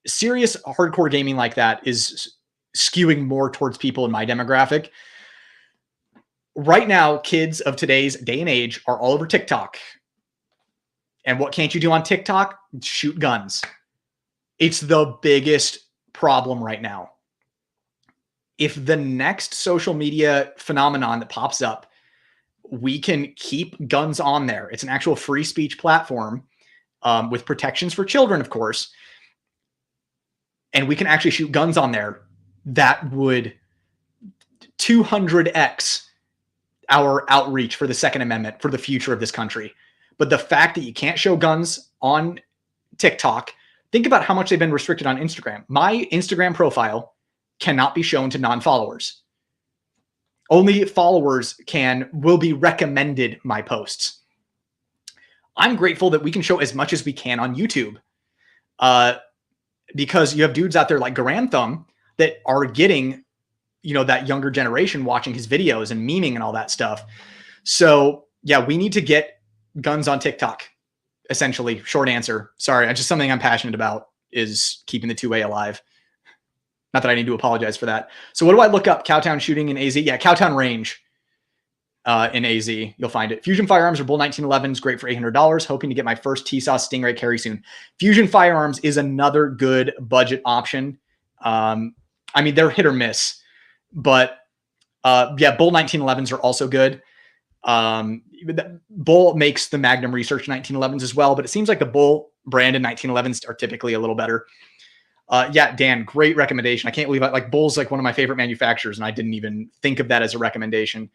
serious hardcore gaming like that is skewing more towards people in my demographic. Right now, kids of today's day and age are all over TikTok. And what can't you do on TikTok? Shoot guns. It's the biggest problem right now. If the next social media phenomenon that pops up, we can keep guns on there. It's an actual free speech platform with protections for children, of course. And we can actually shoot guns on there. That would 200x our outreach for the Second Amendment for the future of this country. But the fact that you can't show guns on TikTok, think about how much they've been restricted on Instagram. My Instagram profile cannot be shown to non-followers. Only followers will be recommended my posts. I'm grateful that we can show as much as we can on YouTube, because you have dudes out there like Garantham that are getting, that younger generation watching his videos and memeing and all that stuff. So yeah, we need to get guns on TikTok, essentially. Short answer. Sorry, just something I'm passionate about is keeping the 2A alive. Not that I need to apologize for that. So what do I look up? Cowtown shooting in AZ? Yeah, Cowtown range in AZ. You'll find it. Fusion Firearms or Bull 1911s, great for $800. Hoping to get my first T-Sauce Stingray carry soon. Fusion Firearms is another good budget option. I mean, they're hit or miss, but yeah, Bull 1911s are also good. Bull makes the Magnum Research 1911s as well, but it seems like the Bull branded 1911s are typically a little better. Yeah, Dan, great recommendation. I can't believe Bull's like one of my favorite manufacturers, and I didn't even think of that as a recommendation.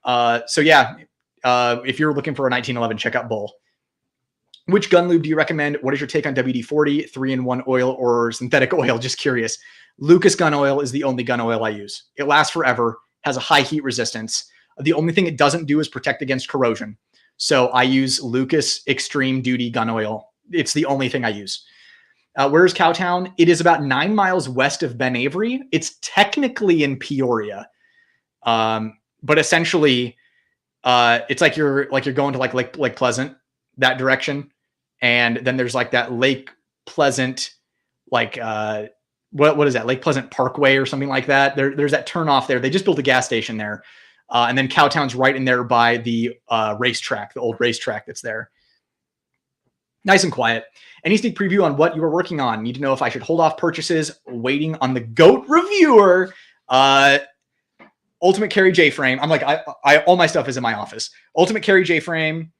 So yeah, if you're looking for a 1911, check out Bull. Which gun lube do you recommend? What is your take on WD-40, 3-in-1 oil or synthetic oil? Just curious. Lucas gun oil is the only gun oil I use. It lasts forever, has a high heat resistance. The only thing it doesn't do is protect against corrosion. So I use Lucas Extreme Duty gun oil. It's the only thing I use. Where's Cowtown? It is about 9 miles west of Ben Avery. It's technically in Peoria. But essentially, it's like you're going to like Lake Pleasant, that direction. And then there's like that Lake Pleasant, like what is that? Lake Pleasant Parkway or something like that. There's that turn off there. They just built a gas station there. And then Cowtown's right in there by the racetrack, the old racetrack that's there. Nice and quiet. Any sneak preview on what you are working on? Need to know if I should hold off purchases, waiting on the GOAT reviewer. Ultimate Carry J-frame. I'm like, I all my stuff is in my office. Ultimate Carry J-frame.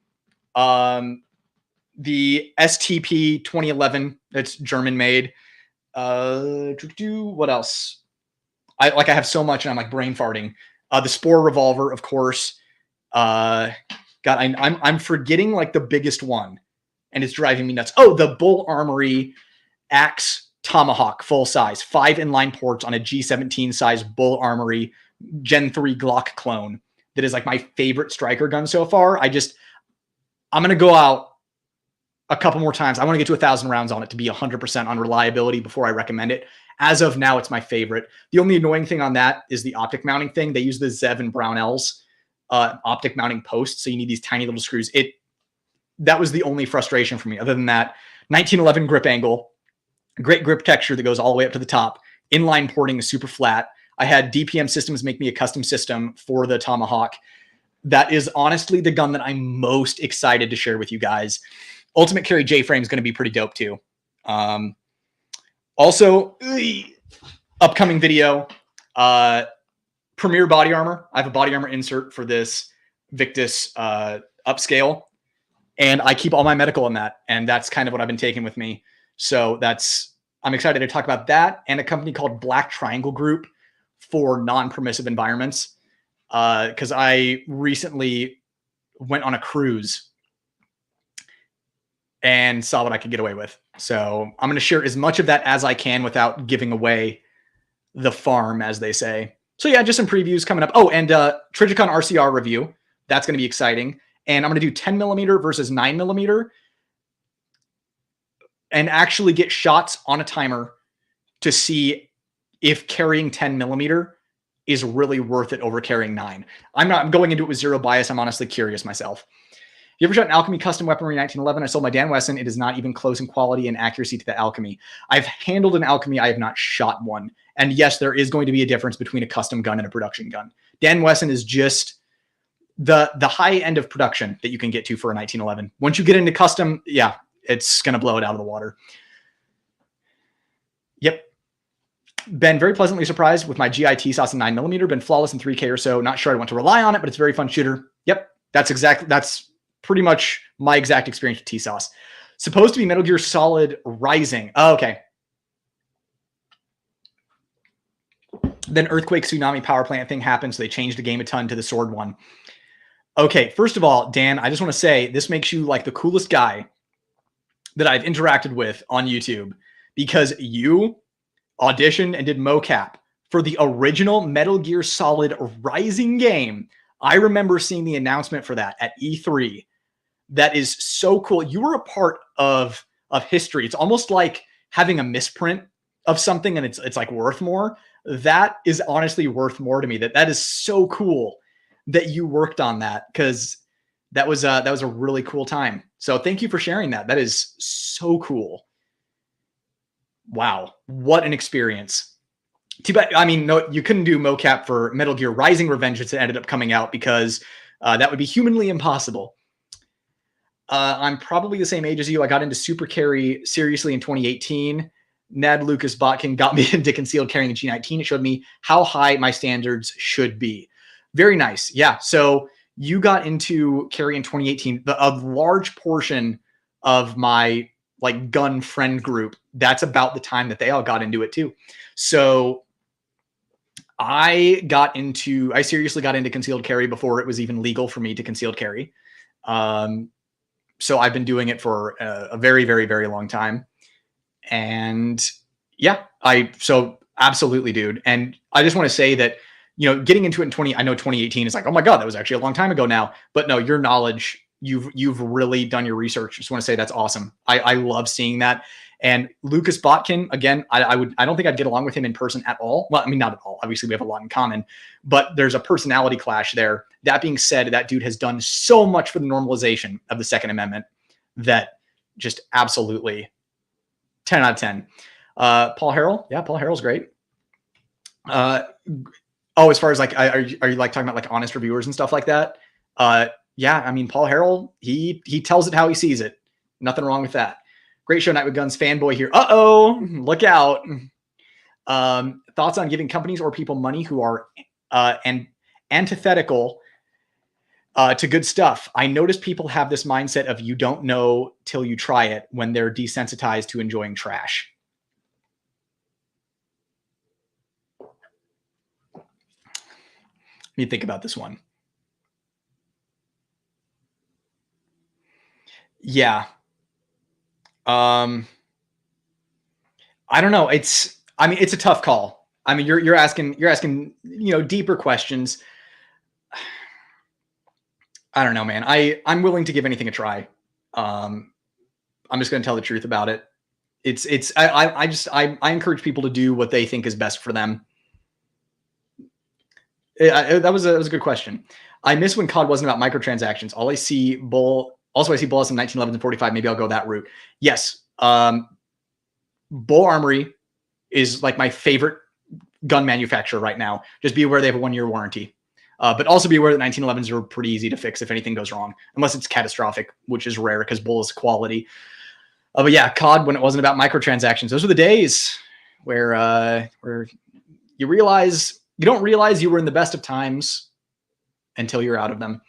The STP 2011. That's German made. What else? I have so much, and I'm like brain farting. The Spore revolver, of course. God, I'm forgetting like the biggest one, and it's driving me nuts. Oh, the Bull Armory Axe Tomahawk, full size, 5 inline ports on a G17 size Bull Armory Gen 3 Glock clone. That is like my favorite striker gun so far. I'm gonna go out a couple more times. I want to get to 1,000 rounds on it to be 100% on reliability before I recommend it. As of now, it's my favorite. The only annoying thing on that is the optic mounting thing. They use the Zev and Brownells optic mounting posts, so you need these tiny little screws. That was the only frustration for me. Other than that, 1911 grip angle, Great grip texture that goes all the way up to the top. Inline porting is super flat. I had DPM Systems make me a custom system for the Tomahawk. That is honestly the gun that I'm most excited to share with you guys. Ultimate Carry J-frame is going to be pretty dope too. Also, upcoming video, Premier body armor. I have a body armor insert for this Victus upscale, and I keep all my medical in that, and that's kind of what I've been taking with me. So I'm excited to talk about that, and a company called Black Triangle Group for non-permissive environments. Because I recently went on a cruise and saw what I could get away with. So I'm going to share as much of that as I can without giving away the farm, as they say. So yeah, just some previews coming up. Oh, and Trijicon RCR review. That's going to be exciting. And I'm going to do 10 millimeter versus 9 millimeter and actually get shots on a timer to see if carrying 10 millimeter is really worth it over carrying 9. I'm going into it with zero bias. I'm honestly curious myself. You ever shot an Alchemy custom weaponry in 1911? I sold my Dan Wesson. It is not even close in quality and accuracy to the Alchemy. I've handled an Alchemy. I have not shot one. And yes, there is going to be a difference between a custom gun and a production gun. Dan Wesson is just the high end of production that you can get to for a 1911. Once you get into custom, yeah, it's going to blow it out of the water. Yep. Been very pleasantly surprised with my GI T-Sauce in 9mm. Been flawless in 3K or so. Not sure I want to rely on it, but it's a very fun shooter. Yep. That's pretty much my exact experience with T-Sauce. Supposed to be Metal Gear Solid Rising. Oh, okay. Then Earthquake Tsunami Power Plant thing happened, so they changed the game a ton to the Sword one. Okay, first of all, Dan, I just want to say this makes you like the coolest guy that I've interacted with on YouTube, because you auditioned and did mocap for the original Metal Gear Solid Rising game. I remember seeing the announcement for that at E3. That is so cool. You were a part of history. It's almost like having a misprint of something and it's like worth more. That is honestly worth more to me. That is so cool that you worked on that, because that was a really cool time. So thank you for sharing that. That is so cool. Wow, what an experience. Too bad. I mean, no, you couldn't do mocap for Metal Gear Rising: Revengeance that ended up coming out, because that would be humanly impossible. I'm probably the same age as you. I got into super carry seriously in 2018. Nad Lucas Botkin got me into concealed carrying in G19. It showed me how high my standards should be. Very nice. Yeah. So you got into carry in 2018. A large portion of my like gun friend group, that's about the time that they all got into it too. So I seriously got into concealed carry before it was even legal for me to concealed carry. So I've been doing it for a very, very, very long time. And yeah, so absolutely, dude. And I just want to say that, you know, getting into it in I know 2018 is like, oh my God, that was actually a long time ago now. But no, your knowledge, you've really done your research. Just want to say that's awesome. I love seeing that. And Lucas Botkin, again, I don't think I'd get along with him in person at all. Well, I mean, not at all. Obviously, we have a lot in common, but there's a personality clash there. That being said, that dude has done so much for the normalization of the Second Amendment that just absolutely 10 out of 10. Paul Harrell. Yeah, Paul Harrell's great. As far as like, are you like talking about like honest reviewers and stuff like that? Yeah, I mean, Paul Harrell, he tells it how he sees it. Nothing wrong with that. Great show, Night with Guns fanboy here. Uh-oh, look out. Thoughts on giving companies or people money who are antithetical to good stuff. I noticed people have this mindset of you don't know till you try it when they're desensitized to enjoying trash. Let me think about this one. Yeah. I don't know. It's a tough call. I mean, you're asking, you know, deeper questions. I don't know, man. I'm willing to give anything a try. I'm just going to tell the truth about it. I encourage people to do what they think is best for them. That was a good question. I miss when COD wasn't about microtransactions. I see Bull in 1911 and 45. Maybe I'll go that route. Yes. Bull Armory is like my favorite gun manufacturer right now. Just be aware they have a 1-year warranty. But also be aware that 1911s are pretty easy to fix if anything goes wrong, unless it's catastrophic, which is rare because Bull is quality. But yeah, COD, when it wasn't about microtransactions, those were the days where you don't realize you were in the best of times until you're out of them.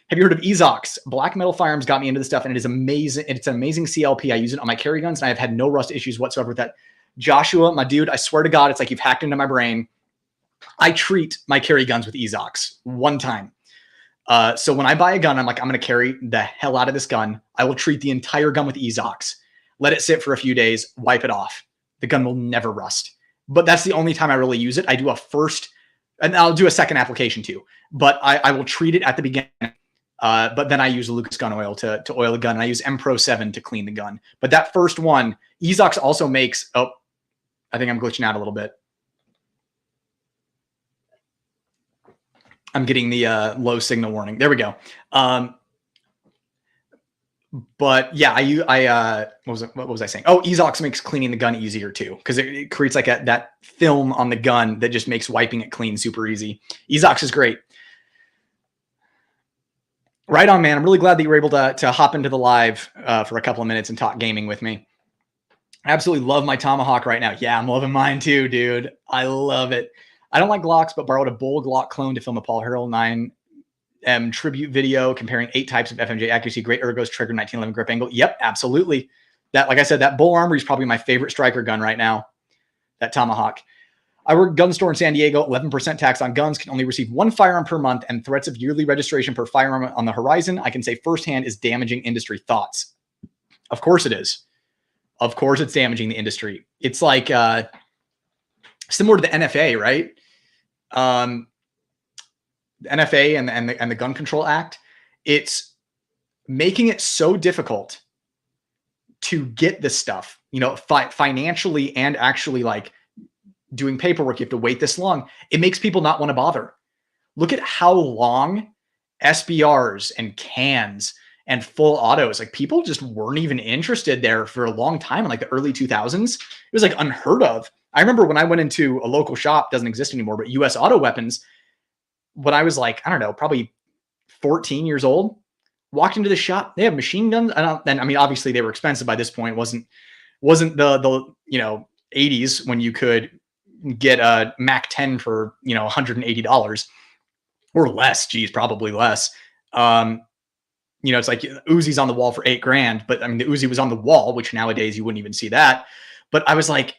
Have you heard of Ezox? Black Metal Firearms got me into this stuff, and it is amazing. It's an amazing CLP. I use it on my carry guns, and I have had no rust issues whatsoever with that. Joshua, my dude, I swear to God, it's like you've hacked into my brain. I treat my carry guns with Ezox one time. So when I buy a gun, I'm like, I'm going to carry the hell out of this gun. I will treat the entire gun with Ezox. Let it sit for a few days, wipe it off. The gun will never rust. But that's the only time I really use it. I do a first, and I'll do a second application too. But I will treat it at the beginning. But then I use Lucas gun oil to oil the gun. And I use M Pro 7 to clean the gun. But that first one, Ezox also makes, oh, I think I'm glitching out a little bit. I'm getting the low signal warning. There we go. But yeah, what was I saying? Oh, Ezox makes cleaning the gun easier too, because it creates like that film on the gun that just makes wiping it clean super easy. Ezox is great. Right on, man. I'm really glad that you were able to hop into the live for a couple of minutes and talk gaming with me. I absolutely love my Tomahawk right now. Yeah, I'm loving mine too, dude. I love it. I don't like Glocks, but borrowed a Bull Glock clone to film a Paul Harrell 9M tribute video comparing 8 types of FMJ accuracy, great ergos, trigger, 1911 grip angle. Yep, absolutely. That, like I said, that Bull Armory is probably my favorite striker gun right now, that Tomahawk. I work gun store in San Diego, 11% tax on guns, can only receive 1 firearm per month, and threats of yearly registration per firearm on the horizon. I can say firsthand is damaging industry. Thoughts? Of course it is. Of course it's damaging the industry. It's like similar to the NFA, right? The NFA and the Gun Control Act, it's making it so difficult to get this stuff, you know, financially and actually like doing paperwork. You have to wait this long. It makes people not want to bother. Look at how long SBRs and cans and full autos, like people just weren't even interested there for a long time in like the early 2000s. It was like unheard of. I remember when I went into a local shop, doesn't exist anymore, but US Auto Weapons, when I was like, I don't know, probably 14 years old, walked into the shop, they have machine guns. And I mean, obviously they were expensive by this point. It wasn't the, you know, 80s when you could get a Mac 10 for, you know, $180 or less. Geez, probably less. You know, it's like Uzi's on the wall for $8,000, but I mean, the Uzi was on the wall, which nowadays you wouldn't even see that. But I was like,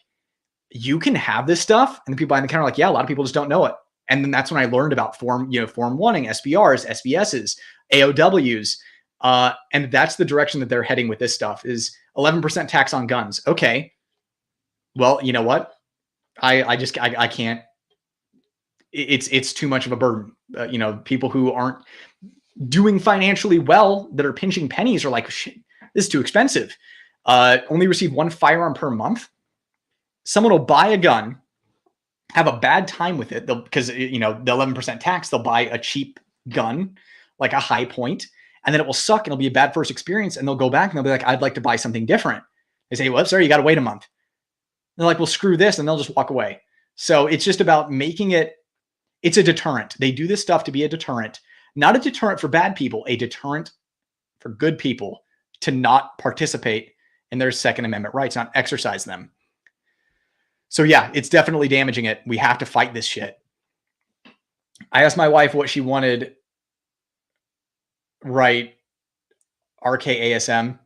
you can have this stuff. And the people behind the counter are like, yeah, a lot of people just don't know it. And then that's when I learned about form wanting, SBRs, SBSs, AOWs. And that's the direction that they're heading with this stuff is 11% tax on guns. Okay. Well, you know what? I can't, it's too much of a burden. You know, people who aren't doing financially well that are pinching pennies are like, shit, this is too expensive. Only receive 1 firearm per month. Someone will buy a gun, have a bad time with it because, you know, the 11% tax, they'll buy a cheap gun, like a High Point, and then it will suck and it'll be a bad first experience. And they'll go back and they'll be like, I'd like to buy something different. They say, well, sorry, you got to wait a month. And they're like, well, screw this. And they'll just walk away. So it's just about making it's a deterrent. They do this stuff to be a deterrent, not a deterrent for bad people, a deterrent for good people to not participate in their Second Amendment rights, not exercise them. So yeah, it's definitely damaging it. We have to fight this shit. I asked my wife what she wanted. Right. RKASM.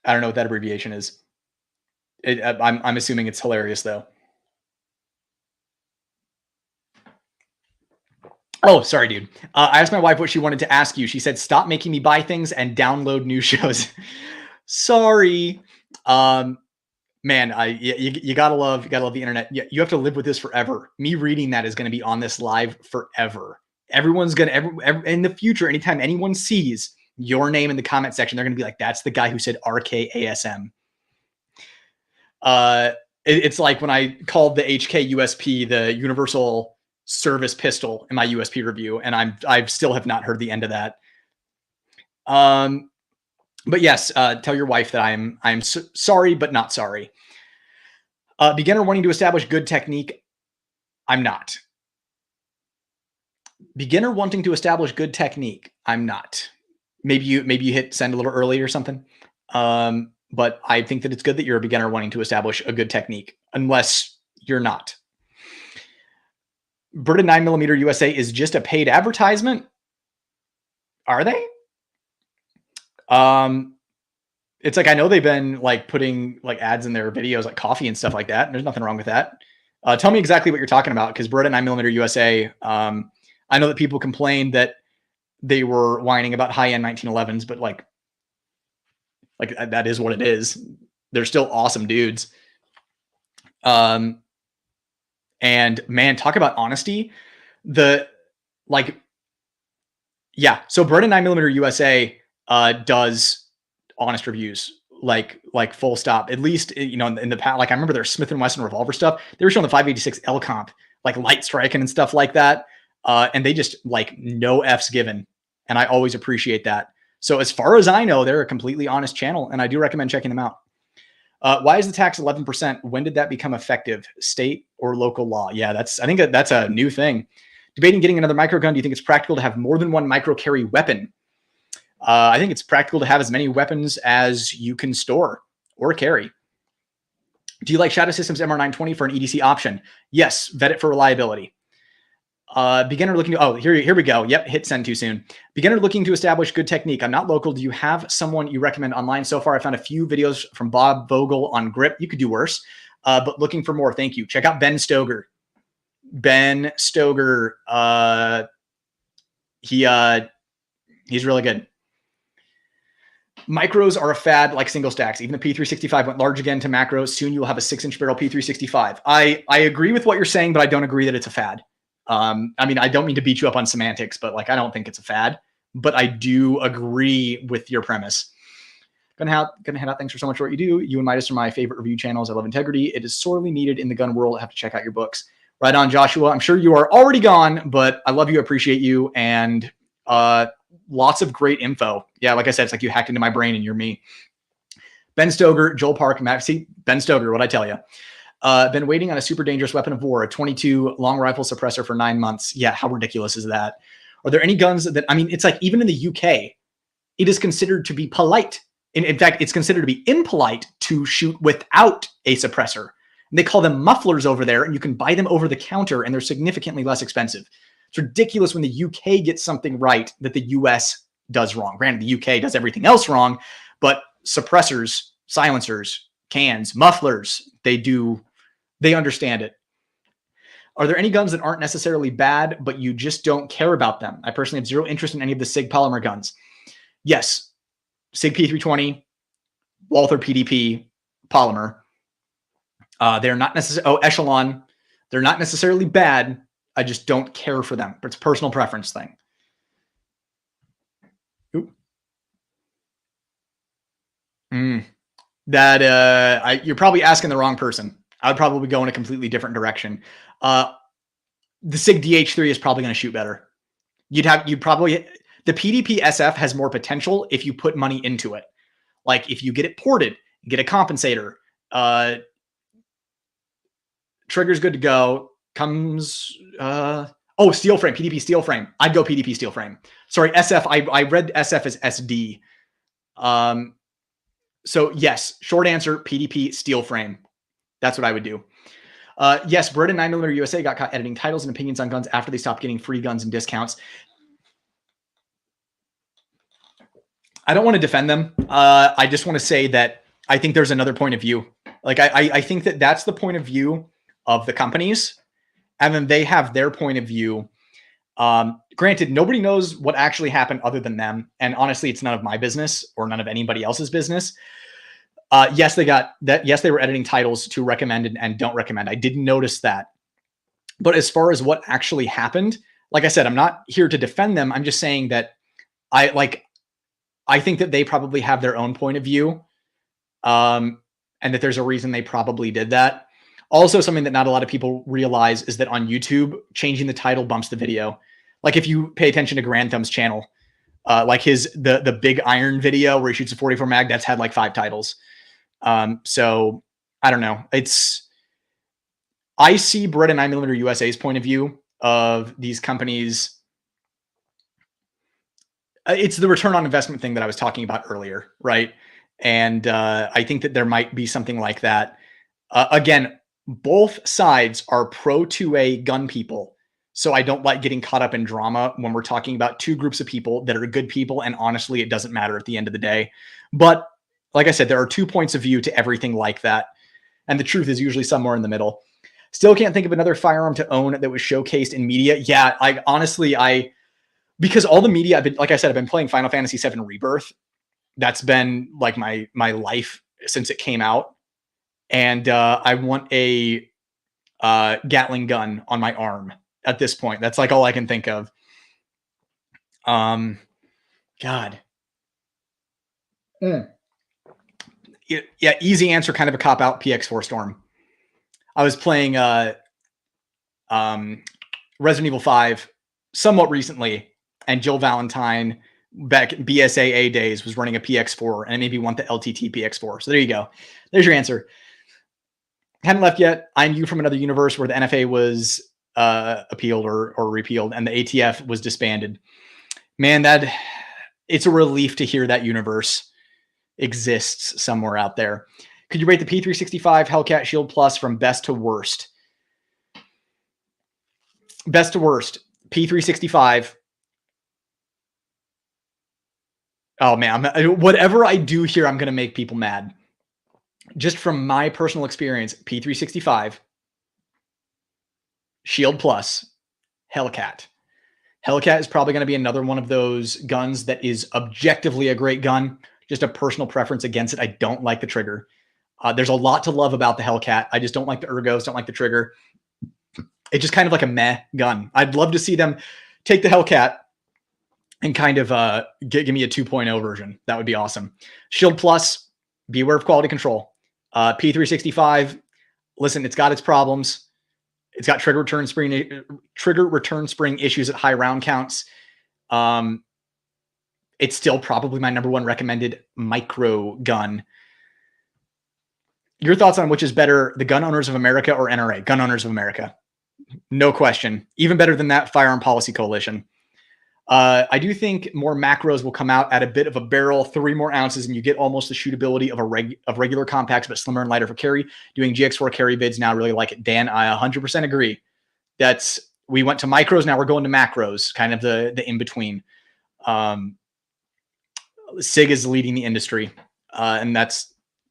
I don't know what that abbreviation is. I'm assuming it's hilarious though. Oh, sorry, dude. I asked my wife what she wanted to ask you. She said, stop making me buy things and download new shows. Sorry. Man, you gotta love the internet. You have to live with this forever. Me reading that is going to be on this live forever. Everyone's going to, in the future, anytime anyone sees your name in the comment section, they're going to be like, that's the guy who said RKASM. It's like when I called the HK USP, the Universal Service Pistol, in my USP review, and I still have not heard the end of that. But yes, tell your wife that I'm sorry, but not sorry. Beginner wanting to establish good technique. I'm not. Beginner wanting to establish good technique. I'm not. Maybe you hit send a little early or something. But I think that it's good that you're a beginner wanting to establish a good technique, unless you're not. Burden 9mm USA is just a paid advertisement. Are they? It's like, I know they've been like putting like ads in their videos, like coffee and stuff like that. And there's nothing wrong with that. Tell me exactly what you're talking about, because Burden 9mm USA, I know that people complained that they were whining about high-end 1911s, but like that is what it is. They're still awesome dudes. And man, talk about honesty. So Burden 9mm USA does honest reviews, like full stop. At least, in the past, like I remember their Smith & Wesson revolver stuff. They were showing the 586 L comp, like light striking and stuff like that. And they just like no F's given. And I always appreciate that. So as far as I know, they're a completely honest channel, and I do recommend checking them out. Why is the tax 11%? When did that become effective? State or local law? Yeah, I think that's a new thing. Debating getting another micro gun. Do you think it's practical to have more than one micro carry weapon? I think it's practical to have as many weapons as you can store or carry. Do you like Shadow Systems MR920 for an EDC option? Yes, vet it for reliability. Beginner looking to, here we go. Yep, hit send too soon. Beginner looking to establish good technique. I'm not local. Do you have someone you recommend online? So far, I found a few videos from Bob Vogel on grip. You could do worse, but looking for more. Thank you. Check out Ben Stoger. Ben Stoger, he's really good. Micros are a fad like single stacks. Even the P365 went large again to macros. Soon you'll have a 6-inch barrel P365. I agree with what you're saying, but I don't agree that it's a fad. I mean, I don't mean to beat you up on semantics, but like, I don't think it's a fad, but I do agree with your premise. Gonna head out. Thanks for so much for what you do. You and Midas are my favorite review channels. I love integrity. It is sorely needed in the gun world. I have to check out your books. Right on, Joshua. I'm sure you are already gone, but I love you, appreciate you, and lots of great info. Yeah, like I said, it's like you hacked into my brain and you're me. Ben Stoger, Joel Park, Matt. See, Ben Stoger, what I tell you. Been waiting on a super dangerous weapon of war, a 22 long rifle suppressor for 9 months. Yeah, how ridiculous is that? Are there any guns that, I mean, it's like even in the UK, it is considered to be polite. In fact, it's considered to be impolite to shoot without a suppressor. And they call them mufflers over there, and you can buy them over the counter, and they're significantly less expensive. It's ridiculous when the UK gets something right that the US does wrong. Granted, the UK does everything else wrong, but suppressors, silencers, cans, mufflers, they understand it. Are there any guns that aren't necessarily bad, but you just don't care about them? I personally have zero interest in any of the SIG polymer guns. Yes, SIG P320, Walther PDP, polymer. They're not necessarily, Echelon. They're not necessarily bad. I just don't care for them. But it's a personal preference thing. You're probably asking the wrong person. I would probably go in a completely different direction. The SIG DH3 is probably going to shoot better. The PDP SF has more potential if you put money into it. Like if you get it ported, get a compensator, trigger's good to go. Comes, steel frame, PDP steel frame. I'd go PDP steel frame. Sorry, SF. I read SF as SD. So yes, short answer, PDP steel frame. That's what I would do. Yes, Burden 9mm USA got caught editing titles and opinions on guns after they stopped getting free guns and discounts. I don't want to defend them. I just want to say that I think there's another point of view. Like I think that that's the point of view of the companies, and then they have their point of view. Granted, nobody knows what actually happened other than them, and honestly, it's none of my business or none of anybody else's business. Yes, they got that. Yes, they were editing titles to recommend and don't recommend. I didn't notice that. But as far as what actually happened, like I said, I'm not here to defend them. I'm just saying that I think that they probably have their own point of view, and that there's a reason they probably did that. Also, something that not a lot of people realize is that on YouTube, changing the title bumps the video. Like if you pay attention to Grand Thumb's channel, like the big iron video where he shoots a 44 mag, that's had like 5 titles. So I don't know. I see Bread and 9mm USA's point of view of these companies. It's the return on investment thing that I was talking about earlier, right? And I think that there might be something like that. Again, both sides are pro 2A gun people. So I don't like getting caught up in drama when we're talking about two groups of people that are good people. And honestly, it doesn't matter at the end of the day. But like I said, there are two points of view to everything like that. And the truth is usually somewhere in the middle. Still can't think of another firearm to own that was showcased in media. Yeah, because all the media I've been, like I said, I've been playing Final Fantasy VII Rebirth. That's been like my life since it came out. And I want a Gatling gun on my arm at this point. That's like all I can think of. God. Yeah, easy answer, kind of a cop out. PX4 Storm. I was playing Resident Evil 5 somewhat recently, and Jill Valentine back in BSAA days was running a PX4, and it made me want the LTT PX4. So there you go. There's your answer. Hadn't left yet. I'm you from another universe where the NFA was appealed or repealed, and the ATF was disbanded. Man, it's a relief to hear that universe exists somewhere out there. Could you rate the P365 Hellcat Shield Plus from best to worst? Best to worst. P365. Oh man, whatever I do here, I'm going to make people mad. Just from my personal experience, P365, Shield Plus, Hellcat. Hellcat is probably going to be another one of those guns that is objectively a great gun. Just a personal preference against it. I don't like the trigger. There's a lot to love about the Hellcat. I just don't like the ergos, don't like the trigger. It's just kind of like a meh gun. I'd love to see them take the Hellcat and kind of give me a 2.0 version. That would be awesome. Shield Plus, beware of quality control. P365, listen, it's got its problems. It's got trigger return spring issues at high round counts. It's still probably my number one recommended micro gun. Your thoughts on which is better, the Gun Owners of America or NRA? Gun Owners of America. No question. Even better than that, Firearm Policy Coalition. I do think more macros will come out at a bit of a barrel, 3 more ounces, and you get almost the shootability of regular compacts, but slimmer and lighter for carry. Doing GX4 carry vids now, really like it. Dan, I 100% agree. We went to micros, now we're going to macros, kind of the in-between. SIG is leading the industry, and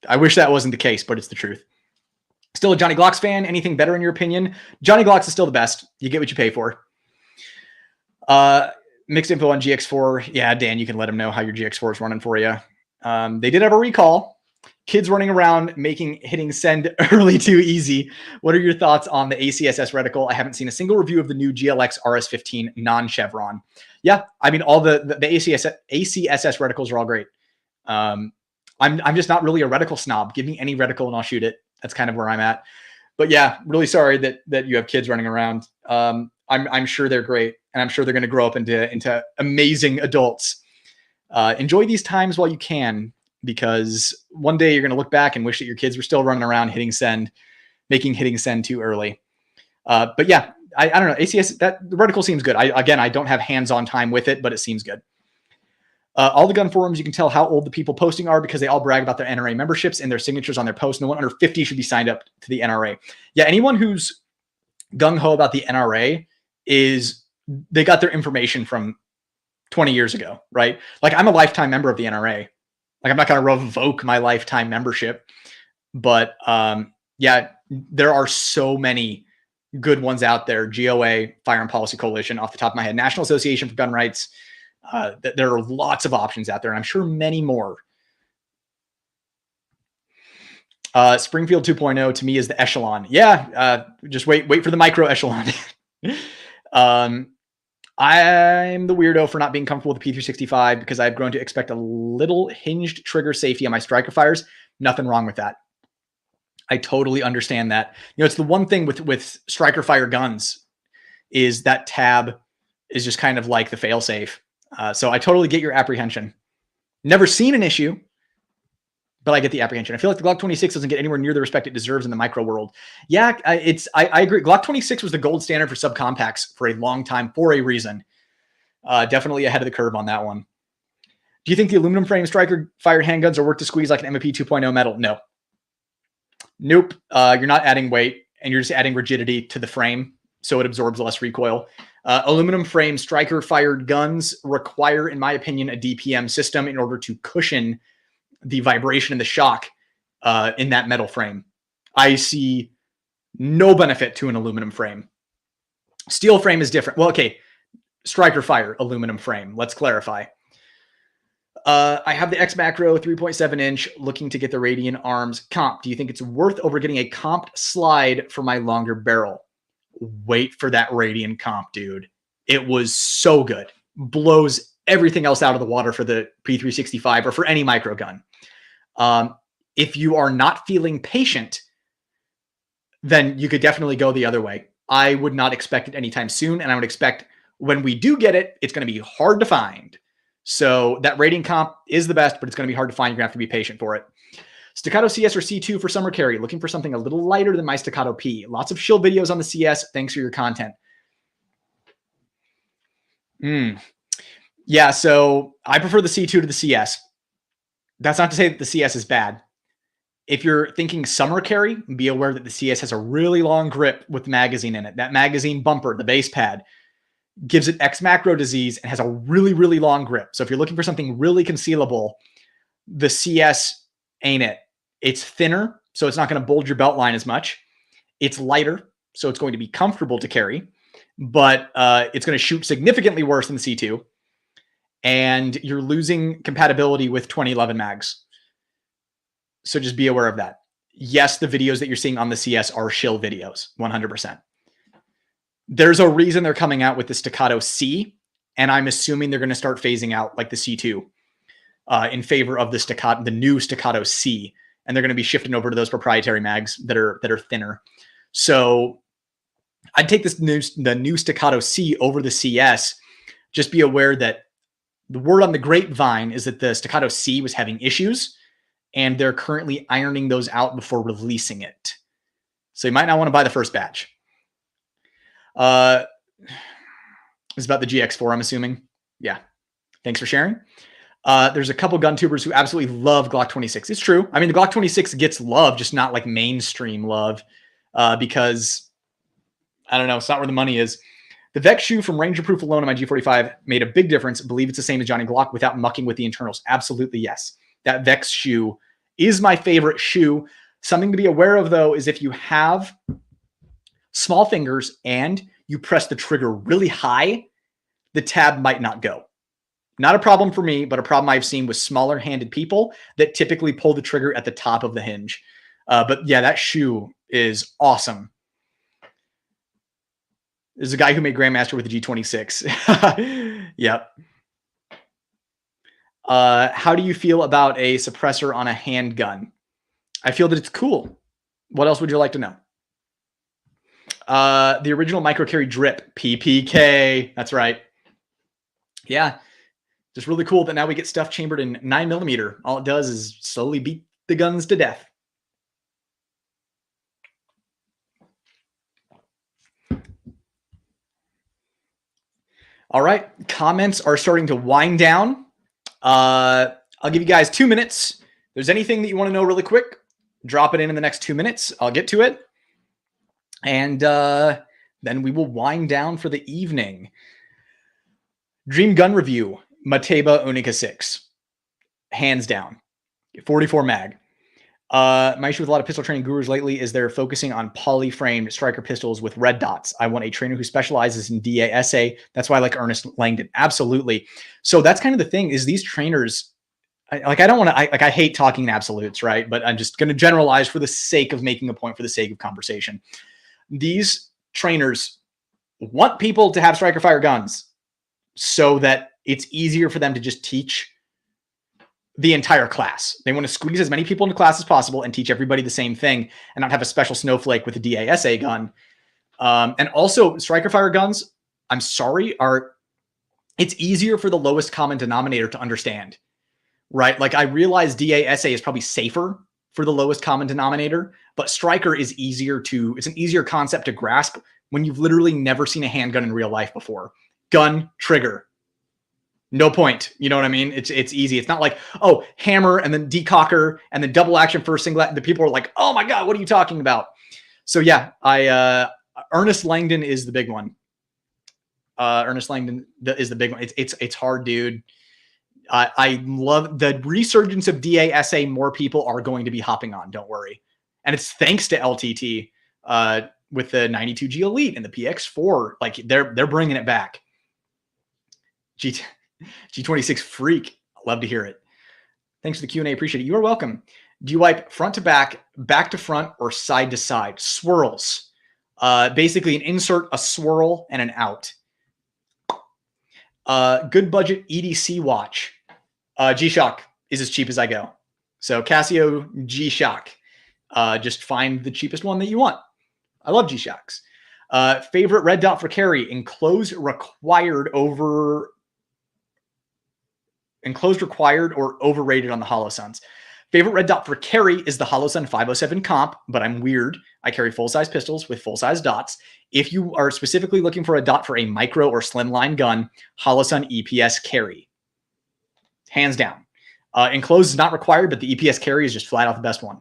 I wish that wasn't the case, but it's the truth. Still a Johnny Glocks fan? Anything better in your opinion? Johnny Glocks is still the best. You get what you pay for. Mixed info on GX4. Yeah, Dan, you can let them know how your GX4 is running for you. They did have a recall. Kids running around hitting send early too easy. What are your thoughts on the ACSS reticle? I haven't seen a single review of the new GLX RS15 non-Chevron. Yeah, I mean, all the ACSS reticles are all great. I'm just not really a reticle snob. Give me any reticle and I'll shoot it. That's kind of where I'm at. But yeah, really sorry that you have kids running around. I'm sure they're great, and I'm sure they're going to grow up into amazing adults. Enjoy these times while you can, because one day you're going to look back and wish that your kids were still running around making hitting send too early. But yeah, I don't know. ACS, the reticle seems good. I don't have hands-on time with it, but it seems good. All the gun forums, you can tell how old the people posting are because they all brag about their NRA memberships and their signatures on their posts. No one under 50 should be signed up to the NRA. Yeah, anyone who's gung-ho about the NRA they got their information from 20 years ago, right? Like, I'm a lifetime member of the NRA. Like, I'm not going to revoke my lifetime membership. But yeah, there are so many good ones out there. GOA, Firearm Policy Coalition, off the top of my head, National Association for Gun Rights. There are lots of options out there, and I'm sure many more. Springfield 2.0 to me is the echelon. Yeah, just wait for the micro echelon. I'm the weirdo for not being comfortable with the P365 because I've grown to expect a little hinged trigger safety on my striker fires. Nothing wrong with that. I totally understand that. You know, it's the one thing with striker fire guns is that tab is just kind of like the failsafe. So I totally get your apprehension. Never seen an issue, but I get the apprehension. I feel like the Glock 26 doesn't get anywhere near the respect it deserves in the micro world. Yeah, I agree. Glock 26 was the gold standard for subcompacts for a long time for a reason. Definitely ahead of the curve on that one. Do you think the aluminum frame striker fired handguns are worth to squeeze like an MP 2.0 metal? No. Nope. You're not adding weight, and you're just adding rigidity to the frame, so it absorbs less recoil. Aluminum frame striker fired guns require, in my opinion, a DPM system in order to cushion the vibration and the shock in that metal frame. I see no benefit to an aluminum frame. Steel frame is different. Well, okay. Striker fire aluminum frame. Let's clarify. I have the X Macro 3.7 inch looking to get the Radian arms comp. Do you think it's worth over getting a comped slide for my longer barrel? Wait for that Radian comp, dude. It was so good. Blows everything else out of the water for the P365 or for any micro gun. If you are not feeling patient, then you could definitely go the other way. I would not expect it anytime soon, and I would expect when we do get it, it's going to be hard to find. So that Radian comp is the best, but it's going to be hard to find. You're going to have to be patient for it. Staccato CS or C2 for summer carry. Looking for something a little lighter than my Staccato P. Lots of Shill videos on the CS. Thanks for your content. Yeah, so I prefer the C2 to the CS. That's not to say that the CS is bad. If you're thinking summer carry, be aware that the CS has a really long grip with the magazine in it. That magazine bumper, the base pad, gives it X macro disease and has a really, really long grip. So if you're looking for something really concealable, the CS ain't it. It's thinner, so it's not going to bulge your belt line as much. It's lighter, so it's going to be comfortable to carry, but it's going to shoot significantly worse than the C2. And you're losing compatibility with 2011 mags. So just be aware of that. Yes, the videos that you're seeing on the CS are Shill videos, 100%. There's a reason they're coming out with the Staccato C, and I'm assuming they're going to start phasing out like the C2 in favor of the new Staccato C, and they're going to be shifting over to those proprietary mags that are thinner. So I'd take the new Staccato C over the CS. Just be aware that the word on the grapevine is that the Staccato C was having issues, and they're currently ironing those out before releasing it. So you might not want to buy the first batch. It's about the GX4, I'm assuming. Yeah. Thanks for sharing. There's a couple gun tubers who absolutely love Glock 26. It's true. I mean, the Glock 26 gets love, just not like mainstream love, because I don't know. It's not where the money is. The Vex shoe from Ranger Proof alone on my G45 made a big difference. I believe it's the same as Johnny Glock without mucking with the internals. Absolutely, yes. That Vex shoe is my favorite shoe. Something to be aware of, though, is if you have small fingers and you press the trigger really high, the tab might not go. Not a problem for me, but a problem I've seen with smaller handed people that typically pull the trigger at the top of the hinge. But yeah, that shoe is awesome. There's a guy who made Grandmaster with the G26. Yep. How do you feel about a suppressor on a handgun? I feel that it's cool. What else would you like to know? The original micro carry drip, PPK. That's right. Yeah. Just really cool that now we get stuff chambered in 9mm. All it does is slowly beat the guns to death. All right. Comments are starting to wind down. I'll give you guys 2 minutes. If there's anything that you want to know really quick, drop it in the next 2 minutes. I'll get to it. And then we will wind down for the evening. Dream gun review, Mateba Unica 6. Hands down. 44 mag. My issue with a lot of pistol training gurus lately is they're focusing on poly-framed striker pistols with red dots. I want a trainer who specializes in DASA. That's why I like Ernest Langdon. Absolutely. So that's kind of the thing is these trainers, I don't want to, I hate talking in absolutes, right? But I'm just going to generalize for the sake of making a point, for the sake of conversation. These trainers want people to have striker fire guns so that it's easier for them to just teach the entire class. They want to squeeze as many people into class as possible and teach everybody the same thing and not have a special snowflake with a DASA gun. And also striker fire guns, I'm sorry, it's easier for the lowest common denominator to understand. right? Like I realize DASA is probably safer for the lowest common denominator, but striker is it's an easier concept to grasp when you've literally never seen a handgun in real life before. Gun, trigger, no point. You know what I mean? It's easy. It's not like, oh, hammer and then decocker and then double action first single. The people are like, oh my God, what are you talking about? So yeah, Ernest Langdon is the big one. Ernest Langdon is the big one. It's hard, dude. I love the resurgence of DASA. More people are going to be hopping on. Don't worry. And it's thanks to LTT with the 92G Elite and the PX4. Like they're bringing it back. G26 freak. Love to hear it. Thanks for the Q&A. Appreciate it. You are welcome. Do you wipe front to back to front, or side to side? Swirls. Basically an insert, a swirl, and an out. Good budget EDC watch. G-Shock is as cheap as I go. So Casio G-Shock. Just find the cheapest one that you want. I love G-Shocks. Favorite red dot for carry. Enclosed required or overrated on the HoloSuns. Favorite red dot for carry is the HoloSun 507 comp, but I'm weird. I carry full-size pistols with full-size dots. If you are specifically looking for a dot for a micro or slimline gun, HoloSun EPS carry. Hands down. Enclosed is not required, but the EPS carry is just flat out the best one.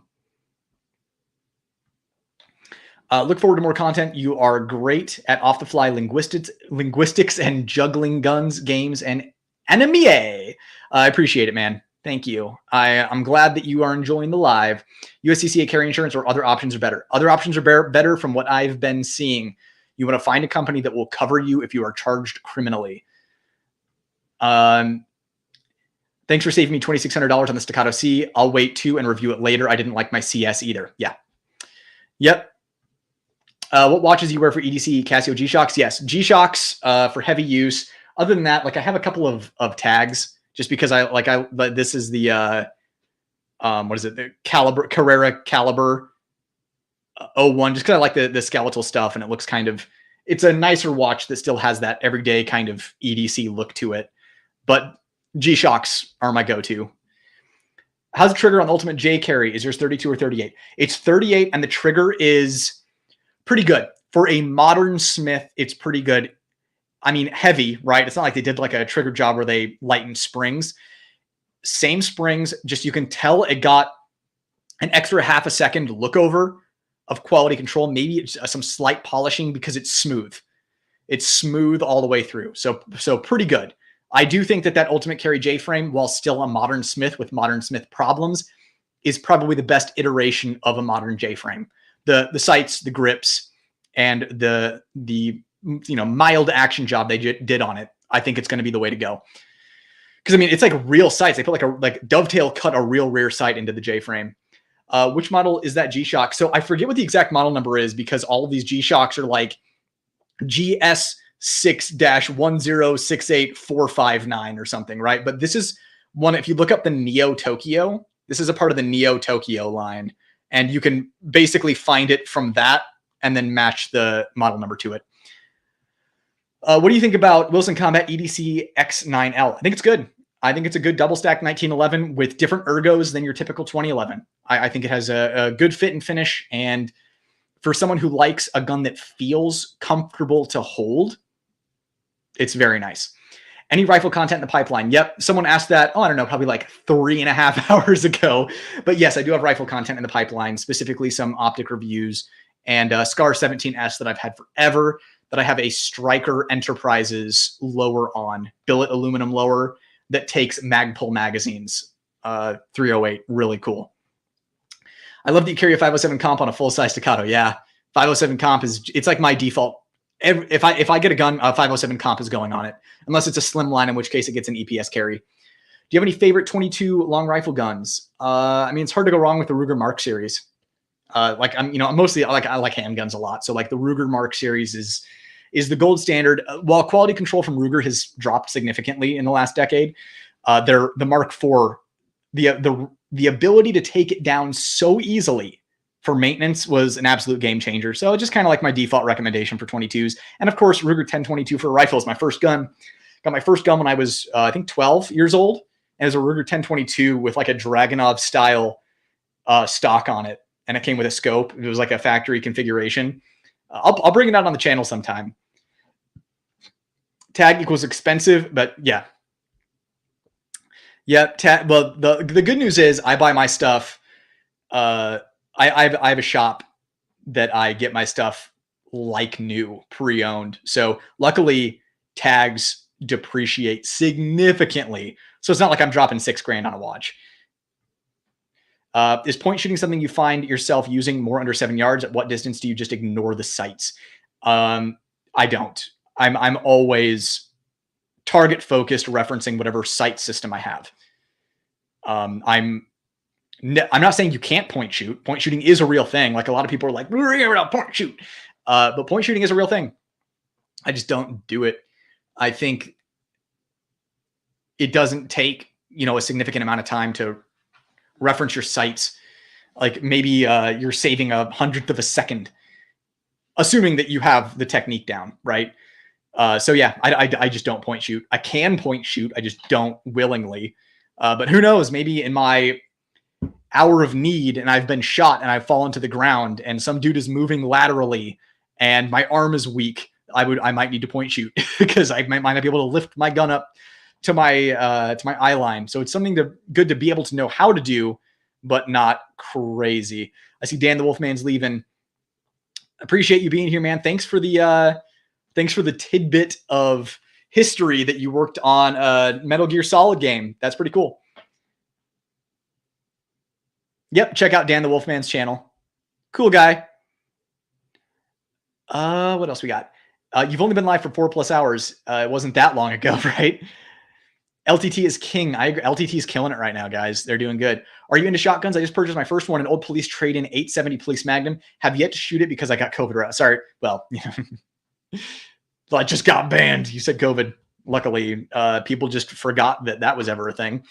Look forward to more content. You are great at off-the-fly linguistics and juggling guns, games, and anime. I appreciate it, man. Thank you. I'm glad that you are enjoying the live. USCCA carry insurance or other options are better. Other options are better from what I've been seeing. You want to find a company that will cover you if you are charged criminally. Thanks for saving me $2,600 on the Staccato C. I'll wait too and review it later. I didn't like my CS either. Yeah. Yep. What watches do you wear for EDC? Casio G-Shocks? Yes. G-Shocks for heavy use. Other than that, like I have a couple of tags just because this is the, what is it? The Carrera Caliber 01, just because I like the skeletal stuff and it looks it's a nicer watch that still has that everyday kind of EDC look to it. But G-Shocks are my go-to. How's the trigger on the Ultimate J carry? Is yours 32 or 38? It's 38 and the trigger is pretty good. For a modern Smith, it's pretty good. I mean, heavy, right? It's not like they did like a trigger job where they lightened springs. Same springs, just you can tell it got an extra half a second look over of quality control. Maybe it's some slight polishing because it's smooth. It's smooth all the way through. So pretty good. I do think that Ultimate Carry J-frame, while still a modern Smith with modern Smith problems, is probably the best iteration of a modern J-frame. The sights, the grips, and the mild action job they did on it, I think it's going to be the way to go. Because I mean, it's like real sights. They put like dovetail cut a real rear sight into the J-frame. Which model is that G-Shock? So I forget what the exact model number is because all of these G-Shocks are like GS6-1068459 or something, right? But this is one, if you look up the Neo Tokyo, this is a part of the Neo Tokyo line, and you can basically find it from that and then match the model number to it. What do you think about Wilson Combat EDC X9L? I think it's good. I think it's a good double stack 1911 with different ergos than your typical 2011. I think it has a good fit and finish. And for someone who likes a gun that feels comfortable to hold, it's very nice. Any rifle content in the pipeline? Yep. Someone asked that, I don't know, probably like 3.5 hours ago. But yes, I do have rifle content in the pipeline, specifically some optic reviews and Scar 17S that I've had forever, that I have a Striker Enterprises lower on, billet aluminum lower that takes Magpul magazines, 308, really cool. I love that you carry a 507 comp on a full-size Staccato. Yeah, 507 comp it's like my default. If I get a gun, a 507 comp is going on it, unless it's a slim line, in which case it gets an EPS carry. Do you have any favorite 22 long rifle guns? I mean, it's hard to go wrong with the Ruger Mark series. I'm mostly I like handguns a lot. So like the Ruger Mark series is the gold standard. While quality control from Ruger has dropped significantly in the last decade, the Mark IV, the ability to take it down so easily for maintenance was an absolute game changer. So just kind of like my default recommendation for 22s. And of course, Ruger 1022 for a rifle is my first gun. Got my first gun when I was, I think 12 years old. and it was a Ruger 1022 with like a Dragunov style stock on it, and it came with a scope. It was like a factory configuration. I'll bring it out on the channel sometime. Tag equals expensive, but yeah. Well, the good news is I buy my stuff. I have a shop that I get my stuff like new, pre-owned. So luckily, tags depreciate significantly. So it's not like I'm dropping $6,000 on a watch. Is point shooting something you find yourself using more under 7 yards? At what distance do you just ignore the sights? I don't. I'm always target focused, referencing whatever sight system I have. I'm not saying you can't point shoot. Point shooting is a real thing. Like a lot of people are like, point shoot. But point shooting is a real thing. I just don't do it. I think it doesn't take, a significant amount of time to reference your sights. Like maybe you're saving 100th of a second, assuming that you have the technique down, right? So yeah, I just don't point shoot. I can point shoot. I just don't willingly. But who knows? Maybe in my hour of need and I've been shot and I've fallen to the ground and some dude is moving laterally and my arm is weak, I might need to point shoot because I might not be able to lift my gun up to my eye line. So it's something good to be able to know how to do, but not crazy. I see Dan the Wolfman's leaving. Appreciate you being here, man. Thanks for the tidbit of history that you worked on a Metal Gear Solid game. That's pretty cool. Yep, check out Dan the Wolfman's channel. Cool guy. What else we got? You've only been live for 4+ hours. It wasn't that long ago, right? LTT is king. I agree. LTT is killing it right now, guys. They're doing good. Are you into shotguns? I just purchased my first one, an old police trade-in 870 Police Magnum. Have yet to shoot it because I got COVID. Sorry. Well, I just got banned. You said COVID. Luckily, people just forgot that was ever a thing.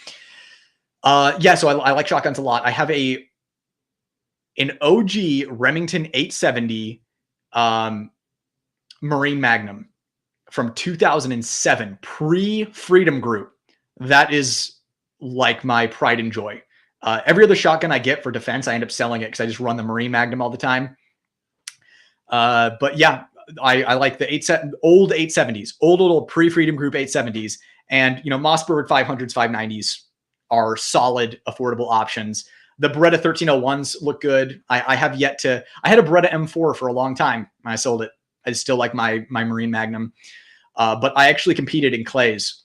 Yeah, so I like shotguns a lot. I have an OG Remington 870 Marine Magnum from 2007, pre-Freedom Group. That is like my pride and joy. Every other shotgun I get for defense, I end up selling it because I just run the Marine Magnum all the time. But yeah, I like the old 870s, old pre-Freedom Group 870s. And, Mossberg 500s, 590s are solid, affordable options. The Beretta 1301s look good. I have yet to, I had a Beretta M4 for a long time and I sold it. I still like my Marine Magnum. But I actually competed in clays,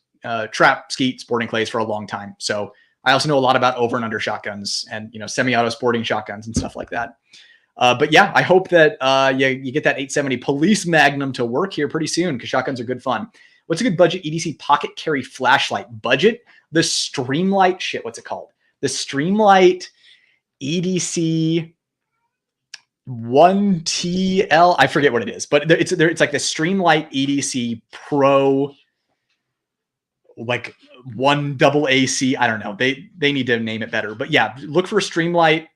trap, skeet, sporting clays for a long time. So I also know a lot about over and under shotguns and, semi-auto sporting shotguns and stuff like that. But yeah, I hope that you get that 870 Police Magnum to work here pretty soon because shotguns are good fun. What's a good budget EDC pocket carry flashlight? Budget? The Streamlight, what's it called? The Streamlight EDC 1TL. I forget what it is, but it's like the Streamlight EDC Pro, like 1 AC. I don't know. They need to name it better, but yeah, look for Streamlight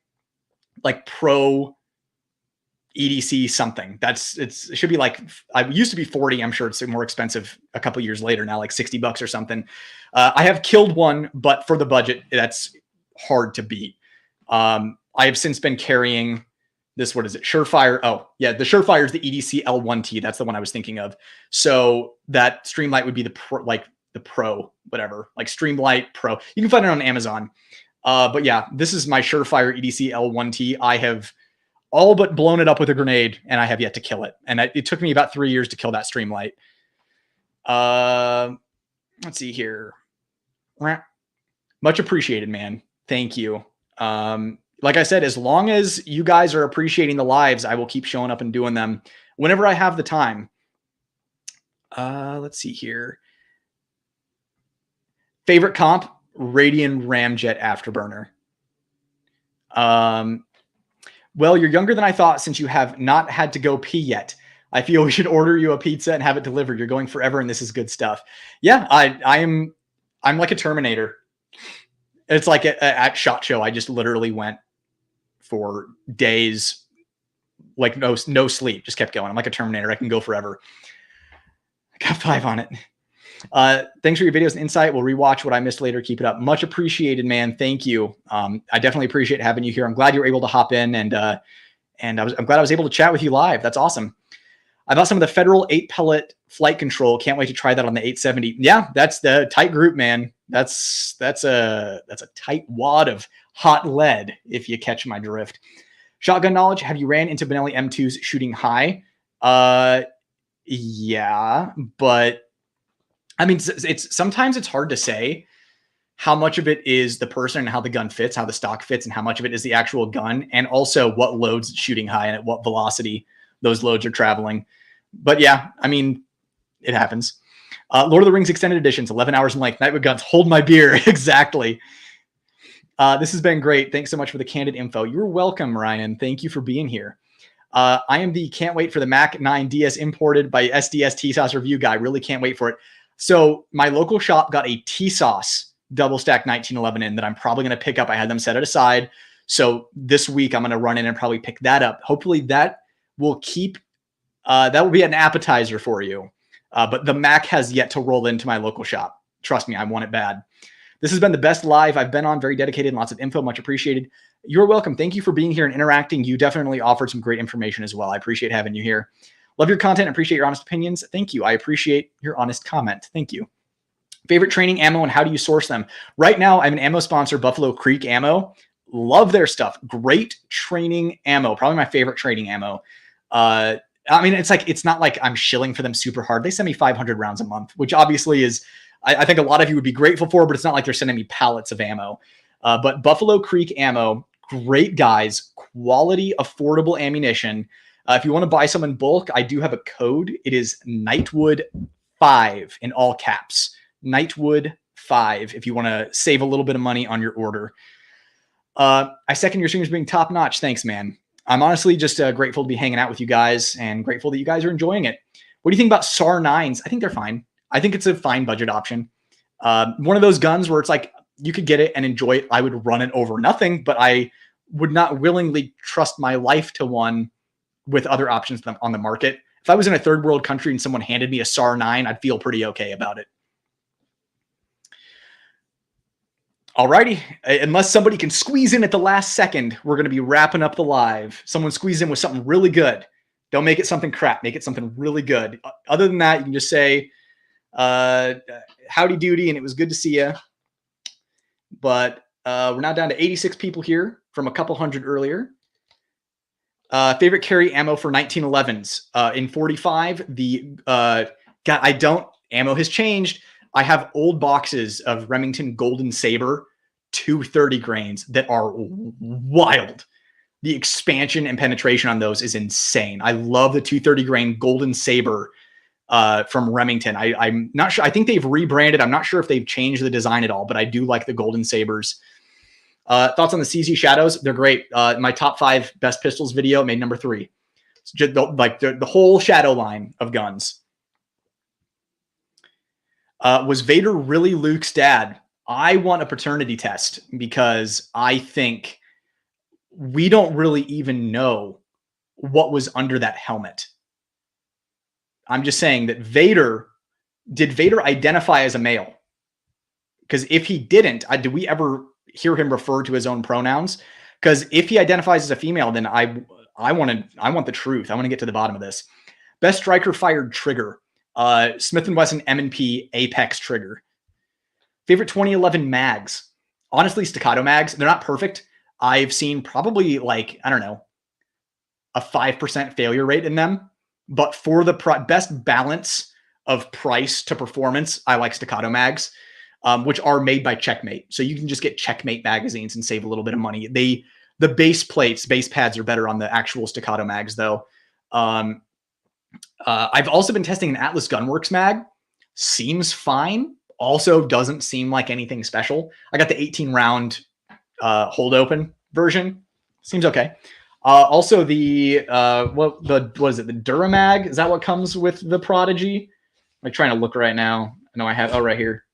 like Pro EDC something. It should be like, I used to be 40. I'm sure it's more expensive a couple years later now, like $60 or something. I have killed one, but for the budget, that's hard to beat. I have since been carrying this, what is it? Surefire. Oh yeah. The Surefire is the EDC L1T. That's the one I was thinking of. So that Streamlight would be the Pro, whatever, like Streamlight Pro. You can find it on Amazon. But yeah, this is my Surefire EDC L1T. I have all but blown it up with a grenade and I have yet to kill it. And it took me about 3 years to kill that Streamlight. Let's see here. Much appreciated, man. Thank you. Like I said, as long as you guys are appreciating the lives, I will keep showing up and doing them whenever I have the time. Let's see here. Favorite comp? Radian Ramjet Afterburner. Well, you're younger than I thought since you have not had to go pee yet. I feel we should order you a pizza and have it delivered. You're going forever and this is good stuff. Yeah, I'm like a Terminator. It's like at SHOT Show, I just literally went for days, like no sleep, just kept going. I'm like a Terminator. I can go forever. I got 5 on it. Thanks for your videos and insight. We'll rewatch what I missed later. Keep it up. Much appreciated, man. Thank you. I definitely appreciate having you here. I'm glad you were able to hop in, and I'm glad I was able to chat with you live. That's awesome. I bought some of the Federal 8-pellet flight control. Can't wait to try that on the 870. Yeah, that's the tight group, man. That's a tight wad of hot lead, if you catch my drift. Shotgun knowledge. Have you ran into Benelli M2s shooting high? Yeah, but I mean, sometimes it's hard to say how much of it is the person and how the gun fits, how the stock fits, and how much of it is the actual gun, and also what loads it's shooting high and at what velocity those loads are traveling. But yeah, I mean, it happens. Lord of the Rings Extended Editions, 11 hours in length. Night with Guns, hold my beer. Exactly. This has been great. Thanks so much for the candid info. You're welcome, Ryan. Thank you for being here. I am the can't wait for the Mac 9 DS imported by SDS TSauce review guy. Really can't wait for it. So my local shop got a TSauce double stack 1911 in that I'm probably going to pick up. I had them set it aside. So this week I'm going to run in and probably pick that up. Hopefully that will keep, that will be an appetizer for you. But the Mac has yet to roll into my local shop. Trust me, I want it bad. This has been the best live I've been on. Very dedicated and lots of info. Much appreciated. You're welcome. Thank you for being here and interacting. You definitely offered some great information as well. I appreciate having you here. Love your content. Appreciate your honest opinions. Thank you. I appreciate your honest comment. Thank you. Favorite training ammo and how do you source them? Right now, I'm an ammo sponsor, Buffalo Creek Ammo. Love their stuff. Great training ammo. Probably my favorite training ammo. I mean, it's not like I'm shilling for them super hard. They send me 500 rounds a month, which obviously is, I think a lot of you would be grateful for, but it's not like they're sending me pallets of ammo. But Buffalo Creek Ammo, great guys, quality, affordable ammunition. If you want to buy some in bulk, I do have a code. It is Nightwood5 in all caps. Nightwood5 if you want to save a little bit of money on your order. I second your streams being top notch. Thanks, man. I'm honestly just grateful to be hanging out with you guys and grateful that you guys are enjoying it. What do you think about SAR 9s? I think they're fine. I think it's a fine budget option. One of those guns where it's like you could get it and enjoy it. I would run it over nothing, but I would not willingly trust my life to one with other options on the market. If I was in a third world country and someone handed me a SAR 9, I'd feel pretty okay about it. Alrighty, unless somebody can squeeze in at the last second, we're going to be wrapping up the live. Someone squeeze in with something really good. Don't make it something crap. Make it something really good. Other than that, you can just say, howdy doody, and it was good to see you. But we're now down to 86 people here from a couple hundred earlier. Favorite carry ammo for 1911s. In 45, ammo has changed. I have old boxes of Remington Golden Saber 230 grains that are wild. The expansion and penetration on those is insane. I love the 230 grain Golden Saber from Remington. I'm not sure. I think they've rebranded. I'm not sure if they've changed the design at all, but I do like the Golden Sabers. Thoughts on the CZ Shadows? They're great. My top 5 best pistols video made number 3. It's just the whole Shadow line of guns. Was Vader really Luke's dad? I want a paternity test because I think we don't really even know what was under that helmet. I'm just saying that did Vader identify as a male? Because if he didn't, did we ever hear him refer to his own pronouns? Because if he identifies as a female, then I want the truth. I want to get to the bottom of this. Best striker fired trigger. Smith & Wesson M&P Apex trigger. Favorite 2011 mags. Honestly, staccato mags. They're not perfect. I've seen probably like, I don't know, a 5% failure rate in them. But for the best balance of price to performance, I like staccato mags, which are made by Checkmate. So you can just get Checkmate magazines and save a little bit of money. The base pads are better on the actual staccato mags though. I've also been testing an Atlas Gunworks mag. Seems fine. Also doesn't seem like anything special. I got the 18 round hold open version. Seems okay. Also the what is it? The Duramag? Is that what comes with the Prodigy? I'm trying to look right now. I know I have right here.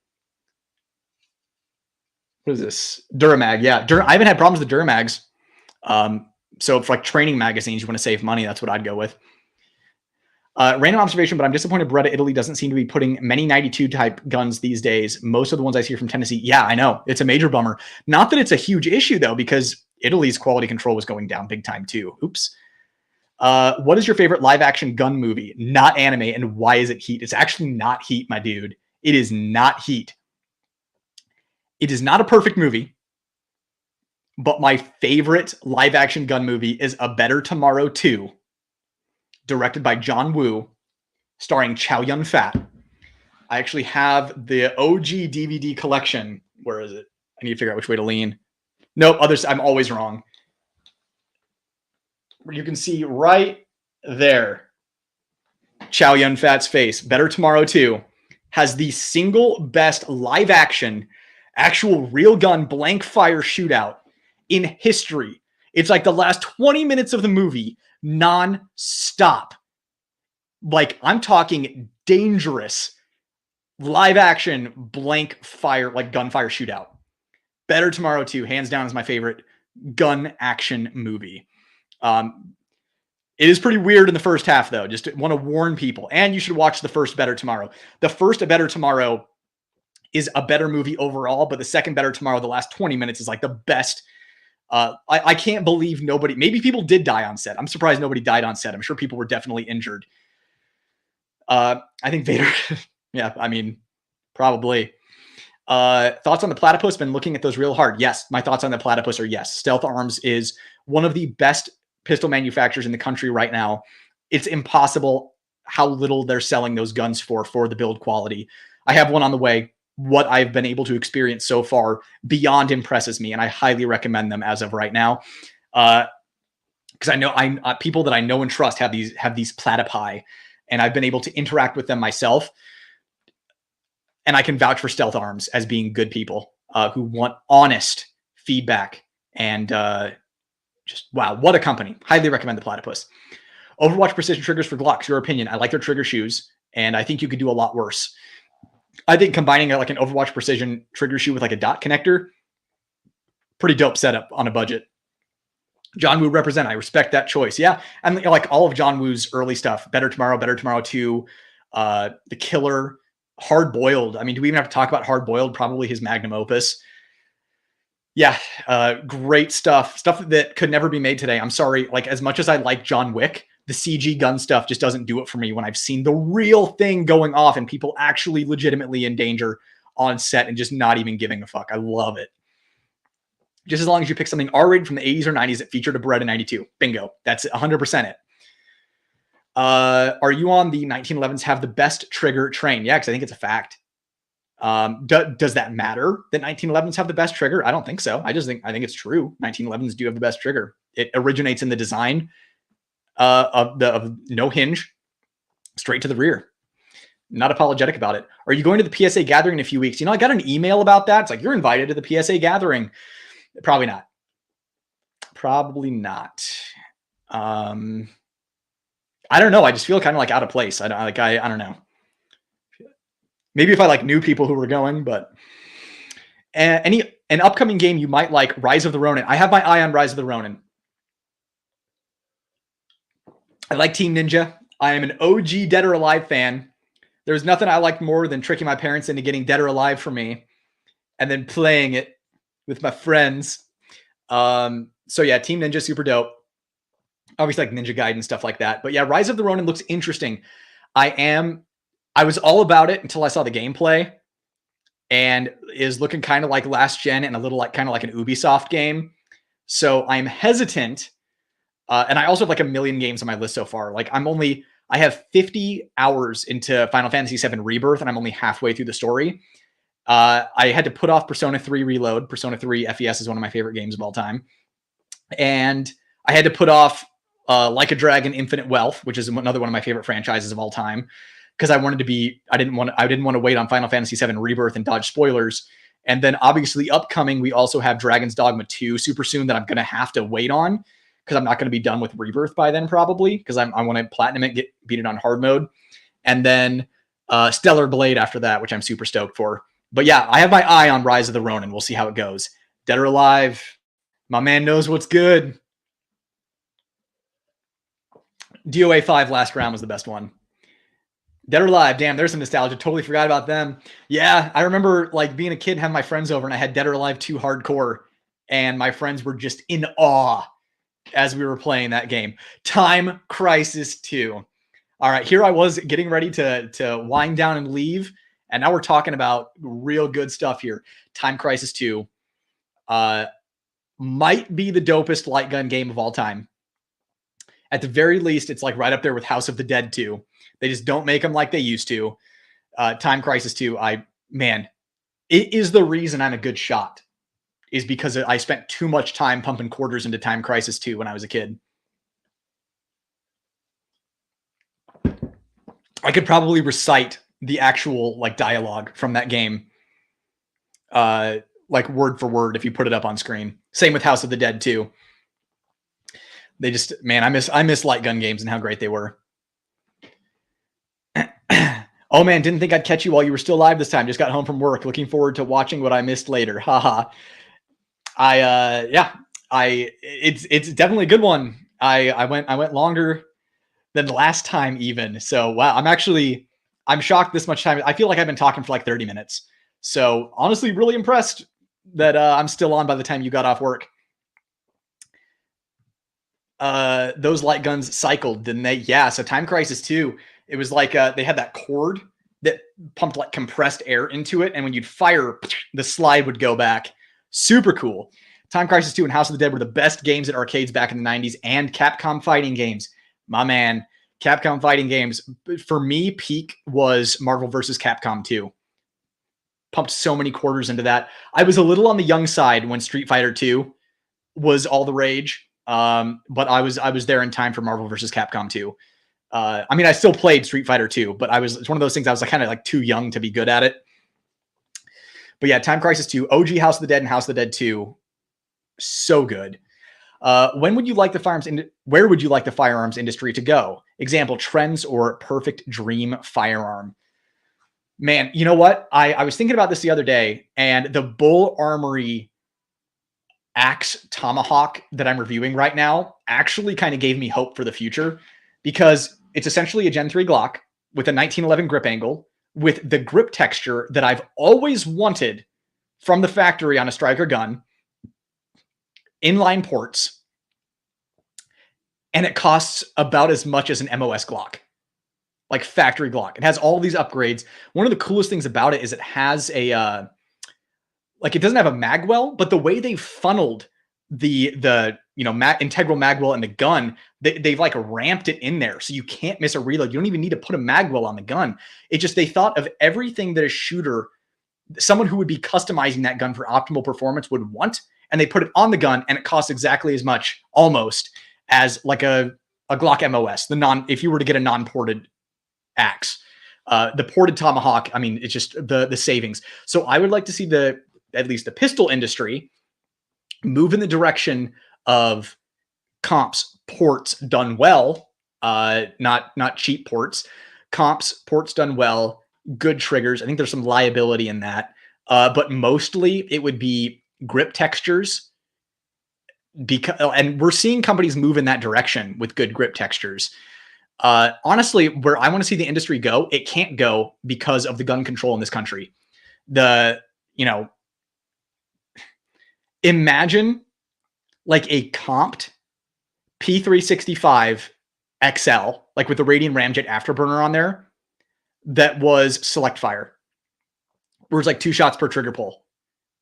What is this? Duramag. Yeah. I haven't had problems with Duramags. So for like training magazines, you want to save money. That's what I'd go with. Random observation, but I'm disappointed Beretta Italy doesn't seem to be putting many 92 type guns these days. Most of the ones I see are from Tennessee. Yeah, I know. It's a major bummer. Not that it's a huge issue, though, because Italy's quality control was going down big time, too. Oops. What is your favorite live action gun movie? Not anime, and why is it Heat? It's actually not Heat, my dude. It is not Heat. It is not a perfect movie, but my favorite live action gun movie is A Better Tomorrow 2, directed by John Woo, starring Chow Yun-fat. I actually have the OG DVD collection. Where is it? I need to figure out which way to lean. Nope, I'm always wrong. You can see right there, Chow Yun-fat's face. Better Tomorrow 2 has the single best live action, actual real gun blank fire shootout in history. It's like the last 20 minutes of the movie non-stop. Like, I'm talking dangerous live action blank fire, like gunfire shootout. Better Tomorrow 2, hands down, is my favorite gun action movie. It is pretty weird in the first half, though. Just want to warn people. And you should watch the first Better Tomorrow. The first A Better Tomorrow is a better movie overall, but the second Better Tomorrow, the last 20 minutes, is like the best. I can't believe nobody, maybe people did die on set. I'm surprised nobody died on set. I'm sure people were definitely injured. I think Vader, yeah, I mean, probably. Thoughts on the platypus? Been looking at those real hard. Yes, my thoughts on the platypus are yes. Stealth Arms is one of the best pistol manufacturers in the country right now. It's impossible how little they're selling those guns for the build quality. I have one on the way. What I've been able to experience so far beyond impresses me, and I highly recommend them as of right now. Because I know people that I know and trust have these platypi, and I've been able to interact with them myself. And I can vouch for Stealth Arms as being good people who want honest feedback. And just, wow, what a company. Highly recommend the platypus. Overwatch precision triggers for Glocks. Your opinion. I like their trigger shoes, and I think you could do a lot worse. I think combining like an Overwatch precision trigger shoe with like a dot connector, pretty dope setup on a budget. John Woo represent. I respect that choice. Yeah. And like all of John Woo's early stuff, Better Tomorrow 2, The Killer, Hard Boiled. I mean, do we even have to talk about Hard Boiled? Probably his magnum opus. Yeah. Great stuff. Stuff that could never be made today. I'm sorry. Like, as much as I like John Wick, the CG gun stuff just doesn't do it for me when I've seen the real thing going off and people actually legitimately in danger on set and just not even giving a fuck. I love it. Just as long as you pick something R-rated from the 80s or 90s that featured a Beretta 92. Bingo. That's 100% it. Are you on the 1911s have the best trigger train? Yeah, because I think it's a fact. Does that matter that 1911s have the best trigger? I don't think so. I think it's true. 1911s do have the best trigger. It originates in the design of no hinge, straight to the rear. Not apologetic about it. Are you going to the PSA gathering in a few weeks? You know, I got an email about that. It's like, you're invited to the PSA gathering. Probably not. Probably not. I don't know. I just feel kind of like out of place. I don't know. Maybe if I like knew people who were going, but an upcoming game you might like, Rise of the Ronin. I have my eye on Rise of the Ronin. I like Team Ninja. I am an OG Dead or Alive fan. There's nothing I like more than tricking my parents into getting Dead or Alive for me and then playing it with my friends. So yeah, Team Ninja, super dope. Obviously like Ninja Gaiden and stuff like that. But yeah, Rise of the Ronin looks interesting. I was all about it until I saw the gameplay, and is looking kind of like last gen and a little like kind of like an Ubisoft game. So I'm hesitant. And I also have like a million games on my list so far. Like I have 50 hours into Final Fantasy VII Rebirth, and I'm only halfway through the story. I had to put off Persona 3 Reload. Persona 3 FES is one of my favorite games of all time. And I had to put off Like a Dragon Infinite Wealth, which is another one of my favorite franchises of all time, because I didn't want to wait on Final Fantasy VII Rebirth and dodge spoilers. And then obviously upcoming, we also have Dragon's Dogma 2 super soon that I'm going to have to wait on, because I'm not going to be done with Rebirth by then probably, because I want to platinum it, beat it on hard mode. And then Stellar Blade after that, which I'm super stoked for. But yeah, I have my eye on Rise of the Ronin. We'll see how it goes. Dead or Alive, my man knows what's good. DOA 5 last round was the best one. Dead or Alive, damn, there's some nostalgia. Totally forgot about them. Yeah, I remember like being a kid, having my friends over, and I had Dead or Alive 2 Hardcore, and my friends were just in awe as we were playing that game. Time Crisis 2. All right, here I was getting ready to wind down and leave, and now we're talking about real good stuff here. Time Crisis 2 might be the dopest light gun game of all time. At the very least, it's like right up there with House of the Dead 2. They just don't make them like they used to. Time Crisis 2, it is the reason I'm a good shot, is because I spent too much time pumping quarters into Time Crisis 2 when I was a kid. I could probably recite the actual like dialogue from that game, like word for word if you put it up on screen. Same with House of the Dead 2. They just, man, I miss light gun games and how great they were. Oh man, didn't think I'd catch you while you were still live this time. Just got home from work. Looking forward to watching what I missed later. Haha. It's definitely a good one. I went longer than the last time even. So wow, I'm shocked this much time. I feel like I've been talking for like 30 minutes. So honestly, really impressed that I'm still on by the time you got off work. Those light guns cycled, didn't they? Yeah. So Time Crisis 2, it was like they had that cord that pumped like compressed air into it, and when you'd fire, the slide would go back. Super cool. Time Crisis 2 and House of the Dead were the best games at arcades back in the 90s, and Capcom fighting games. My man, Capcom fighting games. For me, peak was Marvel vs. Capcom 2. Pumped so many quarters into that. I was a little on the young side when Street Fighter 2 was all the rage. But I was there in time for Marvel vs. Capcom 2. I mean, I still played Street Fighter 2, but it's one of those things I was like kind of like too young to be good at it. But yeah, Time Crisis 2, OG House of the Dead and House of the Dead 2, so good. Where would you like the firearms industry to go? Example, trends or perfect dream firearm? Man, you know what? I was thinking about this the other day, and the Bull Armory Axe Tomahawk that I'm reviewing right now actually kind of gave me hope for the future, because it's essentially a Gen 3 Glock with a 1911 grip angle with the grip texture that I've always wanted from the factory on a striker gun, inline ports, and it costs about as much as an MOS Glock, like factory Glock. It has all these upgrades. One of the coolest things about it is it has a like, it doesn't have a magwell, but the way they funneled the integral magwell in the gun, they've like ramped it in there, so you can't miss a reload. You don't even need to put a magwell on the gun. It just, they thought of everything that a shooter, someone who would be customizing that gun for optimal performance, would want, and they put it on the gun, and it costs exactly as much, almost, as like a Glock MOS. If you were to get a non-ported axe, the ported Tomahawk, I mean, it's just the savings. So I would like to see at least the pistol industry move in the direction of comps, ports done well, not cheap ports, comps, ports done well, good triggers. I think there's some liability in that, but mostly it would be grip textures, and we're seeing companies move in that direction with good grip textures. Honestly, where I want to see the industry go, it can't go because of the gun control in this country. Imagine like a comped P365 XL, like with the Radian Ramjet Afterburner on there, that was select fire, where it's like 2 shots per trigger pull,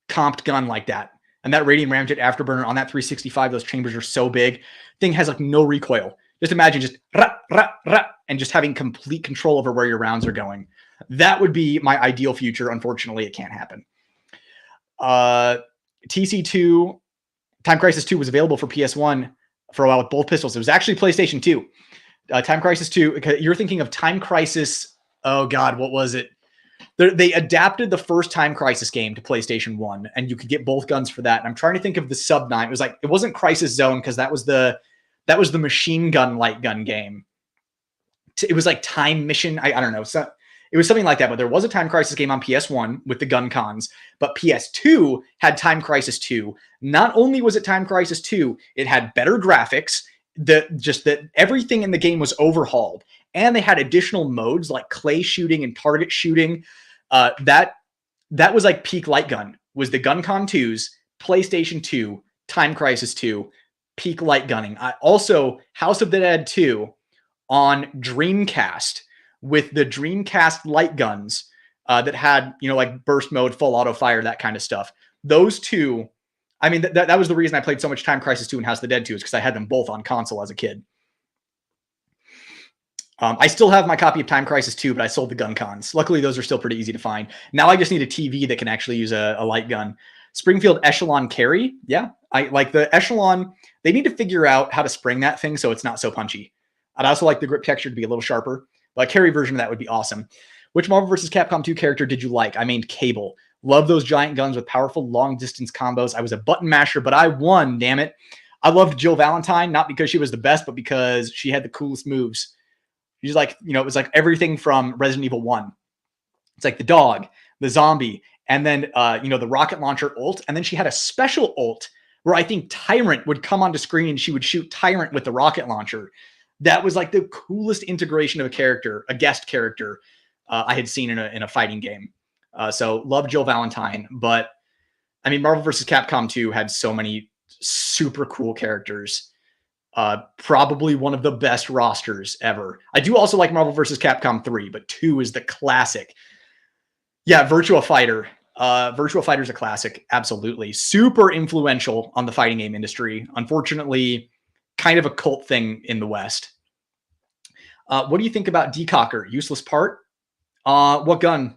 comped gun like that. And that Radian Ramjet Afterburner on that 365, those chambers are so big, thing has like no recoil. Just imagine just rah, rah, rah, and just having complete control over where your rounds are going. That would be my ideal future. Unfortunately, it can't happen. TC2, Time Crisis 2 was available for PS1 for a while with both pistols. It was actually PlayStation 2. Time Crisis 2, you're thinking of Time Crisis, oh God, what was it? They adapted the first Time Crisis game to PlayStation 1, and you could get both guns for that. And I'm trying to think of the sub 9. It wasn't Crisis Zone, because that was the machine gun light gun game. It was like Time Mission. I don't know. So it was something like that, but there was a Time Crisis game on PS1 with the gun cons, but PS2 had Time Crisis 2. Not only was it Time Crisis 2, it had better graphics, that everything in the game was overhauled, and they had additional modes like clay shooting and target shooting. That was like peak light gun, was the GunCon 2s, PlayStation 2, Time Crisis 2, peak light gunning. Also House of the Dead 2 on Dreamcast with the Dreamcast light guns that had, like burst mode, full auto fire, that kind of stuff. Those two, I mean, that was the reason I played so much Time Crisis 2 and House of the Dead 2, is because I had them both on console as a kid. I still have my copy of Time Crisis 2, but I sold the GunCons. Luckily, those are still pretty easy to find. Now I just need a TV that can actually use a light gun. Springfield Echelon Carry. Yeah, I like the Echelon. They need to figure out how to spring that thing so it's not so punchy. I'd also like the grip texture to be a little sharper, but a carry version of that would be awesome. Which Marvel vs. Capcom 2 character did you like? I mean, Cable. Love those giant guns with powerful long-distance combos. I was a button masher, but I won, damn it. I loved Jill Valentine, not because she was the best, but because she had the coolest moves. She's like, it was like everything from Resident Evil 1. It's like the dog, the zombie, and then, the rocket launcher ult. And then she had a special ult where I think Tyrant would come onto screen and she would shoot Tyrant with the rocket launcher. That was like the coolest integration of a character, a guest character I had seen in a fighting game. So love Jill Valentine. But I mean, Marvel vs. Capcom 2 had so many super cool characters. Probably one of the best rosters ever. I do also like Marvel vs. Capcom 3, but 2 is the classic. Yeah, Virtua Fighter. Virtua Fighter is a classic. Absolutely. Super influential on the fighting game industry. Unfortunately, kind of a cult thing in the West. What do you think about Decocker? Useless part? What gun?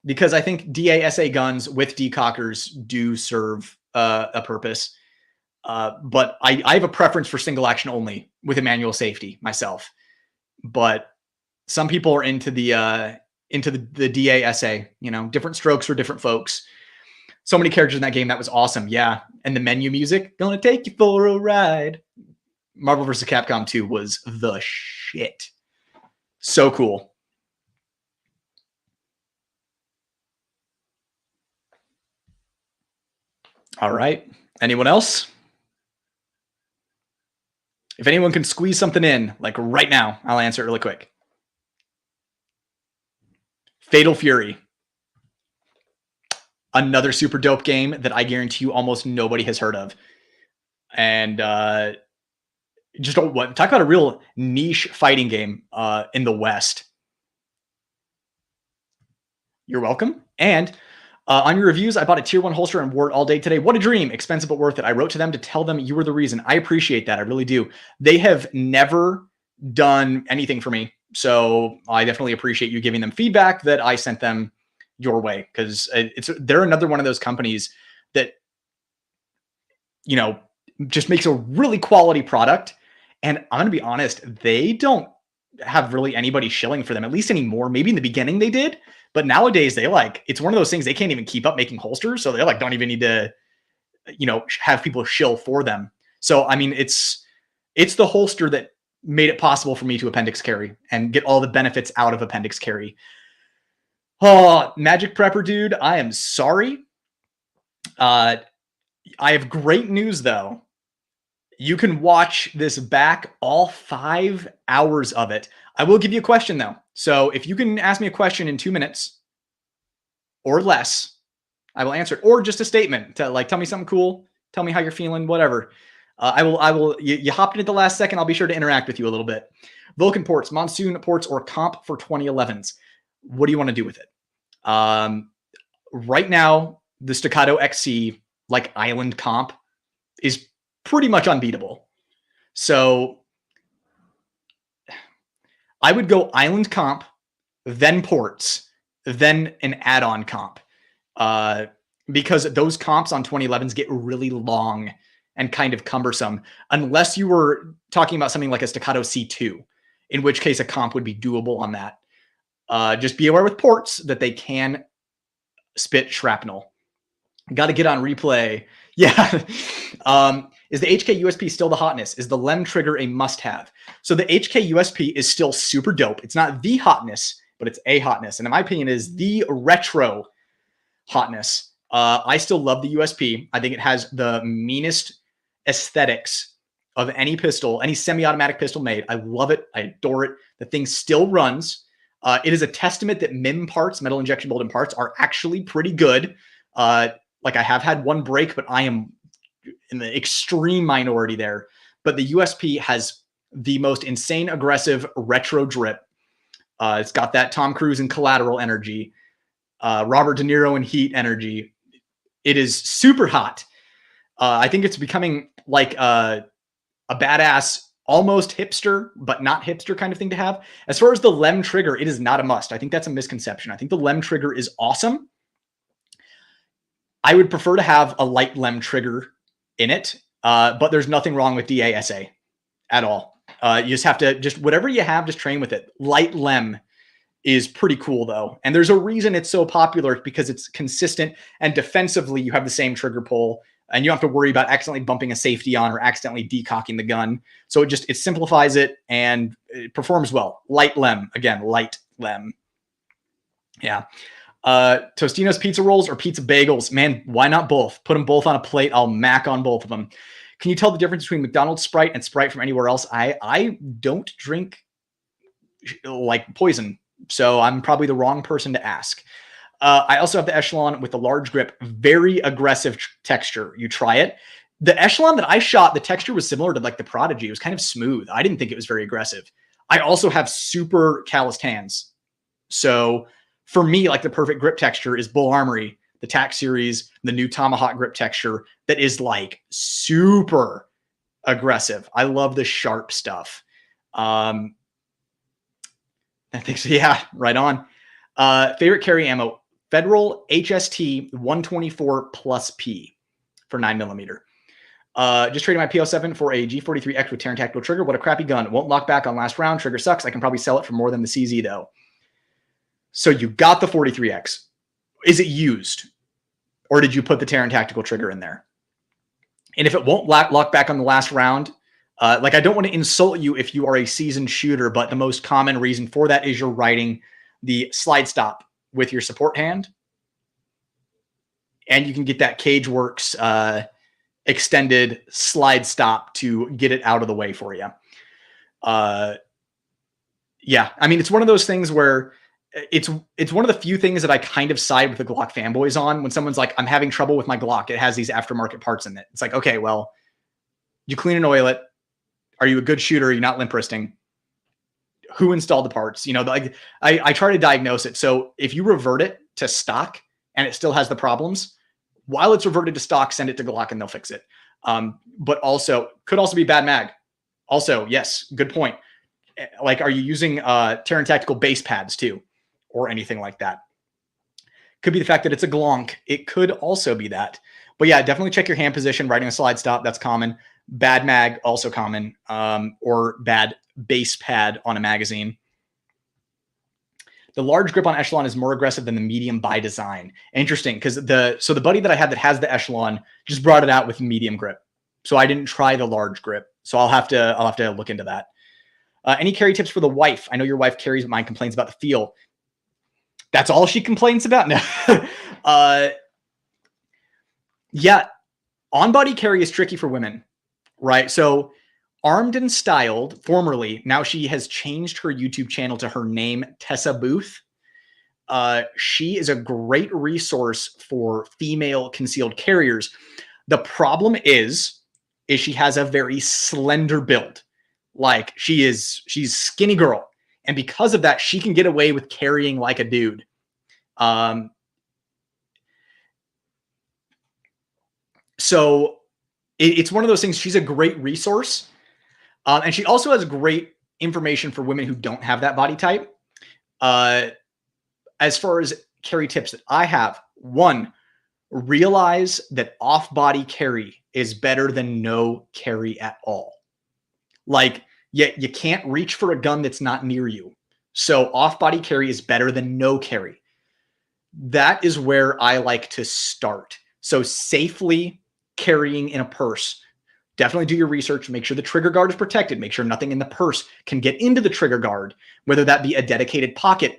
Because I think DASA guns with decockers do serve a purpose. But I have a preference for single action only with a manual safety myself. But some people are into the DASA, different strokes for different folks. So many characters in that game. That was awesome. Yeah. And the menu music, gonna take you for a ride. Marvel vs. Capcom 2 was the shit. So cool. All right. Anyone else? If anyone can squeeze something in, like right now, I'll answer it really quick. Fatal Fury. Another super dope game that I guarantee you almost nobody has heard of. And just talk about a real niche fighting game in the West. You're welcome. And on your reviews, I bought a tier 1 holster and wore it all day today. What a dream. Expensive but worth it. I wrote to them to tell them you were the reason. I appreciate that. I really do. They have never done anything for me. So I definitely appreciate you giving them feedback that I sent them your way, because they're another one of those companies that, just makes a really quality product. And I'm going to be honest, they don't have really anybody shilling for them, at least anymore. Maybe in the beginning they did, but nowadays it's one of those things they can't even keep up making holsters. So they're like, don't even need to, have people shill for them. So, I mean, it's the holster that made it possible for me to appendix carry and get all the benefits out of appendix carry. Oh, Magic Prepper dude, I am sorry. I have great news though. You can watch this back, all 5 hours of it. I will give you a question though. So if you can ask me a question in 2 minutes or less, I will answer it. Or just a statement to tell me something cool. Tell me how you're feeling, whatever. I will, you hopped in at the last second. I'll be sure to interact with you a little bit. Vulcan ports, Monsoon ports, or comp for 2011s. What do you want to do with it? Right now, the Staccato XC, Island comp, is pretty much unbeatable. So I would go Island comp, then ports, then an add-on comp. Because those comps on 2011s get really long and kind of cumbersome, unless you were talking about something like a Staccato C2, in which case a comp would be doable on that. Just be aware with ports that they can spit shrapnel. Got to get on replay. Yeah. Is the HK USP still the hotness? Is the LEM trigger a must-have? So the HK USP is still super dope. It's not the hotness, but it's a hotness. And in my opinion, is the retro hotness. I still love the USP. I think it has the meanest aesthetics of any pistol, any semi-automatic pistol made. I love it. I adore it. The thing still runs. It is a testament that MIM parts, metal injection molded parts, are actually pretty good. Like I have had one break, but I am in the extreme minority there. But the USP has the most insane aggressive retro drip. It's got that Tom Cruise and Collateral energy, Robert De Niro and Heat energy. It is super hot. I think it's becoming like a badass, almost hipster, but not hipster kind of thing to have. As far as the LEM trigger, it is not a must. I think that's a misconception. I think the LEM trigger is awesome. I would prefer to have a light LEM trigger in it, but there's nothing wrong with DASA at all. You just have to, just whatever you have, just train with it. Light LEM is pretty cool though. And there's a reason it's so popular, because it's consistent, and defensively you have the same trigger pull, and you don't have to worry about accidentally bumping a safety on or accidentally decocking the gun. So it simplifies it, and it performs well. Light LEM, again, light LEM. Yeah. Tostino's pizza rolls or pizza bagels, man, why not both? Put them both on a plate. I'll mac on both of them. Can you tell the difference between McDonald's Sprite and Sprite from anywhere else? I don't drink like poison, so I'm probably the wrong person to ask. I also have the Echelon with the large grip, very aggressive texture. You try it. The Echelon that I shot, the texture was similar to like the Prodigy. It was kind of smooth. I didn't think it was very aggressive. I also have super calloused hands. So for me, like the perfect grip texture is Bull Armory, the TAC series, the new Tomahawk grip texture that is like super aggressive. I love the sharp stuff. I think so. Yeah, right on. Favorite carry ammo, Federal HST 124 plus P for 9mm. Just traded my PO7 for a G43X with Terran tactical trigger. What a crappy gun. It won't lock back on last round. Trigger sucks. I can probably sell it for more than the CZ though. So you got the 43X. Is it used? Or did you put the Terran tactical trigger in there? And if it won't lock back on the last round, like I don't want to insult you if you are a seasoned shooter, but the most common reason for that is you're riding the slide stop with your support hand. And you can get that Cageworks extended slide stop to get it out of the way for you. Yeah, I mean, it's one of those things where it's one of the few things that I kind of side with the Glock fanboys on. When someone's like, I'm having trouble with my Glock, it has these aftermarket parts in it. It's like, okay, well, you clean and oil it. Are you a good shooter? Are you not limp wristing? Who installed the parts? You know, like I try to diagnose it. So if you revert it to stock and it still has the problems, while it's reverted to stock, send it to Glock and they'll fix it. But also could also be bad mag. Also, yes, good point. Like, are you using Terran tactical base pads too, or anything like that? Could be the fact that it's a Glonk. It could also be that. But yeah, definitely check your hand position. Riding a slide stop, that's common. Bad mag, also common. Or bad base pad on a magazine. The large grip on Echelon is more aggressive than the medium by design. Interesting, because the buddy that I had that has the Echelon just brought it out with medium grip. So I didn't try the large grip. So I'll have to look into that. Any carry tips for the wife? I know your wife carries, but mine complains about the feel. That's all she complains about? No. Yeah, on-body carry is tricky for women, right? So Armed and Styled, formerly, now she has changed her YouTube channel to her name, Tessa Booth. She is a great resource for female concealed carriers. The problem is she has a very slender build. Like she's skinny girl. And because of that, she can get away with carrying like a dude. So it's one of those things. She's a great resource. And she also has great information for women who don't have that body type. As far as carry tips that I have, one, realize that off-body carry is better than no carry at all. Like, you can't reach for a gun that's not near you. So off-body carry is better than no carry. That is where I like to start. So safely carrying in a purse. Definitely do your research. Make sure the trigger guard is protected. Make sure nothing in the purse can get into the trigger guard, whether that be a dedicated pocket.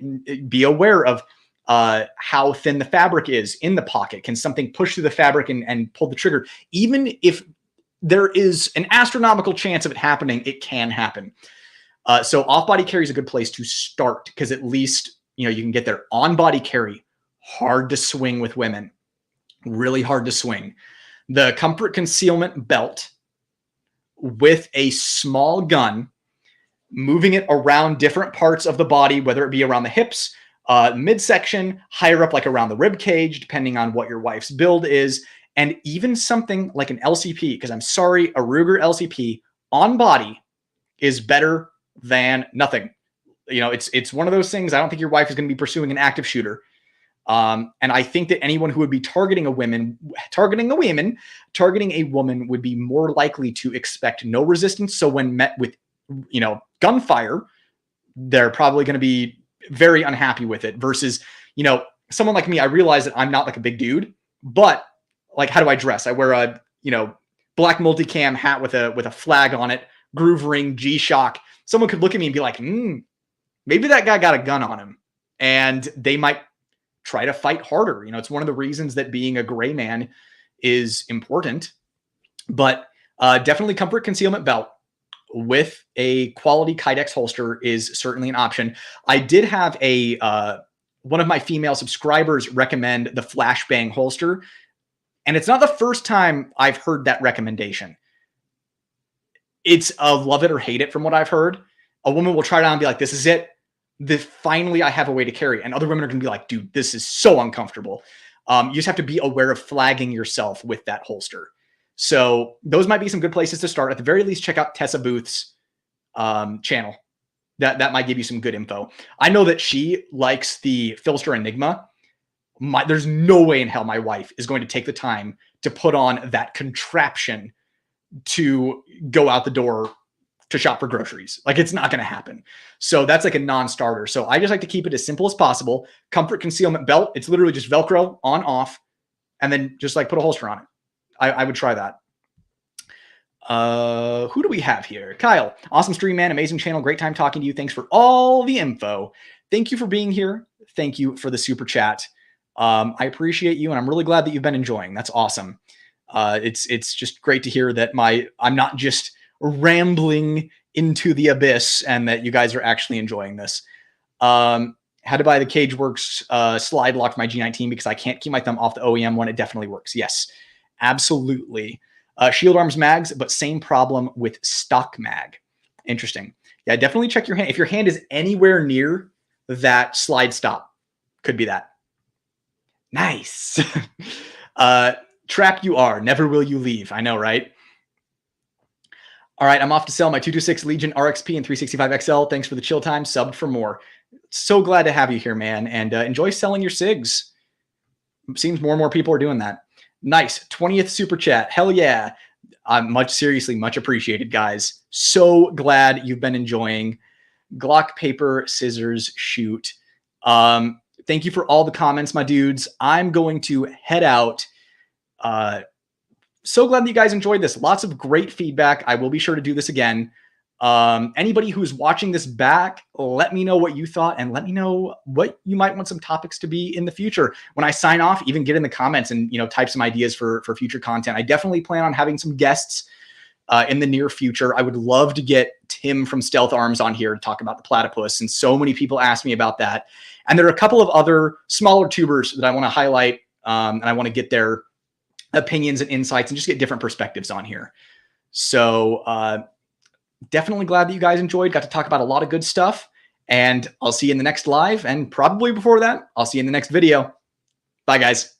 Be aware of how thin the fabric is in the pocket. Can something push through the fabric and pull the trigger? Even if there is an astronomical chance of it happening. It can happen. So off-body carry is a good place to start because at least, you can get there. On-body carry, hard to swing with women. Really hard to swing. The comfort concealment belt with a small gun, moving it around different parts of the body, whether it be around the hips, midsection, higher up, like around the rib cage, depending on what your wife's build is, and even something like an LCP, because I'm sorry, a Ruger LCP on body is better than nothing. It's one of those things. I don't think your wife is going to be pursuing an active shooter. And I think that anyone who would be targeting a woman would be more likely to expect no resistance. So when met with, gunfire, they're probably going to be very unhappy with it versus, someone like me. I realize that I'm not like a big dude, but like, how do I dress? I wear a, black multicam hat with a flag on it, groove ring, G-Shock. Someone could look at me and be like, maybe that guy got a gun on him, and they might try to fight harder. It's one of the reasons that being a gray man is important, but definitely comfort concealment belt with a quality Kydex holster is certainly an option. I did have one of my female subscribers recommend the flashbang holster, and it's not the first time I've heard that recommendation. It's a love it or hate it from what I've heard. A woman will try it on and be like, this is it. Finally, I have a way to carry. And other women are going to be like, dude, this is so uncomfortable. You just have to be aware of flagging yourself with that holster. So those might be some good places to start. At the very least, check out Tessa Booth's channel. That might give you some good info. I know that she likes the Filster Enigma. There's no way in hell my wife is going to take the time to put on that contraption to go out the door to shop for groceries. Like, it's not going to happen. So that's like a non-starter. So I just like to keep it as simple as possible. Comfort concealment belt. It's literally just Velcro on, off, and then just like put a holster on it. I would try that. Who do we have here? Kyle, awesome stream, man. Amazing channel. Great time talking to you. Thanks for all the info. Thank you for being here. Thank you for the super chat. I appreciate you, and I'm really glad that you've been enjoying. That's awesome. It's just great to hear that I'm not just rambling into the abyss and that you guys are actually enjoying this. Had to buy the CageWorks slide lock for my G19 because I can't keep my thumb off the OEM one. It definitely works. Yes, absolutely. Shield Arms mags, but same problem with stock mag. Interesting. Yeah, definitely check your hand. If your hand is anywhere near that slide stop, could be that. Nice. Track you are. Never will you leave. I know, right? All right, I'm off to sell my 226 Legion RXP and 365 XL. Thanks for the chill time. Subbed for more. So glad to have you here, man. And enjoy selling your SIGs. Seems more and more people are doing that. Nice. 20th super chat. Hell yeah. Seriously, much appreciated, guys. So glad you've been enjoying. Glock, paper, scissors, shoot. Thank you for all the comments, my dudes. I'm going to head out. So glad that you guys enjoyed this. Lots of great feedback. I will be sure to do this again. Anybody who's watching this back, let me know what you thought and let me know what you might want some topics to be in the future. When I sign off, even get in the comments and, type some ideas for future content. I definitely plan on having some guests in the near future. I would love to get Tim from Stealth Arms on here to talk about the platypus. And so many people ask me about that. And there are a couple of other smaller tubers that I want to highlight. And I want to get their opinions and insights and just get different perspectives on here. So definitely glad that you guys enjoyed. Got to talk about a lot of good stuff. And I'll see you in the next live. And probably before that, I'll see you in the next video. Bye, guys.